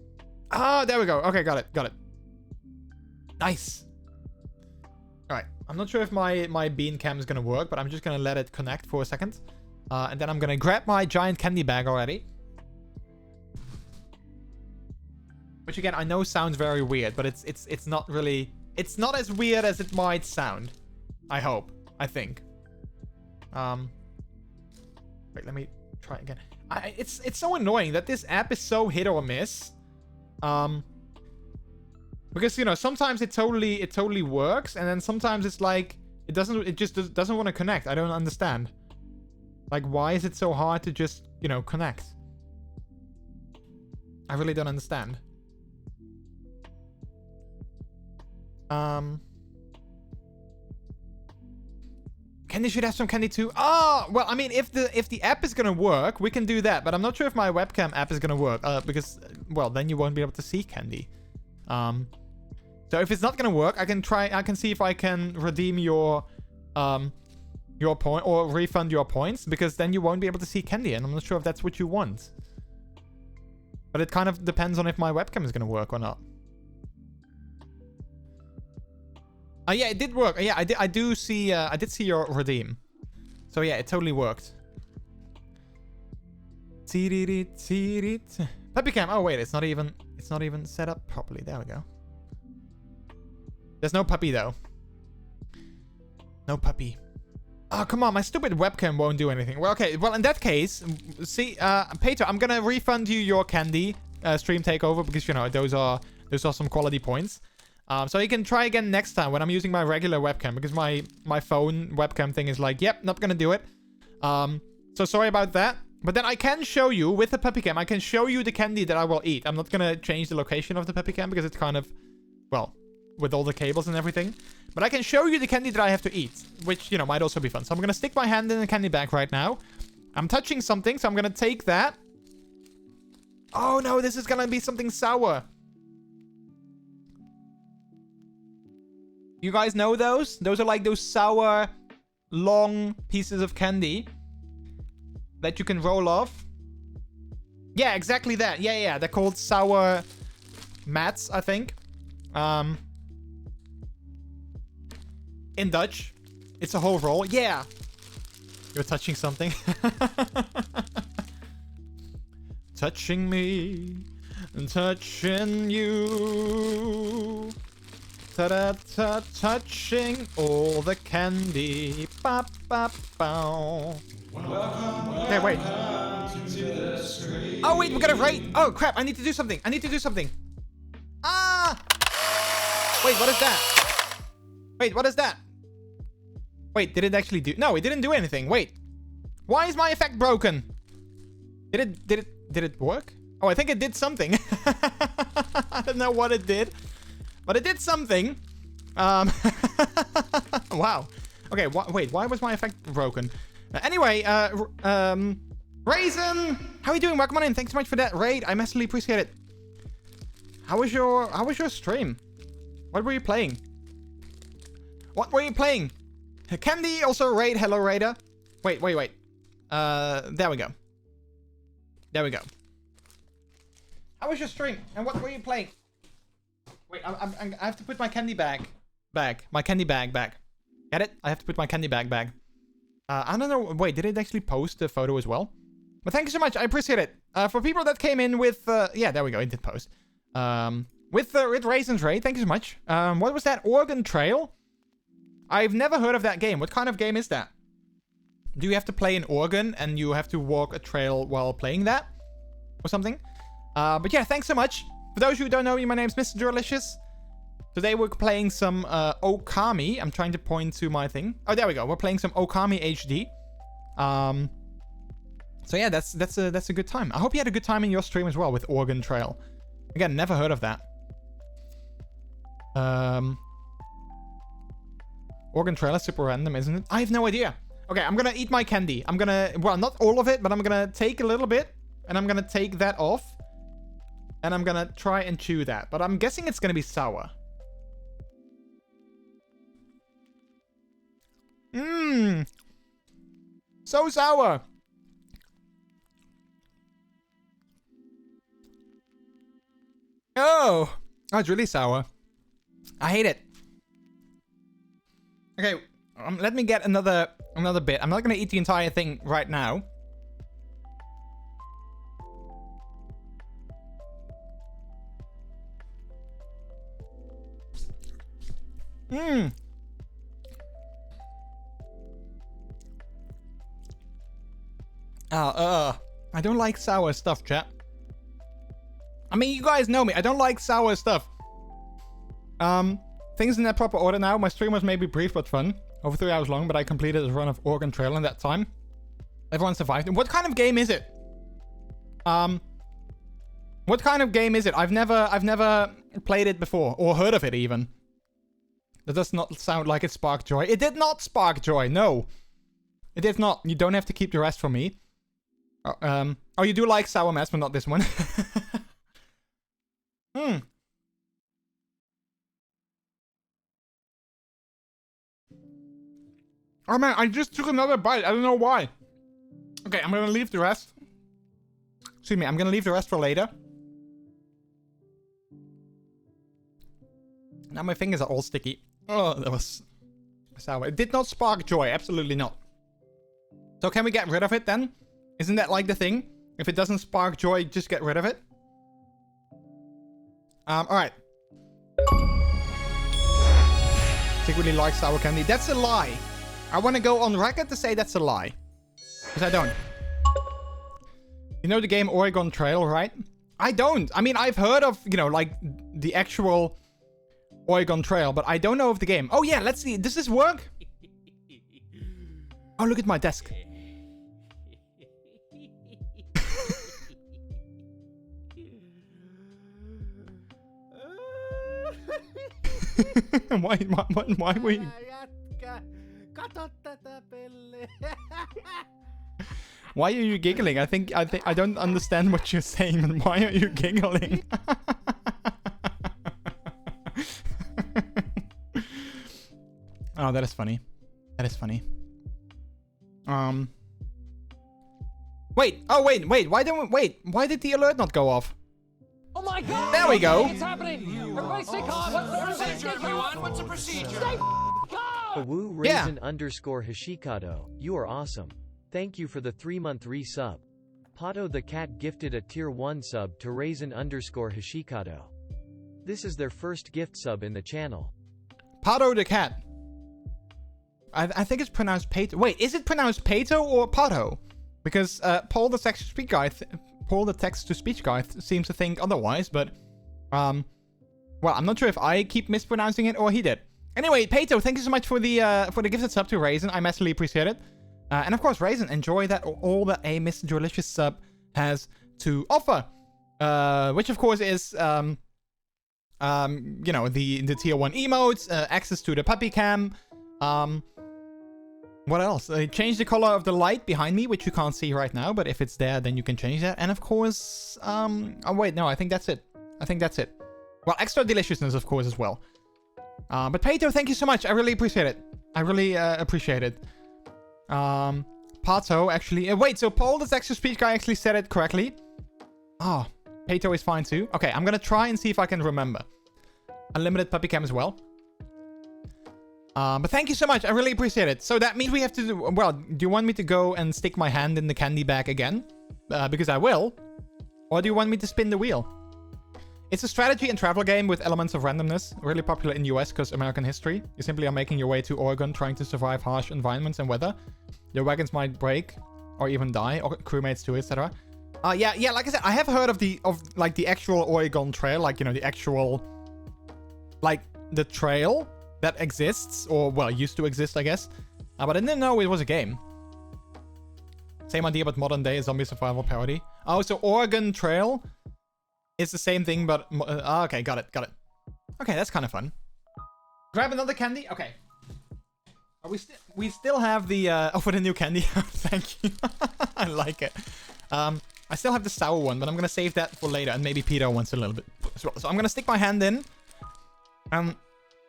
Ah, there we go. Okay, got it. Nice. Alright. I'm not sure if my bean cam is gonna work, but I'm just gonna let it connect for a second. And then I'm gonna grab my giant candy bag already. Which again, I know sounds very weird, but it's not really... It's not as weird as it might sound. I hope. I think. Wait, let me try again. It's so annoying that this app is so hit or miss. Because, you know, sometimes it totally works, and then sometimes it's like it just doesn't want to connect. I don't understand. Like, why is it so hard to just, you know, connect? I really don't understand. Candy should have some candy too. Oh, well, I mean, if the app is gonna work, we can do that. But I'm not sure if my webcam app is gonna work. Because, well, then you won't be able to see candy. So if it's not gonna work, I can see if I can redeem your point or refund your points, because then you won't be able to see candy, and I'm not sure if that's what you want. But it kind of depends on if my webcam is gonna work or not. Yeah, it did work. Yeah, I did see your redeem. So yeah, it totally worked. Puppy cam. Oh wait, it's not even set up properly. There we go. There's no puppy though. No puppy. Oh, come on, my stupid webcam won't do anything. Well, okay, well, in that case, see, Peter, I'm gonna refund you your candy stream takeover, because, you know, those are some quality points. So you can try again next time when I'm using my regular webcam, because my phone webcam thing is like, yep, not gonna do it. So sorry about that. But then I can show you with the puppy cam. I can show you the candy that I will eat. I'm not gonna change the location of the puppy cam because it's kind of, well, with all the cables and everything. But I can show you the candy that I have to eat, which, you know, might also be fun. So I'm gonna stick my hand in the candy bag right now. I'm touching something, so I'm gonna take that. Oh no, this is gonna be something sour. You guys know those? Those are like those sour, long pieces of candy that you can roll off. Yeah, exactly that. Yeah. They're called sour mats, I think. In Dutch. It's a whole roll. Yeah. You're touching something. Touching me and touching you. Ta-da-ta, touching all the candy. Ba-ba-bow. Okay, wait. Oh, wait, we got a raid. Oh, crap. I need to do something. Ah! Wait, what is that? Wait, did it actually do... No, it didn't do anything. Wait. Why is my effect broken? Did it work? Oh, I think it did something. I don't know what it did. But it did something. Wow. Okay, wait, why was my effect broken? Anyway, Raisin! How are you doing? Welcome on in. Thanks so much for that raid. I massively appreciate it. How was your stream? What were you playing? Candy, also raid. Hello, Raider. Wait. There we go. How was your stream? And what were you playing? Wait, I have to put my candy bag back. My candy bag back. Get it? I have to put my candy bag back. I don't know. Wait, did it actually post the photo as well? But thank you so much. I appreciate it. For people that came in with... yeah, there we go. It did post. With Raisin's raid. Thank you so much. What was that? Oregon Trail? I've never heard of that game. What kind of game is that? Do you have to play in Oregon and you have to walk a trail while playing that? Or something? But yeah, thanks so much. For those who don't know me, my name's MrJordilicious. Today we're playing some Okami. I'm trying to point to my thing. Oh, there we go. We're playing some Okami HD. So yeah, that's a good time. I hope you had a good time in your stream as well with Oregon Trail. Again, never heard of that. Oregon Trail is super random, isn't it? I have no idea. Okay, I'm gonna eat my candy. I'm gonna... Well, not all of it, but I'm gonna take a little bit. And I'm gonna take that off. And I'm gonna try and chew that. But I'm guessing it's gonna be sour. Mmm. So sour. Oh, it's really sour. I hate it. Okay, let me get another bit. I'm not gonna eat the entire thing right now. Mmm. I don't like sour stuff, chat. I mean, you guys know me. I don't like sour stuff. Things in their proper order now. My stream was maybe brief but fun. Over 3 hours long, but I completed a run of Oregon Trail in that time. Everyone survived. What kind of game is it? What kind of game is it? I've never played it before, or heard of it even. That does not sound like it sparked joy. It did not spark joy, no. It did not. You don't have to keep the rest from me. Oh, you do like sour mats, but not this one. Oh man, I just took another bite. I don't know why. Okay, I'm gonna leave the rest. Excuse me, I'm gonna leave the rest for later. Now my fingers are all sticky. Oh, that was sour. It did not spark joy. Absolutely not. So can we get rid of it then? Isn't that like the thing? If it doesn't spark joy, just get rid of it. Alright. Secretly like sour candy. That's a lie. I want to go on record to say that's a lie. Because I don't. You know the game Oregon Trail, right? I don't. I mean, I've heard of, you know, like the actual Oregon Trail, but I don't know of the game. Oh yeah, let's see. Does this work? Oh, look at my desk. Why were you... Why are you giggling? I don't understand what you're saying, and why are you giggling? Oh, that is funny. That is funny. Wait. Oh, wait. Why did the alert not go off? Oh my god! There we go. It's happening! Everybody stay calm! What's the procedure, everyone? What's the procedure? Stay calm! Woo Yeah. Raisin underscore Hashikado, you are awesome. Thank you for the 3-month resub. Pato the cat gifted a tier 1 sub to Raisin underscore Hashikado. This is their first gift sub in the channel. Pato the cat. I think it's pronounced Pato. Wait, is it pronounced Pato or Pato? Because Paul the text-to-speech guy seems to think otherwise, but well, I'm not sure if I keep mispronouncing it or he did. Anyway, Pato, thank you so much for the gifted sub to Raisin. I massively appreciate it. And of course, Raisin, enjoy that all that a MrJordilicious sub has to offer, which of course is you know, the tier 1 emotes, access to the puppy cam. What else? Change the color of the light behind me, which you can't see right now, but if it's there, then you can change that. And of course, oh wait, no, I think that's it. Well, extra deliciousness, of course, as well. But Pato, thank you so much. I really appreciate it. I really appreciate it. Pato, actually... wait, so Paul, the text-to-speech guy, actually said it correctly. Oh, Pato is fine too. Okay, I'm gonna try and see if I can remember. Unlimited puppy cam as well. But thank you so much. I really appreciate it. So that means we have to do... Well, do you want me to go and stick my hand in the candy bag again? Because I will. Or do you want me to spin the wheel? It's a strategy and travel game with elements of randomness. Really popular in the US because American history. You simply are making your way to Oregon, trying to survive harsh environments and weather. Your wagons might break or even die, or crewmates too, etc. Yeah, like I said, I have heard of the actual Oregon Trail, like, you know, the actual, like, the trail that exists, or, well, used to exist, I guess. But I didn't know it was a game. Same idea, but modern day zombie survival parody. Oh, so Oregon Trail is the same thing, but... okay, got it. Okay, that's kind of fun. Grab another candy? Okay. We still have the... oh, for the new candy. Thank you. I like it. I still have the sour one, but I'm going to save that for later, and maybe Peter wants a little bit as well. So I'm going to stick my hand in.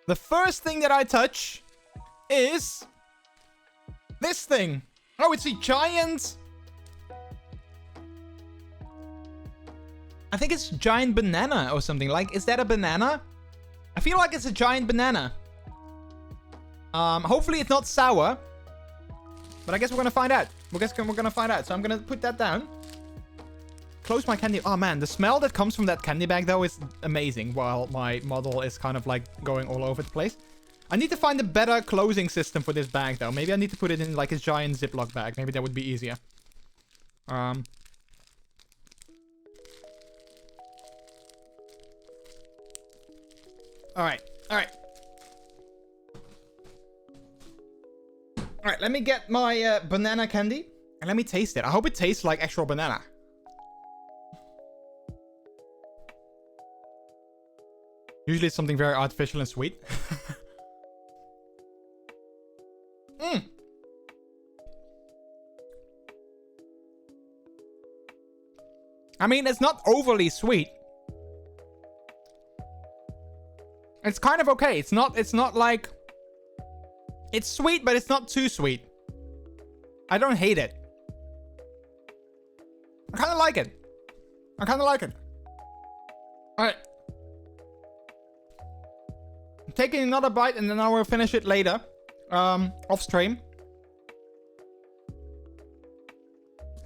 The first thing that I touch is this thing. Oh, it's a giant... I think it's giant banana or something. Like, is that a banana? I feel like it's a giant banana. Hopefully it's not sour. But I guess we're gonna find out. We're gonna find out. So I'm gonna put that down. Close my candy. Oh man, the smell that comes from that candy bag though is amazing. While my model is kind of like going all over the place. I need to find a better closing system for this bag though. Maybe I need to put it in like a giant Ziploc bag. Maybe that would be easier. Alright. Alright, let me get my banana candy. And let me taste it. I hope it tastes like actual banana. Usually it's something very artificial and sweet. I mean, it's not overly sweet. It's kind of okay. It's not like... It's sweet, but it's not too sweet. I don't hate it. I kind of like it. Alright. I'm taking another bite and then I will finish it later. Off stream.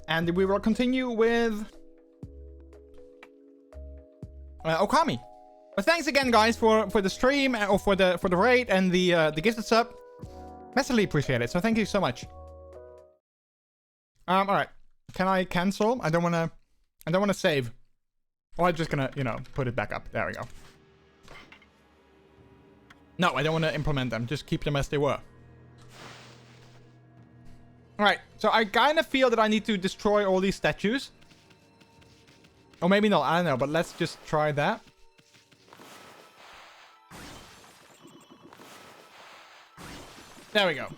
And we will continue with... Okami. But thanks again, guys, for the stream or for the raid and the gifted sub. Massively appreciate it. So thank you so much. All right. Can I cancel? I don't wanna save. Or I'm just gonna, you know, put it back up. There we go. No, I don't want to implement them. Just keep them as they were. Alright, so I kind of feel that I need to destroy all these statues. Or maybe not, I don't know. But let's just try that. There we go.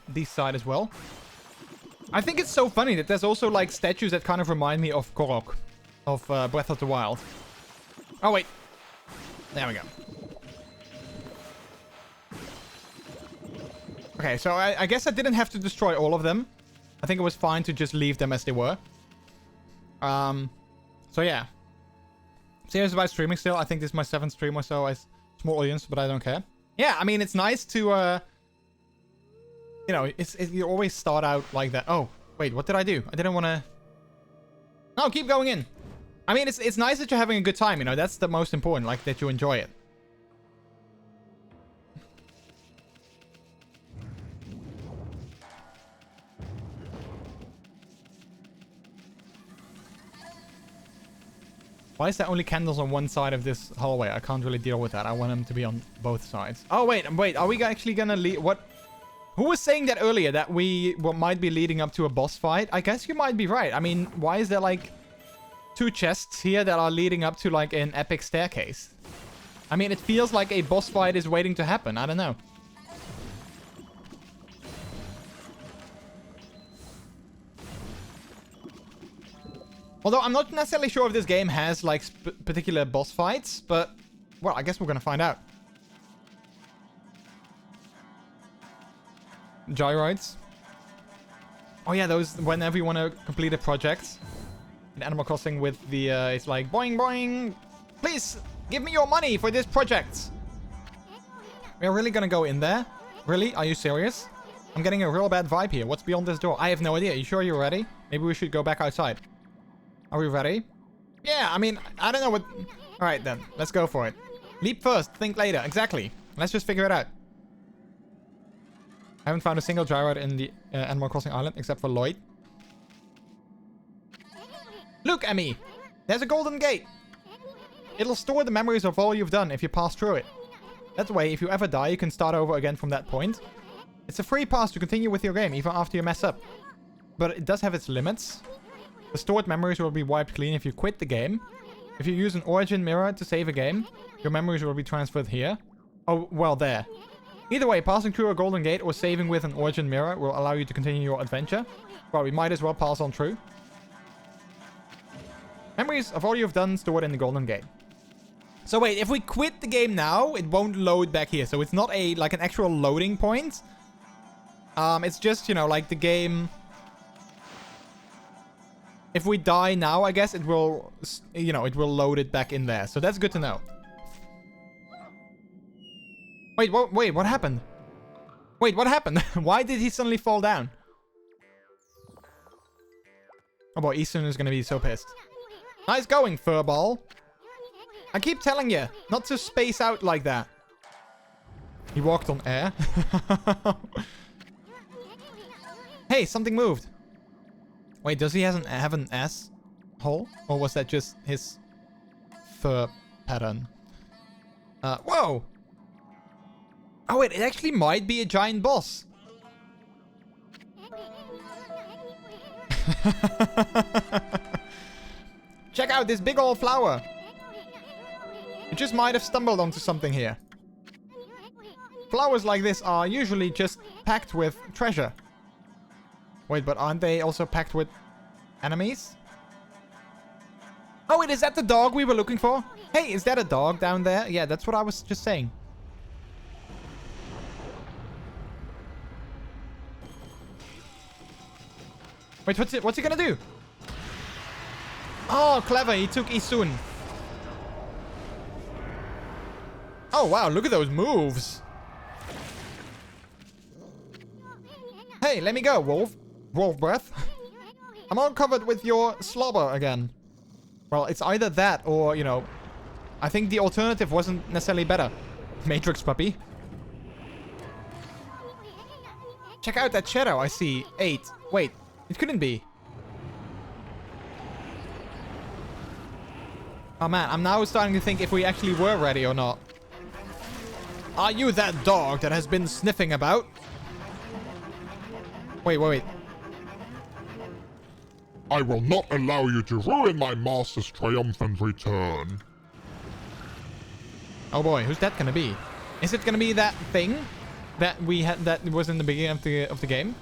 This side as well. I think it's so funny that there's also like statues that kind of remind me of Korok. Of Breath of the Wild. Oh wait. There we go. Okay, so I guess I didn't have to destroy all of them. I think it was fine to just leave them as they were. So yeah. Serious about streaming still. I think this is my 7th stream or so. Small audience, but I don't care. Yeah, I mean, it's nice to, you know, you always start out like that. Oh, wait, what did I do? I didn't want to... No, keep going in. I mean, it's nice that you're having a good time, you know. That's the most important, like, that you enjoy it. Why is there only candles on one side of this hallway? I can't really deal with that. I want them to be on both sides. Oh, wait. Are we actually gonna lead... What? Who was saying that earlier? That we might be leading up to a boss fight? I guess you might be right. I mean, why is there, like, 2 chests here that are leading up to, like, an epic staircase? I mean, it feels like a boss fight is waiting to happen. I don't know. Although I'm not necessarily sure if this game has, like, particular boss fights, but, well, I guess we're gonna find out. Gyroids. Oh yeah, those, whenever you want to complete a project in Animal Crossing with the, it's like, boing, boing, please, give me your money for this project. We're really gonna go in there? Really? Are you serious? I'm getting a real bad vibe here. What's beyond this door? I have no idea. You sure you're ready? Maybe we should go back outside. Are we ready? Yeah, I mean, I don't know what... Alright then, let's go for it. Leap first, think later. Exactly. Let's just figure it out. I haven't found a single gyroid in the Animal Crossing Island, except for Lloyd. Look, Emmy! There's a golden gate! It'll store the memories of all you've done if you pass through it. That way, if you ever die, you can start over again from that point. It's a free pass to continue with your game, even after you mess up. But it does have its limits. The stored memories will be wiped clean if you quit the game. If you use an origin mirror to save a game, your memories will be transferred here. Oh, well, there. Either way, passing through a golden gate or saving with an origin mirror will allow you to continue your adventure. Well, we might as well pass on through. Memories of all you've done stored in the golden gate. So wait, if we quit the game now, it won't load back here. So it's not a, like, an actual loading point. It's just, you know, like the game... If we die now, I guess it will, you know, it will load it back in there. So that's good to know. Wait, what happened? Wait, what happened? Why did he suddenly fall down? Oh boy, Easton is going to be so pissed. Nice going, Furball. I keep telling you, not to space out like that. He walked on air. Hey, something moved. Wait, does he have an S hole? Or was that just his fur pattern? Whoa! Oh wait, it actually might be a giant boss. Check out this big old flower. You just might have stumbled onto something here. Flowers like this are usually just packed with treasure. Wait, but aren't they also packed with enemies? Oh, wait, is that the dog we were looking for? Hey, is that a dog down there? Yeah, that's what I was just saying. Wait, what's he gonna do? Oh, clever. He took Isun. Oh, wow. Look at those moves. Hey, let me go, Wolf. Wolf breath. I'm all covered with your slobber again. Well, it's either that or, you know, I think the alternative wasn't necessarily better. Matrix puppy. Check out that shadow. I see 8. Wait, it couldn't be. Oh man, I'm now starting to think if we actually were ready or not. Are you that dog that has been sniffing about? Wait. I will not allow you to ruin my master's triumphant return. Oh boy, who's that gonna be? Is it gonna be that thing that we had that was in the beginning of the game?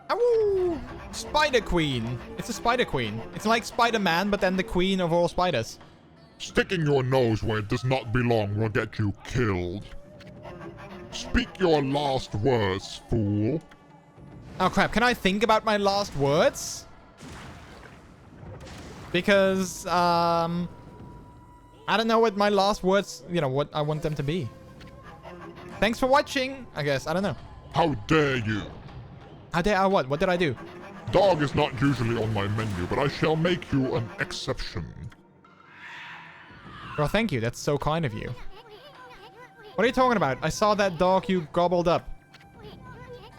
Ow! Spider Queen. It's a Spider Queen. It's like Spider-Man, but then the queen of all spiders. Sticking your nose where it does not belong will get you killed. Speak your last words, fool. Oh crap, can I think about my last words? Because, I don't know what my last words, you know, what I want them to be. Thanks for watching, I guess. I don't know. How dare you? How dare I what? What did I do? Dog is not usually on my menu, but I shall make you an exception. Well, thank you. That's so kind of you. What are you talking about? I saw that dog you gobbled up.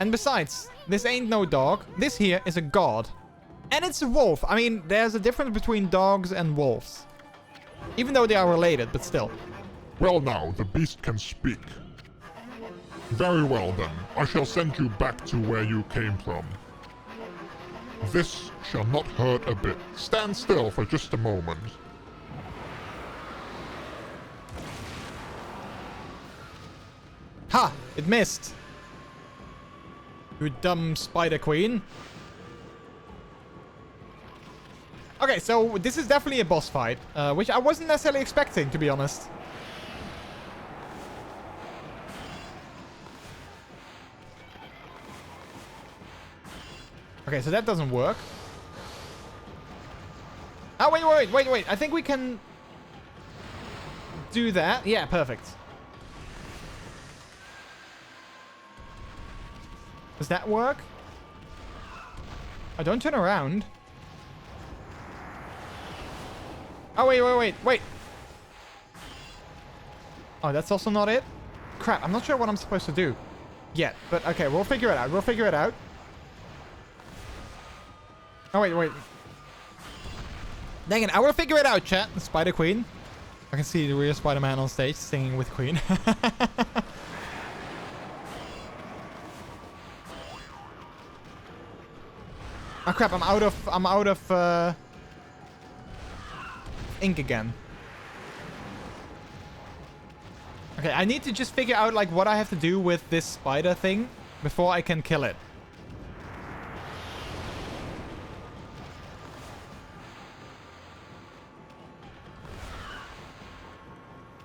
And besides, this ain't no dog. This here is a god. And it's a wolf. I mean, there's a difference between dogs and wolves. Even though they are related, but still. Well now, the beast can speak. Very well then, I shall send you back to where you came from. This shall not hurt a bit. Stand still for just a moment. Ha! It missed. You dumb Spider Queen. Okay, so this is definitely a boss fight, which I wasn't necessarily expecting, to be honest. Okay, so that doesn't work. Oh, wait. I think we can do that. Yeah, perfect. Does that work? Oh, don't turn around. Oh, wait. Oh, that's also not it? Crap, I'm not sure what I'm supposed to do yet. But, okay, we'll figure it out. Oh, wait. Dang it, I will figure it out, chat. Spider Queen. I can see the real Spider-Man on stage singing with Queen. Oh crap, I'm out of ink again. Okay, I need to just figure out like what I have to do with this spider thing before I can kill it.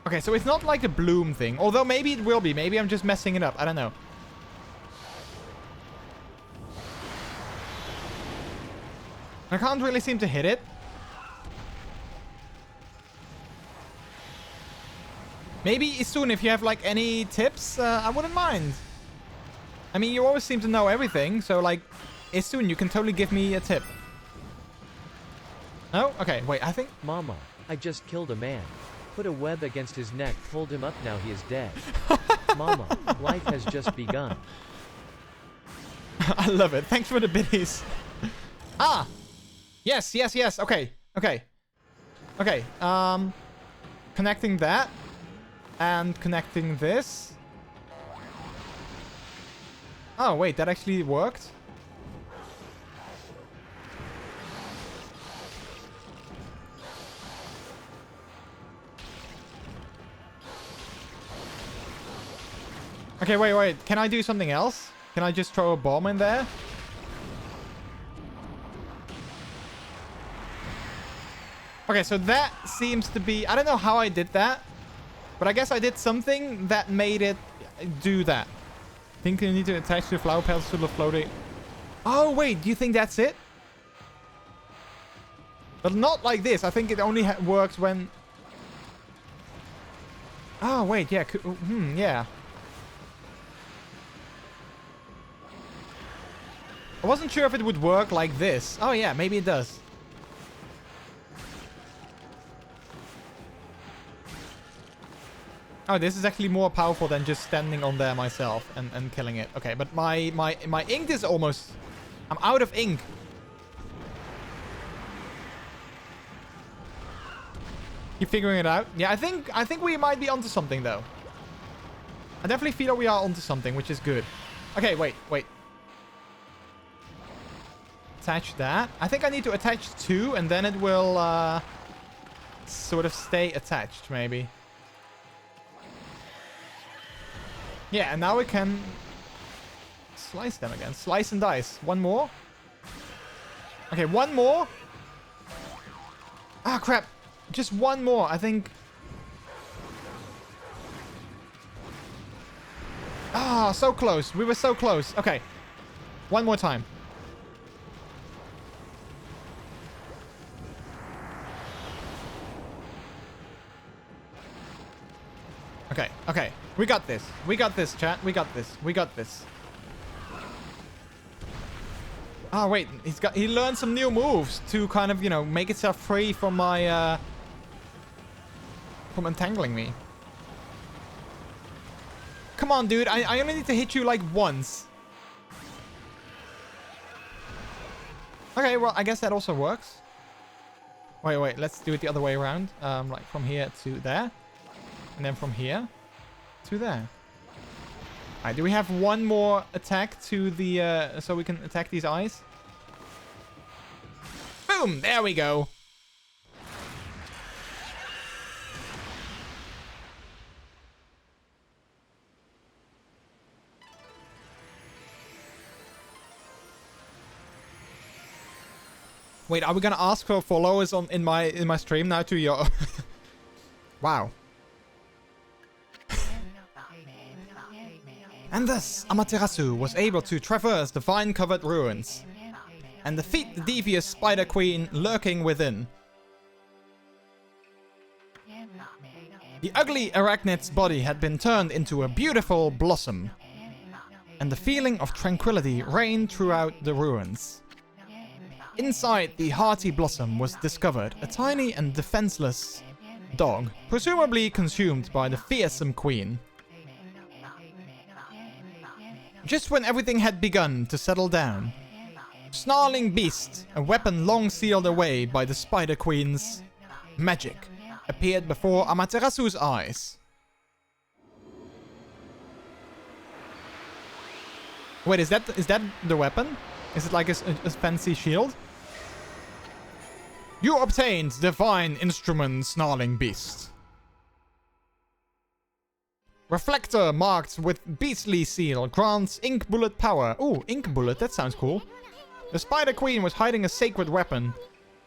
Okay, so it's not like the bloom thing. Although maybe it will be. Maybe I'm just messing it up. I don't know. I can't really seem to hit it. Maybe soon, if you have like any tips, I wouldn't mind. I mean, you always seem to know everything, so like, soon you can totally give me a tip. Oh, okay, wait, I think... Mama, I just killed a man. Put a web against his neck, pulled him up, now he is dead. Mama, life has just begun. I love it. Thanks for the biddies. Ah! Yes. Okay. Connecting that. And connecting this. Oh, wait. That actually worked. Okay, wait. Can I do something else? Can I just throw a bomb in there? Okay, so that seems to be... I don't know how I did that. But I guess I did something that made it do that. I think you need to attach the flower petals to the floating... Oh, wait. Do you think that's it? But not like this. I think it only works when... Oh, wait. Yeah. Yeah. I wasn't sure if it would work like this. Oh, yeah. Maybe it does. Oh, this is actually more powerful than just standing on there myself and killing it. Okay, but my ink is almost... I'm out of ink. Keep figuring it out. Yeah, I think we might be onto something though. I definitely feel we are onto something, which is good. Okay, wait. Attach that. I think I need to attach 2 and then it will sort of stay attached, maybe. Yeah, and now we can slice them again. Slice and dice. One more. Okay, one more. Ah, crap. Just one more, I think. Ah, so close. We were so close. Okay. One more time. Okay. We got this. We got this, chat. We got this. Oh, wait. He learned some new moves to kind of, you know, make itself free from my, from entangling me. Come on, dude. I only need to hit you, like, once. Okay, well, I guess that also works. Wait. Let's do it the other way around. Like, from here to there. And then from here to there. Alright, do we have one more attack to the, so we can attack these eyes? Boom! There we go. Wait, are we gonna ask for followers in my stream now to your... Wow. And thus, Amaterasu was able to traverse the vine-covered ruins and defeat the devious Spider Queen lurking within. The ugly arachnid's body had been turned into a beautiful blossom, and the feeling of tranquility reigned throughout the ruins. Inside the hearty blossom was discovered a tiny and defenseless dog, presumably consumed by the fearsome queen. Just when everything had begun to settle down, Snarling Beast, a weapon long sealed away by the Spider Queen's magic, appeared before Amaterasu's eyes. Wait, is that the weapon? Is it like a fancy shield? You obtained Divine Instrument, Snarling Beast. Reflector marked with Beastly Seal grants Ink Bullet power. Ooh, Ink Bullet, that sounds cool. The Spider Queen was hiding a sacred weapon.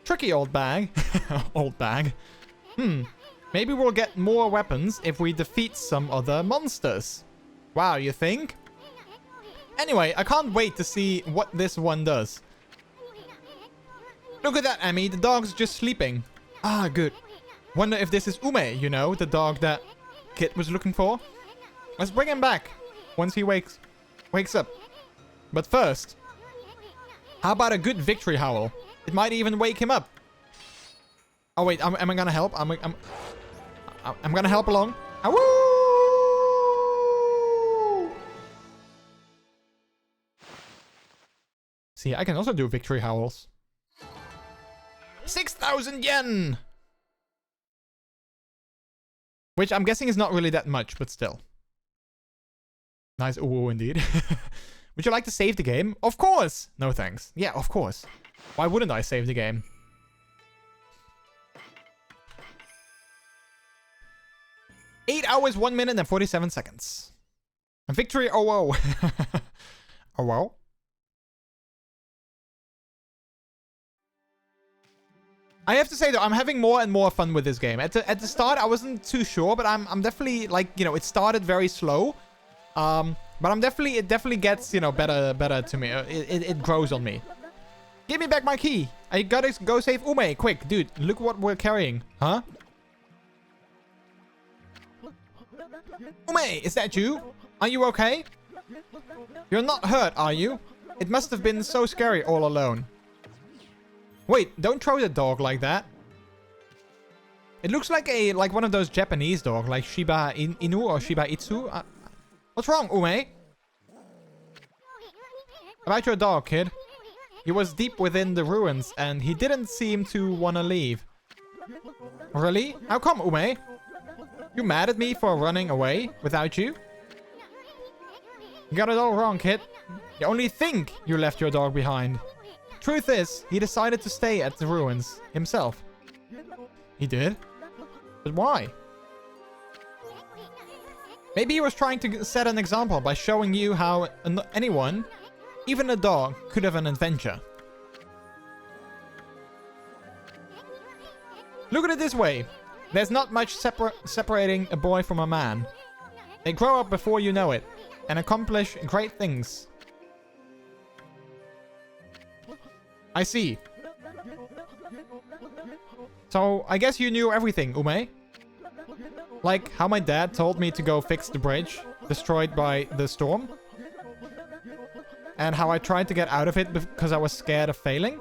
Tricky old bag. Old bag. Maybe we'll get more weapons if we defeat some other monsters. Wow, you think? Anyway, I can't wait to see what this one does. Look at that, Amy. The dog's just sleeping. Ah, good. Wonder if this is Ume, you know, the dog that Kit was looking for. Let's bring him back once he wakes up. But first, how about a good victory howl? It might even wake him up. Oh wait, am I gonna help? I'm gonna help along. Awoo! See, I can also do victory howls. 6,000 yen! Which I'm guessing is not really that much, but still. Nice ooh indeed. Would you like to save the game? Of course! No thanks. Yeah, of course. Why wouldn't I save the game? Eight hours, 1 minute, and 47 seconds. Victory, oh whoa. Oh wow. I have to say though, I'm having more and more fun with this game. At the start, I wasn't too sure, but I'm definitely like, you know, it started very slow. But it definitely gets, you know, better to me. It grows on me. Give me back my key. I gotta go save Ume, quick, dude. Look what we're carrying, huh? Ume, is that you? Are you okay? You're not hurt, are you? It must have been so scary all alone. Wait, don't throw the dog like that. It looks like one of those Japanese dogs, like Shiba Inu or Shiba Itsu. What's wrong, Ume? About your dog, kid. He was deep within the ruins, and he didn't seem to want to leave. Really? How come, Ume? You mad at me for running away without you? You got it all wrong, kid. You only think you left your dog behind. Truth is, he decided to stay at the ruins himself. He did? But why? Maybe he was trying to set an example by showing you how anyone, even a dog, could have an adventure. Look at it this way. There's not much separating a boy from a man. They grow up before you know it and accomplish great things. I see. So, I guess you knew everything, Ume? Like how my dad told me to go fix the bridge destroyed by the storm? And how I tried to get out of it because I was scared of failing?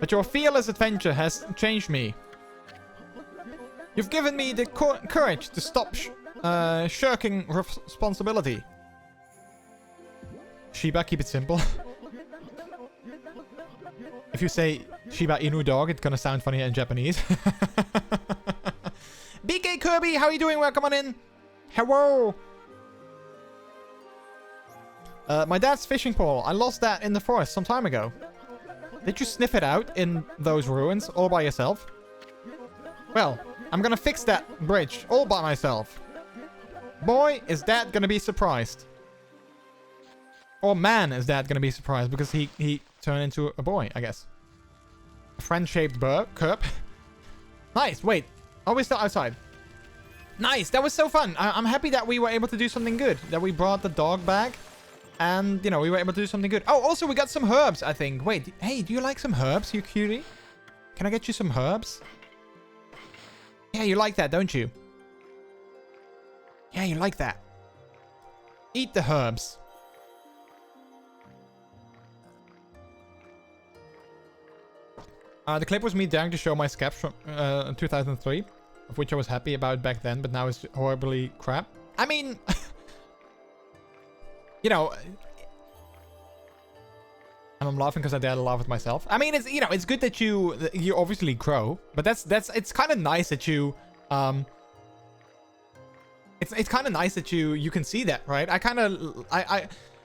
But your fearless adventure has changed me. You've given me the courage to stop shirking responsibility. Shiba, keep it simple. If you say Shiba Inu dog, it's gonna sound funny in Japanese. BK Kirby, how are you doing? Welcome on in. Hello. My dad's fishing pole. I lost that in the forest some time ago. Did you sniff it out in those ruins all by yourself? Well, I'm gonna fix that bridge all by myself. Boy, is Dad gonna be surprised. Or man, is Dad gonna be surprised because he turned into a boy, I guess. A friend-shaped curb. Nice, wait. Are we still outside? Nice, that was so fun. I'm happy that we were able to do something good. That we brought the dog back. And, you know, we were able to do something good. Oh, also we got some herbs, I think. Wait, hey, do you like some herbs, you cutie? Can I get you some herbs? Yeah, you like that, don't you? Yeah, you like that. Eat the herbs. The clip was me daring to show my scaps from 2003, of which I was happy about back then, but now it's horribly crap. I mean, you know, and I'm laughing because I dare to laugh at myself. I mean, it's, you know, it's good that you obviously grow, but it's kind of nice that you it's kind of nice that you can see that, right?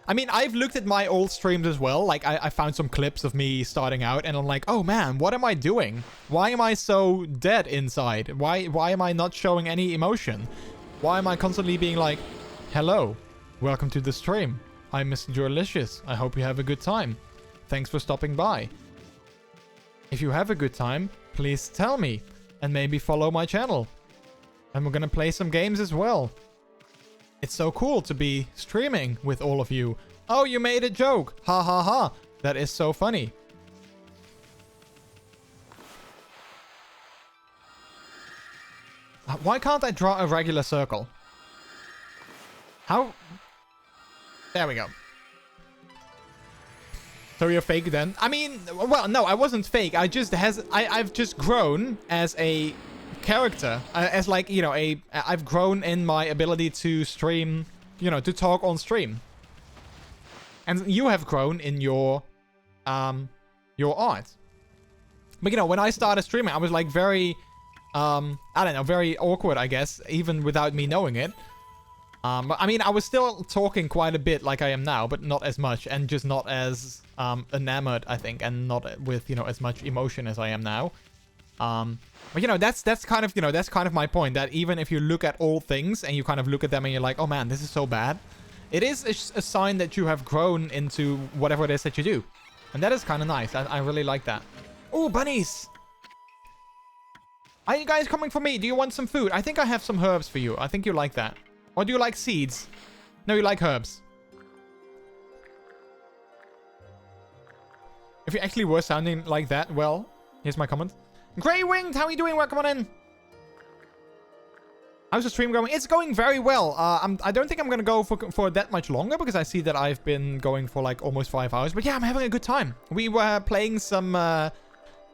I mean, I've looked at my old streams as well. Like, I found some clips of me starting out, and I'm like, oh man, what am I doing? Why am I so dead inside? Why am I not showing any emotion? Why am I constantly being like, hello, welcome to the stream. I'm MrJordilicious. I hope you have a good time. Thanks for stopping by. If you have a good time, please tell me, and maybe follow my channel. And we're gonna play some games as well. It's so cool to be streaming with all of you. Oh, you made a joke. Ha ha ha. That is so funny. Why can't I draw a regular circle? How? There we go. So you're fake then? I mean, well, no, I wasn't fake. I've just grown as a character, as like, you know, I've grown in my ability to stream, you know, to talk on stream. And you have grown in your art. But, you know, when I started streaming, I was like very, I don't know, very awkward, I guess, even without me knowing it. But I mean, I was still talking quite a bit like I am now, but not as much, and just not as enamored, I think, and not with, you know, as much emotion as I am now. But, you know, that's kind of, you know, that's kind of my point, that even if you look at all things and you kind of look at them and you're like, oh man, this is so bad, it is a sign that you have grown into whatever it is that you do. And that is kind of nice. I really like that. Oh, bunnies! Are you guys coming for me? Do you want some food? I think I have some herbs for you. I think you like that. Or do you like seeds? No, you like herbs. If you actually were sounding like that, well, here's my comment. Grey Winged, how are you doing? Welcome on in. How's the stream going? It's going very well. I don't think I'm going to go for that much longer, because I see that I've been going for like almost 5 hours. But yeah, I'm having a good time. We were playing some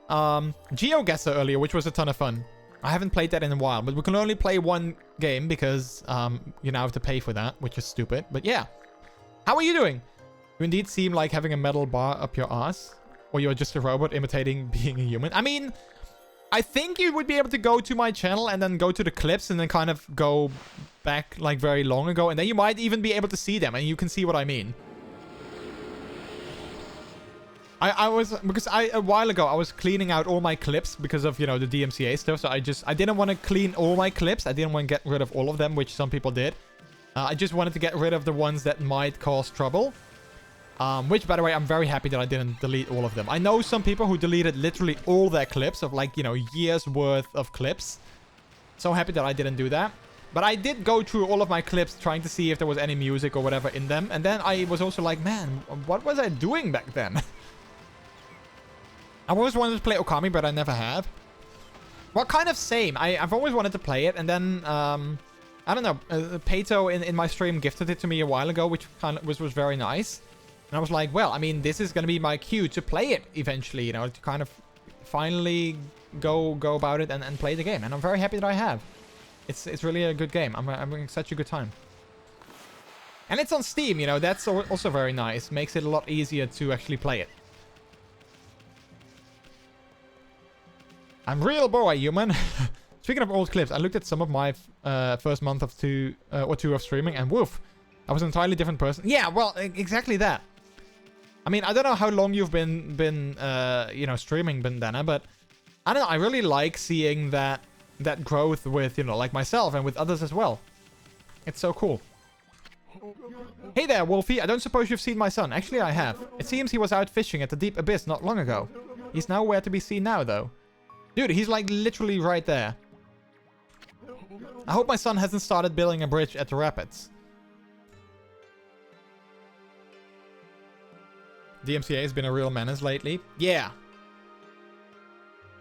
GeoGuessr earlier, which was a ton of fun. I haven't played that in a while, but we can only play one game because you now have to pay for that, which is stupid. But yeah. How are you doing? You indeed seem like having a metal bar up your ass. Or you're just a robot imitating being a human. I mean, I think you would be able to go to my channel and then go to the clips and then kind of go back like very long ago. And then you might even be able to see them and you can see what I mean. Because a while ago I was cleaning out all my clips because of, you know, the DMCA stuff. So I didn't want to clean all my clips. I didn't want to get rid of all of them, which some people did. I just wanted to get rid of the ones that might cause trouble. Which, by the way, I'm very happy that I didn't delete all of them. I know some people who deleted literally all their clips of like, you know, years worth of clips. So happy that I didn't do that. But I did go through all of my clips trying to see if there was any music or whatever in them. And then I was also like, man, what was I doing back then? I always wanted to play Okami, but I never have. Well, kind of same. I've always wanted to play it. And then, I don't know, Pato in my stream gifted it to me a while ago, which kind of was very nice. And I was like, well, I mean, this is going to be my cue to play it eventually, you know, to kind of finally go about it and play the game. And I'm very happy that I have. It's really a good game. I'm having such a good time. And it's on Steam, you know, that's also very nice. Makes it a lot easier to actually play it. I'm real boy, human. Speaking of old clips, I looked at some of my first month of two of streaming, and woof, I was an entirely different person. Yeah, well, exactly that. I mean, I don't know how long you've been you know, streaming, Bandana, but I don't know. I really like seeing that growth with, you know, like myself and with others as well. It's so cool. Hey there, Wolfie. I don't suppose you've seen my son. Actually, I have. It seems he was out fishing at the deep abyss not long ago. He's nowhere to be seen now, though. Dude, he's like literally right there. I hope my son hasn't started building a bridge at the rapids. DMCA has been a real menace lately. Yeah.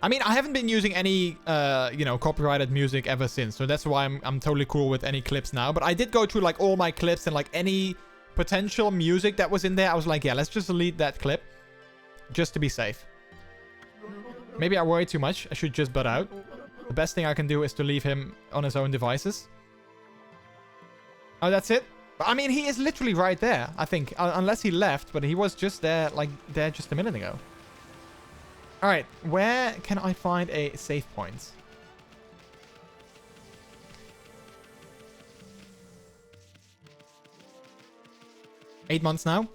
I mean, I haven't been using any, you know, copyrighted music ever since. So that's why I'm totally cool with any clips now. But I did go through like all my clips and like any potential music that was in there. I was like, yeah, let's just delete that clip. Just to be safe. Maybe I worry too much. I should just butt out. The best thing I can do is to leave him on his own devices. Oh, that's it? But, I mean, he is literally right there, I think. Unless he left, but he was just there, like, there just a minute ago. Alright, where can I find a save point? Eight months now?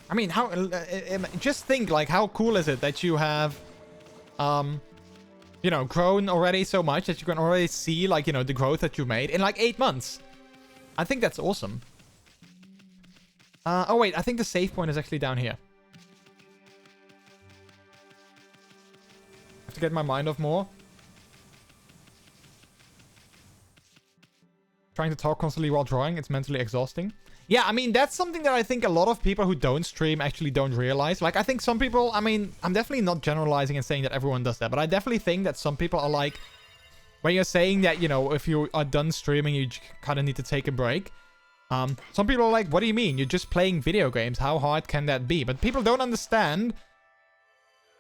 I mean, how... just think, like, how cool is it that you have... you know, grown already so much that you can already see, like, you know, the growth that you made in, like, 8 months. I think that's awesome. Oh, wait. I think the save point is actually down here. I have to get my mind off more. Trying to talk constantly while drawing. It's mentally exhausting. Yeah, I mean, that's something that I think a lot of people who don't stream actually don't realize. Like, I think some people, I mean, I'm definitely not generalizing and saying that everyone does that, but I definitely think that some people are like, when you're saying that, you know, if you are done streaming, you kind of need to take a break. Some people are like, what do you mean? You're just playing video games. How hard can that be? But people don't understand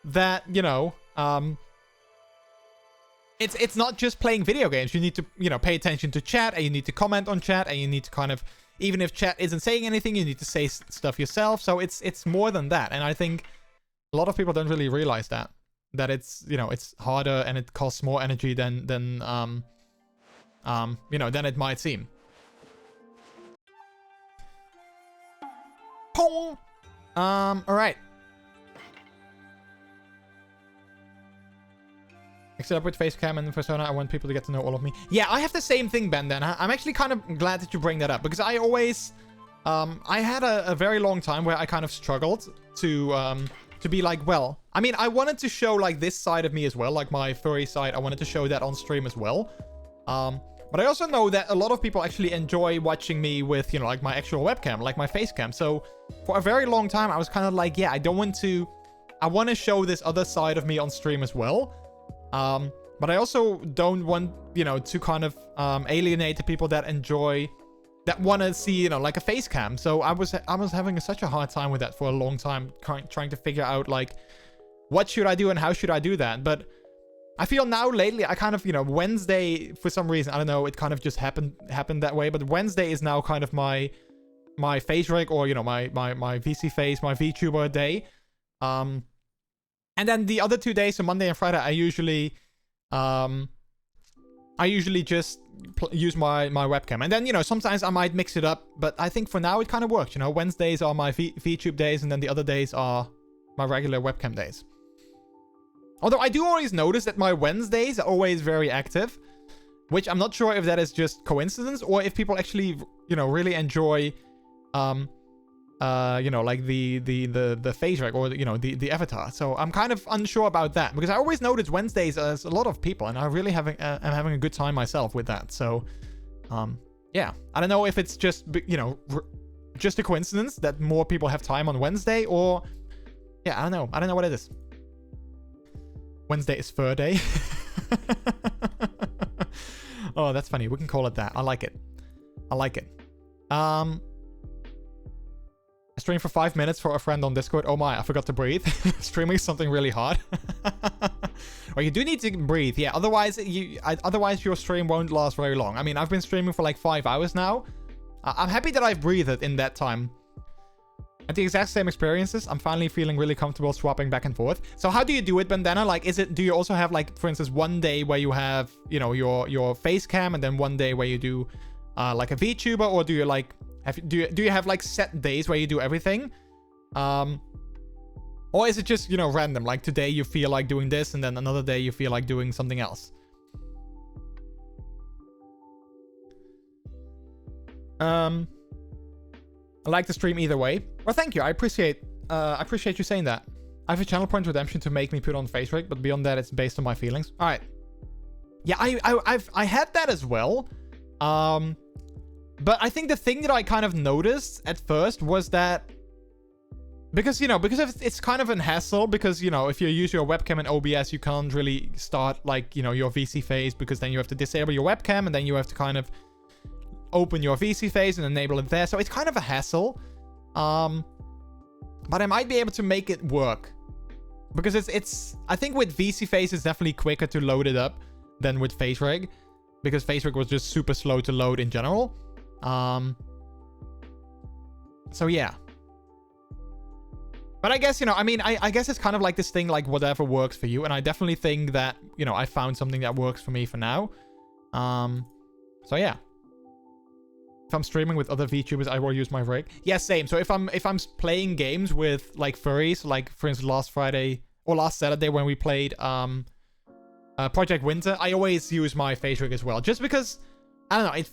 that, you know, it's not just playing video games. You need to, you know, pay attention to chat, and you need to comment on chat, and you need to kind of... Even if chat isn't saying anything, you need to say stuff yourself. So it's more than that. And I think a lot of people don't really realize that. That it's, you know, it's harder and it costs more energy than you know, than it might seem. Pong! Alright. Except with Facecam and Persona, I want people to get to know all of me. Yeah, I have the same thing, Bandana. I'm actually kind of glad that you bring that up. Because I always... I had a very long time where I kind of struggled to be like, well... I mean, I wanted to show, like, this side of me as well. Like, my furry side. I wanted to show that on stream as well. But I also know that a lot of people actually enjoy watching me with, you know, like, my actual webcam. Like, my face cam. So, for a very long time, I was kind of like, yeah, I don't want to... I want to show this other side of me on stream as well. But I also don't want, you know, to kind of alienate the people that enjoy, that want to see, you know, like a face cam. So I was having such a hard time with that for a long time, trying to figure out, like, what should I do and how should I do that? But I feel now lately, I kind of, you know, Wednesday, for some reason, I don't know, it kind of just happened that way. But Wednesday is now kind of my face rig, or, you know, my VC face, my VTuber day. And then the other 2 days, so Monday and Friday, I usually just use my webcam. And then, you know, sometimes I might mix it up, but I think for now it kind of works. You know, Wednesdays are my VTube days, and then the other days are my regular webcam days. Although I do always notice that my Wednesdays are always very active, which I'm not sure if that is just coincidence or if people actually, you know, really enjoy, you know, like the face rec or, you know, the avatar. So I'm kind of unsure about that because I always notice Wednesdays as a lot of people, and I really am having a good time myself with that. So, yeah, I don't know if it's just, you know, just a coincidence that more people have time on Wednesday, or yeah, I don't know what it is. Wednesday is fur day. Oh, that's funny. We can call it that. I like it. I streamed for 5 minutes for a friend on Discord. Oh my, I forgot to breathe. Streaming is something really hard. Well, you do need to breathe, yeah. Otherwise your stream won't last very long. I mean, I've been streaming for like 5 hours now. I'm happy that I've breathed in that time. At the exact same experiences, I'm finally feeling really comfortable swapping back and forth. So how do you do it, Bandana? Like, do you also have, like, for instance, one day where you have, you know, your face cam, and then one day where you do like a VTuber, or do you like do you have like set days where you do everything? Or is it just, you know, random? Like today you feel like doing this, and then another day you feel like doing something else. I like to stream either way. Well, thank you. I appreciate you saying that. I have a channel point redemption to make me put on face rig, but beyond that, it's based on my feelings. All right. Yeah, I had that as well. But I think the thing that I kind of noticed at first was that because it's kind of a hassle, because, you know, if you use your webcam in OBS, you can't really start like, you know, your VC phase, because then you have to disable your webcam, and then you have to kind of open your VC phase and enable it there. So it's kind of a hassle. But I might be able to make it work, because it's I think with VC phase it's definitely quicker to load it up than with face rig, because face rig was just super slow to load in general. So yeah. But I guess, you know, I mean, I guess it's kind of like this thing, like whatever works for you. And I definitely think that, you know, I found something that works for me for now. So yeah. If I'm streaming with other VTubers, I will use my rig. Yeah, same. So if I'm playing games with like furries, like for instance last Friday or last Saturday when we played Project Winter, I always use my face rig as well, just because I don't know.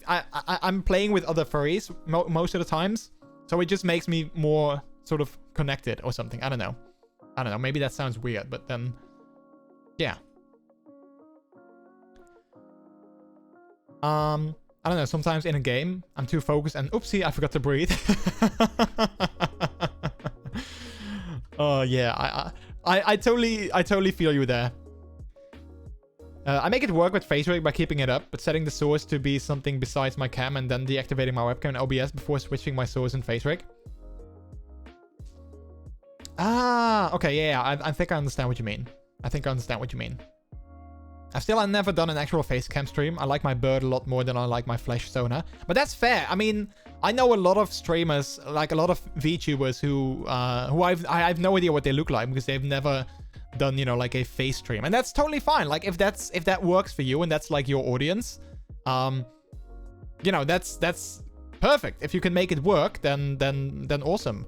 I'm playing with other furries most of the times, so it just makes me more sort of connected or something. I don't know. Maybe that sounds weird, but then yeah. I don't know, sometimes in a game, I'm too focused and oopsie, I forgot to breathe. Oh, yeah, I totally feel you there. I make it work with face rig by keeping it up, but setting the source to be something besides my cam and then deactivating my webcam in OBS before switching my source in face rig. Ah, okay, yeah, I think I understand what you mean. I've never done an actual face cam stream. I like my bird a lot more than I like my flesh Sona. But that's fair. I mean, I know a lot of streamers, like a lot of VTubers who I have no idea what they look like because they've never done, you know, like a face stream. And that's totally fine. Like if that works for you and that's like your audience, you know, that's perfect. If you can make it work, then awesome.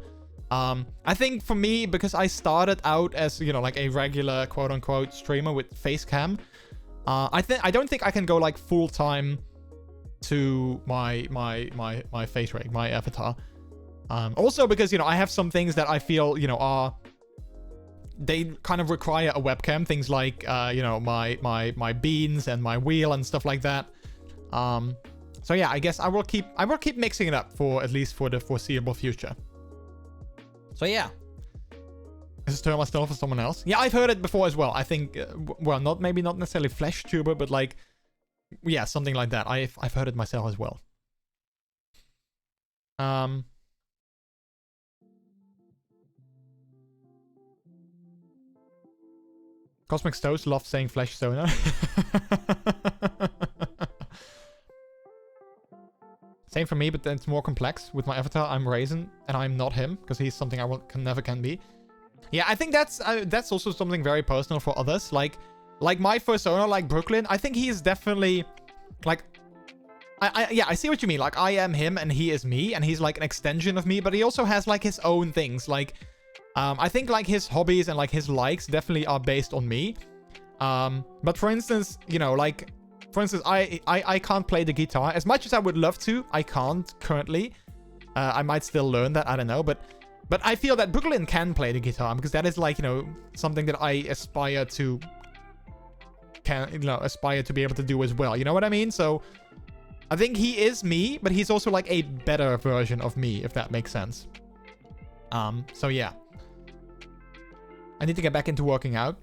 I think for me, because I started out as, you know, like a regular quote unquote streamer with face cam, I don't think I can go like full time to my face rig, my avatar. Also because, you know, I have some things that I feel, you know, they kind of require a webcam. Things like, you know, my beans and my wheel and stuff like that. So yeah, I guess I will keep mixing it up for at least for the foreseeable future. So yeah. Is this term still for someone else? Yeah, I've heard it before as well. I think, well, maybe not necessarily flesh tuber, but like, yeah, something like that. I've heard it myself as well. Cosmic Stones love saying flesh Sona. Same for me, but then it's more complex. With my avatar, I'm Raisin, and I'm not him, because he's something I never can be. Yeah, I think that's also something very personal for others. Like my persona, like Brooklyn, I think he is definitely like, I see what you mean. Like I am him and he is me, and he's like an extension of me, but he also has like his own things. Like, I think like his hobbies and like his likes definitely are based on me. But for instance, you know, like, for instance, I can't play the guitar as much as I would love to. I can't currently. I might still learn that. I don't know, but I feel that Brooklyn can play the guitar because that is like, you know, something that I aspire to be able to do as well. You know what I mean? So I think he is me, but he's also like a better version of me, if that makes sense. So yeah. I need to get back into working out.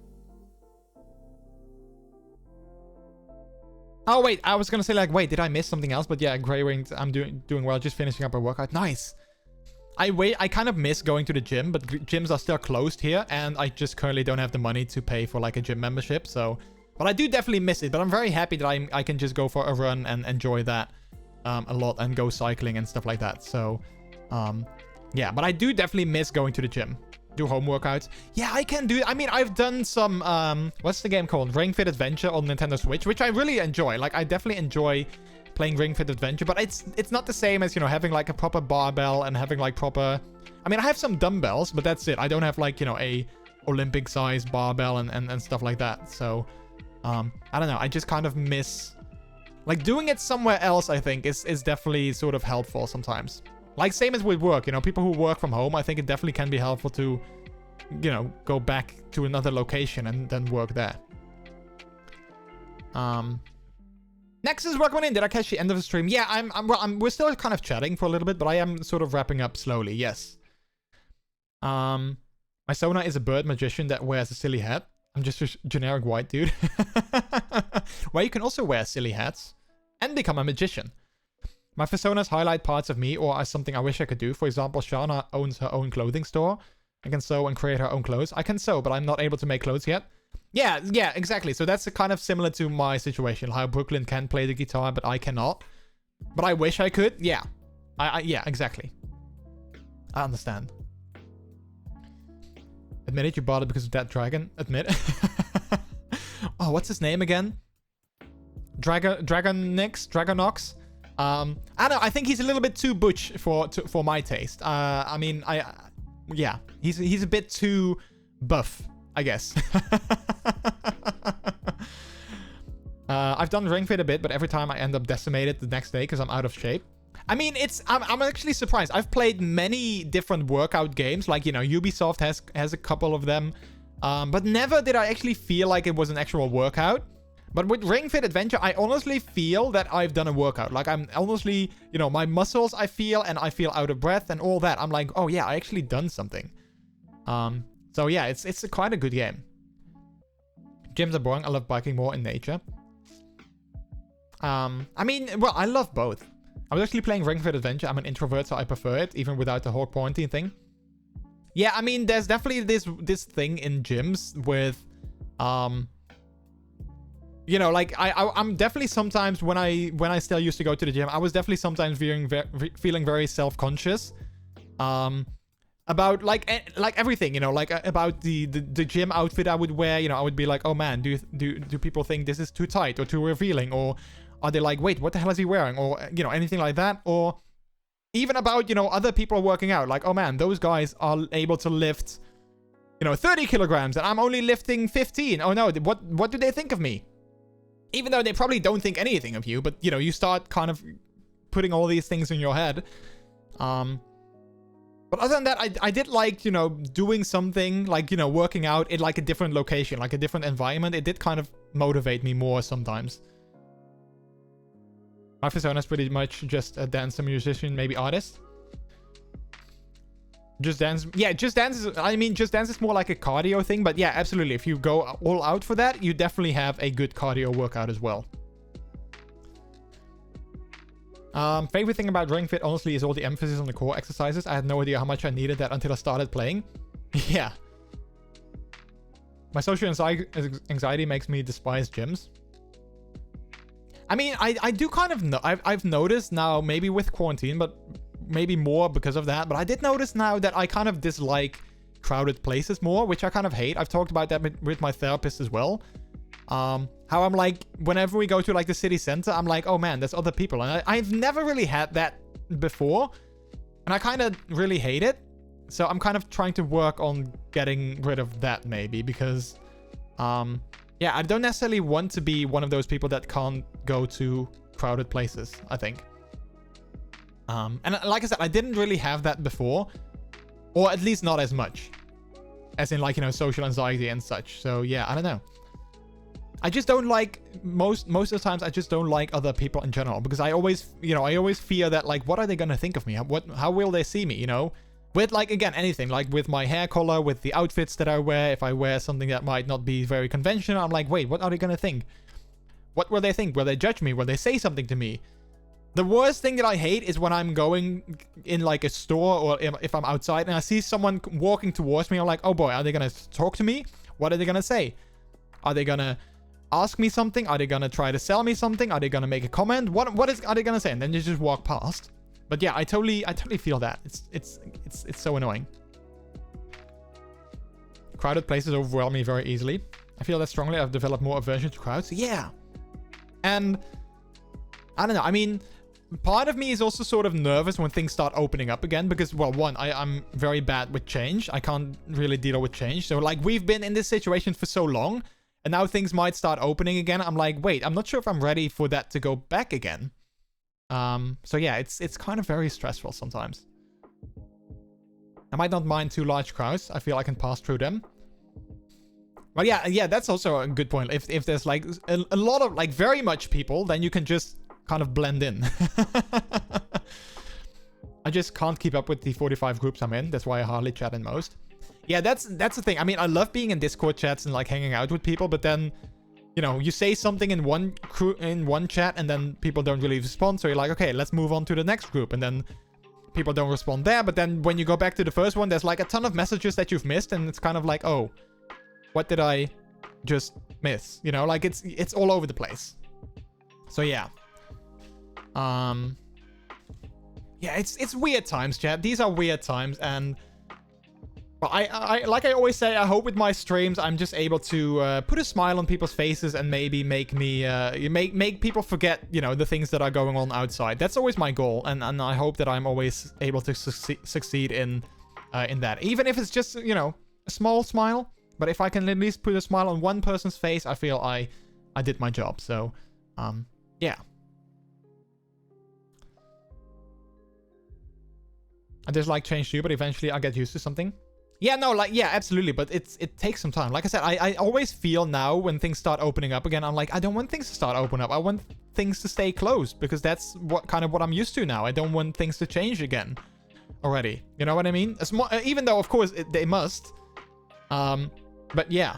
Oh wait, I was gonna say like, wait, did I miss something else? But yeah, Grey Winged, I'm doing well, just finishing up a workout. Nice. I kind of miss going to the gym, but gyms are still closed here, and I just currently don't have the money to pay for like a gym membership. So, but I do definitely miss it. But I'm very happy that I can just go for a run and enjoy that a lot, and go cycling and stuff like that. So, yeah, but I do definitely miss going to the gym. Do home workouts. Yeah, I can do. I mean, I've done some what's the game called? Ring Fit Adventure on Nintendo Switch, which I really enjoy. Like, I definitely enjoy playing Ring Fit Adventure, but it's not the same as, you know, having like a proper barbell and having like proper. I mean, I have some dumbbells, but that's it. I don't have like, you know, a Olympic size barbell and stuff like that. So I don't know. I just kind of miss like doing it somewhere else. I think is definitely sort of helpful sometimes. Like, same as with work, you know, people who work from home, I think it definitely can be helpful to, you know, go back to another location and then work there. Next is welcome in. Did I catch the end of the stream? Yeah, we're still kind of chatting for a little bit, but I am sort of wrapping up slowly. Yes. My Sona is a bird magician that wears a silly hat. I'm just a generic white dude. Well, you can also wear silly hats and become a magician. My personas highlight parts of me or are something I wish I could do. For example, Shana owns her own clothing store. I can sew and create her own clothes. I can sew, but I'm not able to make clothes yet. Yeah, exactly. So that's kind of similar to my situation. How Brooklyn can play the guitar, but I cannot. But I wish I could. Yeah. Yeah, exactly. I understand. Admit it, you bought it because of that dragon. Admit. Oh, what's his name again? Dragonox? I don't know. I think he's a little bit too butch for my taste. I mean, yeah, he's a bit too buff, I guess. I've done Ring Fit a bit, but every time I end up decimated the next day because I'm out of shape. I mean, I'm actually surprised. I've played many different workout games, like, you know, Ubisoft has a couple of them, but never did I actually feel like it was an actual workout. But with Ring Fit Adventure, I honestly feel that I've done a workout. Like, I'm honestly, you know, my muscles I feel out of breath and all that. I'm like, oh yeah, I actually done something. So yeah, it's quite a good game. Gyms are boring. I love biking more in nature. I mean, well, I love both. I was actually playing Ring Fit Adventure. I'm an introvert, so I prefer it, even without the whole quarantine thing. Yeah, I mean, there's definitely this thing in gyms with, you know, like I'm definitely sometimes when I still used to go to the gym, I was definitely sometimes feeling very self-conscious, about like everything, you know, like about the gym outfit I would wear. You know, I would be like, oh man, do people think this is too tight or too revealing, or are they like, wait, what the hell is he wearing, or, you know, anything like that. Or even about, you know, other people working out, like, oh man, those guys are able to lift, you know, 30 kilograms and I'm only lifting 15. Oh no, what do they think of me? Even though they probably don't think anything of you, but, you know, you start kind of putting all these things in your head. But other than that, I did like, you know, doing something like, you know, working out in like a different location, like a different environment. It did kind of motivate me more sometimes. My persona is pretty much just a dancer, musician, maybe artist. Just Dance. Yeah, Just Dance is, I mean, Just Dance is more like a cardio thing, but yeah, absolutely. If you go all out for that, you definitely have a good cardio workout as well. Favorite thing about Ring Fit, honestly, is all the emphasis on the core exercises. I had no idea how much I needed that until I started playing. Yeah. My social anxiety makes me despise gyms. I mean, I do kind of know. I've noticed now, maybe with quarantine, but maybe more because of that. But I did notice now that I kind of dislike crowded places more, which I kind of hate. I've talked about that with my therapist as well. How I'm like, whenever we go to like the city center, I'm like, oh man, there's other people. And I've never really had that before. And I kind of really hate it. So I'm kind of trying to work on getting rid of that maybe because, yeah, I don't necessarily want to be one of those people that can't go to crowded places, I think. And like I said, I didn't really have that before, or at least not as much as in like, you know, social anxiety and such. So yeah, I don't know. I just don't like most of the times. I just don't like other people in general because I always, you know, I always fear that like, what are they gonna think of me? How will they see me? You know, with like again anything like with my hair color, with the outfits that I wear. If I wear something that might not be very conventional, I'm like, wait, what are they gonna think? What will they think? Will they judge me? Will they say something to me? The worst thing that I hate is when I'm going in like a store or if I'm outside and I see someone walking towards me. I'm like, oh boy, are they gonna talk to me? What are they gonna say? Are they gonna ask me something? Are they gonna try to sell me something? Are they gonna make a comment? Are they gonna say? And then you just walk past. But yeah, I totally feel that. It's so annoying. Crowded places overwhelm me very easily. I feel that strongly. I've developed more aversion to crowds. Yeah. And I don't know. I mean, part of me is also sort of nervous when things start opening up again because, well, one, I'm very bad with change. I can't really deal with change. So like we've been in this situation for so long. And now things might start opening again. I'm like, wait, I'm not sure if I'm ready for that to go back again. So yeah, it's kind of very stressful sometimes. I might not mind too large crowds. I feel I can pass through them. But yeah, that's also a good point. If there's like a lot of like very much people, then you can just kind of blend in. I just can't keep up with the 45 groups I'm in. That's why I hardly chat in most. Yeah, that's the thing. I mean, I love being in Discord chats and like hanging out with people, but then, you know, you say something in one chat and then people don't really respond. So you're like, okay, let's move on to the next group. And then people don't respond there. But then when you go back to the first one, there's like a ton of messages that you've missed. And it's kind of like, oh, what did I just miss? You know, like it's all over the place. So yeah. Yeah, it's weird times, chat. These are weird times. And well, I like I always say, I hope with my streams I'm just able to put a smile on people's faces and maybe make me make people forget, you know, the things that are going on outside. That's always my goal, and I hope that I'm always able to succeed in that, even if it's just, you know, a small smile. But if I can at least put a smile on one person's face, I feel I did my job. So yeah. I just like change too, but eventually I get used to something. Yeah, no, like, yeah, absolutely. But it takes some time. Like I said, I always feel now when things start opening up again, I'm like, I don't want things to start opening up. I want things to stay closed because that's what I'm used to now. I don't want things to change again already. You know what I mean? Even though, of course, they must. But yeah.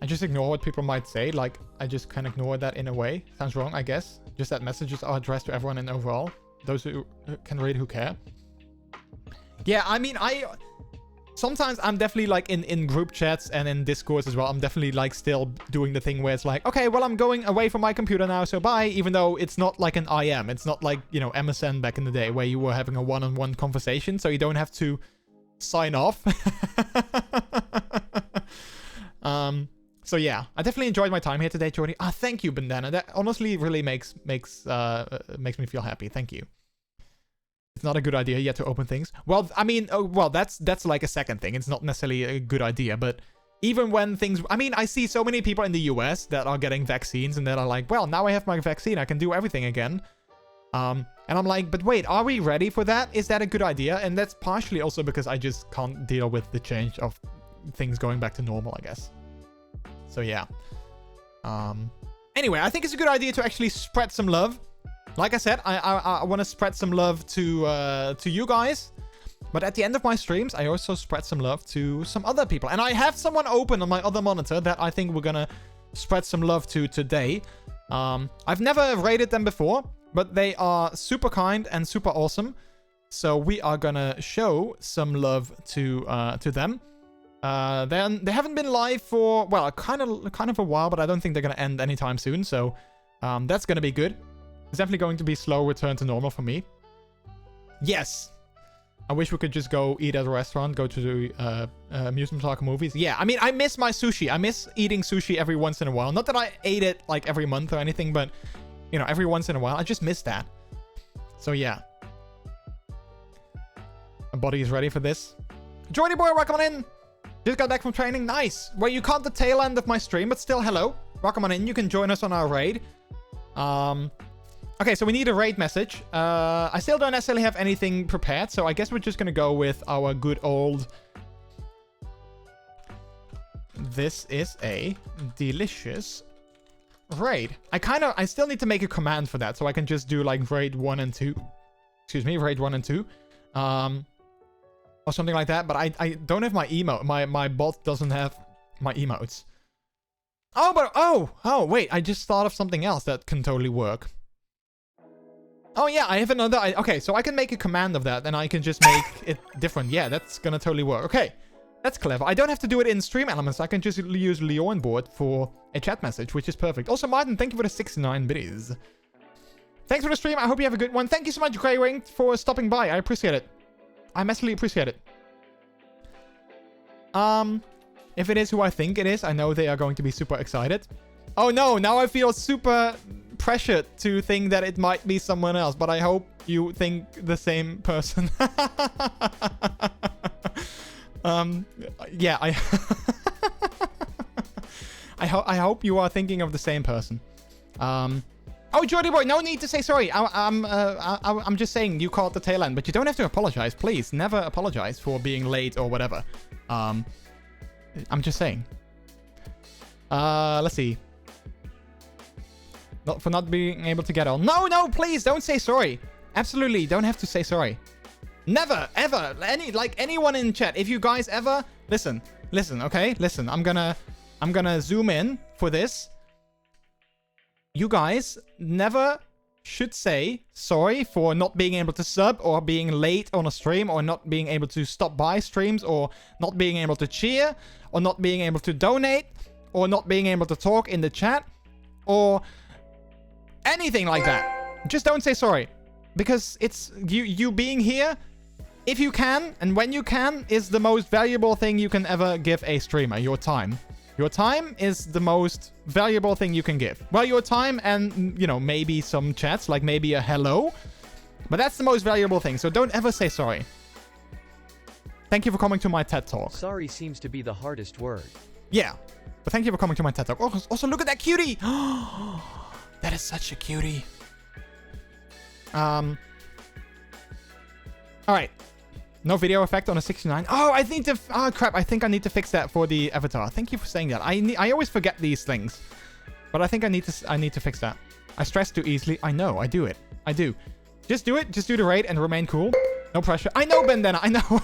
I just ignore what people might say. Like, I just can ignore that in a way. Sounds wrong, I guess. Just that messages are addressed to everyone and overall. Those who can read, who care. Yeah, I mean, sometimes I'm definitely like in group chats and in Discords as well. I'm definitely like still doing the thing where it's like, okay, well, I'm going away from my computer now, so bye. Even though it's not like an IM. It's not like, you know, MSN back in the day where you were having a one-on-one conversation. So you don't have to sign off. So yeah, I definitely enjoyed my time here today, Jordy. Ah, thank you, Bandana. That honestly really makes me feel happy. Thank you. It's not a good idea yet to open things. Well, I mean, that's like a second thing. It's not necessarily a good idea, but even when things, I mean, I see so many people in the US that are getting vaccines and that are like, well, now I have my vaccine, I can do everything again. And I'm like, but wait, are we ready for that? Is that a good idea? And that's partially also because I just can't deal with the change of things going back to normal, I guess. So yeah. Anyway, I think it's a good idea to actually spread some love. Like I said, I want to spread some love to you guys. But at the end of my streams, I also spread some love to some other people. And I have someone open on my other monitor that I think we're gonna spread some love to today. I've never rated them before, but they are super kind and super awesome. So we are gonna show some love to them. Then they haven't been live for, well, kind of a while, but I don't think they're gonna end anytime soon. So that's gonna be good. It's definitely going to be slow return to normal for me. Yes. I wish we could just go eat at a restaurant, go to the amusement park movies. Yeah, I mean, I miss my sushi. I miss eating sushi every once in a while. Not that I ate it like every month or anything, but, you know, every once in a while. I just miss that. So, yeah. My body is ready for this. Jordy boy, welcome on in. Just got back from training. Nice. Well, you caught the tail end of my stream, but still, hello. Welcome on in. You can join us on our raid. Okay, so we need a raid message. I still don't necessarily have anything prepared, so I guess we're just gonna go with our good old... This is a delicious raid. I still need to make a command for that, so I can just do like raid 1 and 2. Excuse me, raid 1 and 2. Or something like that, but I don't have my emote. My bot doesn't have my emotes. Oh, but... Oh, wait, I just thought of something else that can totally work. Oh, yeah, I have another... Okay, so I can make a command of that, and I can just make it different. Yeah, that's gonna totally work. Okay, that's clever. I don't have to do it in stream elements. I can just use Leon board for a chat message, which is perfect. Also, Martin, thank you for the 69 biddies. Thanks for the stream. I hope you have a good one. Thank you so much, Grey Ring, for stopping by. I appreciate it. I massively appreciate it. If it is who I think it is, I know they are going to be super excited. Oh, no, now I feel super... pressured to think that it might be someone else, but I hope you think the same person. Yeah, I hope you are thinking of the same person. Oh, Jordy boy, no need to say sorry. I'm just saying you caught the tail end, but you don't have to apologize, please. Never apologize for being late or whatever. I'm just saying. Let's see. Not for not being able to get on. No, please don't say sorry. Absolutely, don't have to say sorry. Never, ever. Anyone in chat. If you guys ever listen, okay? Listen, I'm gonna zoom in for this. You guys never should say sorry for not being able to sub or being late on a stream or not being able to stop by streams or not being able to cheer or not being able to donate or not being able to talk in the chat or anything like that. Just don't say sorry. Because it's you being here, if you can, and when you can, is the most valuable thing you can ever give a streamer. Your time. Your time is the most valuable thing you can give. Well, your time and, you know, maybe some chats, like maybe a hello. But that's the most valuable thing, so don't ever say sorry. Thank you for coming to my TED Talk. Sorry seems to be the hardest word. Yeah. But thank you for coming to my TED Talk. Also, look at that cutie! That is such a cutie. Alright. No video effect on a 69. Oh, I need to... Oh, crap. I think I need to fix that for the avatar. Thank you for saying that. I always forget these things. But I think I need to fix that. I stress too easily. I know. I do it. I do. Just do it. Just do the raid and remain cool. No pressure. I know, Bandana. I know.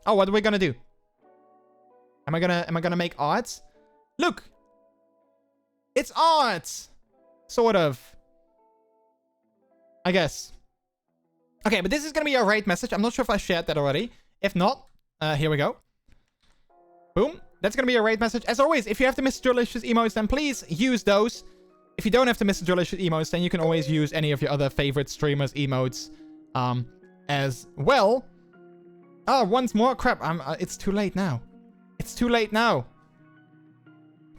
Oh, what are we gonna do? Am I gonna make art? Look! It's art! Sort of. I guess. Okay, but this is gonna be a raid message. I'm not sure if I shared that already. If not, here we go. Boom. That's gonna be a raid message. As always, if you have the MrJordilicious emotes, then please use those. If you don't have the MrJordilicious emotes, then you can always use any of your other favorite streamers' emotes as well. Oh, once more? Crap, it's too late now. It's too late now.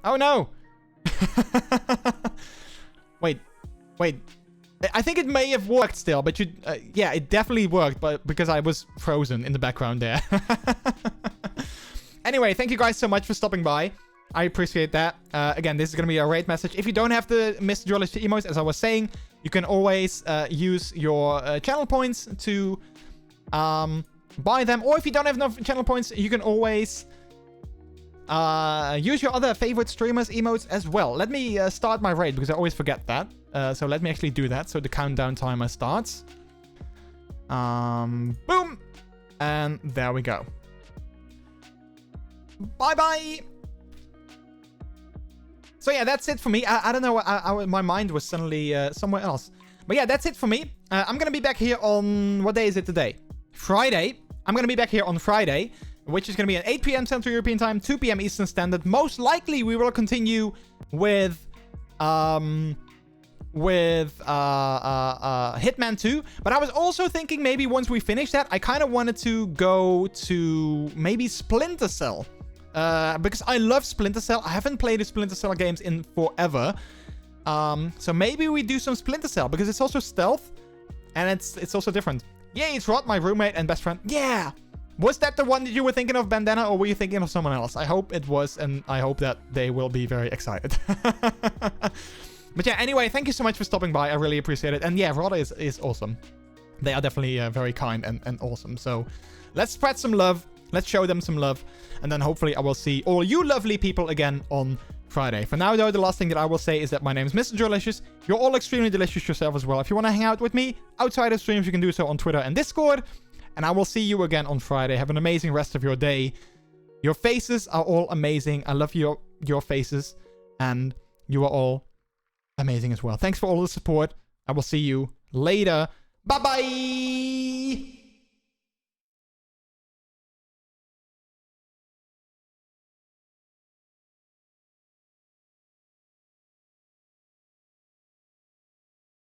Oh, no. Wait. I think it may have worked still, but yeah, it definitely worked, but because I was frozen in the background there. Anyway, thank you guys so much for stopping by. I appreciate that. Again, this is going to be a raid message. If you don't have the MrJordilicious emotes, as I was saying, you can always use your channel points to buy them. Or if you don't have enough channel points, you can always use your other favorite streamers' emotes as well. Let me start my raid, because I always forget that. So let me actually do that. So the countdown timer starts. Boom! And there we go. Bye-bye! So yeah, that's it for me. I don't know, my mind was suddenly somewhere else. But yeah, that's it for me. I'm gonna be back here on... What day is it today? Friday. I'm gonna be back here on Friday, which is gonna be at 8 p.m. Central European Time, 2 p.m. Eastern Standard. Most likely, we will continue with... with Hitman 2, but I was also thinking maybe once we finish that, I kind of wanted to go to maybe Splinter Cell. Because I love Splinter Cell. I haven't played the Splinter Cell games in forever. So maybe we do some Splinter Cell because it's also stealth and it's also different. Yay, it's Rod, my roommate and best friend. Yeah! Was that the one that you were thinking of, Bandana, or were you thinking of someone else? I hope it was, and I hope that they will be very excited. But yeah, anyway, thank you so much for stopping by. I really appreciate it. And yeah, Rod is awesome. They are definitely very kind and awesome. So let's spread some love. Let's show them some love. And then hopefully I will see all you lovely people again on Friday. For now, though, the last thing that I will say is that my name is MrJordilicious. You're all extremely delicious yourself as well. If you want to hang out with me outside of streams, you can do so on Twitter and Discord. And I will see you again on Friday. Have an amazing rest of your day. Your faces are all amazing. I love your faces. And you are all amazing as well. Thanks for all the support. I will see you later. Bye-bye!